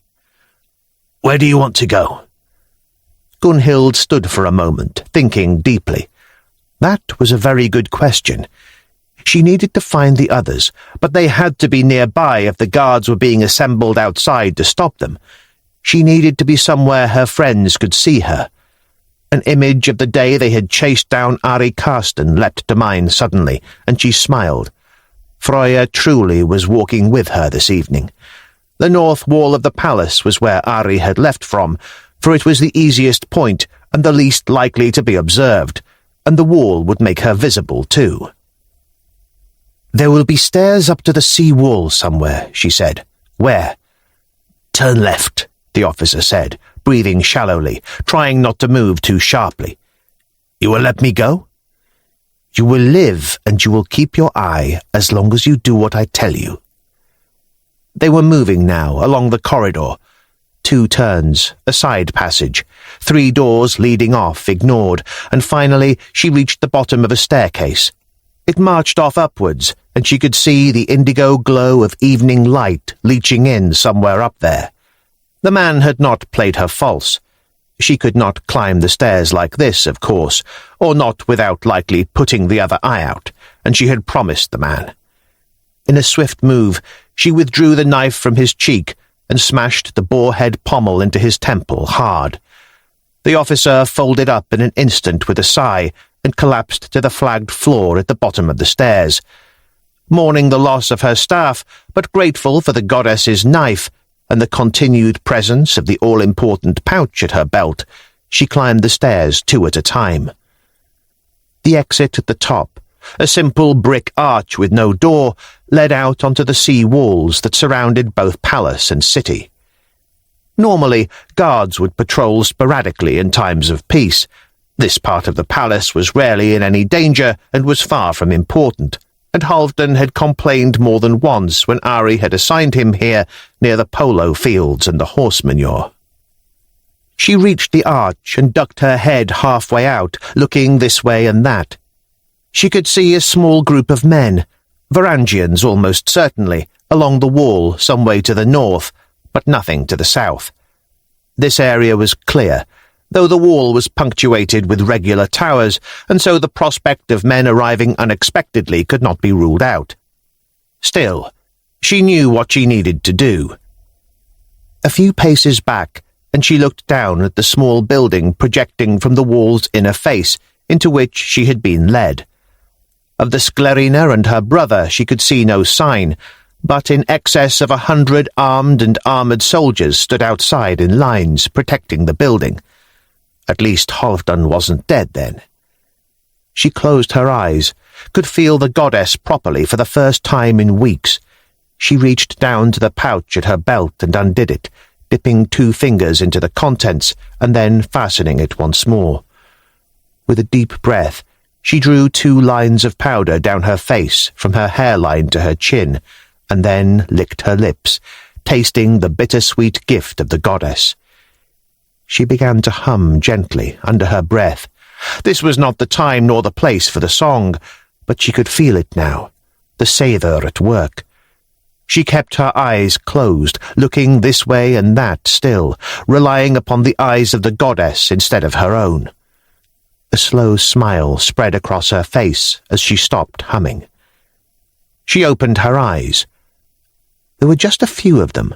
"Where do you want to go?" Gunhild stood for a moment, thinking deeply. That was a very good question. She needed to find the others, but they had to be nearby if the guards were being assembled outside to stop them. She needed to be somewhere her friends could see her. An image of the day they had chased down Ari Karsten leapt to mind suddenly, and she smiled. Freya truly was walking with her this evening. The north wall of the palace was where Ari had left from, for it was the easiest point and the least likely to be observed, and the wall would make her visible too. "There will be stairs up to the sea wall somewhere," she said. "Where?" "Turn left," the officer said, breathing shallowly, trying not to move too sharply. "You will let me go?" "You will live, and you will keep your eye as long as you do what I tell you." They were moving now along the corridor. 2 turns, a side passage, 3 doors leading off ignored, and finally she reached the bottom of a staircase. It marched off upwards, and she could see the indigo glow of evening light leaching in somewhere up there. The man had not played her false. She could not climb the stairs like this, of course, or not without likely putting the other eye out, and she had promised the man. In a swift move, she withdrew the knife from his cheek and smashed the boar-head pommel into his temple hard. The officer folded up in an instant with a sigh and collapsed to the flagged floor at the bottom of the stairs. Mourning the loss of her staff, but grateful for the goddess's knife and the continued presence of the all-important pouch at her belt, she climbed the stairs 2 at a time. The exit at the top, a simple brick arch with no door, led out onto the sea walls that surrounded both palace and city. Normally, guards would patrol sporadically in times of peace. This part of the palace was rarely in any danger and was far from important, and Halfdan had complained more than once when Ari had assigned him here near the polo fields and the horse manure. She reached the arch and ducked her head halfway out, looking this way and that. She could see a small group of men, Varangians almost certainly, along the wall some way to the north, but nothing to the south. This area was clear, though the wall was punctuated with regular towers, and so the prospect of men arriving unexpectedly could not be ruled out. Still, she knew what she needed to do. A few paces back, and she looked down at the small building projecting from the wall's inner face, into which she had been led. Of the Sklerina and her brother she could see no sign, but in excess of 100 armed and armoured soldiers stood outside in lines protecting the building. At least Halfdan wasn't dead then. She closed her eyes, could feel the goddess properly for the first time in weeks. She reached down to the pouch at her belt and undid it, dipping 2 fingers into the contents and then fastening it once more. With a deep breath, she drew 2 lines of powder down her face from her hairline to her chin, and then licked her lips, tasting the bittersweet gift of the goddess. She began to hum gently under her breath. This was not the time nor the place for the song, but she could feel it now, the savour at work. She kept her eyes closed, looking this way and that still, relying upon the eyes of the goddess instead of her own. A slow smile spread across her face as she stopped humming. She opened her eyes. There were just a few of them.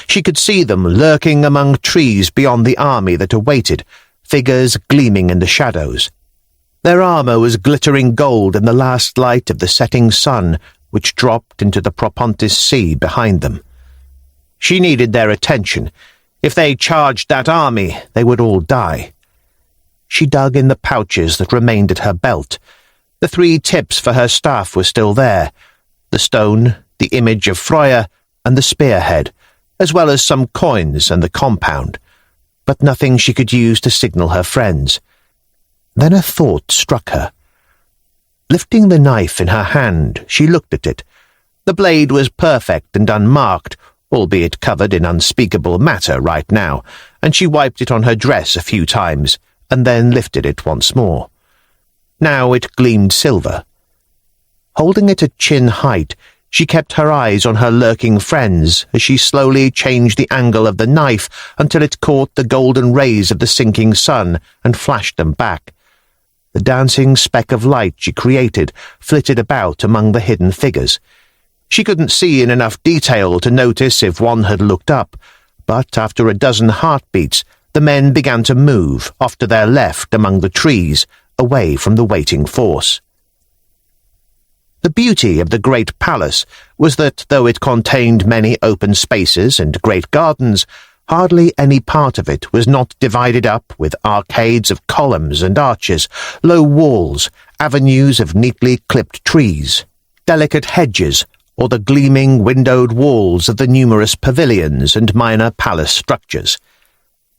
She could see them lurking among trees beyond the army that awaited, figures gleaming in the shadows. Their armour was glittering gold in the last light of the setting sun, which dropped into the Propontis Sea behind them. She needed their attention. If they charged that army, they would all die. She dug in the pouches that remained at her belt. The 3 tips for her staff were still there, the stone, the image of Freya, and the spearhead, as well as some coins and the compound, but nothing she could use to signal her friends. Then a thought struck her. Lifting the knife in her hand, she looked at it. The blade was perfect and unmarked, albeit covered in unspeakable matter right now, and she wiped it on her dress a few times, and then lifted it once more. Now it gleamed silver. Holding it at chin height, she kept her eyes on her lurking friends as she slowly changed the angle of the knife until it caught the golden rays of the sinking sun and flashed them back. The dancing speck of light she created flitted about among the hidden figures. She couldn't see in enough detail to notice if one had looked up, but after a dozen heartbeats, the men began to move off to their left among the trees, away from the waiting force. The beauty of the great palace was that, though it contained many open spaces and great gardens, hardly any part of it was not divided up with arcades of columns and arches, low walls, avenues of neatly clipped trees, delicate hedges, or the gleaming windowed walls of the numerous pavilions and minor palace structures.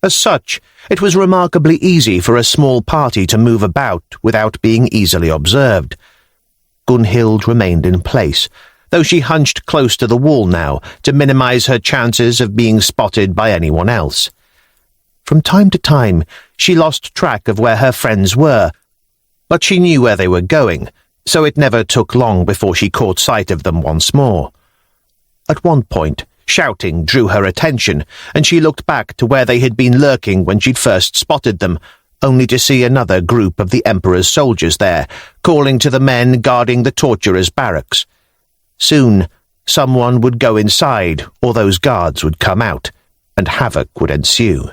As such, it was remarkably easy for a small party to move about without being easily observed. Gunhild remained in place, though she hunched close to the wall now to minimize her chances of being spotted by anyone else. From time to time, she lost track of where her friends were, but she knew where they were going, so it never took long before she caught sight of them once more. At one point, shouting drew her attention, and she looked back to where they had been lurking when she'd first spotted them, only to see another group of the Emperor's soldiers there, calling to the men guarding the torturers' barracks. Soon, someone would go inside, or those guards would come out, and havoc would ensue.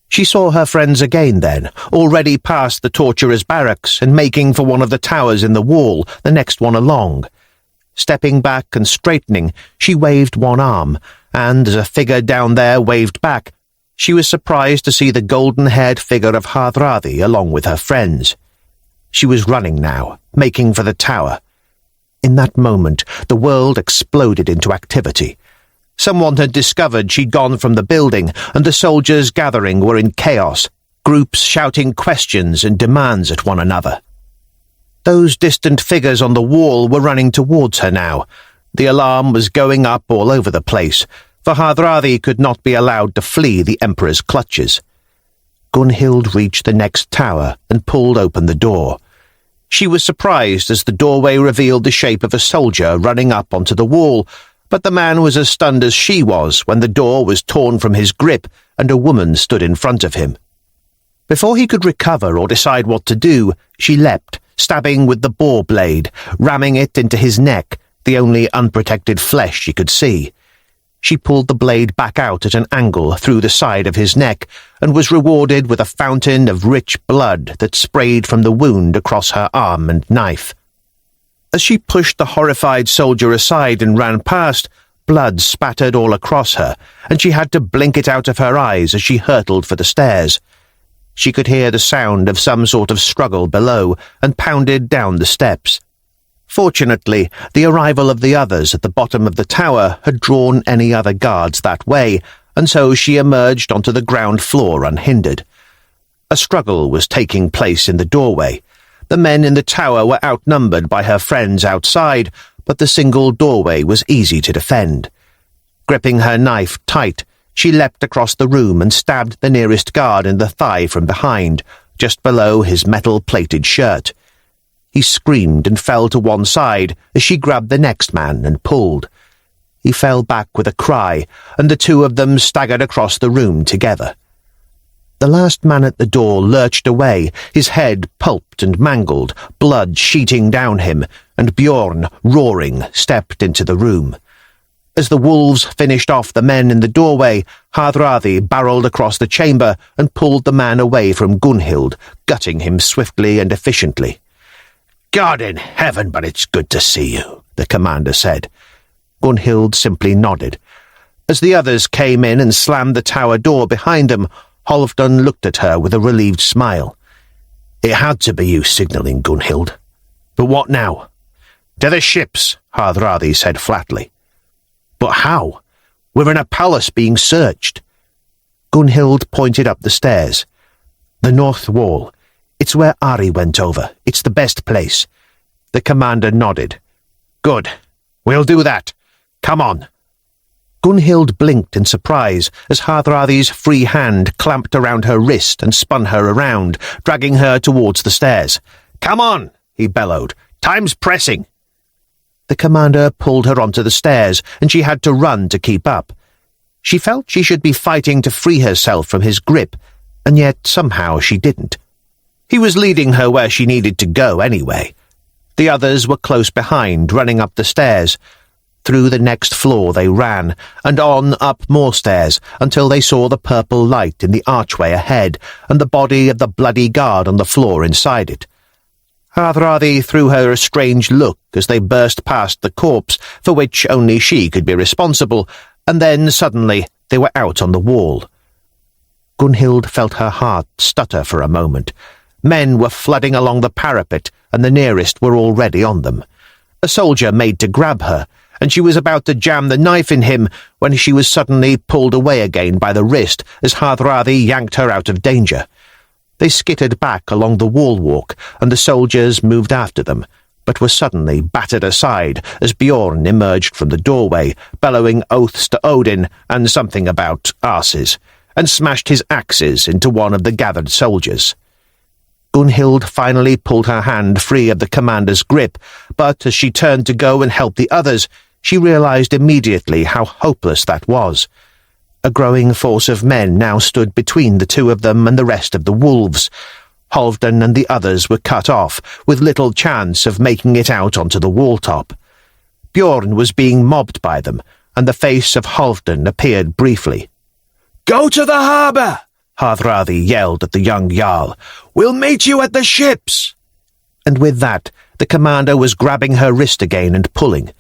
She saw her friends again then, already past the torturers' barracks and making for one of the towers in the wall, the next one along. Stepping back and straightening, she waved one arm, and as a figure down there waved back, she was surprised to see the golden-haired figure of Hardrada along with her friends. She was running now, making for the tower. In that moment, the world exploded into activity. Someone had discovered she'd gone from the building, and the soldiers gathering were in chaos, groups shouting questions and demands at one another. Those distant figures on the wall were running towards her now. The alarm was going up all over the place, for Hardrada could not be allowed to flee the Emperor's clutches. Gunhild reached the next tower and pulled open the door. She was surprised as the doorway revealed the shape of a soldier running up onto the wall, but the man was as stunned as she was when the door was torn from his grip and a woman stood in front of him. Before he could recover or decide what to do, she leapt, stabbing with the boar blade, ramming it into his neck, the only unprotected flesh she could see. She pulled the blade back out at an angle through the side of his neck and was rewarded with a fountain of rich blood that sprayed from the wound across her arm and knife. As she pushed the horrified soldier aside and ran past, blood spattered all across her, and she had to blink it out of her eyes as she hurtled for the stairs. She could hear the sound of some sort of struggle below and pounded down the steps. Fortunately, the arrival of the others at the bottom of the tower had drawn any other guards that way, and so she emerged onto the ground floor unhindered. A struggle was taking place in the doorway. The men in the tower were outnumbered by her friends outside, but the single doorway was easy to defend. Gripping her knife tight, she leapt across the room and stabbed the nearest guard in the thigh from behind, just below his metal-plated shirt. He screamed and fell to one side as she grabbed the next man and pulled. He fell back with a cry, and the two of them staggered across the room together. The last man at the door lurched away, his head pulped and mangled, blood sheeting down him, and Bjorn, roaring, stepped into the room. As the wolves finished off the men in the doorway, Hardrada barreled across the chamber and pulled the man away from Gunhild, gutting him swiftly and efficiently. "God in heaven, but it's good to see you," the commander said. Gunhild simply nodded. As the others came in and slammed the tower door behind them, Halfdan looked at her with a relieved smile. "It had to be you signalling, Gunhild. But what now?" "To the ships," Hardrada said flatly. "But how? We're in a palace being searched." Gunhild pointed up the stairs. "The north wall. It's where Ari went over. It's the best place." The commander nodded. "Good. We'll do that. Come on." Gunhild blinked in surprise as Hardrada's free hand clamped around her wrist and spun her around, dragging her towards the stairs. "Come on," he bellowed. "Time's pressing." The commander pulled her onto the stairs, and she had to run to keep up. She felt she should be fighting to free herself from his grip, and yet somehow she didn't. He was leading her where she needed to go anyway. The others were close behind, running up the stairs. Through the next floor they ran, and on up more stairs, until they saw the purple light in the archway ahead, and the body of the bloody guard on the floor inside it. Hardrada threw her a strange look as they burst past the corpse, for which only she could be responsible, and then suddenly they were out on the wall. Gunhild felt her heart stutter for a moment. Men were flooding along the parapet, and the nearest were already on them. A soldier made to grab her, and she was about to jam the knife in him when she was suddenly pulled away again by the wrist as Hardrada yanked her out of danger. They skittered back along the wall walk, and the soldiers moved after them, but were suddenly battered aside as Bjorn emerged from the doorway, bellowing oaths to Odin and something about arses, and smashed his axes into one of the gathered soldiers. Gunhild finally pulled her hand free of the commander's grip, but as she turned to go and help the others, she realized immediately how hopeless that was. A growing force of men now stood between the two of them and the rest of the wolves. Halfdan and the others were cut off, with little chance of making it out onto the wall-top. Bjorn was being mobbed by them, and the face of Halfdan appeared briefly. "Go to the harbour!" Hardrada yelled at the young Jarl. "We'll meet you at the ships!" And with that, the commander was grabbing her wrist again and pulling.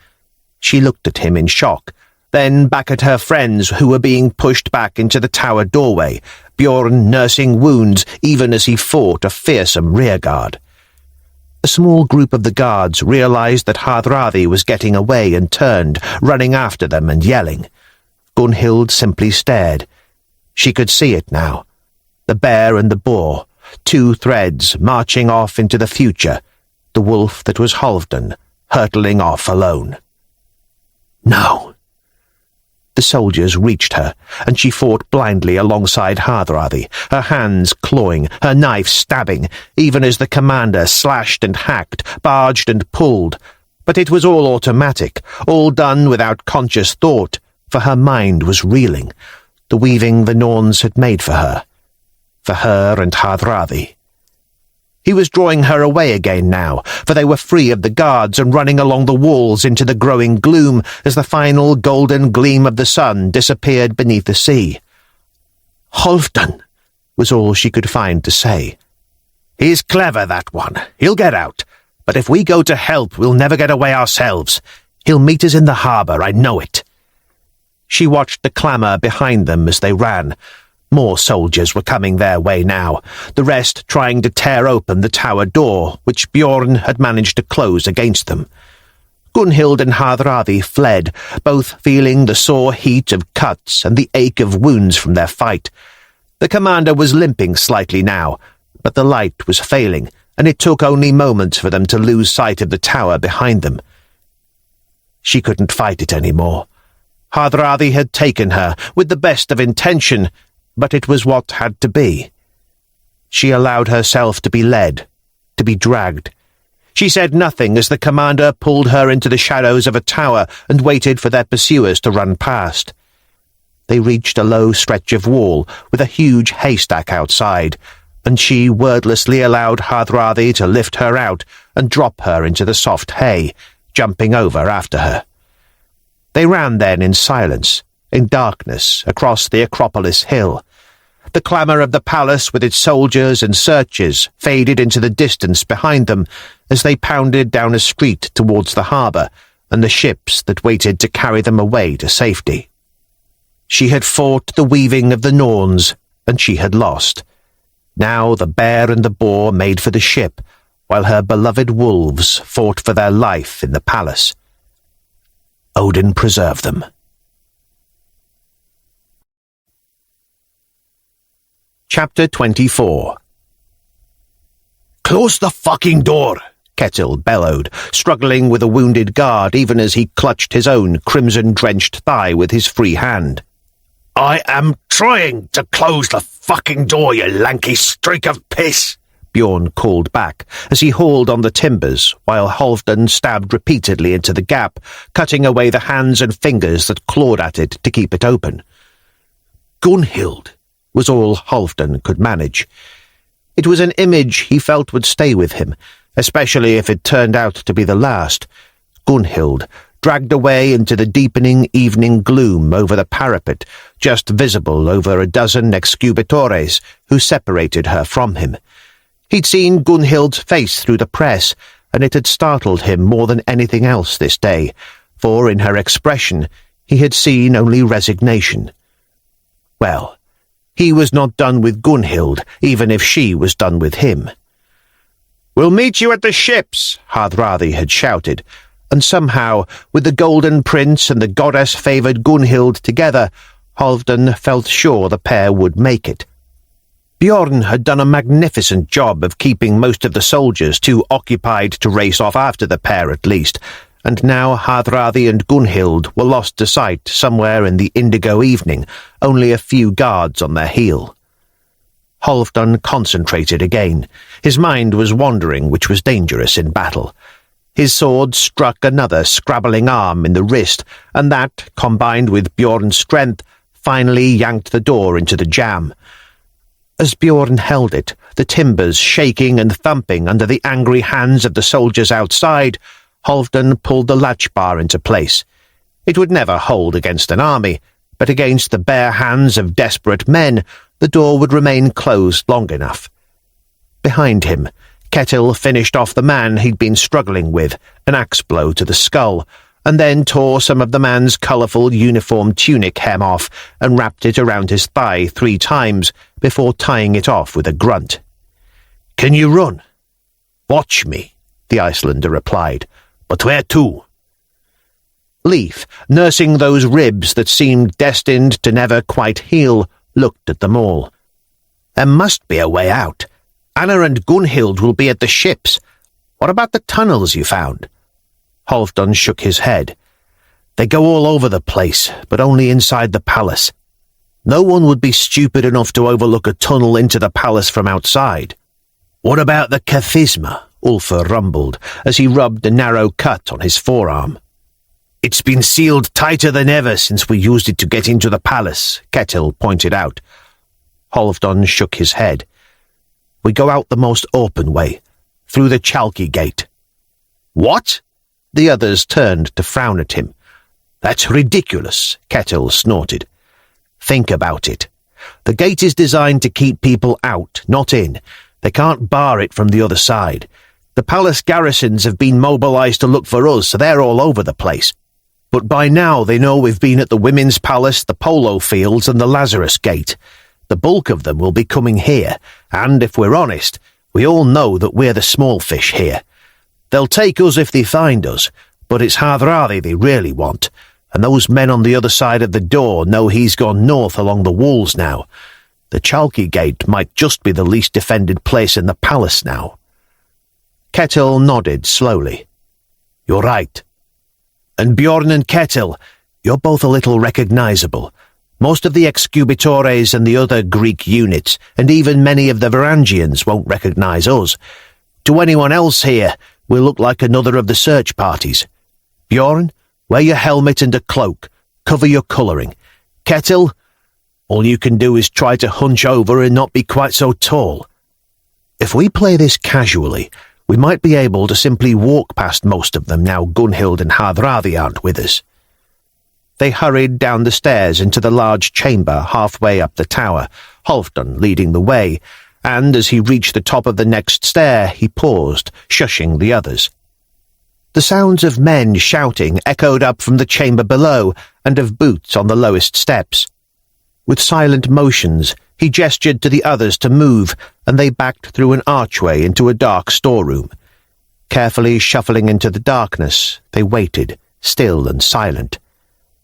She looked at him in shock, then back at her friends who were being pushed back into the tower doorway, Bjorn nursing wounds even as he fought a fearsome rearguard. A small group of the guards realized that Hardrada was getting away and turned, running after them and yelling. Gunhild simply stared. She could see it now. The bear and the boar, two threads marching off into the future, the wolf that was Halfdan, hurtling off alone. No. The soldiers reached her, and she fought blindly alongside Hardrada, her hands clawing, her knife stabbing, even as the commander slashed and hacked, barged and pulled. But it was all automatic, all done without conscious thought, for her mind was reeling, the weaving the Norns had made for her and Hardrada. He was drawing her away again now, for they were free of the guards and running along the walls into the growing gloom as the final golden gleam of the sun disappeared beneath the sea. "Halfdan," was all she could find to say. "He's clever, that one. He'll get out. But if we go to help, we'll never get away ourselves. He'll meet us in the harbour, I know it." She watched the clamour behind them as they ran. More soldiers were coming their way now, the rest trying to tear open the tower door, which Bjorn had managed to close against them. Gunhild and Hardrada fled, both feeling the sore heat of cuts and the ache of wounds from their fight. The commander was limping slightly now, but the light was failing, and it took only moments for them to lose sight of the tower behind them. She couldn't fight it anymore. Hardrada had taken her, with the best of intention, but it was what had to be. She allowed herself to be led, to be dragged. She said nothing as the commander pulled her into the shadows of a tower and waited for their pursuers to run past. They reached a low stretch of wall with a huge haystack outside, and she wordlessly allowed Hardrada to lift her out and drop her into the soft hay, jumping over after her. They ran then in silence, in darkness, across the Acropolis hill. The clamour of the palace with its soldiers and searchers faded into the distance behind them as they pounded down a street towards the harbour and the ships that waited to carry them away to safety. She had fought the weaving of the Norns, and she had lost. Now the bear and the boar made for the ship, while her beloved wolves fought for their life in the palace. Odin preserved them. Chapter 24. "Close the fucking door!" Ketil bellowed, struggling with a wounded guard even as he clutched his own crimson-drenched thigh with his free hand. "I am trying to close the fucking door, you lanky streak of piss!" Bjorn called back as he hauled on the timbers, while Halfdan stabbed repeatedly into the gap, cutting away the hands and fingers that clawed at it to keep it open. Gunhild was all Halfdan could manage. It was an image he felt would stay with him, especially if it turned out to be the last. Gunhild, dragged away into the deepening evening gloom over the parapet, just visible over a dozen excubitores who separated her from him. He'd seen Gunhild's face through the press, and it had startled him more than anything else this day, for in her expression he had seen only resignation. Well, he was not done with Gunhild, even if she was done with him. "We'll meet you at the ships," Hardrada had shouted, and somehow, with the Golden Prince and the goddess-favoured Gunhild together, Halfdan felt sure the pair would make it. Bjorn had done a magnificent job of keeping most of the soldiers too occupied to race off after the pair at least, and now Hardrada and Gunhild were lost to sight somewhere in the indigo evening, only a few guards on their heel. Halfdan concentrated again. His mind was wandering, which was dangerous in battle. His sword struck another scrabbling arm in the wrist, and that, combined with Bjorn's strength, finally yanked the door into the jam. As Bjorn held it, the timbers shaking and thumping under the angry hands of the soldiers outside, Halfdan pulled the latch bar into place. It would never hold against an army, but against the bare hands of desperate men, the door would remain closed long enough. Behind him, Ketil finished off the man he'd been struggling with, an axe blow to the skull, and then tore some of the man's colourful uniform tunic hem off and wrapped it around his thigh 3 times before tying it off with a grunt. "Can you run?" "Watch me," the Icelander replied. "But where to?" Leif, nursing those ribs that seemed destined to never quite heal, looked at them all. "There must be a way out. Anna and Gunhild will be at the ships. What about the tunnels you found?" Halfdan shook his head. "They go all over the place, but only inside the palace. No one would be stupid enough to overlook a tunnel into the palace from outside." "What about the Kathisma?" Ulfr rumbled as he rubbed a narrow cut on his forearm. "It's been sealed tighter than ever since we used it to get into the palace," Ketil pointed out. Halfdan shook his head. "We go out the most open way, through the Chalky Gate." "What?" The others turned to frown at him. "That's ridiculous," Ketil snorted. "Think about it. The gate is designed to keep people out, not in. They can't bar it from the other side. The palace garrisons have been mobilized to look for us, so they're all over the place. But by now they know we've been at the Women's Palace, the Polo Fields, and the Lazarus Gate. The bulk of them will be coming here, and if we're honest, we all know that we're the small fish here. They'll take us if they find us, but it's Hardrada they really want, and those men on the other side of the door know he's gone north along the walls now. The Chalky Gate might just be the least defended place in the palace now. Ketil nodded slowly. You're right. And Bjorn and Ketil, you're both a little recognizable. Most of the excubitores and the other Greek units, and even many of the Varangians, won't recognize us. To anyone else here, we'll look like another of the search parties. Bjorn, wear your helmet and a cloak. Cover your colouring. Ketil, all you can do is try to hunch over and not be quite so tall. If we play this casually, we might be able to simply walk past most of them now Gunhild and Hardrada aren't with us. They hurried down the stairs into the large chamber halfway up the tower, Halfdan leading the way, and as he reached the top of the next stair, he paused, shushing the others. The sounds of men shouting echoed up from the chamber below, and of boots on the lowest steps. With silent motions, he gestured to the others to move, and they backed through an archway into a dark storeroom. Carefully shuffling into the darkness, they waited, still and silent.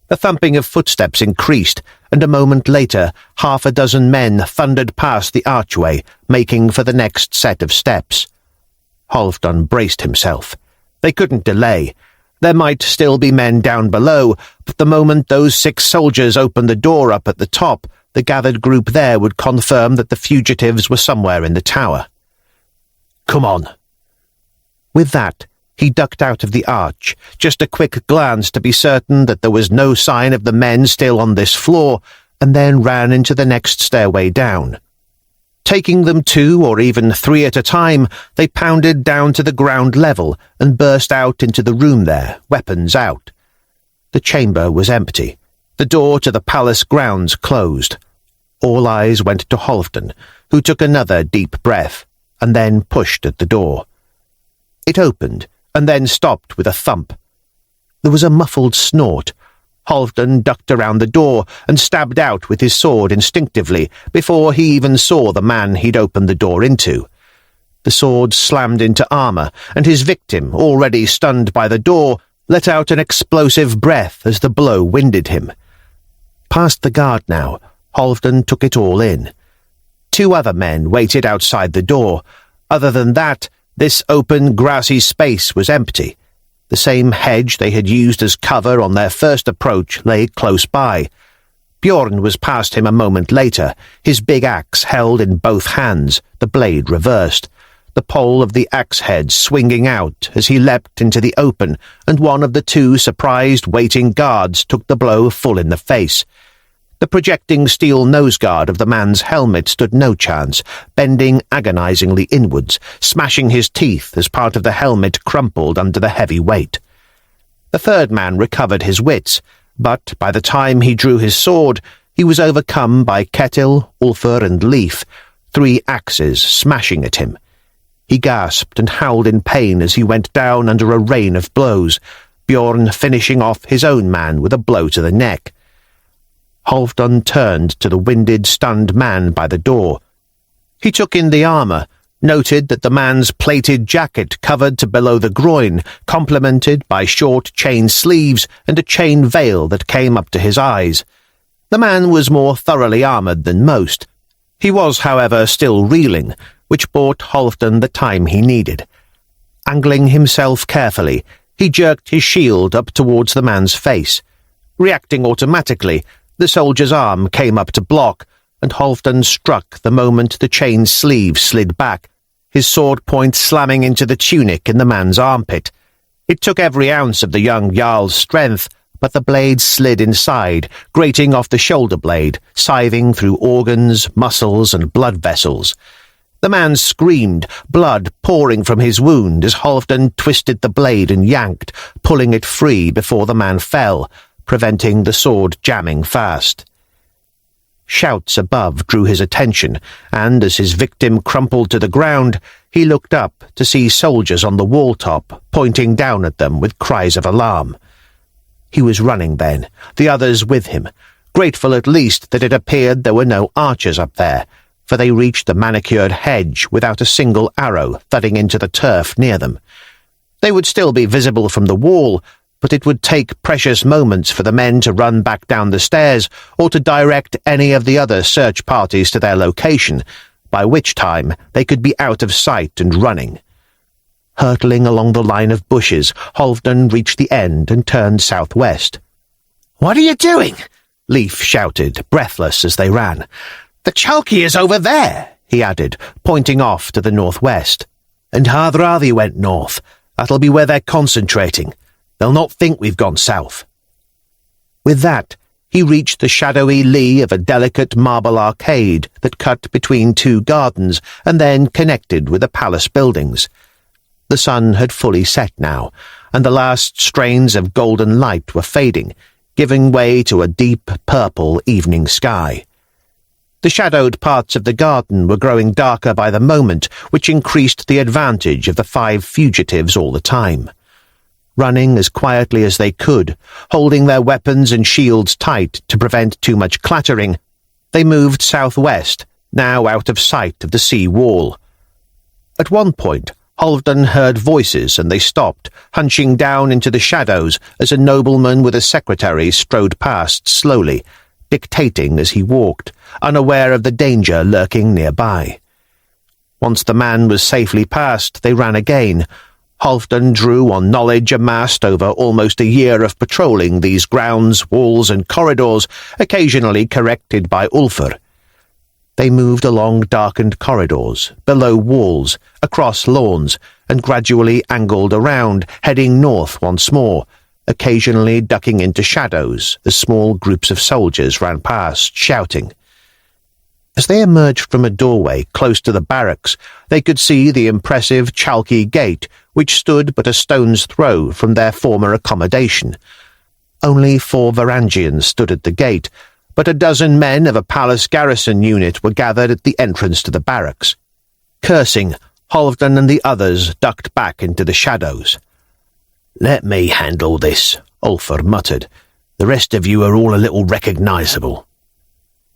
The thumping of footsteps increased, and a moment later 6 men thundered past the archway, making for the next set of steps. Halfdan braced himself. They couldn't delay. There might still be men down below, but the moment those 6 soldiers opened the door up at the top, the gathered group there would confirm that the fugitives were somewhere in the tower. Come on. With that, he ducked out of the arch, just a quick glance to be certain that there was no sign of the men still on this floor, and then ran into the next stairway down. Taking them 2 or even 3 at a time, they pounded down to the ground level and burst out into the room there, weapons out. The chamber was empty. The door to the palace grounds closed. All eyes went to Halfdan, who took another deep breath, and then pushed at the door. It opened, and then stopped with a thump. There was a muffled snort. Halfdan ducked around the door and stabbed out with his sword instinctively before he even saw the man he'd opened the door into. The sword slammed into armour, and his victim, already stunned by the door, let out an explosive breath as the blow winded him. Past the guard now, Halfdan took it all in. 2 other men waited outside the door. Other than that, this open, grassy space was empty. The same hedge they had used as cover on their first approach lay close by. Bjorn was past him a moment later, his big axe held in both hands, the blade reversed, the pole of the axe head swinging out as he leapt into the open, and one of the 2 surprised waiting guards took the blow full in the face. The projecting steel noseguard of the man's helmet stood no chance, bending agonizingly inwards, smashing his teeth as part of the helmet crumpled under the heavy weight. The 3rd man recovered his wits, but by the time he drew his sword, he was overcome by Ketil, Ulfr, and Leif, 3 axes smashing at him. He gasped and howled in pain as he went down under a rain of blows, Bjorn finishing off his own man with a blow to the neck. Halfdan turned to the winded, stunned man by the door. He took in the armour, noted that the man's plated jacket covered to below the groin, complemented by short chain sleeves and a chain veil that came up to his eyes. The man was more thoroughly armoured than most. He was, however, still reeling, which bought Halfdan the time he needed. Angling himself carefully, he jerked his shield up towards the man's face. Reacting automatically, the soldier's arm came up to block, and Halfdan struck the moment the chain sleeve slid back, his sword point slamming into the tunic in the man's armpit. It took every ounce of the young Jarl's strength, but the blade slid inside, grating off the shoulder blade, scything through organs, muscles, and blood vessels. The man screamed, blood pouring from his wound as Halfdan twisted the blade and yanked, pulling it free before the man fell, preventing the sword jamming fast. Shouts above drew his attention, and as his victim crumpled to the ground, he looked up to see soldiers on the wall top, pointing down at them with cries of alarm. He was running then, the others with him. grateful at least that it appeared there were no archers up there, for they reached the manicured hedge without a single arrow thudding into the turf near them. They would still be visible from the wall, but it would take precious moments for the men to run back down the stairs or to direct any of the other search parties to their location, by which time they could be out of sight and running. Hurtling along the line of bushes, Halfdan reached the end and turned southwest. "What are you doing?" Leif shouted, breathless as they ran. "The Chalky is over there," he added, pointing off to the northwest. "And Hardrada went north. That'll be where they're concentrating. They'll not think we've gone south." With that, he reached the shadowy lee of a delicate marble arcade that cut between two gardens and then connected with the palace buildings. The sun had fully set now, and the last strains of golden light were fading, giving way to a deep purple evening sky. The shadowed parts of the garden were growing darker by the moment, which increased the advantage of the 5 fugitives all the time. Running as quietly as they could, holding their weapons and shields tight to prevent too much clattering, they moved southwest, now out of sight of the sea wall. At one point, Halfdan heard voices and they stopped, hunching down into the shadows as a nobleman with a secretary strode past slowly, dictating as he walked, unaware of the danger lurking nearby. Once the man was safely past, they ran again. Halfdan drew on knowledge amassed over almost a year of patrolling these grounds, walls, and corridors, occasionally corrected by Ulfr. They moved along darkened corridors, below walls, across lawns, and gradually angled around, heading north once more, occasionally ducking into shadows as small groups of soldiers ran past, shouting. As they emerged from a doorway close to the barracks, they could see the impressive Chalky Gate, which stood but a stone's throw from their former accommodation. Only 4 Varangians stood at the gate, but a dozen men of a palace garrison unit were gathered at the entrance to the barracks. Cursing, Halfdan and the others ducked back into the shadows. "Let me handle this," Ulfr muttered. "The rest of you are all a little recognizable."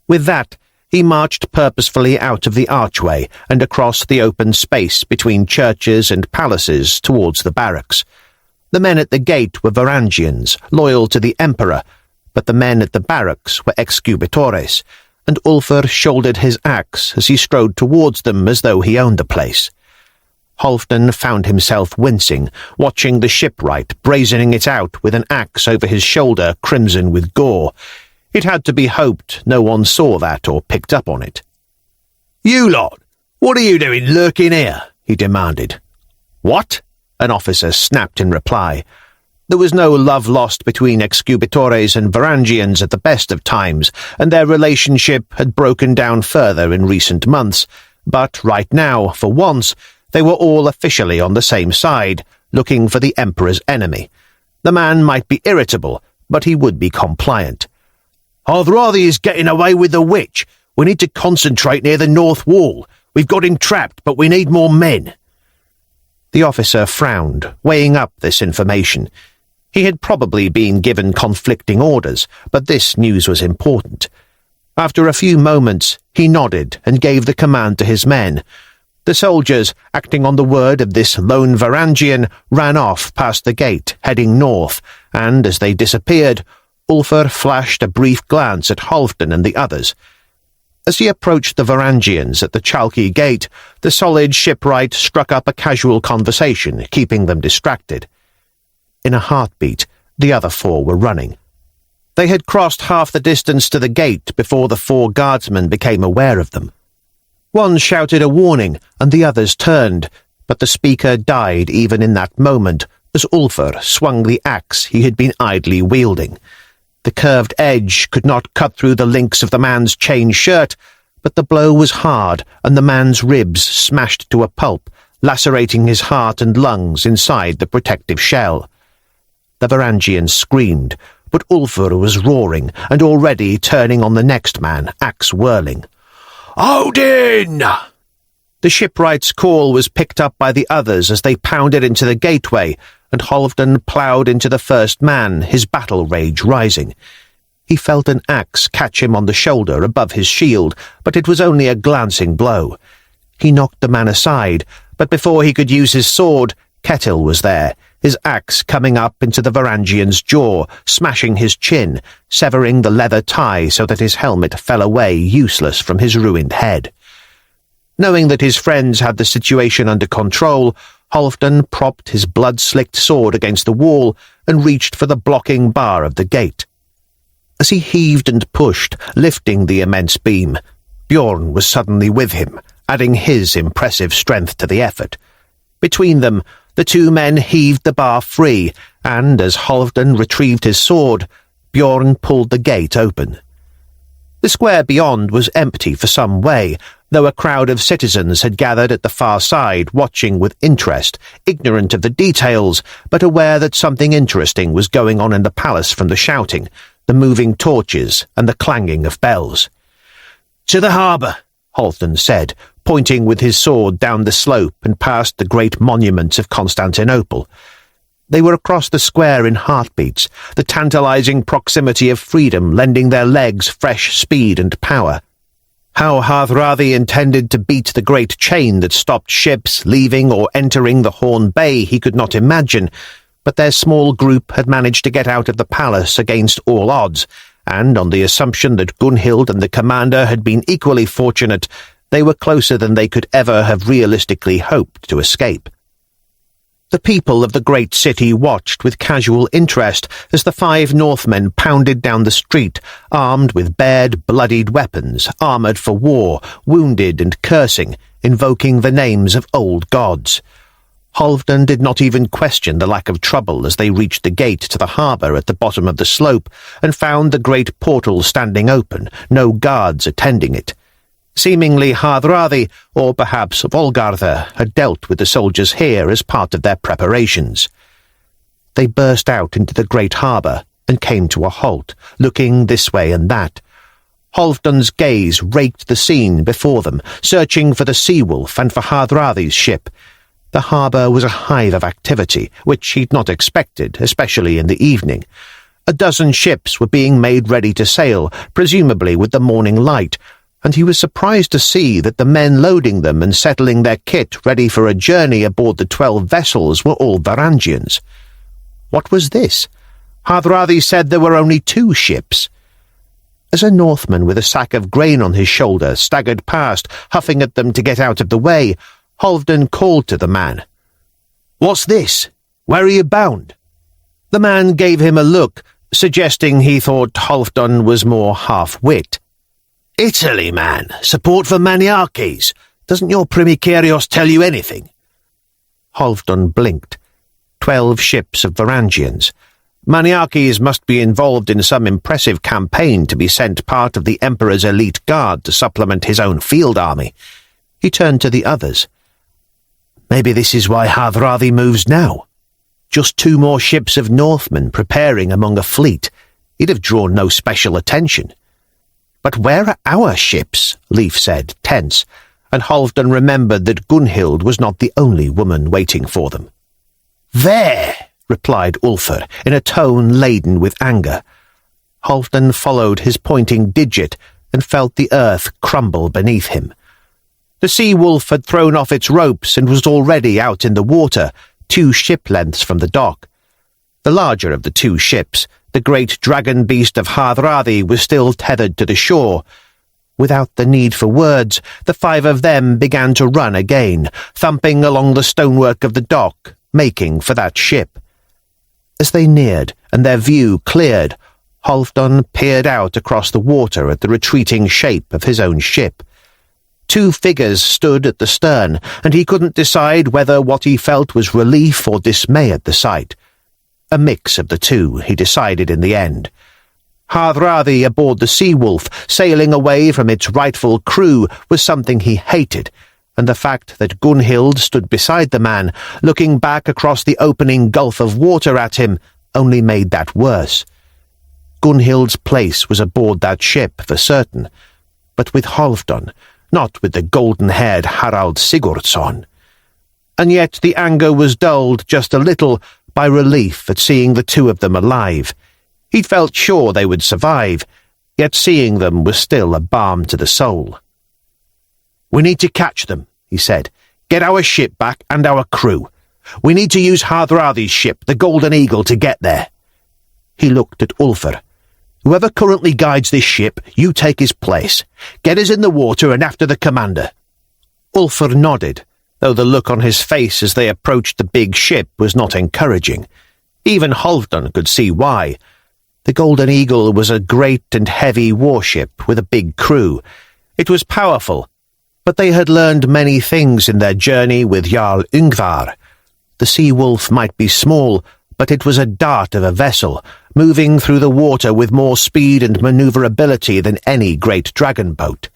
With that, he marched purposefully out of the archway and across the open space between churches and palaces towards the barracks. The men at the gate were Varangians, loyal to the Emperor, but the men at the barracks were excubitores, and Ulfr shouldered his axe as he strode towards them as though he owned the place. Halfdan found himself wincing, watching the shipwright brazening it out with an axe over his shoulder crimson with gore. It had to be hoped no one saw that or picked up on it. "You lot, what are you doing lurking here?" he demanded. "What?" an officer snapped in reply. There was no love lost between excubitores and Varangians at the best of times, and their relationship had broken down further in recent months, but right now, for once, they were all officially on the same side, looking for the Emperor's enemy. The man might be irritable, but he would be compliant. "Hardrada is getting away with the witch. We need to concentrate near the north wall. We've got him trapped, but we need more men." The officer frowned, weighing up this information. He had probably been given conflicting orders, but this news was important. After a few moments, he nodded and gave the command to his men. The soldiers, acting on the word of this lone Varangian, ran off past the gate, heading north, and as they disappeared, Ulfr flashed a brief glance at Halfdan and the others. As he approached the Varangians at the Chalky Gate, the solid shipwright struck up a casual conversation, keeping them distracted. In a heartbeat, the other 4 were running. They had crossed half the distance to the gate before the 4 guardsmen became aware of them. One shouted a warning, and the others turned, but the speaker died even in that moment as Ulfr swung the axe he had been idly wielding. The curved edge could not cut through the links of the man's chain shirt, but the blow was hard, and the man's ribs smashed to a pulp, lacerating his heart and lungs inside the protective shell. The Varangian screamed, but Ulfr was roaring and already turning on the next man, axe whirling. "Odin!" The shipwright's call was picked up by the others as they pounded into the gateway, and Halfdan ploughed into the first man, his battle rage rising. He felt an axe catch him on the shoulder above his shield, but it was only a glancing blow. He knocked the man aside, but before he could use his sword, Ketil was there, his axe coming up into the Varangian's jaw, smashing his chin, severing the leather tie so that his helmet fell away useless from his ruined head. Knowing that his friends had the situation under control, Halfdan propped his blood-slicked sword against the wall and reached for the blocking bar of the gate. As he heaved and pushed, lifting the immense beam, Bjorn was suddenly with him, adding his impressive strength to the effort. Between them, the two men heaved the bar free, and as Halfdan retrieved his sword, Bjorn pulled the gate open. The square beyond was empty for some way, though a crowd of citizens had gathered at the far side, watching with interest, ignorant of the details, but aware that something interesting was going on in the palace from the shouting, the moving torches, and the clanging of bells. "To the harbour," Halfdan said, pointing with his sword down the slope and past the great monuments of Constantinople. They were across the square in heartbeats, the tantalizing proximity of freedom lending their legs fresh speed and power. How Hardrada intended to beat the great chain that stopped ships leaving or entering the Horn Bay he could not imagine, but their small group had managed to get out of the palace against all odds, and on the assumption that Gunhild and the commander had been equally fortunate, they were closer than they could ever have realistically hoped to escape. The people of the great city watched with casual interest as the 5 Northmen pounded down the street, armed with bared, bloodied weapons, armoured for war, wounded and cursing, invoking the names of old gods. Halfdan did not even question the lack of trouble as they reached the gate to the harbour at the bottom of the slope and found the great portal standing open, no guards attending it. Seemingly Hardrada, or perhaps Volgartha, had dealt with the soldiers here as part of their preparations. They burst out into the great harbour and came to a halt, looking this way and that. Halfdan's gaze raked the scene before them, searching for the Sea-Wolf and for Hardrada's ship. The harbour was a hive of activity, which he'd not expected, especially in the evening. A dozen ships were being made ready to sail, presumably with the morning light, and he was surprised to see that the men loading them and settling their kit ready for a journey aboard the 12 vessels were all Varangians. What was this? Hardrada said there were only 2 ships. As a Northman with a sack of grain on his shoulder staggered past, huffing at them to get out of the way, Halfdan called to the man. "What's this? Where are you bound?" The man gave him a look, suggesting he thought Halfdan was more half-wit. "Italy, man. Support for Maniaces. Doesn't your Primicerios tell you anything?" Halfdan blinked. 12 ships of Varangians. Maniaces must be involved in some impressive campaign to be sent part of the Emperor's elite guard to supplement his own field army. He turned to the others. Maybe this is why Hardrada moves now. Just 2 more ships of Northmen preparing among a fleet. He'd have drawn no special attention. "But where are our ships?" Leif said, tense, and Halfdan remembered that Gunhild was not the only woman waiting for them. "There," replied Ulfr, in a tone laden with anger. Halfdan followed his pointing digit and felt the earth crumble beneath him. The Sea-Wolf had thrown off its ropes and was already out in the water, 2 ship lengths from the dock. The larger of the 2 ships, the great dragon beast of Hardrada, was still tethered to the shore. Without the need for words, the 5 of them began to run again, thumping along the stonework of the dock, making for that ship. As they neared, and their view cleared, Halfdan peered out across the water at the retreating shape of his own ship. 2 figures stood at the stern, and he couldn't decide whether what he felt was relief or dismay at the sight. A mix of the 2, he decided in the end. Hardrada aboard the Sea-Wolf, sailing away from its rightful crew, was something he hated, and the fact that Gunhild stood beside the man, looking back across the opening gulf of water at him, only made that worse. Gunhild's place was aboard that ship for certain, but with Halfdan, not with the golden-haired Harald Sigurdsson. And yet the anger was dulled just a little by relief at seeing the 2 of them alive. He'd felt sure they would survive, yet seeing them was still a balm to the soul. "We need to catch them," he said. "Get our ship back and our crew. We need to use Hardrada's ship, the Golden Eagle, to get there." He looked at Ulfr. "Whoever currently guides this ship, you take his place. Get us in the water and after the commander." Ulfr nodded, though the look on his face as they approached the big ship was not encouraging. Even Halfdan could see why. The Golden Eagle was a great and heavy warship with a big crew. It was powerful, but they had learned many things in their journey with Jarl Yngvar. The sea wolf might be small, but it was a dart of a vessel, moving through the water with more speed and maneuverability than any great dragon boat.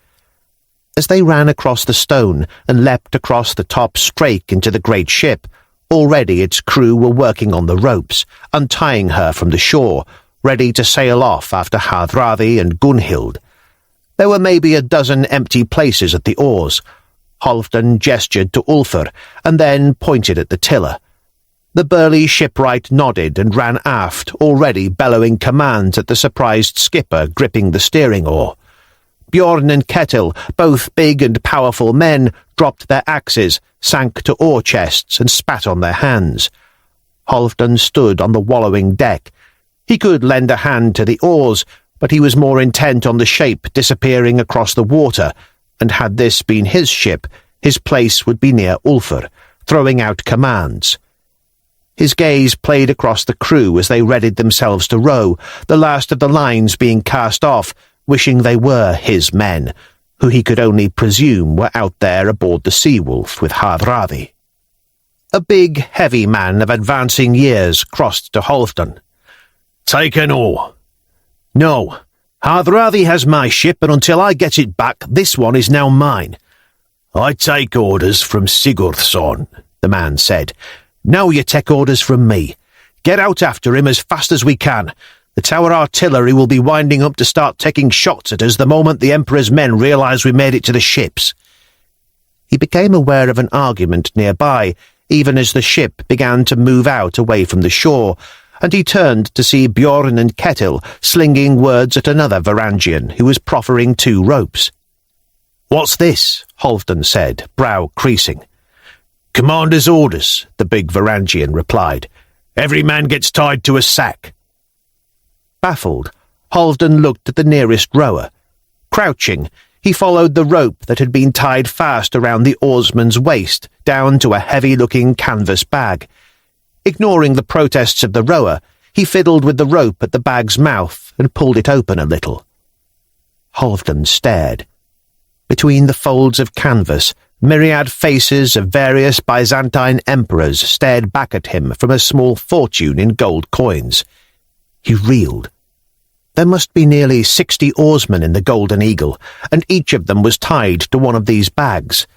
As they ran across the stone and leapt across the top strake into the great ship, already its crew were working on the ropes, untying her from the shore, ready to sail off after Hardrada and Gunhild. There were maybe a dozen empty places at the oars. Halfdan gestured to Ulfr, and then pointed at the tiller. The burly shipwright nodded and ran aft, already bellowing commands at the surprised skipper gripping the steering oar. Bjorn and Ketil, both big and powerful men, dropped their axes, sank to oar chests, and spat on their hands. Halfdan stood on the wallowing deck. He could lend a hand to the oars, but he was more intent on the shape disappearing across the water, and had this been his ship, his place would be near Ulfr, throwing out commands. His gaze played across the crew as they readied themselves to row, the last of the lines being cast off, wishing they were his men, who he could only presume were out there aboard the Sea-Wolf with Hardrada. A big, heavy man of advancing years crossed to Halfdan. "Take an oar." "No. Hardrada has my ship, and until I get it back, this one is now mine." "I take orders from Sigurdsson," the man said. "Now you take orders from me. Get out after him as fast as we can. The tower artillery will be winding up to start taking shots at us the moment the Emperor's men realize we made it to the ships." He became aware of an argument nearby, even as the ship began to move out away from the shore, and he turned to see Bjorn and Ketil slinging words at another Varangian who was proffering 2 ropes. "What's this?" Halfdan said, brow creasing. "Commander's orders," the big Varangian replied. "Every man gets tied to a sack." Baffled, Halfdan looked at the nearest rower. Crouching, he followed the rope that had been tied fast around the oarsman's waist down to a heavy-looking canvas bag. Ignoring the protests of the rower, he fiddled with the rope at the bag's mouth and pulled it open a little. Halfdan stared. Between the folds of canvas, myriad faces of various Byzantine emperors stared back at him from a small fortune in gold coins. He reeled. There must be nearly 60 oarsmen in the Golden Eagle, and each of them was tied to one of these bags.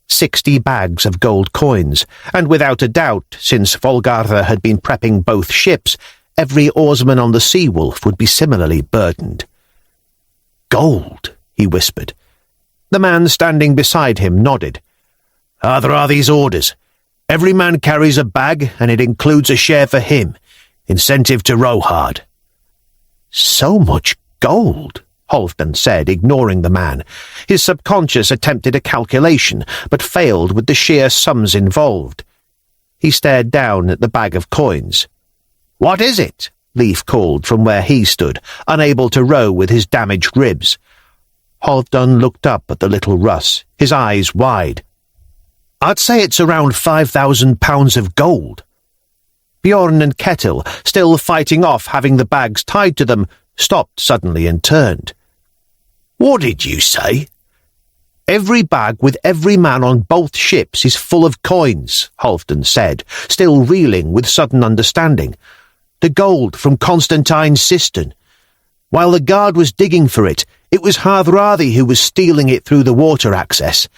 60 bags of gold coins, and without a doubt, since Volgartha had been prepping both ships, every oarsman on the Sea-Wolf would be similarly burdened. "Gold," he whispered. The man standing beside him nodded. "Hardrada's orders. Every man carries a bag, and it includes a share for him. Incentive to row hard." "So much gold," Halfdan said, ignoring the man. His subconscious attempted a calculation, but failed with the sheer sums involved. He stared down at the bag of coins. "What is it?" Leif called from where he stood, unable to row with his damaged ribs. Halfdan looked up at the little Russ, his eyes wide. "I'd say it's around 5,000 pounds of gold." Bjorn and Ketil, still fighting off having the bags tied to them, stopped suddenly and turned. "What did you say?" "Every bag with every man on both ships is full of coins," Halfdan said, still reeling with sudden understanding. "The gold from Constantine's cistern. While the guard was digging for it, it was Hardrada who was stealing it through the water access.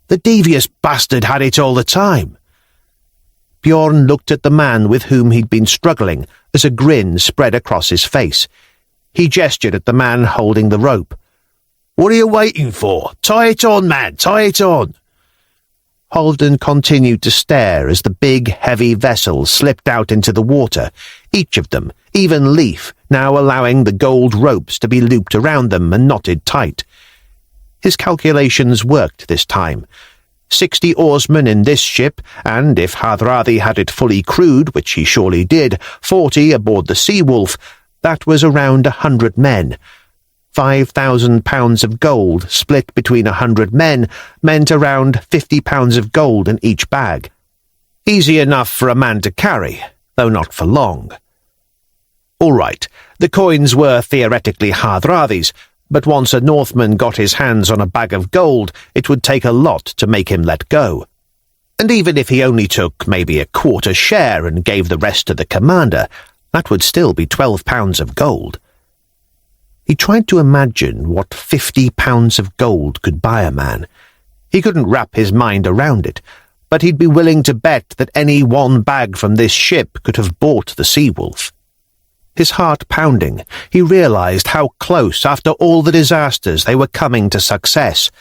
The devious bastard had it all the time." Bjorn looked at the man with whom he'd been struggling as a grin spread across his face. He gestured at the man holding the rope. "What are you waiting for? Tie it on, man, tie it on." Halfdan continued to stare as the big, heavy vessels slipped out into the water, each of them, even Leif, now allowing the gold ropes to be looped around them and knotted tight. His calculations worked this time. 60 oarsmen in this ship, and if Hardrada had it fully crewed, which he surely did, 40 aboard the Sea-Wolf, that was around 100 men. 5,000 pounds of gold split between 100 men meant around 50 pounds of gold in each bag. Easy enough for a man to carry, though not for long. All right, the coins were theoretically Hardrada's, but once a Northman got his hands on a bag of gold, it would take a lot to make him let go. And even if he only took maybe a quarter share and gave the rest to the commander, that would still be 12 pounds of gold. He tried to imagine what 50 pounds of gold could buy a man. He couldn't wrap his mind around it, but he'd be willing to bet that any one bag from this ship could have bought the Sea-Wolf. His heart pounding, he realized how close, after all the disasters, they were coming to success.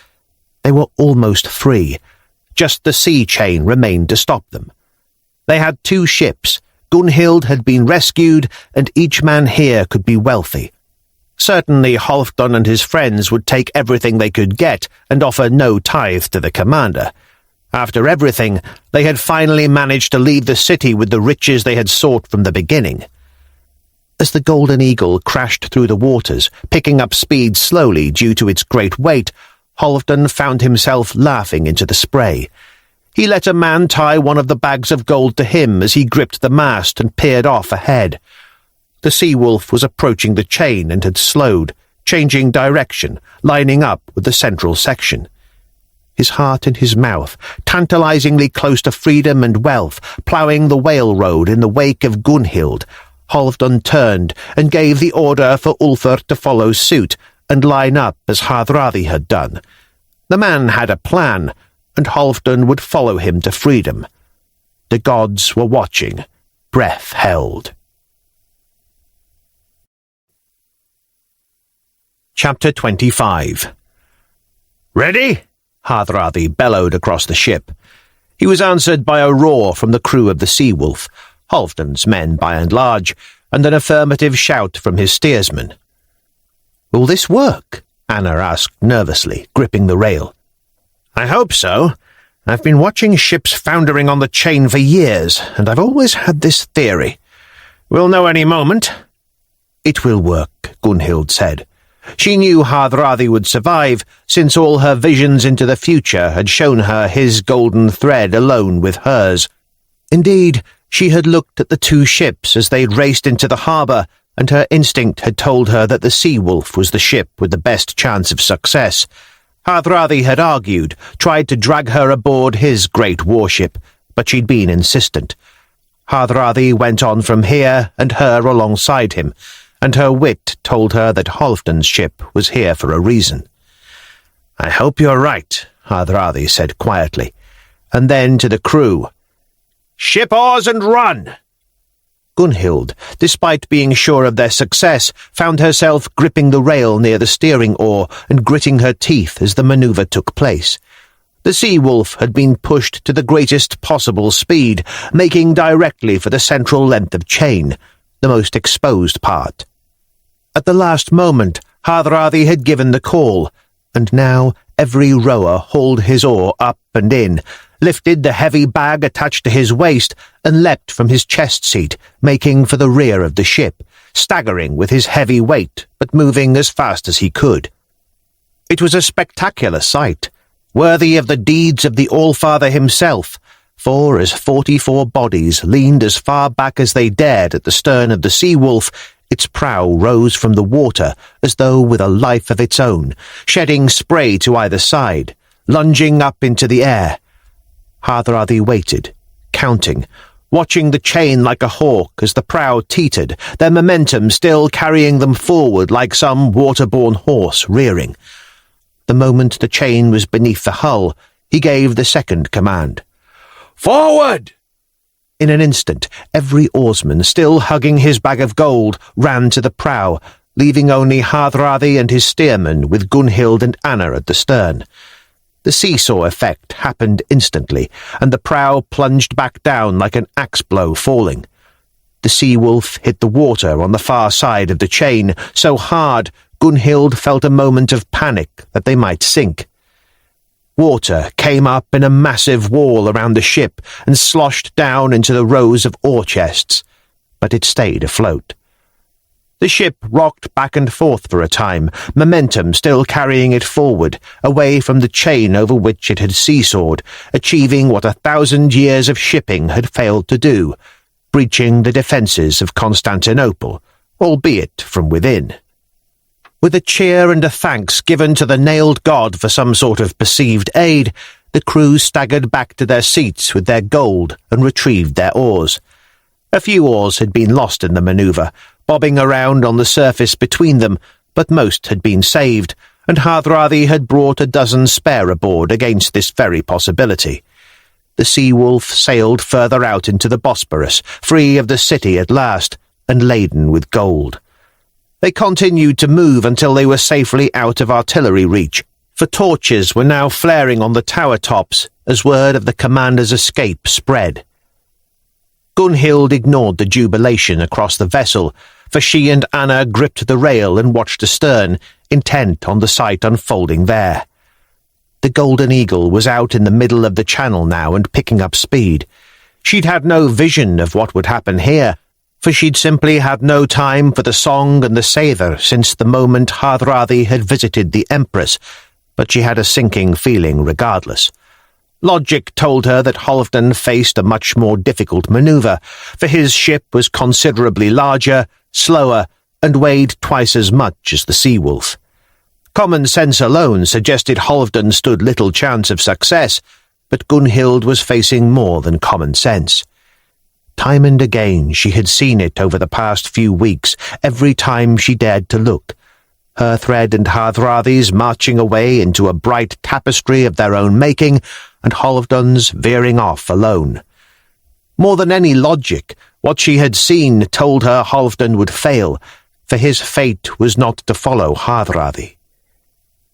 They were almost free. Just the sea chain remained to stop them. They had 2 ships. Gunhild had been rescued, and each man here could be wealthy. Certainly Halfdan and his friends would take everything they could get and offer no tithe to the commander. After everything, they had finally managed to leave the city with the riches they had sought from the beginning. As the Golden Eagle crashed through the waters, picking up speed slowly due to its great weight, Halfdan found himself laughing into the spray. He let a man tie one of the bags of gold to him as he gripped the mast and peered off ahead. The Sea-Wolf was approaching the chain and had slowed, changing direction, lining up with the central section. His heart in his mouth, tantalizingly close to freedom and wealth, ploughing the whale road in the wake of Gunhild, Halfdan turned and gave the order for Ulfr to follow suit and line up as Hardrada had done. The man had a plan, and Halfdan would follow him to freedom. The gods were watching, breath held. Chapter 25. "Ready?" Hardrada bellowed across the ship. He was answered by a roar from the crew of the Sea-Wolf, Halfdan's men by and large, and an affirmative shout from his steersman. "Will this work?" Anna asked nervously, gripping the rail. "I hope so. I've been watching ships foundering on the chain for years, and I've always had this theory. We'll know any moment." "It will work," Gunhild said. She knew Hardrada would survive, since all her visions into the future had shown her his golden thread alone with hers. Indeed, she had looked at the 2 ships as they'd raced into the harbour, and her instinct had told her that the Sea-Wolf was the ship with the best chance of success. Hardrada had argued, tried to drag her aboard his great warship, but she'd been insistent. Hardrada went on from here and her alongside him, and her wit told her that Halfdan's ship was here for a reason. "I hope you're right," Hardrada said quietly, and then to the crew, "Ship oars and run!" Gunhild, despite being sure of their success, found herself gripping the rail near the steering oar and gritting her teeth as the manoeuvre took place. The Sea-Wolf had been pushed to the greatest possible speed, making directly for the central length of chain, the most exposed part. At the last moment, Hardrada had given the call, and now every rower hauled his oar up and in, lifted the heavy bag attached to his waist, and leapt from his chest seat, making for the rear of the ship, staggering with his heavy weight, but moving as fast as he could. It was a spectacular sight, worthy of the deeds of the Allfather himself, for as 44 bodies leaned as far back as they dared at the stern of the Sea-Wolf, its prow rose from the water as though with a life of its own, shedding spray to either side, lunging up into the air. Hardrada waited, counting, watching the chain like a hawk as the prow teetered, their momentum still carrying them forward like some waterborne horse rearing. The moment the chain was beneath the hull, he gave the second command. "Forward!" In an instant, every oarsman, still hugging his bag of gold, ran to the prow, leaving only Hardrada and his steerman with Gunhild and Anna at the stern. The The seesaw effect happened instantly, and the prow plunged back down like an axe blow falling. The sea-wolf hit the water on the far side of the chain so hard Gunhild felt a moment of panic that they might sink. Water came up in a massive wall around the ship and sloshed down into the rows of ore chests, but it stayed afloat. The ship rocked back and forth for a time, momentum still carrying it forward, away from the chain over which it had seesawed, achieving what 1,000 years of shipping had failed to do, breaching the defences of Constantinople, albeit from within. With a cheer and a thanks given to the nailed god for some sort of perceived aid, the crew staggered back to their seats with their gold and retrieved their oars. A few oars had been lost in the manoeuvre, bobbing around on the surface between them, but most had been saved, and Hardrada had brought a dozen spare aboard against this very possibility. The Sea-Wolf sailed further out into the Bosporus, free of the city at last, and laden with gold. They continued to move until they were safely out of artillery reach, for torches were now flaring on the tower tops as word of the commander's escape spread. Gunhild ignored the jubilation across the vessel, for she and Anna gripped the rail and watched astern, intent on the sight unfolding there. The Golden Eagle was out in the middle of the channel now and picking up speed. She'd had no vision of what would happen here, for she'd simply had no time for the song and the savour since the moment Hardrada had visited the Empress, but she had a sinking feeling regardless. Logic told her that Halfdan faced a much more difficult manoeuvre, for his ship was considerably larger, slower, and weighed twice as much as the Sea-Wolf. Common sense alone suggested Halfdan stood little chance of success, but Gunhild was facing more than common sense. Time and again she had seen it over the past few weeks, every time she dared to look. Herthred and Hardrada's marching away into a bright tapestry of their own making, and Halfdan's veering off alone. More than any logic, what she had seen told her Halfdan would fail, for his fate was not to follow Hardrada.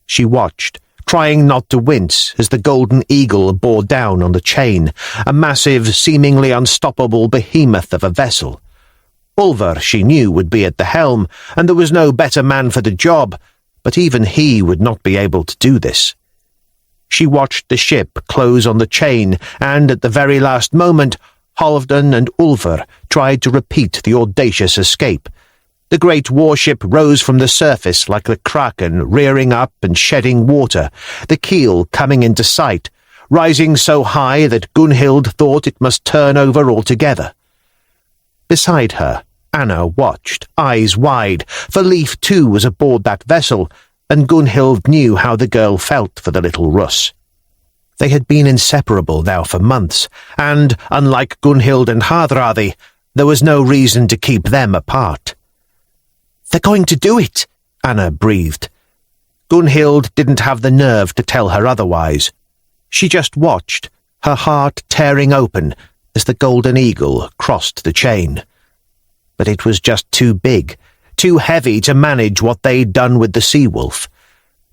She watched, trying not to wince as the Golden Eagle bore down on the chain, a massive, seemingly unstoppable behemoth of a vessel. Ulfr, she knew, would be at the helm, and there was no better man for the job, but even he would not be able to do this. She watched the ship close on the chain, and at the very last moment, Halfdan and Ulfr tried to repeat the audacious escape. The great warship rose from the surface like the kraken, rearing up and shedding water, the keel coming into sight, rising so high that Gunhild thought it must turn over altogether. Beside her, Anna watched, eyes wide, for Leif too was aboard that vessel, and Gunhild knew how the girl felt for the little Russ. They had been inseparable now for months, and, unlike Gunhild and Hardrada, there was no reason to keep them apart. "They're going to do it," Anna breathed. Gunhild didn't have the nerve to tell her otherwise. She just watched, her heart tearing open as the Golden Eagle crossed the chain. But it was just too big, too heavy to manage what they'd done with the Sea-Wolf.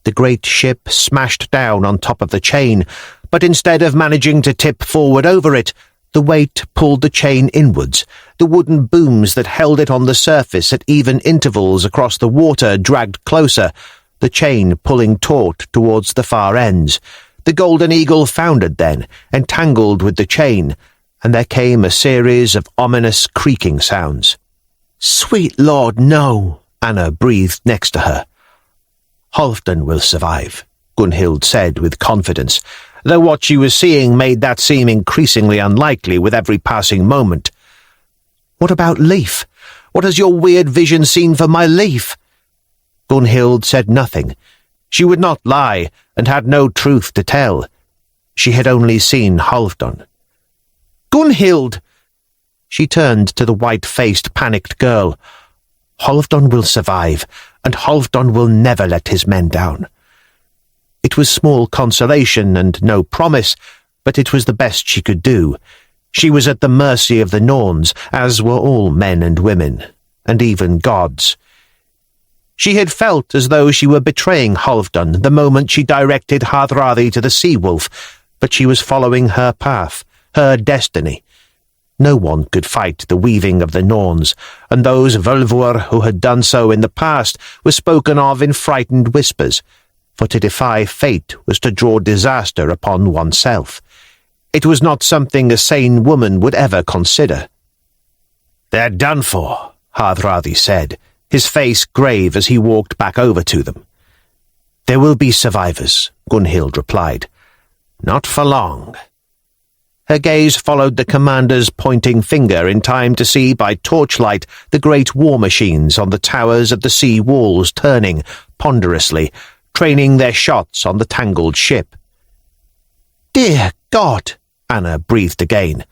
The great ship smashed down on top of the chain, but instead of managing to tip forward over it, the weight pulled the chain inwards. The wooden booms that held it on the surface at even intervals across the water dragged closer, the chain pulling taut towards the far ends. The Golden Eagle foundered then, entangled with the chain, and there came a series of ominous creaking sounds. "Sweet Lord, no," Anna breathed next to her. "Halfdan will survive," Gunhild said with confidence, though what she was seeing made that seem increasingly unlikely with every passing moment. "What about Leif? What has your weird vision seen for my Leif?" Gunhild said nothing. She would not lie, and had no truth to tell. She had only seen Halfdan. "Gunhild!" She turned to the white-faced, panicked girl. "Halfdan will survive, and Halfdan will never let his men down." It was small consolation and no promise, but it was the best she could do. She was at the mercy of the Norns, as were all men and women, and even gods. She had felt as though she were betraying Halfdan the moment she directed Hardrada to the sea-wolf, but she was following her path, her destiny. No one could fight the weaving of the Norns, and those Völvur who had done so in the past were spoken of in frightened whispers, for to defy fate was to draw disaster upon oneself. It was not something a sane woman would ever consider. "They're done for," Hardrada said, his face grave as he walked back over to them. "There will be survivors," Gunhild replied. "Not for long." Her gaze followed the commander's pointing finger in time to see by torchlight the great war machines on the towers of the sea walls turning ponderously, training their shots on the tangled ship. "Dear God!" Anna breathed again.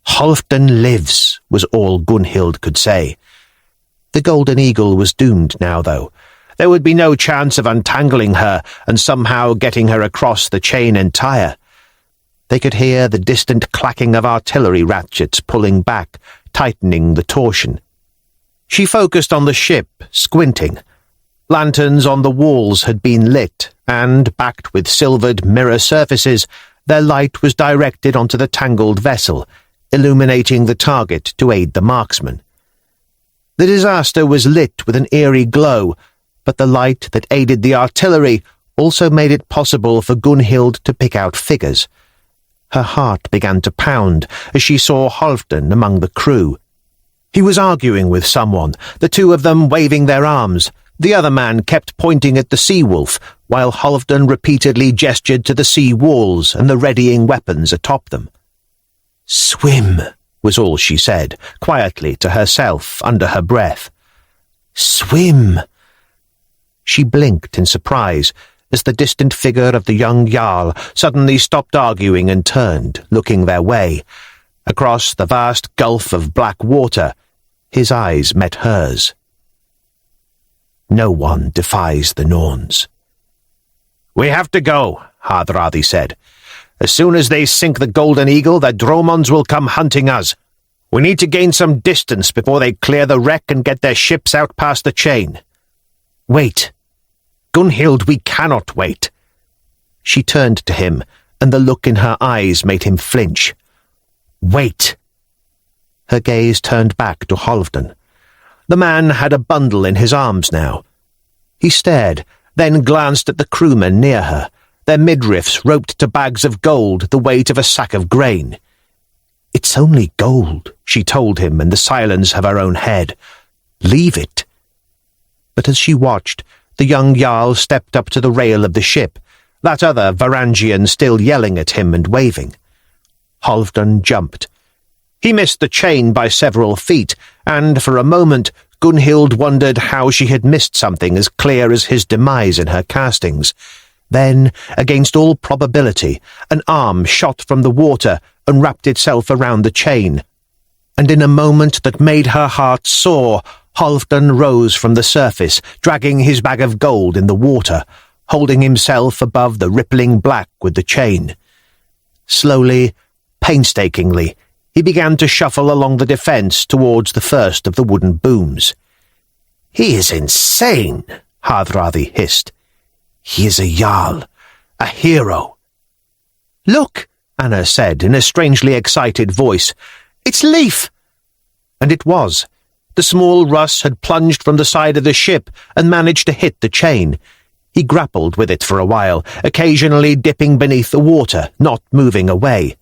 "Halfdan lives," was all Gunhild could say. The Golden Eagle was doomed now, though. There would be no chance of untangling her and somehow getting her across the chain entire. They could hear the distant clacking of artillery ratchets pulling back, tightening the torsion. She focused on the ship, squinting. Lanterns on the walls had been lit, and, backed with silvered mirror surfaces, their light was directed onto the tangled vessel, illuminating the target to aid the marksman. The disaster was lit with an eerie glow, but the light that aided the artillery also made it possible for Gunhild to pick out figures. Her heart began to pound as she saw Halfdan among the crew. He was arguing with someone, the two of them waving their arms. The other man kept pointing at the sea-wolf, while Halfdan repeatedly gestured to the sea walls and the readying weapons atop them. "Swim," was all she said, quietly to herself under her breath. "Swim." She blinked in surprise as the distant figure of the young Jarl suddenly stopped arguing and turned, looking their way. Across the vast gulf of black water, his eyes met hers. No one defies the Norns. "We have to go," Hardrada said. "As soon as they sink the Golden Eagle, the Dromons will come hunting us. We need to gain some distance before they clear the wreck and get their ships out past the chain." "Wait. Gunhild, we cannot wait." She turned to him, and the look in her eyes made him flinch. "Wait." Her gaze turned back to Halfdan. The man had a bundle in his arms now. He stared, then glanced at the crewmen near her, their midriffs roped to bags of gold the weight of a sack of grain. "It's only gold," she told him in the silence of her own head. "Leave it." But as she watched, the young Jarl stepped up to the rail of the ship, that other Varangian still yelling at him and waving. Halfdan jumped. He missed the chain by several feet, and for a moment Gunhild wondered how she had missed something as clear as his demise in her castings. Then, against all probability, an arm shot from the water and wrapped itself around the chain. And in a moment that made her heart soar, Halfdan rose from the surface, dragging his bag of gold in the water, holding himself above the rippling black with the chain. Slowly, painstakingly, he began to shuffle along the defence towards the first of the wooden booms. "He is insane," Hardrada hissed. "He is a Jarl, a hero." "Look," Anna said in a strangely excited voice. "It's Leif!" And it was. The small Russ had plunged from the side of the ship and managed to hit the chain. He grappled with it for a while, occasionally dipping beneath the water, not moving away.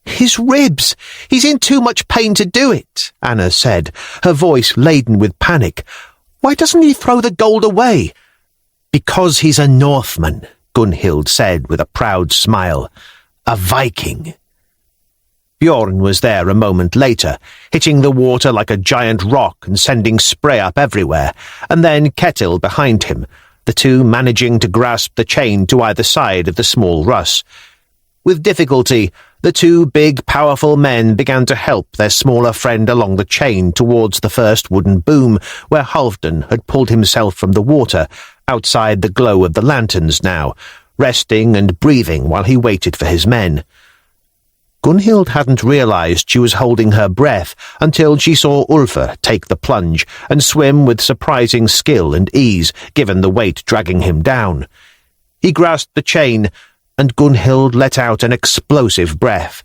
"His ribs! He's in too much pain to do it," Anna said, her voice laden with panic. "Why doesn't he throw the gold away?" "Because he's a Northman," Gunhild said with a proud smile. "A Viking." Bjorn was there a moment later, hitting the water like a giant rock and sending spray up everywhere, and then Ketil behind him, the two managing to grasp the chain to either side of the small Russ. With difficulty, the two big, powerful men began to help their smaller friend along the chain towards the first wooden boom, where Halfdan had pulled himself from the water, outside the glow of the lanterns now, resting and breathing while he waited for his men. Gunhild hadn't realized she was holding her breath until she saw Ulfr take the plunge and swim with surprising skill and ease, given the weight dragging him down. He grasped the chain, and Gunhild let out an explosive breath.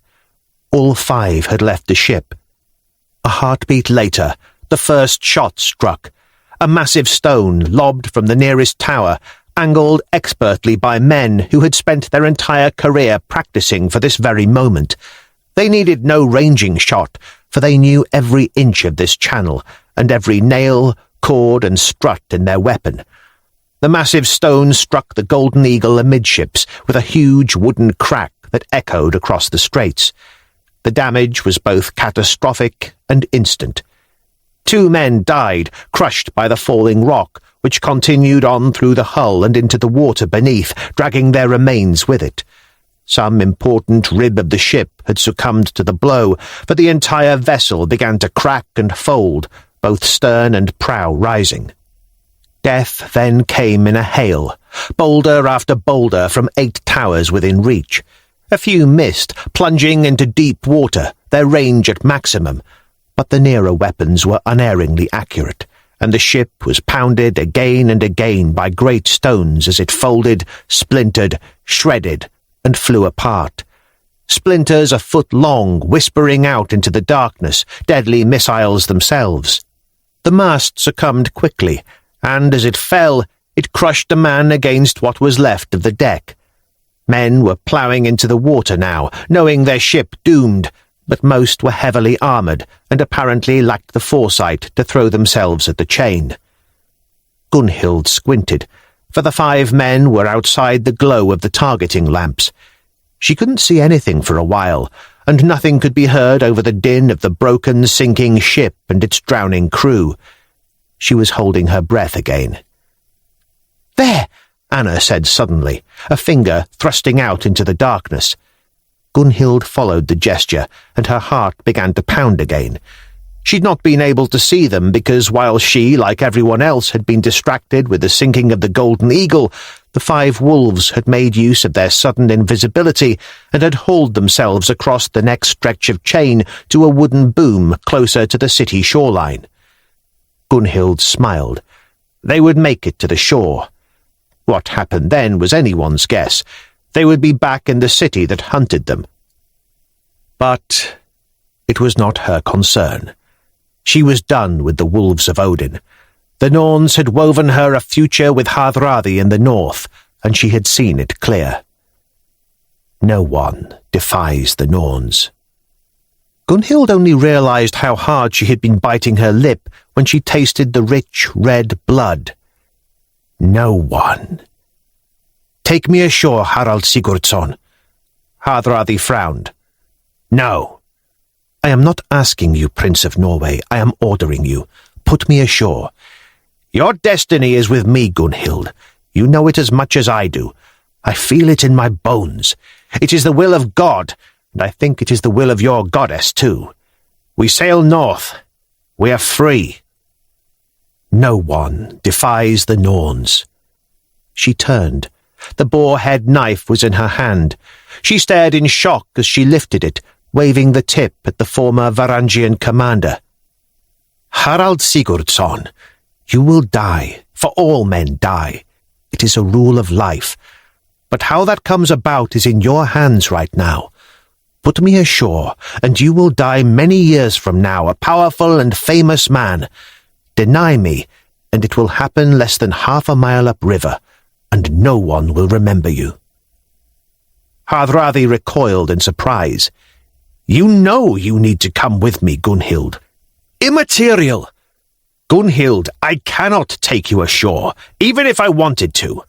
All 5 had left the ship. A heartbeat later, the first shot struck. A massive stone lobbed from the nearest tower, angled expertly by men who had spent their entire career practicing for this very moment. They needed no ranging shot, for they knew every inch of this channel, and every nail, cord, and strut in their weapon. The massive stone struck the Golden Eagle amidships with a huge wooden crack that echoed across the straits. The damage was both catastrophic and instant. 2 men died, crushed by the falling rock, which continued on through the hull and into the water beneath, dragging their remains with it. Some important rib of the ship had succumbed to the blow, but the entire vessel began to crack and fold, both stern and prow rising. Death then came in a hail, boulder after boulder from 8 towers within reach. A few missed, plunging into deep water, their range at maximum, but the nearer weapons were unerringly accurate, and the ship was pounded again and again by great stones as it folded, splintered, shredded, and flew apart. Splinters a foot long, whispering out into the darkness, deadly missiles themselves. The mast succumbed quickly, and as it fell, it crushed a man against what was left of the deck. Men were ploughing into the water now, knowing their ship doomed, but most were heavily armoured and apparently lacked the foresight to throw themselves at the chain. Gunhild squinted, for the 5 men were outside the glow of the targeting lamps. She couldn't see anything for a while, and nothing could be heard over the din of the broken, sinking ship and its drowning crew. She was holding her breath again. "There!" Anna said suddenly, a finger thrusting out into the darkness. Gunhild followed the gesture, and her heart began to pound again. She'd not been able to see them because while she, like everyone else, had been distracted with the sinking of the Golden Eagle, the 5 wolves had made use of their sudden invisibility and had hauled themselves across the next stretch of chain to a wooden boom closer to the city shoreline. Gunhild smiled. They would make it to the shore. What happened then was anyone's guess. They would be back in the city that hunted them. But it was not her concern. She was done with the wolves of Odin. The Norns had woven her a future with Hardrada in the north, and she had seen it clear. No one defies the Norns. Gunhild only realized how hard she had been biting her lip when she tasted the rich red blood. No one. "Take me ashore, Harald Sigurdsson." Hardrada frowned. "No." "I am not asking you, Prince of Norway. I am ordering you. Put me ashore." "Your destiny is with me, Gunhild. You know it as much as I do. I feel it in my bones. It is the will of God, and I think it is the will of your goddess, too. We sail north. We are free." No one defies the Norns. She turned. The boar-head knife was in her hand. She stared in shock as she lifted it, waving the tip at the former Varangian commander. "Harald Sigurdsson, you will die, for all men die. It is a rule of life. But how that comes about is in your hands right now. Put me ashore, and you will die many years from now, a powerful and famous man. Deny me, and it will happen less than half a mile upriver, and no one will remember you." Hardrada recoiled in surprise. "You know you need to come with me, Gunhild." "Immaterial!" "Gunhild, I cannot take you ashore, even if I wanted to."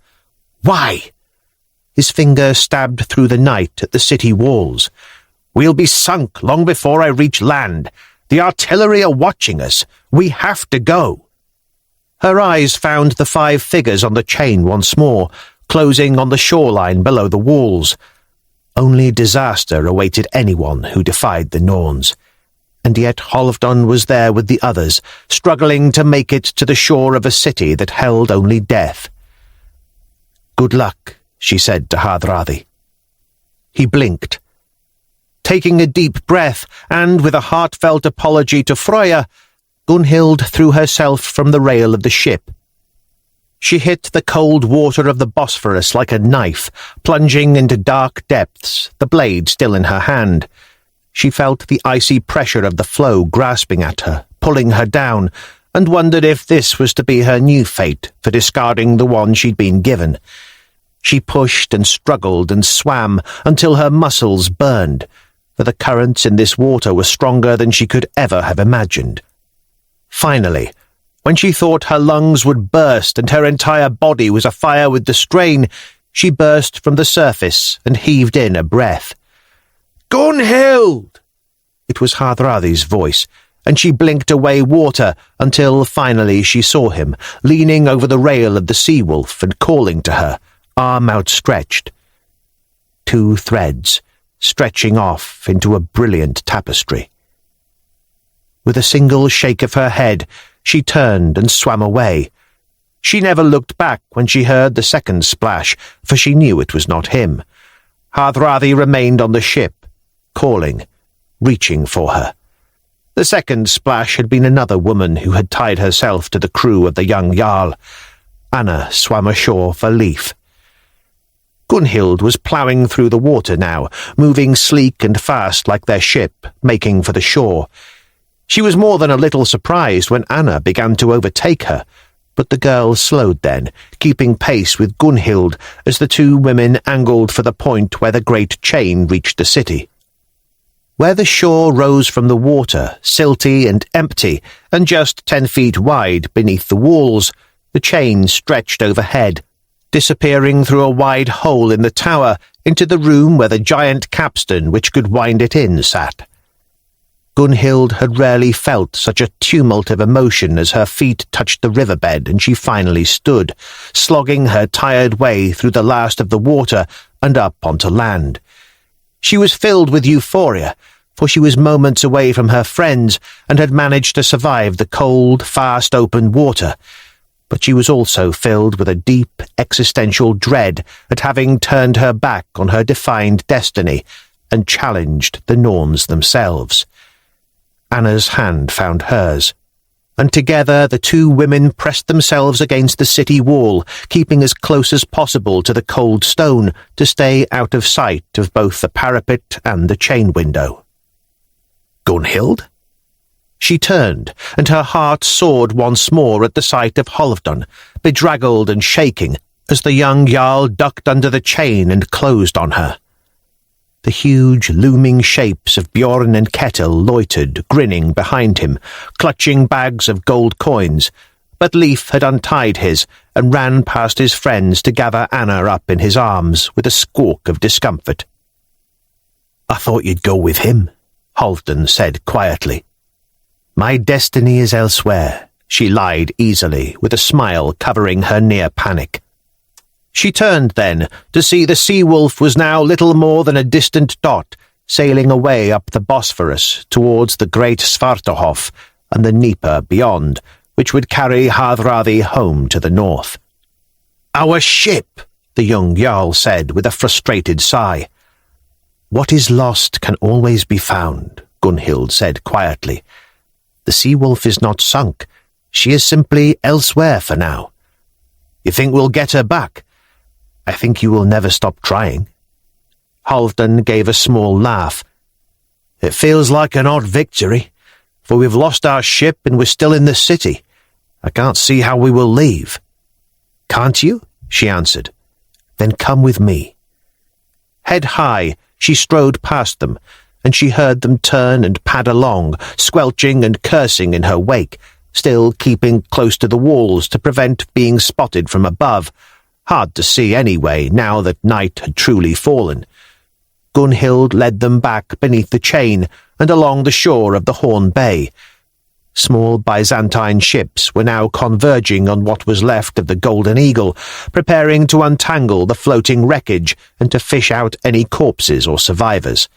"Why?" His finger stabbed through the night at the city walls. "We'll be sunk long before I reach land. The artillery are watching us. We have to go." Her eyes found the 5 figures on the chain once more, closing on the shoreline below the walls. Only disaster awaited anyone who defied the Norns. And yet Halfdan was there with the others, struggling to make it to the shore of a city that held only death. "Good luck," she said to Hardrada. He blinked. Taking a deep breath, and with a heartfelt apology to Freya, Gunhild threw herself from the rail of the ship. She hit the cold water of the Bosphorus like a knife, plunging into dark depths, the blade still in her hand. She felt the icy pressure of the flow grasping at her, pulling her down, and wondered if this was to be her new fate for discarding the one she'd been given. She pushed and struggled and swam until her muscles burned, for the currents in this water were stronger than she could ever have imagined. Finally, when she thought her lungs would burst and her entire body was afire with the strain, she burst from the surface and heaved in a breath. "Gunhild!" It was Hardrada's voice, and she blinked away water until finally she saw him, leaning over the rail of the Sea-Wolf and calling to her, arm outstretched. 2 threads, stretching off into a brilliant tapestry. With a single shake of her head, she turned and swam away. She never looked back when she heard the second splash, for she knew it was not him. Hardrada remained on the ship, calling, reaching for her. The second splash had been another woman who had tied herself to the crew of the young Jarl. Anna swam ashore for Leif. Gunhild was ploughing through the water now, moving sleek and fast like their ship, making for the shore. She was more than a little surprised when Anna began to overtake her, but the girl slowed then, keeping pace with Gunhild as the 2 women angled for the point where the great chain reached the city. Where the shore rose from the water, silty and empty, and just 10 feet wide beneath the walls, the chain stretched overhead, disappearing through a wide hole in the tower into the room where the giant capstan which could wind it in sat. Gunhild had rarely felt such a tumult of emotion as her feet touched the riverbed and she finally stood, slogging her tired way through the last of the water and up onto land. She was filled with euphoria, for she was moments away from her friends and had managed to survive the cold, fast open water. But she was also filled with a deep existential dread at having turned her back on her defined destiny and challenged the norms themselves. Anna's hand found hers, and together the 2 women pressed themselves against the city wall, keeping as close as possible to the cold stone to stay out of sight of both the parapet and the chain window. "Gunhild?" She turned, and her heart soared once more at the sight of Halfdan, bedraggled and shaking, as the young Jarl ducked under the chain and closed on her. The huge, looming shapes of Bjorn and Ketil loitered, grinning behind him, clutching bags of gold coins, but Leif had untied his and ran past his friends to gather Anna up in his arms with a squawk of discomfort. "I thought you'd go with him," Halfdan said quietly. "My destiny is elsewhere," she lied easily, with a smile covering her near panic. She turned then to see the Sea-Wolf was now little more than a distant dot, sailing away up the Bosphorus towards the great Svartalhof and the Dnieper beyond, which would carry Hardrada home to the north. "Our ship," the young Jarl said with a frustrated sigh. "What is lost can always be found," Gunhild said quietly. "The Sea-Wolf is not sunk. She is simply elsewhere for now. You think we'll get her back? I think you will never stop trying." Halfdan gave a small laugh. "It feels like an odd victory, for we've lost our ship and we're still in the city. I can't see how we will leave." "Can't you?" she answered. "Then come with me." Head high, she strode past them, and she heard them turn and pad along, squelching and cursing in her wake, still keeping close to the walls to prevent being spotted from above. Hard to see anyway, now that night had truly fallen. Gunhild led them back beneath the chain and along the shore of the Horn Bay. Small Byzantine ships were now converging on what was left of the Golden Eagle, preparing to untangle the floating wreckage and to fish out any corpses or survivors.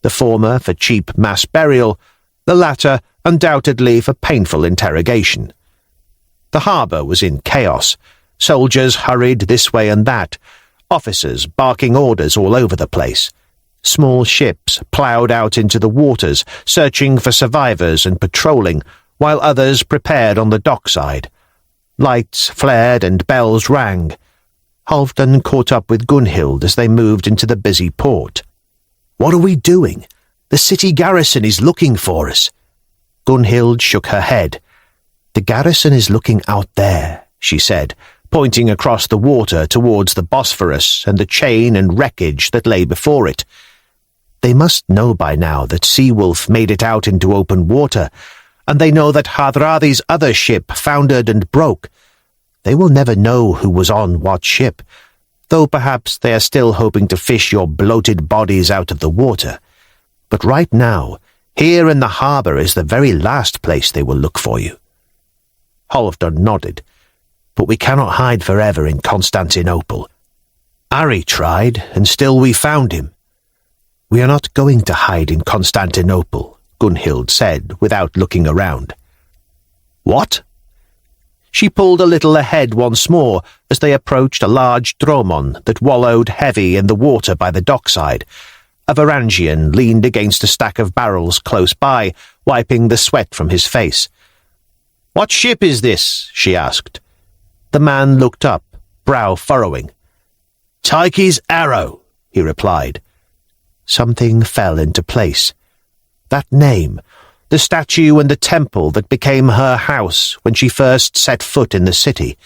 The former for cheap mass burial, the latter undoubtedly for painful interrogation. The harbour was in chaos. Soldiers hurried this way and that, officers barking orders all over the place. Small ships ploughed out into the waters, searching for survivors and patrolling, while others prepared on the dockside. Lights flared and bells rang. Halfdan caught up with Gunhild as they moved into the busy port. "What are we doing? The city garrison is looking for us." Gunhild shook her head. "The garrison is looking out there," she said, pointing across the water towards the Bosphorus and the chain and wreckage that lay before it. "They must know by now that Seawolf made it out into open water, and they know that Hardrada's other ship foundered and broke. They will never know who was on what ship, though perhaps they are still hoping to fish your bloated bodies out of the water. But right now, here in the harbour is the very last place they will look for you." Halfdan nodded. "But we cannot hide forever in Constantinople. Ari tried, and still we found him." "We are not going to hide in Constantinople," Gunhild said, without looking around. "What?" She pulled a little ahead once more as they approached a large dromon that wallowed heavy in the water by the dockside. A Varangian leaned against a stack of barrels close by, wiping the sweat from his face. "What ship is this?" she asked. The man looked up, brow furrowing. "Tyche's Arrow," he replied. Something fell into place. That name, the statue and the temple that became her house when she first set foot in the city,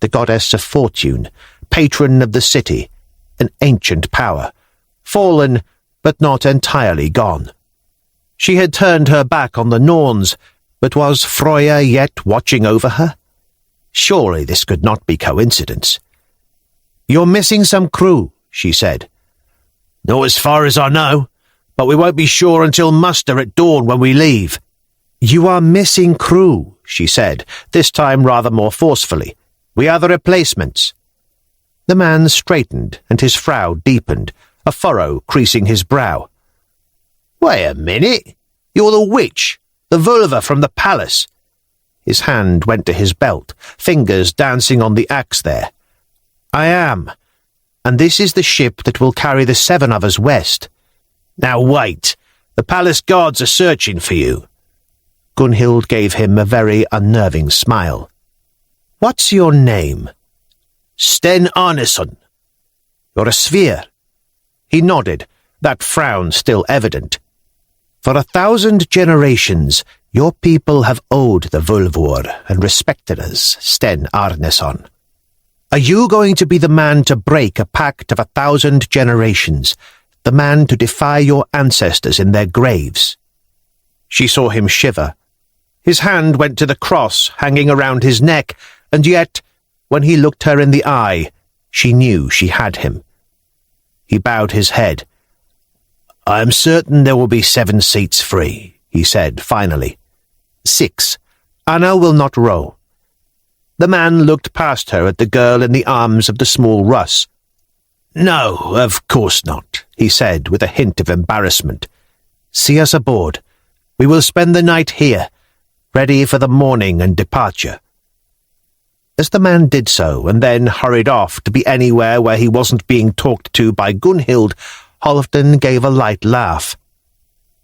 the goddess of fortune, patron of the city, an ancient power, fallen but not entirely gone. She had turned her back on the Norns, but was Freya yet watching over her? Surely this could not be coincidence. "You're missing some crew," she said. "Not as far as I know, but we won't be sure until muster at dawn when we leave." "You are missing crew," she said, this time rather more forcefully. "We are the replacements." The man straightened, and his frown deepened, a furrow creasing his brow. "Wait a minute. You're the witch, the vulva from the palace." His hand went to his belt, fingers dancing on the axe there. "I am, and this is the ship that will carry the 7 of us west." "Now wait. The palace guards are searching for you." Gunhild gave him a very unnerving smile. "What's your name?" "Sten Arneson." "You're a sphere." He nodded, that frown still evident. "For 1,000 generations, your people have owed the Vulvor and respected us, Sten Arneson. Are you going to be the man to break a pact of 1,000 generations, the man to defy your ancestors in their graves?" She saw him shiver. His hand went to the cross hanging around his neck, and yet, when he looked her in the eye, she knew she had him. He bowed his head. "I am certain there will be 7 seats free," he said finally. 6. Anna will not row." The man looked past her at the girl in the arms of the small Russ. "No, of course not," he said with a hint of embarrassment. "See us aboard. We will spend the night here, ready for the morning and departure." As the man did so, and then hurried off to be anywhere where he wasn't being talked to by Gunhild, Halfdan gave a light laugh.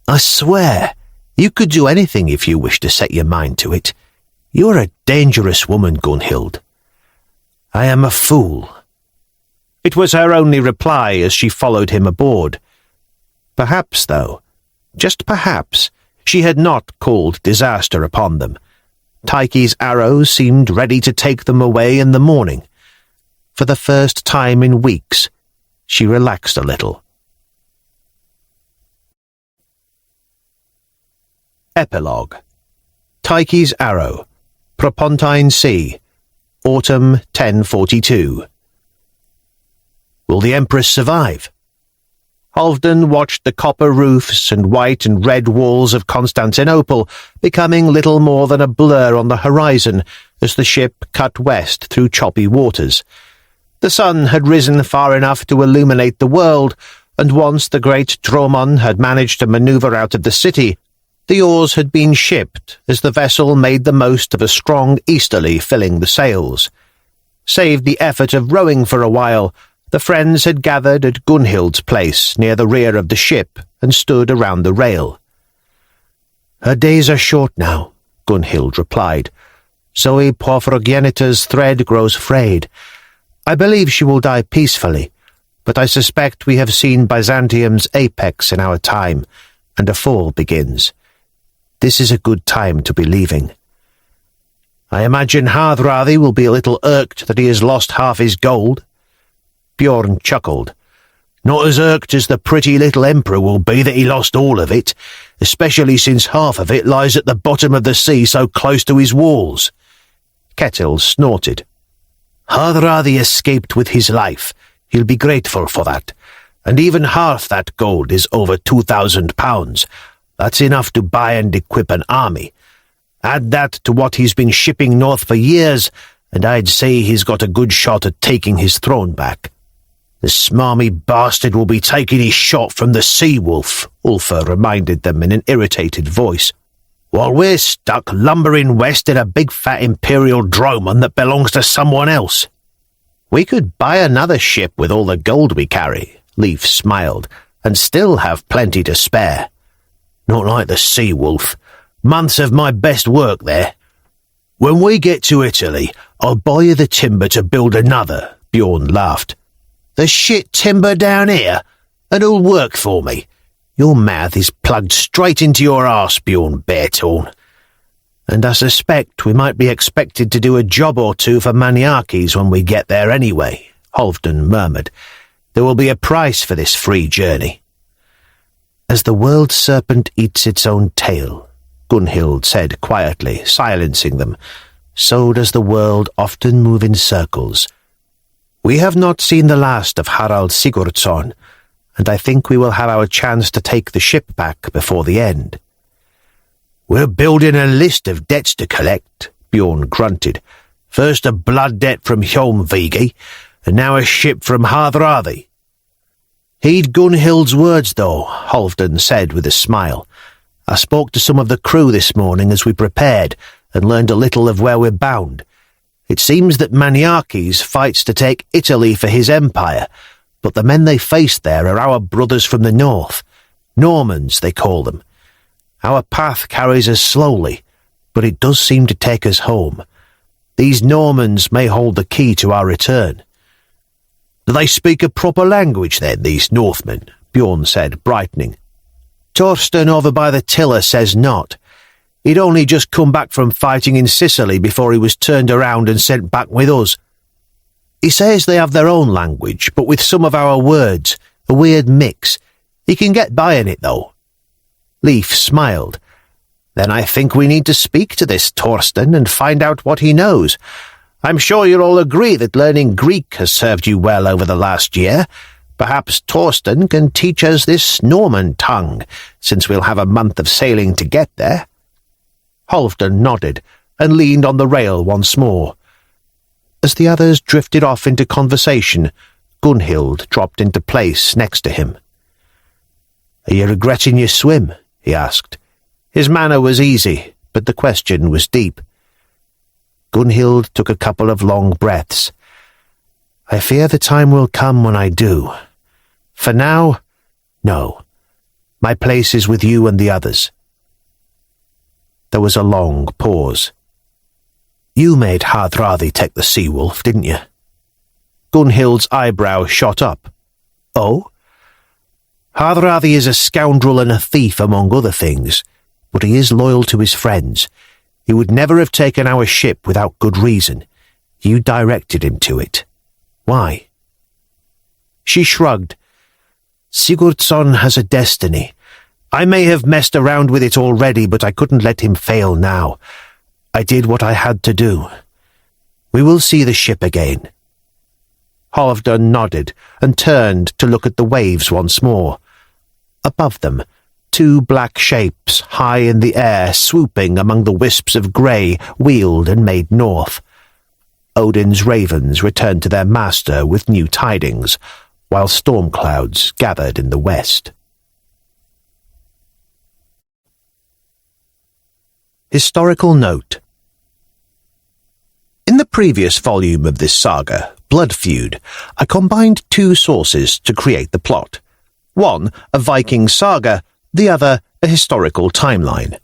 "I swear, you could do anything if you wished to set your mind to it. You're a dangerous woman, Gunhild." "I am a fool." It was her only reply as she followed him aboard. Perhaps, though, just perhaps, she had not called disaster upon them. Tyche's arrow seemed ready to take them away in the morning. For the first time in weeks, she relaxed a little. Epilogue. Tyche's Arrow, Propontine Sea, Autumn 1042. Will the Empress survive? Halfdan watched the copper roofs and white and red walls of Constantinople becoming little more than a blur on the horizon as the ship cut west through choppy waters. The sun had risen far enough to illuminate the world, and once the great dromon had managed to maneuver out of the city, the oars had been shipped as the vessel made the most of a strong easterly filling the sails. Save the effort of rowing for a while, The friends had gathered at Gunhild's place near the rear of the ship and stood around the rail. "Her days are short now," Gunhild replied. "Zoe Porphyrogenitor's thread grows frayed. I believe she will die peacefully, but I suspect we have seen Byzantium's apex in our time, and a fall begins. This is a good time to be leaving. I imagine Hardrada will be a little irked that he has lost half his gold." Bjorn chuckled. "Not as irked as the pretty little emperor will be that he lost all of it, especially since half of it lies at the bottom of the sea so close to his walls." Ketil snorted. "Hardrada escaped with his life. He'll be grateful for that. And even half that gold is over 2,000 pounds. That's enough to buy and equip an army. Add that to what he's been shipping north for years, and I'd say he's got a good shot at taking his throne back." "The smarmy bastard will be taking his shot from the sea-wolf," Ulfr reminded them in an irritated voice, "while we're stuck lumbering west in a big fat imperial dromon that belongs to someone else." "We could buy another ship with all the gold we carry," Leif smiled, "and still have plenty to spare." "Not like the sea-wolf. Months of my best work there. When we get to Italy, I'll buy you the timber to build another," Bjorn laughed. "The shit timber down here? And who'll work for me? Your mouth is plugged straight into your arse, Bjorn Beartorn. And I suspect we might be expected to do a job or two for Maniakes when we get there anyway," Halfdan murmured. "There will be a price for this free journey." "As the world serpent eats its own tail," Gunhild said quietly, silencing them, "so does the world often move in circles. We have not seen the last of Harald Sigurdsson, and I think we will have our chance to take the ship back before the end." "We're building a list of debts to collect," Bjorn grunted. "First a blood debt from Hjolmvigi, and now a ship from Hardrada." "Heed Gunhild's words, though," Halfdan said with a smile. "I spoke to some of the crew this morning as we prepared, and learned a little of where we're bound. It seems that Maniakes fights to take Italy for his empire, but the men they face there are our brothers from the north. Normans, they call them. Our path carries us slowly, but it does seem to take us home. These Normans may hold the key to our return." "Do they speak a proper language, then, these Northmen?" Bjorn said, brightening. "Torsten over by the tiller says not. He'd only just come back from fighting in Sicily before he was turned around and sent back with us. He says they have their own language, but with some of our words, a weird mix. He can get by in it, though." Leif smiled. "Then I think we need to speak to this Torsten and find out what he knows. I'm sure you'll all agree that learning Greek has served you well over the last year. Perhaps Torsten can teach us this Norman tongue, since we'll have a month of sailing to get there." Halfdan nodded and leaned on the rail once more. As the others drifted off into conversation, Gunhild dropped into place next to him. "Are you regretting your swim?" he asked. His manner was easy, but the question was deep. Gunhild took a couple of long breaths. "I fear the time will come when I do. For now, no. My place is with you and the others." There was a long pause. "You made Hardrada take the sea-wolf, didn't you?" Gunhild's eyebrow shot up. "Oh?" "Hardrada is a scoundrel and a thief, among other things, but he is loyal to his friends. He would never have taken our ship without good reason. You directed him to it. Why?" She shrugged. "Sigurdsson has a destiny. I may have messed around with it already, but I couldn't let him fail now. I did what I had to do. We will see the ship again." Halfdan nodded and turned to look at the waves once more. Above them, two black shapes high in the air, swooping among the wisps of grey, wheeled and made north. Odin's ravens returned to their master with new tidings, while storm clouds gathered in the west. Historical note. In the previous volume of this saga, Blood Feud, I combined two sources to create the plot. One, a Viking saga, the other, a historical timeline.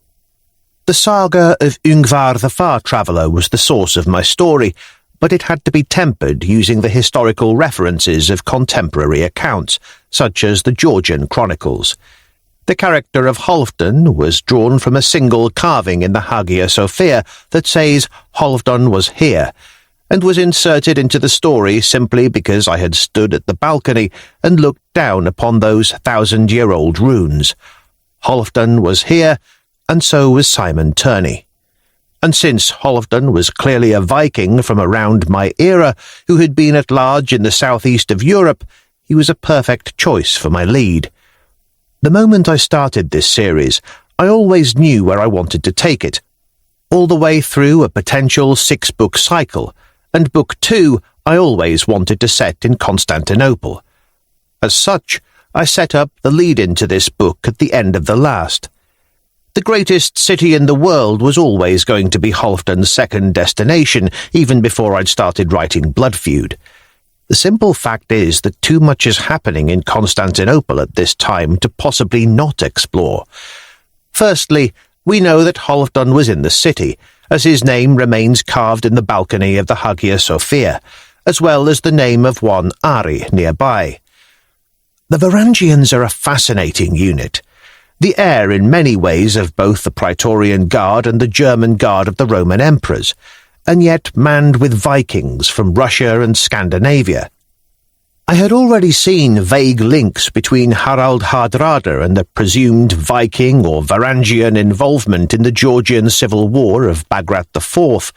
The saga of Yngvar the Far Traveller was the source of my story, but it had to be tempered using the historical references of contemporary accounts, such as the Georgian chronicles. The character of Halfdan was drawn from a single carving in the Hagia Sophia that says Halfdan was here, and was inserted into the story simply because I had stood at the balcony and looked down upon those 1,000-year-old runes. Halfdan was here, and so was J.A.Turney. And since Halfdan was clearly a Viking from around my era who had been at large in the southeast of Europe, he was a perfect choice for my lead. The moment I started this series, I always knew where I wanted to take it, all the way through a potential 6-book cycle, and Book 2 I always wanted to set in Constantinople. As such, I set up the lead-in to this book at the end of the last. The greatest city in the world was always going to be Halfdan's second destination, even before I'd started writing Blood Feud. The simple fact is that too much is happening in Constantinople at this time to possibly not explore. Firstly, we know that Halfdan was in the city, as his name remains carved in the balcony of the Hagia Sophia, as well as the name of one Ari nearby. The Varangians are a fascinating unit, the heir in many ways of both the Praetorian Guard and the German Guard of the Roman Emperors, and yet manned with Vikings from Russia and Scandinavia. I had already seen vague links between Harald Hardrada and the presumed Viking or Varangian involvement in the Georgian civil war of Bagrat IV.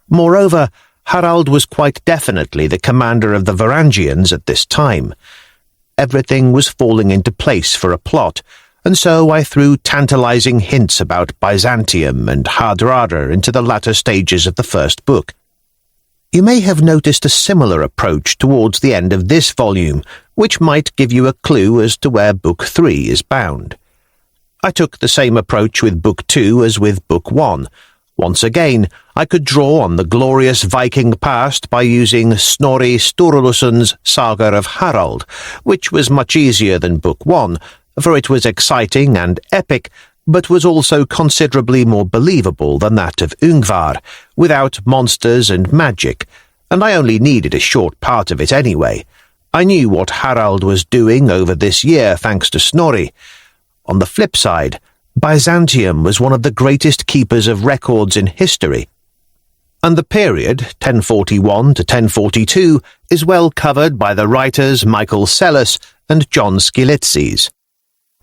Moreover, Harald was quite definitely the commander of the Varangians at this time. Everything was falling into place for a plot, and so I threw tantalizing hints about Byzantium and Hardrada into the latter stages of the first book. You may have noticed a similar approach towards the end of this volume, which might give you a clue as to where Book 3 is bound. I took the same approach with Book 2 as with Book 1. Once again, I could draw on the glorious Viking past by using Snorri Sturluson's Saga of Harald, which was much easier than Book 1, for it was exciting and epic, but was also considerably more believable than that of Yngvar, without monsters and magic, and I only needed a short part of it anyway. I knew what Harald was doing over this year thanks to Snorri. On the flip side, Byzantium was one of the greatest keepers of records in history, and the period, 1041 to 1042, is well covered by the writers Michael Sellas and John Skilitzes,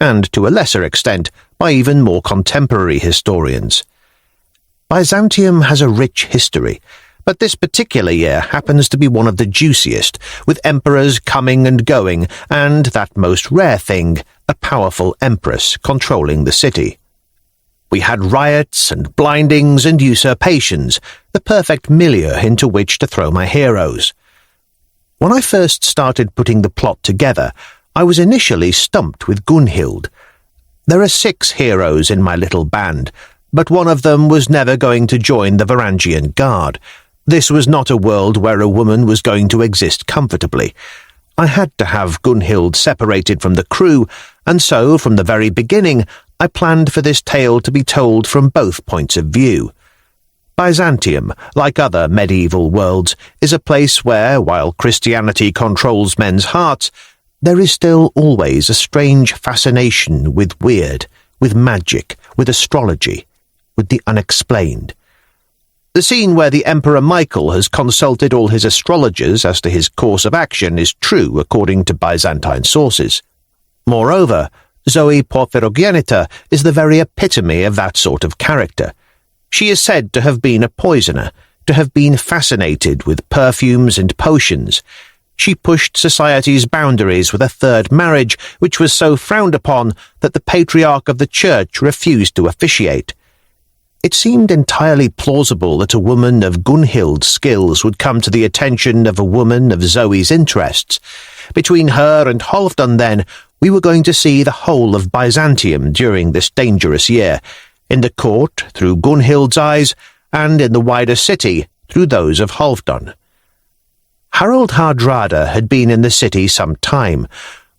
and to a lesser extent by even more contemporary historians. Byzantium has a rich history, but this particular year happens to be one of the juiciest, with emperors coming and going, and, that most rare thing, a powerful empress controlling the city. We had riots and blindings and usurpations, the perfect milieu into which to throw my heroes. When I first started putting the plot together, I was initially stumped with Gunhild. There are 6 heroes in my little band, but one of them was never going to join the Varangian Guard. This was not a world where a woman was going to exist comfortably. I had to have Gunhild separated from the crew, and so, from the very beginning, I planned for this tale to be told from both points of view. Byzantium, like other medieval worlds, is a place where, while Christianity controls men's hearts, there is still always a strange fascination with weird, with magic, with astrology, with the unexplained. The scene where the Emperor Michael has consulted all his astrologers as to his course of action is true according to Byzantine sources. Moreover, Zoe Porphyrogenita is the very epitome of that sort of character. She is said to have been a poisoner, to have been fascinated with perfumes and potions. She pushed society's boundaries with a third marriage, which was so frowned upon that the Patriarch of the Church refused to officiate. It seemed entirely plausible that a woman of Gunhild's skills would come to the attention of a woman of Zoe's interests. Between her and Halfdan, then, we were going to see the whole of Byzantium during this dangerous year, in the court, through Gunhild's eyes, and in the wider city, through those of Halfdan. Harald Hardrada had been in the city some time.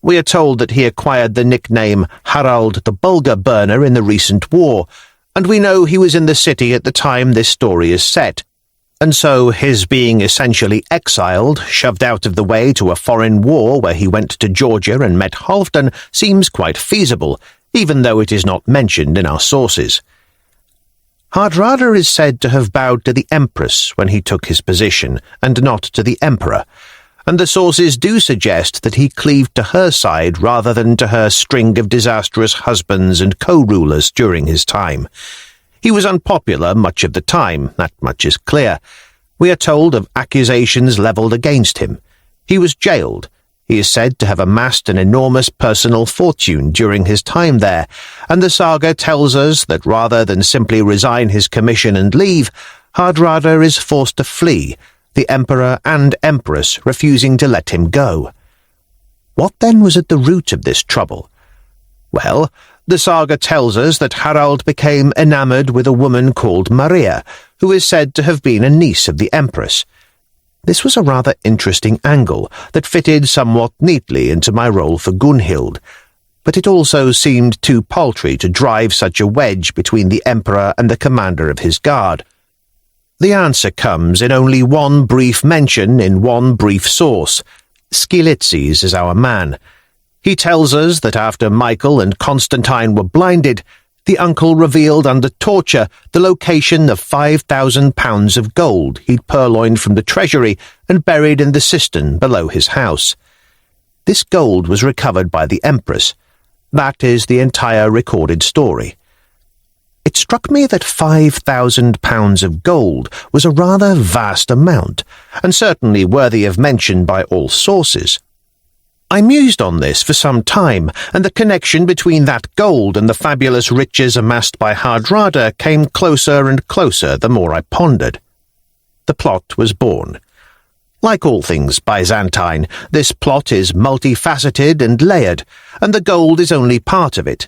We are told that he acquired the nickname Harald the Bulgar Burner in the recent war, and we know he was in the city at the time this story is set. And so his being essentially exiled, shoved out of the way to a foreign war where he went to Georgia and met Halfdan, seems quite feasible, even though it is not mentioned in our sources. Hardrada is said to have bowed to the Empress when he took his position, and not to the Emperor, and the sources do suggest that he cleaved to her side rather than to her string of disastrous husbands and co-rulers during his time. He was unpopular much of the time, that much is clear. We are told of accusations levelled against him. He was jailed. He is said to have amassed an enormous personal fortune during his time there, and the saga tells us that rather than simply resign his commission and leave, Hardrada is forced to flee, the Emperor and Empress refusing to let him go. What then was at the root of this trouble? Well, the saga tells us that Harald became enamoured with a woman called Maria, who is said to have been a niece of the Empress. This was a rather interesting angle that fitted somewhat neatly into my role for Gunhild, but it also seemed too paltry to drive such a wedge between the Emperor and the commander of his guard. The answer comes in only one brief mention in one brief source. Scylitzes is our man. He tells us that after Michael and Constantine were blinded, the uncle revealed under torture the location of 5,000 pounds of gold he'd purloined from the treasury and buried in the cistern below his house. This gold was recovered by the Empress. That is the entire recorded story. It struck me that 5,000 pounds of gold was a rather vast amount, and certainly worthy of mention by all sources. I mused on this for some time, and the connection between that gold and the fabulous riches amassed by Hardrada came closer and closer the more I pondered. The plot was born. Like all things Byzantine, this plot is multifaceted and layered, and the gold is only part of it,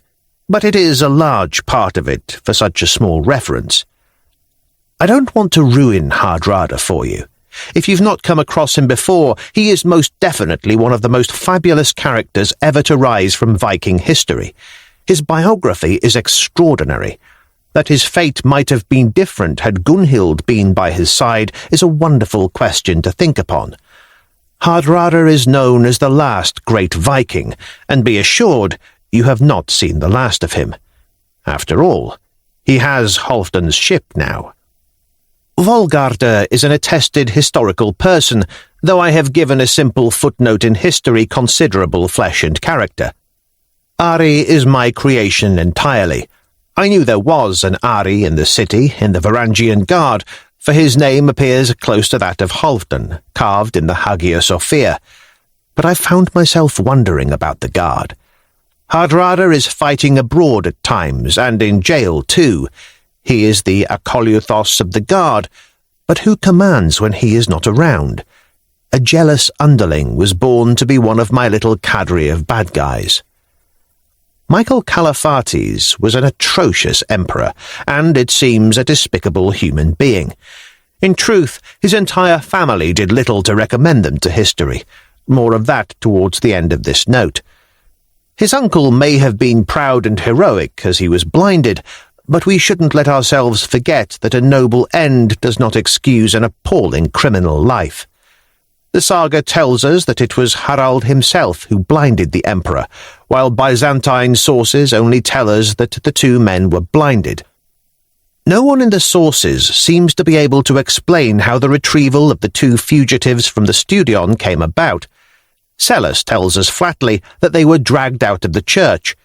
but it is a large part of it for such a small reference. I don't want to ruin Hardrada for you. If you've not come across him before, he is most definitely one of the most fabulous characters ever to rise from Viking history. His biography is extraordinary. That his fate might have been different had Gunhild been by his side is a wonderful question to think upon. Hardrada is known as the last great Viking, and be assured you have not seen the last of him. After all, he has Halfdan's ship now. Volgarda is an attested historical person, though I have given a simple footnote in history considerable flesh and character. Ari is my creation entirely. I knew there was an Ari in the city, in the Varangian Guard, for his name appears close to that of Halfdan, carved in the Hagia Sophia. But I found myself wondering about the Guard. Hardrada is fighting abroad at times, and in jail too. He is the akoluthos of the Guard, but who commands when he is not around? A jealous underling was born to be one of my little cadre of bad guys. Michael Caliphates was an atrocious emperor, and, it seems, a despicable human being. In truth, his entire family did little to recommend them to history. More of that towards the end of this note. His uncle may have been proud and heroic as he was blinded, but we shouldn't let ourselves forget that a noble end does not excuse an appalling criminal life. The saga tells us that it was Harald himself who blinded the emperor, while Byzantine sources only tell us that the two men were blinded. No one in the sources seems to be able to explain how the retrieval of the two fugitives from the Studion came about. Sellus tells us flatly that they were dragged out of the church,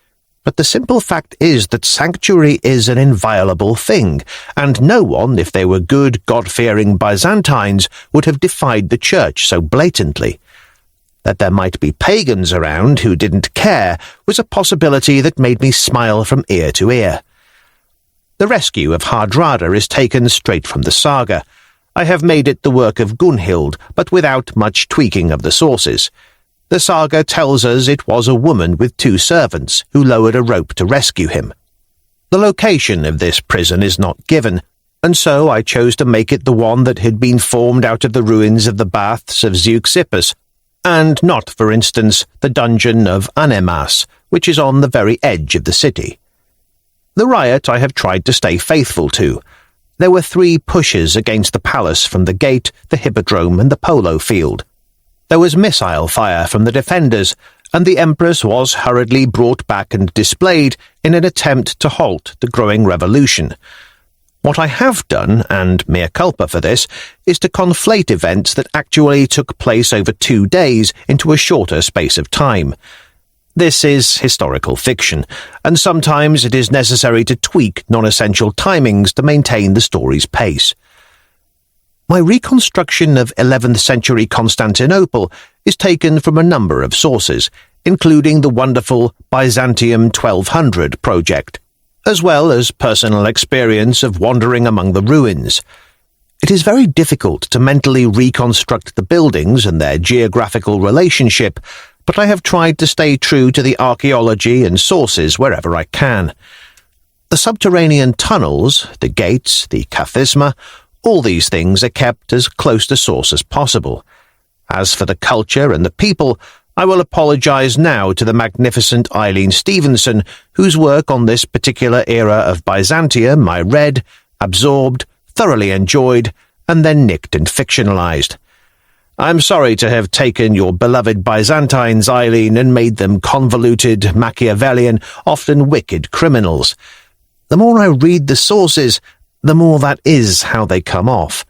but the simple fact is that sanctuary is an inviolable thing, and no one, if they were good, God-fearing Byzantines, would have defied the church so blatantly. That there might be pagans around who didn't care was a possibility that made me smile from ear to ear. The rescue of Hardrada is taken straight from the saga. I have made it the work of Gunhild, but without much tweaking of the sources. The saga tells us it was a woman with two servants who lowered a rope to rescue him. The location of this prison is not given, and so I chose to make it the one that had been formed out of the ruins of the baths of Zeuxippus, and not, for instance, the dungeon of Anemas, which is on the very edge of the city. The riot I have tried to stay faithful to. There were 3 pushes against the palace from the gate, the hippodrome, and the polo field. There was missile fire from the defenders, and the Empress was hurriedly brought back and displayed in an attempt to halt the growing revolution. What I have done, and mea culpa for this, is to conflate events that actually took place over 2 days into a shorter space of time. This is historical fiction, and sometimes it is necessary to tweak non-essential timings to maintain the story's pace. My reconstruction of 11th century Constantinople is taken from a number of sources, including the wonderful Byzantium 1200 project, as well as personal experience of wandering among the ruins. It is very difficult to mentally reconstruct the buildings and their geographical relationship, but I have tried to stay true to the archaeology and sources wherever I can. The subterranean tunnels, the gates, the kathisma, all these things are kept as close to source as possible. As for the culture and the people, I will apologize now to the magnificent Eileen Stevenson, whose work on this particular era of Byzantium I read, absorbed, thoroughly enjoyed, and then nicked and fictionalized. I'm sorry to have taken your beloved Byzantines, Eileen, and made them convoluted, Machiavellian, often wicked criminals. The more I read the sources, the more that is how they come off.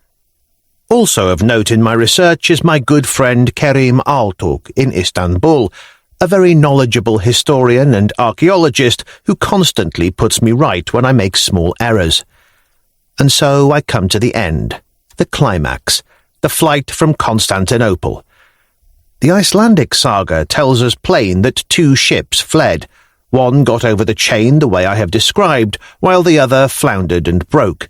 Also of note in my research is my good friend Kerim Altuk in Istanbul, a very knowledgeable historian and archaeologist who constantly puts me right when I make small errors. And so I come to the end, the climax, the flight from Constantinople. The Icelandic saga tells us plain that 2 ships fled. One got over the chain the way I have described, while the other floundered and broke.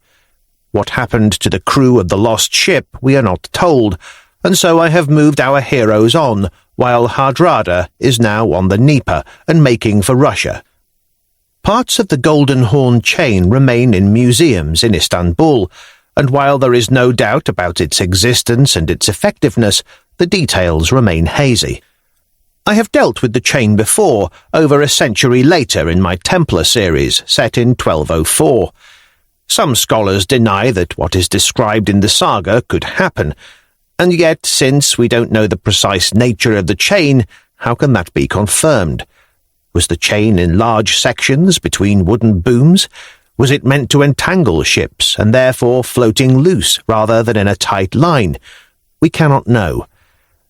What happened to the crew of the lost ship we are not told, and so I have moved our heroes on, while Hardrada is now on the Dnieper and making for Russia. Parts of the Golden Horn chain remain in museums in Istanbul, and while there is no doubt about its existence and its effectiveness, the details remain hazy. I have dealt with the chain before, over a century later in my Templar series, set in 1204. Some scholars deny that what is described in the saga could happen, and yet, since we don't know the precise nature of the chain, how can that be confirmed? Was the chain in large sections between wooden booms? Was it meant to entangle ships, and therefore floating loose rather than in a tight line? We cannot know.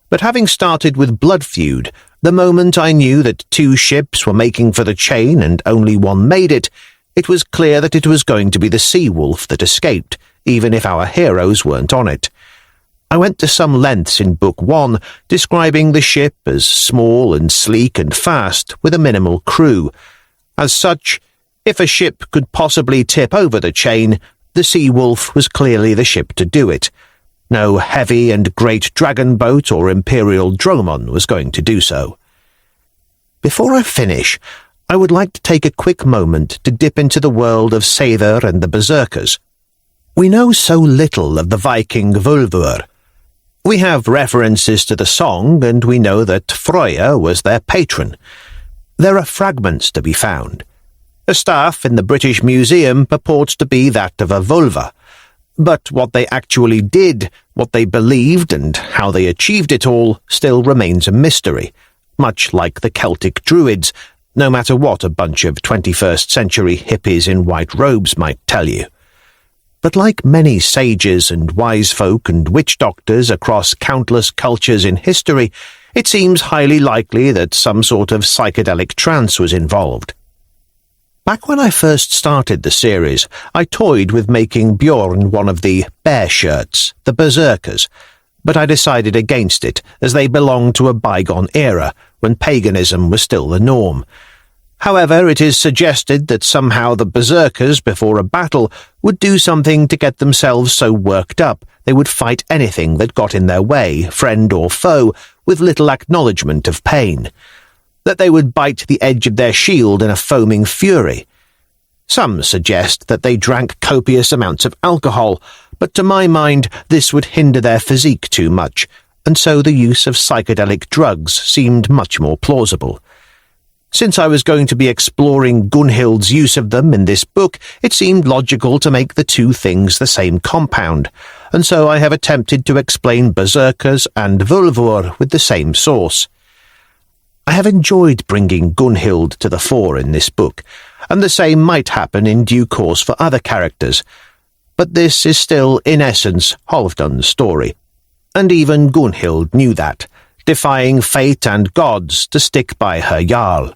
But having started with blood feud, the moment I knew that 2 ships were making for the chain and only one made it, it was clear that it was going to be the Sea-Wolf that escaped, even if our heroes weren't on it. I went to some lengths in Book 1, describing the ship as small and sleek and fast, with a minimal crew. As such, if a ship could possibly tip over the chain, the Sea-Wolf was clearly the ship to do it. No heavy and great dragon boat or imperial dromon was going to do so. Before I finish, I would like to take a quick moment to dip into the world of Seidr and the Berserkers. We know so little of the Viking Völvur. We have references to the song, and we know that Freyja was their patron. There are fragments to be found. A staff in the British Museum purports to be that of a vulva, but what they actually did, what they believed, and how they achieved it all still remains a mystery, much like the Celtic Druids, no matter what a bunch of 21st century hippies in white robes might tell you. But like many sages and wise folk and witch doctors across countless cultures in history, it seems highly likely that some sort of psychedelic trance was involved. Back when I first started the series, I toyed with making Bjorn one of the bear shirts, the Berserkers, but I decided against it, as they belonged to a bygone era, when paganism was still the norm. However, it is suggested that somehow the Berserkers, before a battle, would do something to get themselves so worked up they would fight anything that got in their way, friend or foe, with little acknowledgement of pain. That they would bite the edge of their shield in a foaming fury. Some suggest that they drank copious amounts of alcohol, but to my mind this would hinder their physique too much, and so the use of psychedelic drugs seemed much more plausible. Since I was going to be exploring Gunhild's use of them in this book, it seemed logical to make the two things the same compound, and so I have attempted to explain berserkers and völvur with the same source. I have enjoyed bringing Gunhild to the fore in this book, and the same might happen in due course for other characters, but this is still, in essence, Halfdan's story, and even Gunhild knew that, defying fate and gods to stick by her Jarl.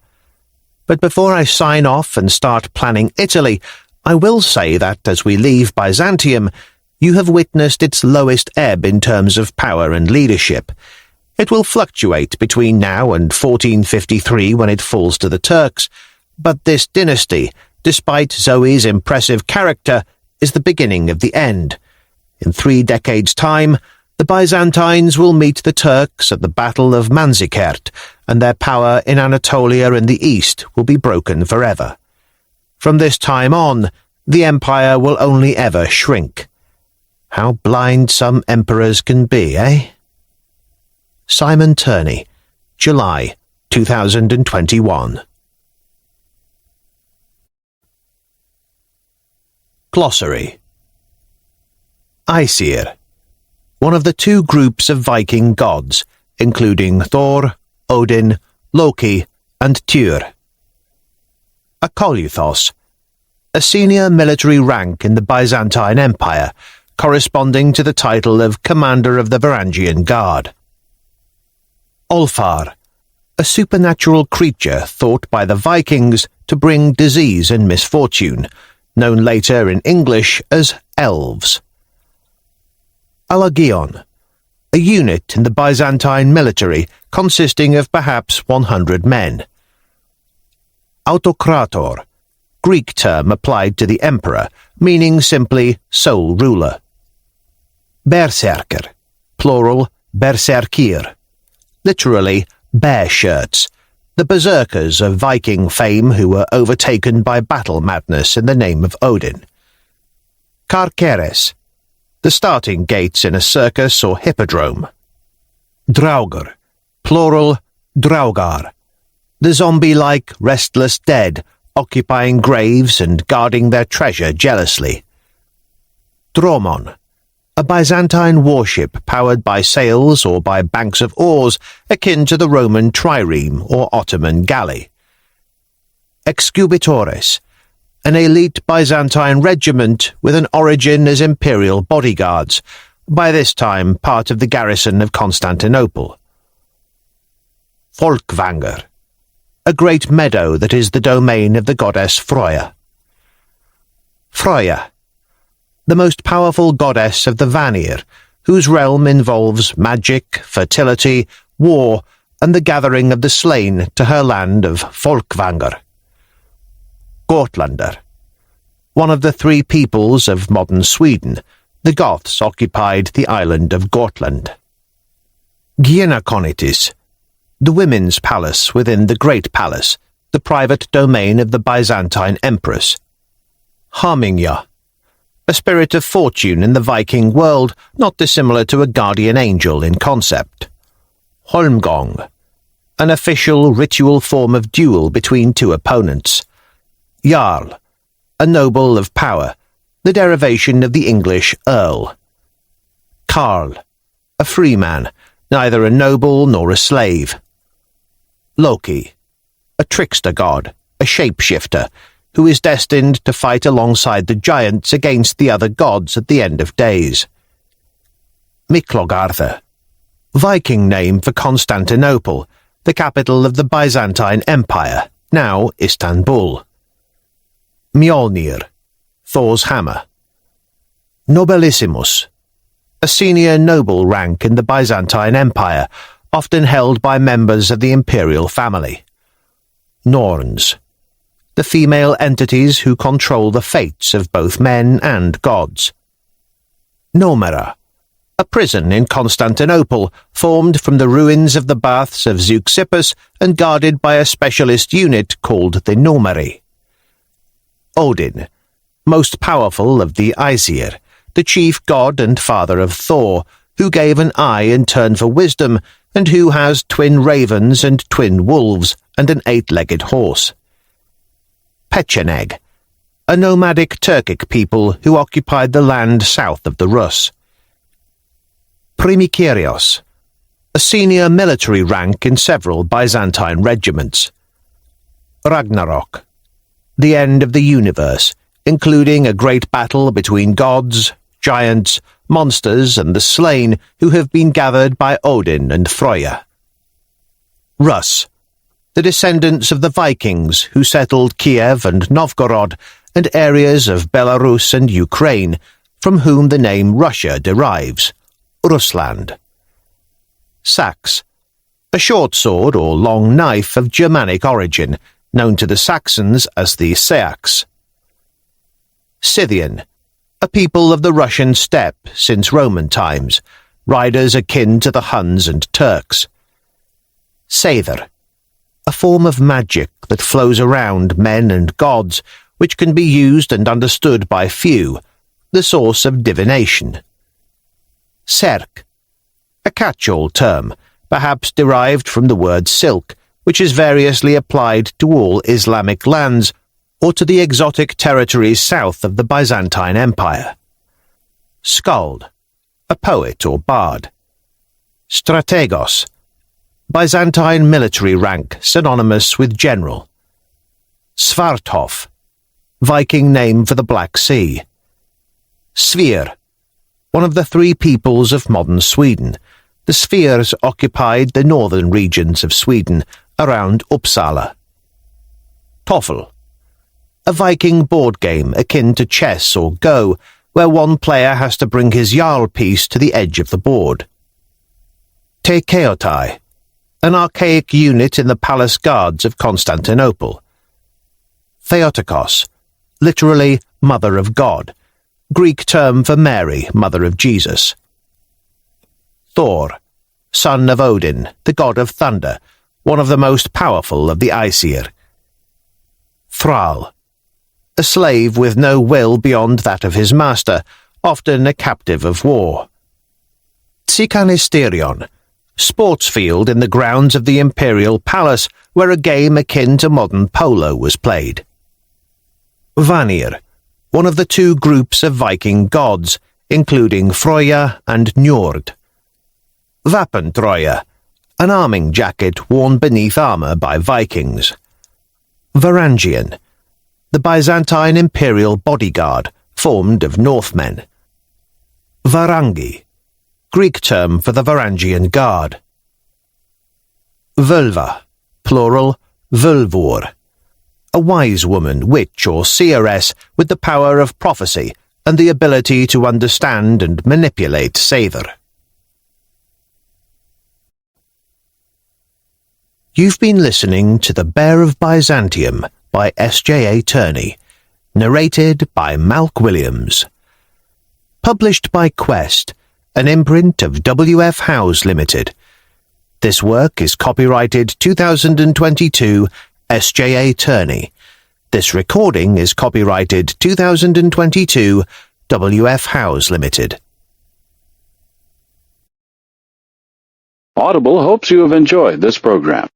But before I sign off and start planning Italy, I will say that as we leave Byzantium, you have witnessed its lowest ebb in terms of power and leadership. It will fluctuate between now and 1453 when it falls to the Turks, but this dynasty, despite Zoe's impressive character, is the beginning of the end. In 3 decades' time, the Byzantines will meet the Turks at the Battle of Manzikert, and their power in Anatolia and the east will be broken forever. From this time on, the empire will only ever shrink. How blind some emperors can be, eh? J.A.Turney, July 2021. Glossary. Aesir, one of the 2 groups of Viking gods, including Thor, Odin, Loki, and Tyr. A Koluthos, a senior military rank in the Byzantine Empire, corresponding to the title of Commander of the Varangian Guard. Ulfar, a supernatural creature thought by the Vikings to bring disease and misfortune, known later in English as elves. Alagion, a unit in the Byzantine military consisting of perhaps 100 men. Autokrator, Greek term applied to the emperor, meaning simply sole ruler. Berserker, plural berserkir, literally bear shirts, the berserkers of Viking fame who were overtaken by battle madness in the name of Odin. Carceres, the starting gates in a circus or hippodrome. Draugr, plural draugar, the zombie-like restless dead occupying graves and guarding their treasure jealously. Dromon, a Byzantine warship powered by sails or by banks of oars akin to the Roman trireme or Ottoman galley. Excubitores, an elite Byzantine regiment with an origin as imperial bodyguards, by this time part of the garrison of Constantinople. Folkvanger, a great meadow that is the domain of the goddess Freya. Freya, the most powerful goddess of the Vanir, whose realm involves magic, fertility, war, and the gathering of the slain to her land of Folkvanger. Gotlander, one of the 3 peoples of modern Sweden. The Goths occupied the island of Gotland. Gynaeconitis, the women's palace within the Great Palace, the private domain of the Byzantine Emperors. Harmingja, a spirit of fortune in the Viking world, not dissimilar to a guardian angel in concept. Holmgong, an official ritual form of duel between 2 opponents. Jarl, a noble of power, the derivation of the English earl. Carl, a free man, neither a noble nor a slave. Loki, a trickster god, a shapeshifter, who is destined to fight alongside the giants against the other gods at the end of days. Miklogartha, Viking name for Constantinople, the capital of the Byzantine Empire, now Istanbul. Mjolnir, Thor's hammer. Nobilissimus, a senior noble rank in the Byzantine Empire, often held by members of the imperial family. Norns, the female entities who control the fates of both men and gods. Nomera, a prison in Constantinople formed from the ruins of the baths of Zeuxippus and guarded by a specialist unit called the Nomeri. Odin, most powerful of the Aesir, the chief god and father of Thor, who gave an eye in turn for wisdom, and who has twin ravens and twin wolves and an 8-legged horse. Pecheneg, a nomadic Turkic people who occupied the land south of the Rus. Primikerios, a senior military rank in several Byzantine regiments. Ragnarok, the end of the universe, including a great battle between gods, giants, monsters, and the slain who have been gathered by Odin and Freyja. Rus, the descendants of the Vikings who settled Kiev and Novgorod and areas of Belarus and Ukraine, from whom the name Russia derives, Rusland. Sax, a short sword or long knife of Germanic origin, known to the Saxons as the Seax. Scythian, a people of the Russian steppe since Roman times, riders akin to the Huns and Turks. Seidr, a form of magic that flows around men and gods, which can be used and understood by few, the source of divination. Serk, a catch-all term, perhaps derived from the word silk, which is variously applied to all Islamic lands, or to the exotic territories south of the Byzantine Empire. Skald, a poet or bard. Strategos, Byzantine military rank synonymous with general. Svarthof, Viking name for the Black Sea. Svir, one of the 3 peoples of modern Sweden. The Svirs occupied the northern regions of Sweden, around Uppsala. Toffel, a Viking board game akin to chess or Go, where one player has to bring his Jarl piece to the edge of the board. Tekeotai, an archaic unit in the palace guards of Constantinople. Theotokos, literally Mother of God, Greek term for Mary, Mother of Jesus. Thor, son of Odin, the god of thunder, one of the most powerful of the Aesir. Thrall, a slave with no will beyond that of his master, often a captive of war. Tsikanisterion, sports field in the grounds of the imperial palace where a game akin to modern polo was played. Vanir, one of the 2 groups of Viking gods, including Freyja and Njord. Vapentroya, an arming jacket worn beneath armour by Vikings. Varangian, the Byzantine imperial bodyguard, formed of Northmen. Varangi, Greek term for the Varangian Guard. Völva, plural, völvur, a wise woman, witch or seeress with the power of prophecy and the ability to understand and manipulate Seidr. You've been listening to The Bear of Byzantium by J.A.Turney, narrated by Malk Williams. Published by Quest, an imprint of W.F. Howes Limited. This work is copyrighted 2022 J.A.Turney. This recording is copyrighted 2022 W.F. Howes Limited. Audible hopes you have enjoyed this program.